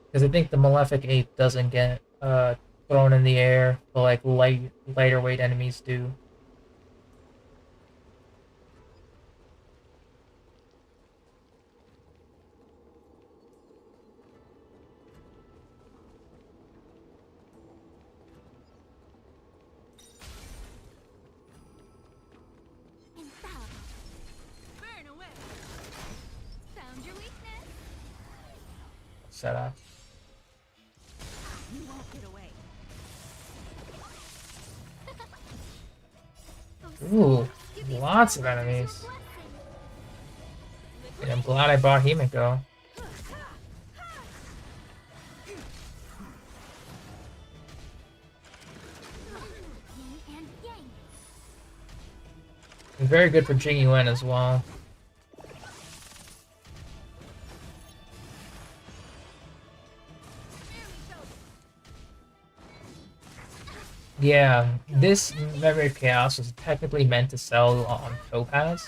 Because I think the Malefic Ape doesn't get thrown in the air, but like lighter weight enemies do. setup. You won't get away. Ooh, lots of enemies. And I'm glad I bought Himiko. And very good for Jing Yuan as well. Yeah, this Memory of Chaos was technically meant to sell on Topaz,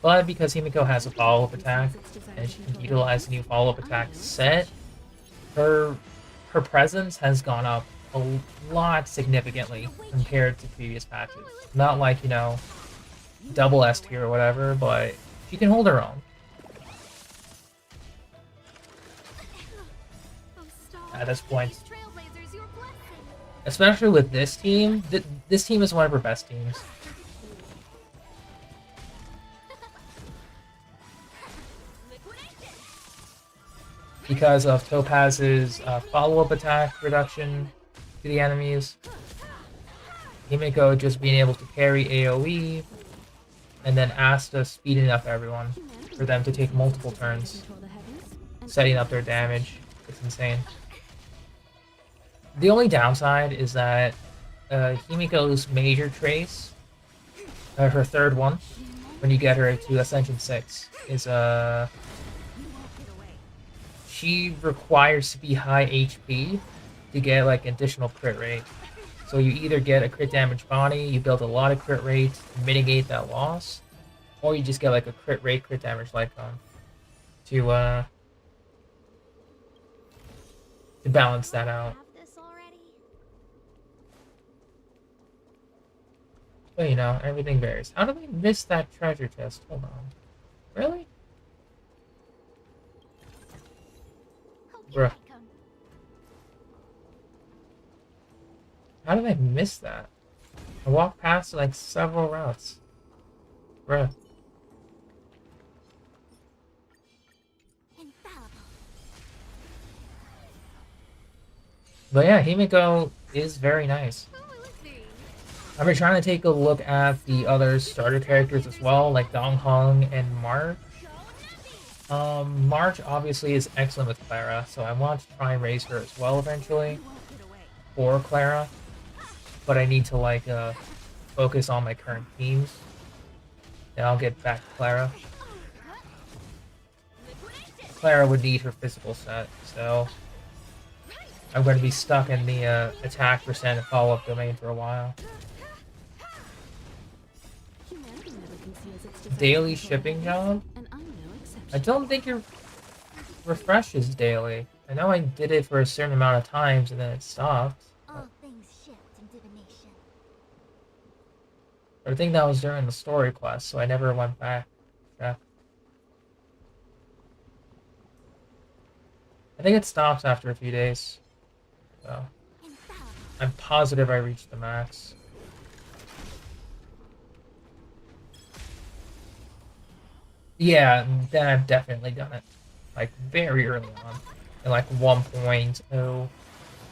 but because Himiko has a follow-up attack, and she can utilize the new follow-up attack set, her presence has gone up a lot significantly compared to previous patches. Not like, you know, double S tier or whatever, but she can hold her own. At this point. Especially with this team. This team is one of her best teams. Because of Topaz's follow-up attack reduction to the enemies. Himiko just being able to carry AoE, and then Asta speeding up everyone for them to take multiple turns, setting up their damage. It's insane. The only downside is that Himiko's major trace, her third one, when you get her to Ascension 6, is she requires to be high HP to get like additional crit rate. So you either get a crit damage body, you build a lot of crit rate to mitigate that loss, or you just get like a crit rate, crit damage life gun to balance that out. But you know, everything varies. How did we miss that treasure chest? Hold on. Really? Bruh. How did I miss that? I walked past like several routes. Bruh. But yeah, Himiko is very nice. I've been trying to take a look at the other starter characters as well, like Dong Hong and March. March obviously is excellent with Clara, so I want to try and raise her as well eventually, or Clara. But I need to like focus on my current teams. Then I'll get back to Clara. Clara would need her physical set, so I'm going to be stuck in the attack percent and follow-up domain for a while. Daily shipping job? I don't think your refresh is daily. I know I did it for a certain amount of times and then it stopped. All things shift in divination. I think that was during the story quest, so I never went back. Yeah. I think it stops after a few days. So I'm positive I reached the max. Yeah, then I've definitely done it. Like very early on. In like 1.0,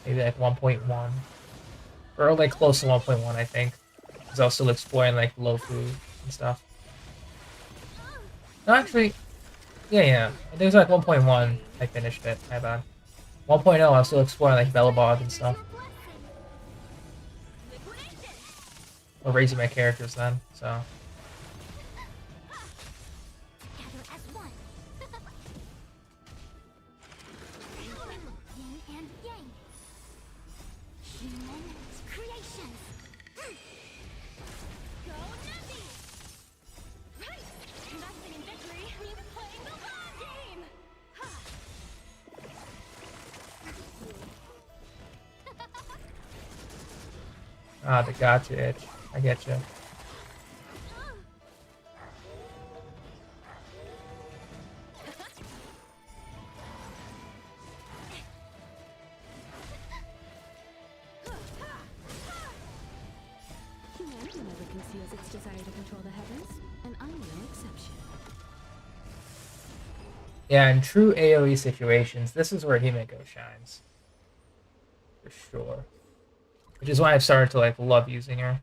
maybe like 1.1. Or like close to 1.1, I think. Because I was still exploring like low food and stuff. No, actually, yeah. I think it was like 1.1 I finished it, my bad. 1.0 I was still exploring like Belobog and stuff. Or raising my characters then, so. Ah, the gotcha itch. I get you. Humanity never conceals its desire to control the heavens, and I'm no exception. Yeah, in true AoE situations, this is where Himeko shines. For sure. Which is why I've started to like love using her.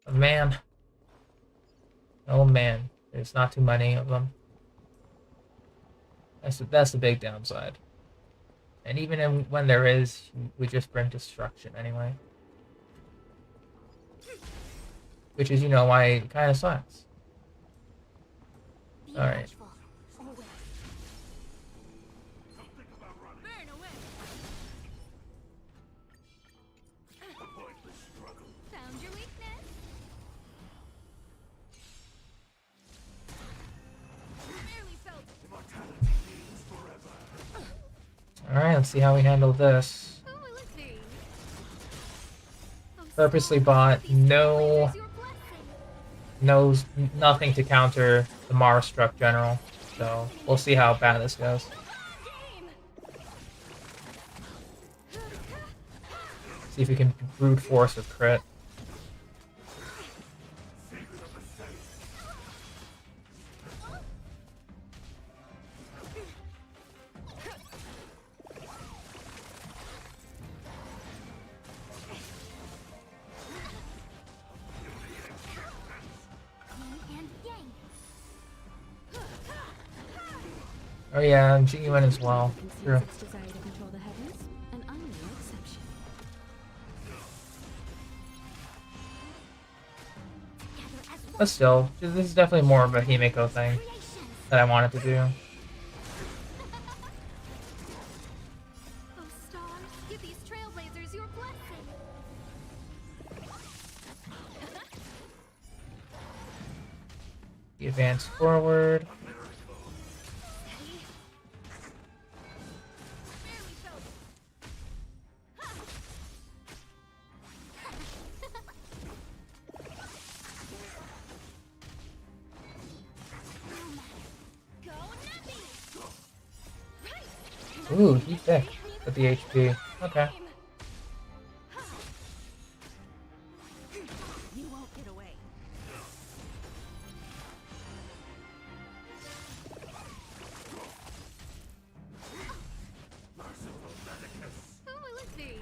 But man. Oh man. There's not too many of them. That's the big downside. And even when there is, we just bring destruction anyway. Which is, you know, why it kind of sucks. Alright. Found your weakness. Barely felt it. Alright, let's see how we handle this. Oh, I look very. Purposely bought nothing to counter the Mars struck general. So we'll see how bad this goes. See if we can brute force with crit. Oh yeah, and G-UN as well. True. Its desire to control the heavens, and I'm no exception. But still, this is definitely more of a Himeko thing that I wanted to do. Oh, stars, give these trailblazers your blessing. The advance forward. Ooh, he's thick with the HP. Okay. You won't get away. Oh, I look very.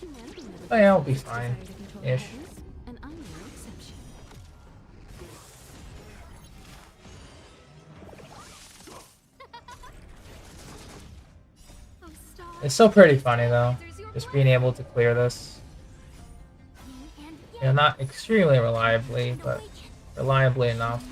Humanity never Oh yeah, I'll be conceived its fine. desire to control the Ish. heavens, and I'm no exception. Oh, stars. It's still pretty funny though, just being able to clear this. You know, not extremely reliably, but reliably enough.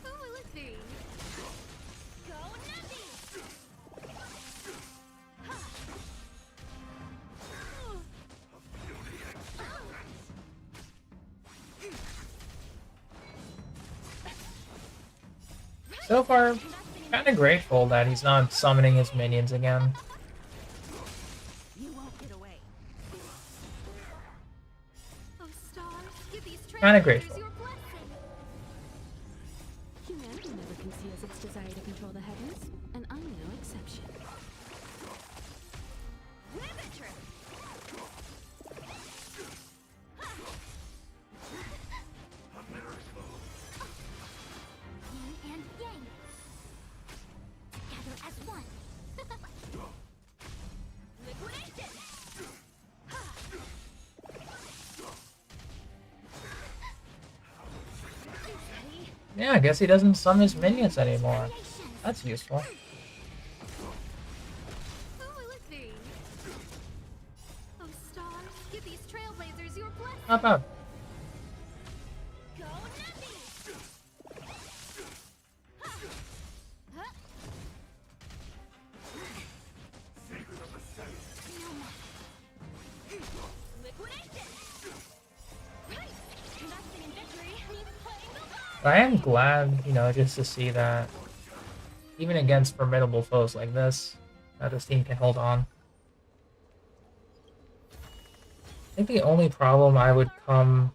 Oh, I look very. Go nutty. So far, kind of grateful that he's not summoning his minions again. You won't get away. Oh, stars, give these Kinda trailblazers grateful. your blessing. Humanity never conceals its desire to control the heavens, and I'm no exception. Yin and yang. Together as one. Liquidation. Yeah, I guess he doesn't summon his minions anymore. That's useful. Oh, I look very. Oh, stars, give these trailblazers your blessing. Not bad. Go nutty. Liquidation. Right. Investing in victory means playing the ball. But I am glad, you know, just to see that even against formidable foes like this, this team can hold on. I think the only problem I would come...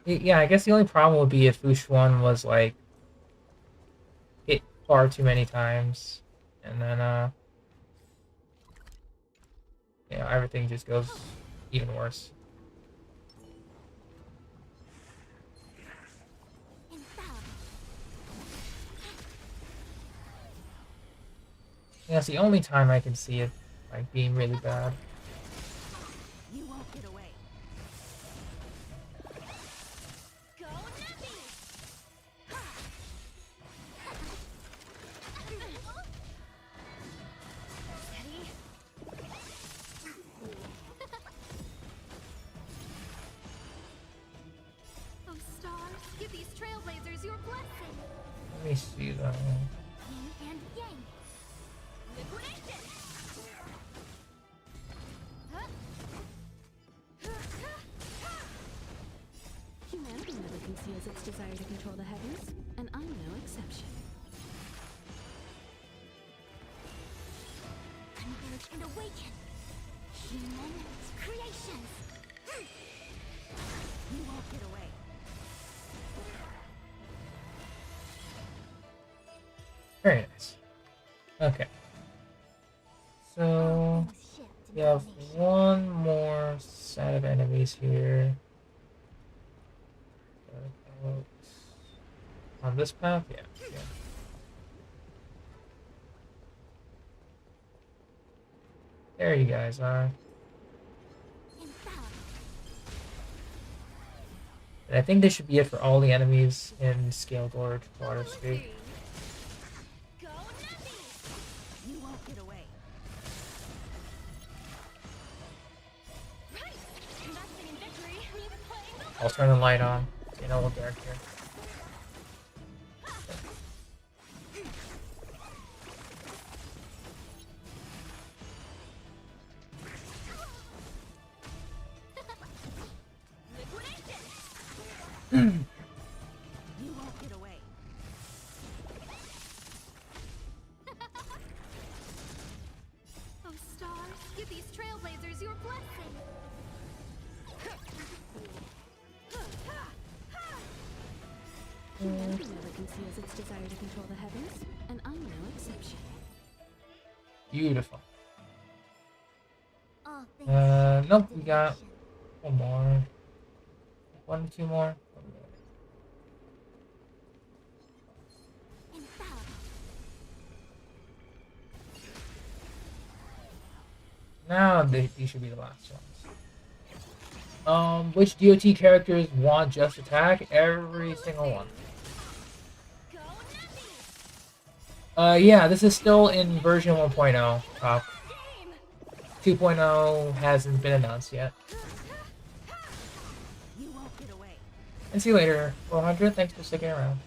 Yeah, I guess the only problem would be if Fushuan was, like, hit far too many times. And then, yeah, everything just goes even worse. Yeah, it's the only time I can see it, like, being really bad. You won't get away. Go Nappy! Steady. Oh, stars, give these trailblazers your blessing. Let me see that. Yin and yang. Liquidation! Humanity never conceals its desire to control the heavens, and I'm no exception. Converge and awaken. Human creations. You won't get away. Very nice. Okay. So we have one more set of enemies here. On this path? Yeah. There you guys are. And I think this should be it for all the enemies in Scale Gorge Water Street. Go Nappy! You won't get away. Right. Investing in victory means playing the I'll turn the light on. You know, we'll dark here. You won't get away. Oh, stars, give these trailblazers your blessing. Humanity never conceals its desire to control the heavens, and I'm no exception. Beautiful. All things Nope, we got one more. One, two more. Now these should be the last ones. Which DOT characters want just attack? Every single one. Yeah, this is still in version 1.0. 2.0 hasn't been announced yet. You won't get away. And see you later, 400. Thanks for sticking around.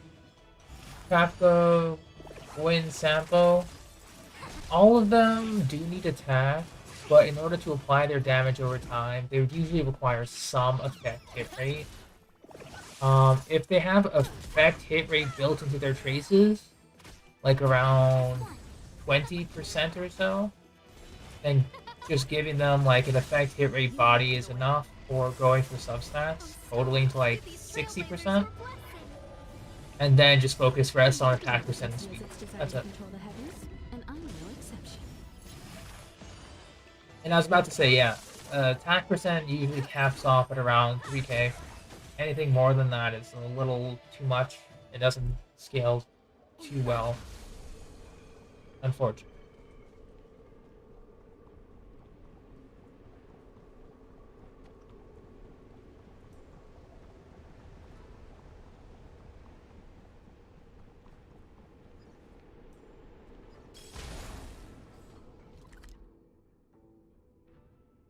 Kafka, Win, Sampo. All of them do need attack, but in order to apply their damage over time, they would usually require some effect hit rate. If they have effect hit rate built into their traces, like around 20% or so, then just giving them like an effect hit rate body is enough for going for substats, totaling to like 60%. And then just focus rest on attack percent and speed. That's it. And I was about to say, yeah, attack percent usually caps off at around 3k. Anything more than that is a little too much. It doesn't scale too well, unfortunately.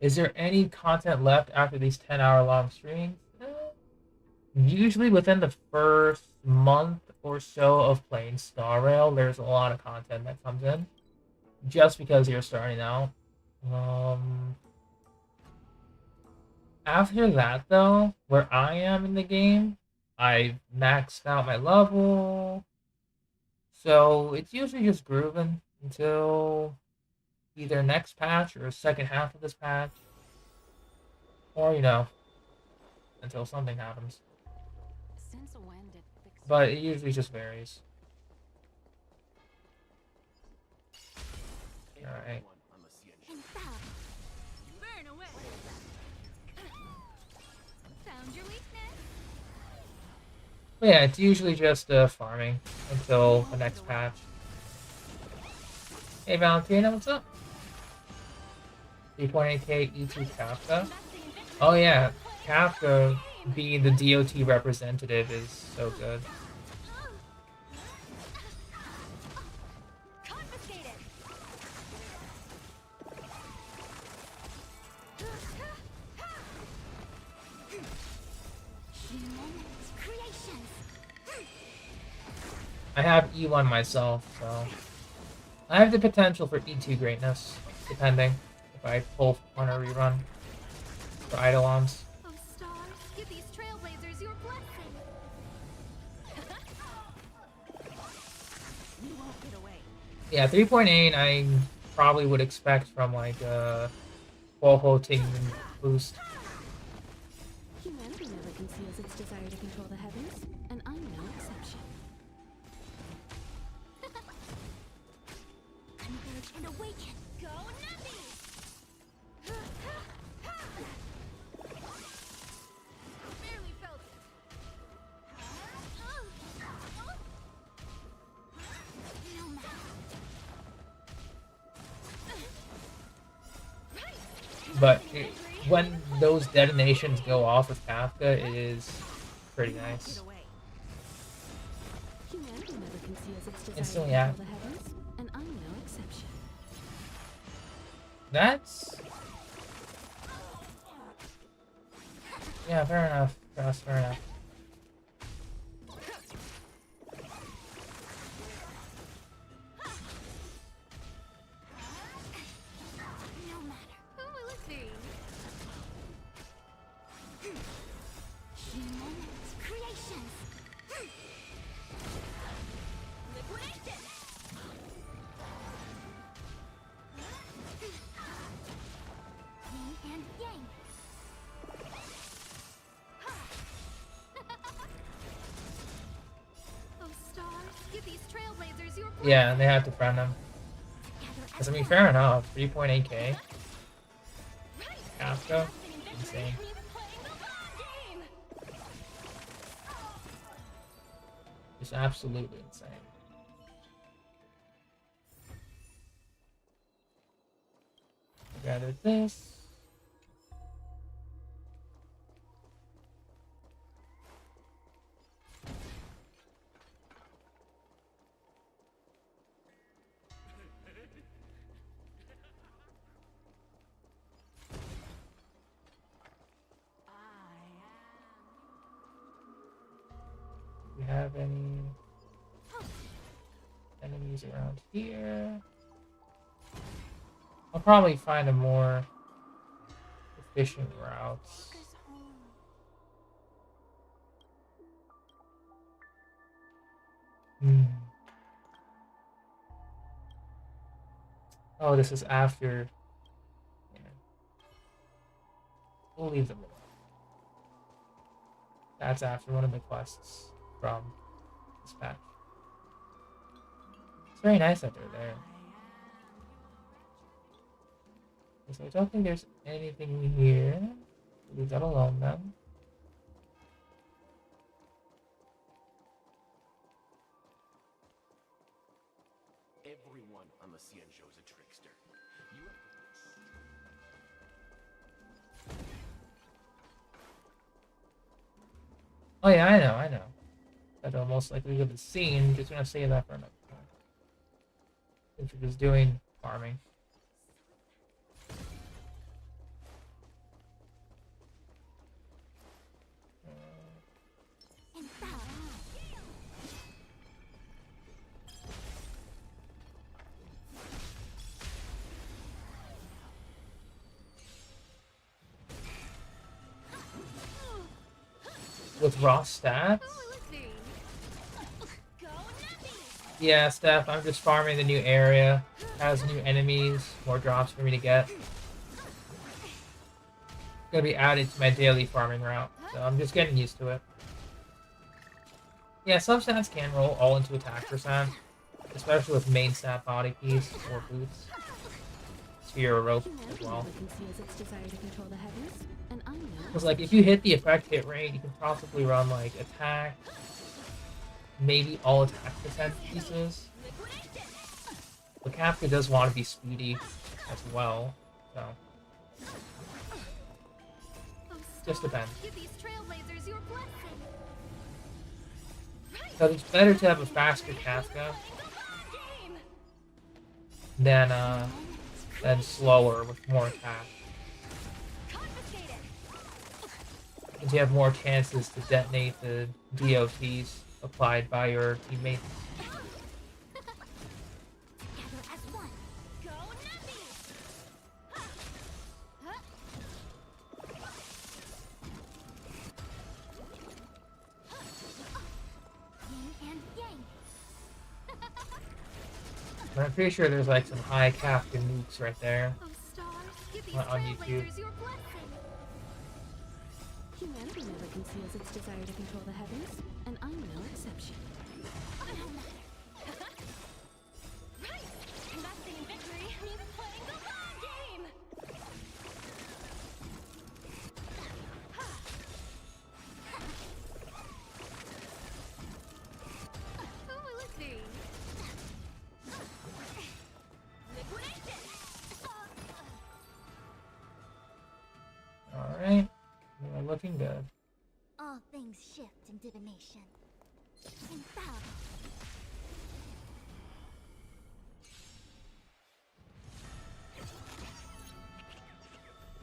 Is there any content left after these 10-hour-long streams? Usually within the first month or so of playing Star Rail, there's a lot of content that comes in. Just because you're starting out. After that, though, where I am in the game, I've maxed out my level. So it's usually just grooving until either next patch or second half of this patch, or until something happens. Since when did fix But it usually just varies. All right. Burn away. Found your weakness. But yeah, it's usually just farming until the next patch. Hey Valentina, what's up? 3.8k E2 Kafka. Oh yeah, Kafka being the DOT representative is so good. Confiscated. I have E1 myself, so I have the potential for E2 greatness, depending if I pull on a rerun for Eidolons. Oh stars, give these trailblazers your blessing. You won't get away. Yeah, 3.8 I probably would expect from like Woho taking boost. Humanity never conceals its desire to control the heavens, and I'm no exception. Converge and awaken. Go Navi! Barely felt it. No matter. But when those detonations go off with Kafka, it is pretty nice. Humanity never conceals its desire Instantly to active. control the heavens, and I'm no exception. That's... yeah, fair enough. Fair enough. No matter. Who will it be? Human's creations. Liquidation. Yin and yang. Oh stars, give these trailblazers your Yeah, and they have to friend them. Because, I mean, fair enough. 3.8k. Kafka? Insane. Just absolutely insane. Gather this. Do we have any enemies around here? I'll probably find a more efficient routes. Oh, this is after. Yeah. We'll leave them alone. That's after one of the quests from this patch. It's very nice that they're there. So I don't think there's anything here. Leave that alone then. Everyone on the Xianzhou is a trickster. You Oh yeah, I know. That will most likely go to the scene. Just gonna save that for another time. Since we're just doing farming. With raw stats? Yeah, Steph, I'm just farming the new area. Has new enemies, more drops for me to get. Gonna be added to my daily farming route, so I'm just getting used to it. Yeah, some stats can roll all into attack percent, especially with main stat body piece or boots. Sphere or rope as well. Because like if you hit the effect hit rate, you can possibly run like attack, maybe all attack percent pieces. But Kafka does want to be speedy as well, so just depends. So it's better to have a faster Kafka than slower with more attack. Because you have more chances to detonate the DOTs applied by your teammates. But I'm pretty sure there's like some high Kafka nukes right there on YouTube. Humanity never conceals its desire to control the heavens, and I'm no exception. Right! Investing in victory means playing the long game! Oh, let's see. Liquidation! Alright, we're looking good. All things shift in divination. Infallible.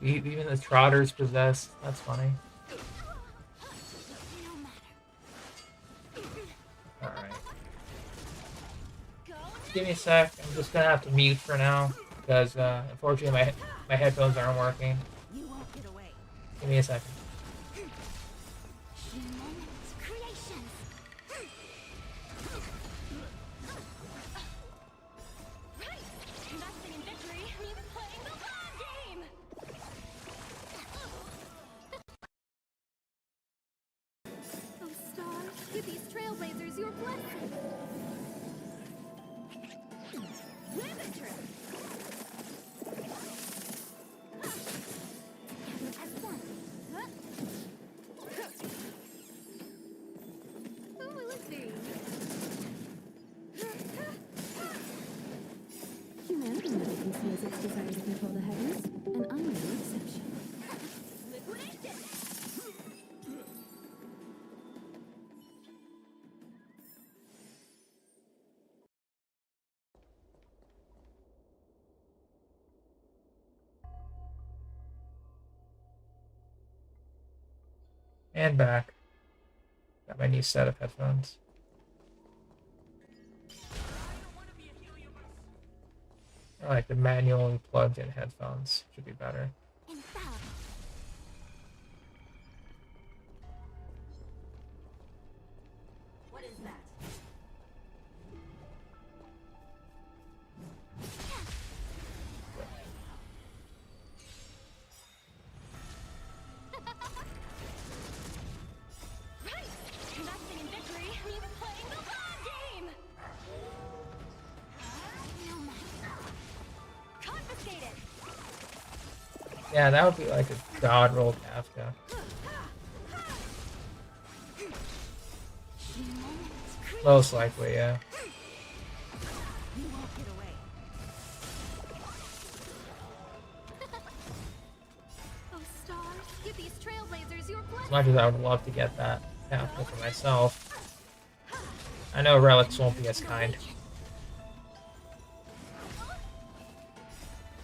Even the Trotter's possessed. That's funny. Alright. Give me a sec. I'm just gonna have to mute for now because unfortunately my headphones aren't working. Give me a second. Oh, star, give these trailblazers your blessing. As one. Oh, let's see. Humanity never conceals its desire to control the heavens, and I'm no exception. And back. Got my new set of headphones. I like the manually plugged in headphones. Should be better. What is that? Investing in victory means playing the long game! Confiscated! Yeah, that would be like a god roll Kafka. Most likely, yeah. You won't get away. Oh, star, give these trailblazers your blessing. As much as I would love to get that Kafka for myself, I know relics won't be as kind.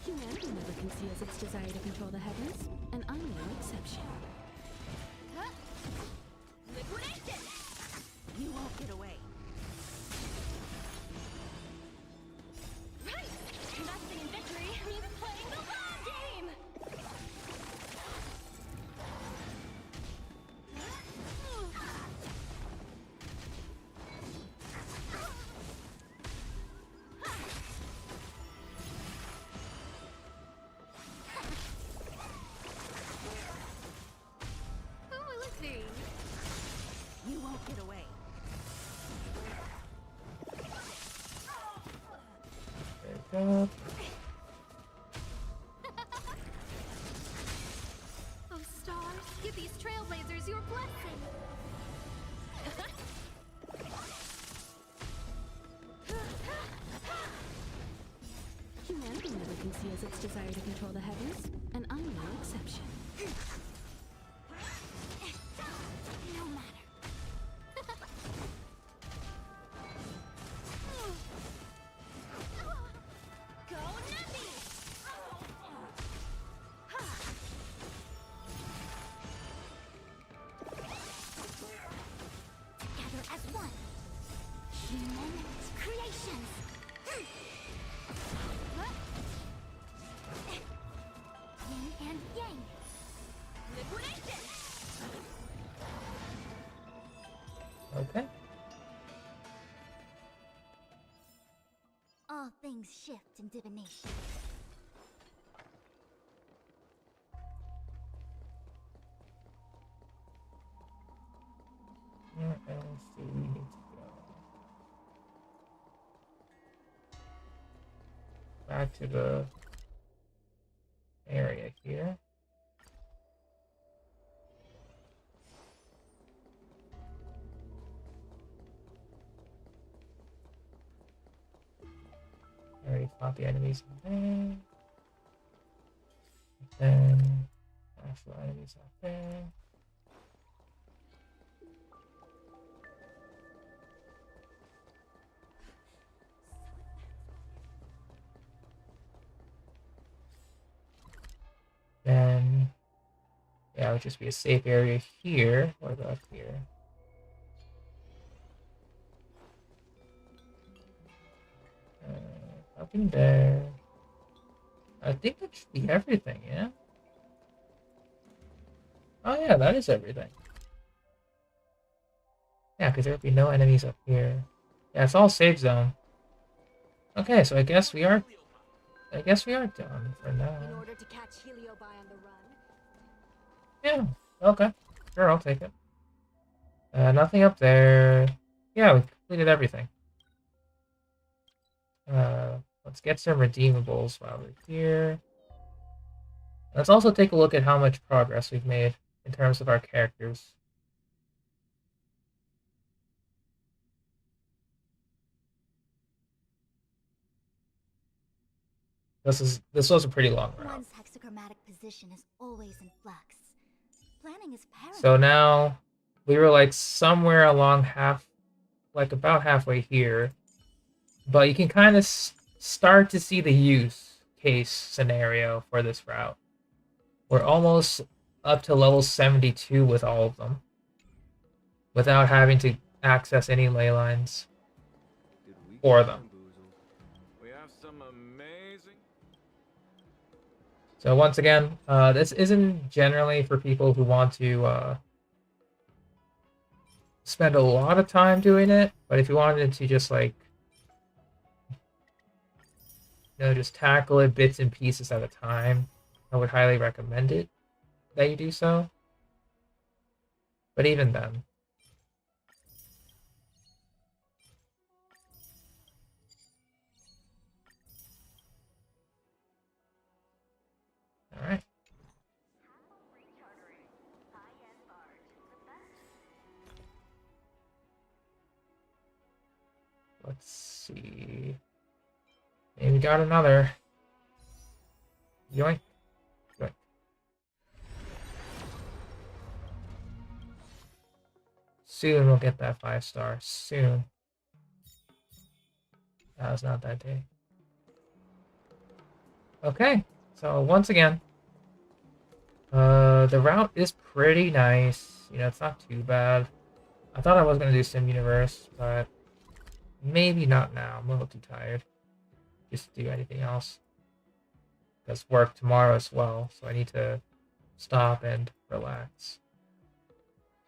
Humanity never conceals its desire to control the heavens, and I'm no exception. Liquidation! You won't get away. Right! Investing in victory means playing the long game! up. Oh, stars, give these trailblazers your blessing. Humanity never conceals its desire to control the heavens, and I'm no exception. No matter. Go nutty! Together as one. Human creations. Yin and yang. Liquidation. Okay. All things shift in divination. Where else do we need to go? Back to the area here. I already fought the enemies in there. Then actual enemies out there. Then, yeah, it would just be a safe area here. What about here? Nothing there. I think that should be everything, yeah? Oh yeah, that is everything. Yeah, because there would be no enemies up here. Yeah, it's all safe zone. Okay, so I guess we are done for now. In order to catch Heliobi on the run. Yeah, okay. Sure, I'll take it. Nothing up there. Yeah, we completed everything. Let's get some redeemables while we're here. Let's also take a look at how much progress we've made in terms of our characters. This was a pretty long route. One's hexagrammatic position is always in flux. Planning is paramount. So now we were like somewhere along about halfway here, but you can kind of start to see the use case scenario for this route. We're almost up to level 72 with all of them, without having to access any ley lines for them. We have some amazing. So once again, this isn't generally for people who want to spend a lot of time doing it, but if you wanted to just like, just tackle it bits and pieces at a time, I would highly recommend it that you do so. But even then, all right. Let's see. Maybe we got another. Yoink. Yoink. Soon we'll get that 5-star. Soon. That was not that day. Okay. So once again, the route is pretty nice. It's not too bad. I thought I was going to do Sim Universe, but maybe not now. I'm a little too tired just to do anything else. Because work tomorrow as well, so I need to stop and relax.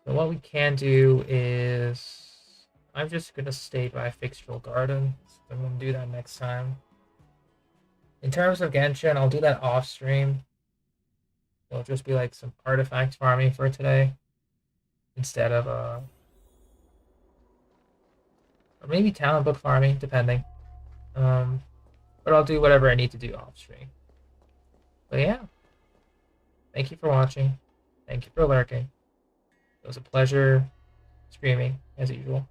So what we can do is, I'm just going to stay by Fixtural Garden. So I'm going to do that next time. In terms of Genshin, I'll do that off stream. It'll just be like some artifact farming for today, instead of or maybe talent book farming, depending. but I'll do whatever I need to do off stream. But yeah, thank you for watching. Thank you for lurking. It was a pleasure streaming as usual.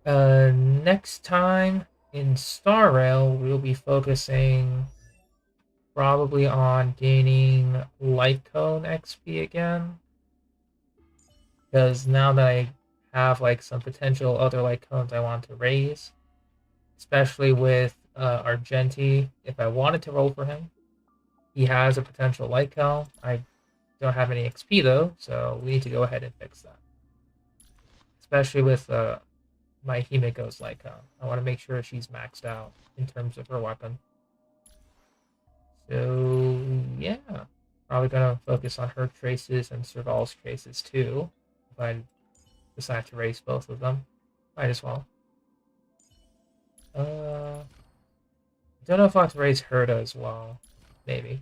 Next time in Star Rail, we'll be focusing probably on gaining Light Cone XP again. Because now that I have like some potential other Light Cones I want to raise, especially with Argenti, if I wanted to roll for him, he has a potential Light Cone. I don't have any XP though, so we need to go ahead and fix that. Especially with my Himiko's Light Cone. I want to make sure she's maxed out in terms of her weapon. So yeah, probably gonna focus on her traces and Serval's traces too. If I decide to race both of them, might as well. I don't know if I have to raise Herda as well. Maybe.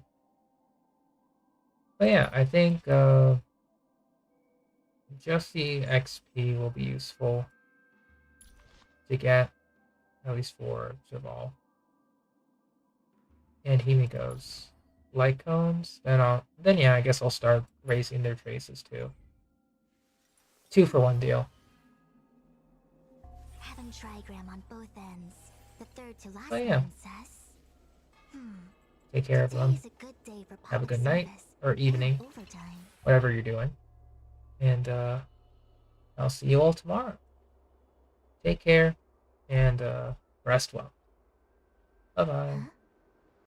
But yeah, I think just the XP will be useful to get, at least for Serval. And Himiko's Light Cones. Then yeah, I guess I'll start raising their traces too. 2 for 1 deal. Heaven trigram on both ends. The third to last Oh, yeah. says. Take care, everyone. Today's a good day for Have a public good night service or and evening, overtime. whatever you're doing. And I'll see you all tomorrow. Take care and rest well. Bye-bye. Huh?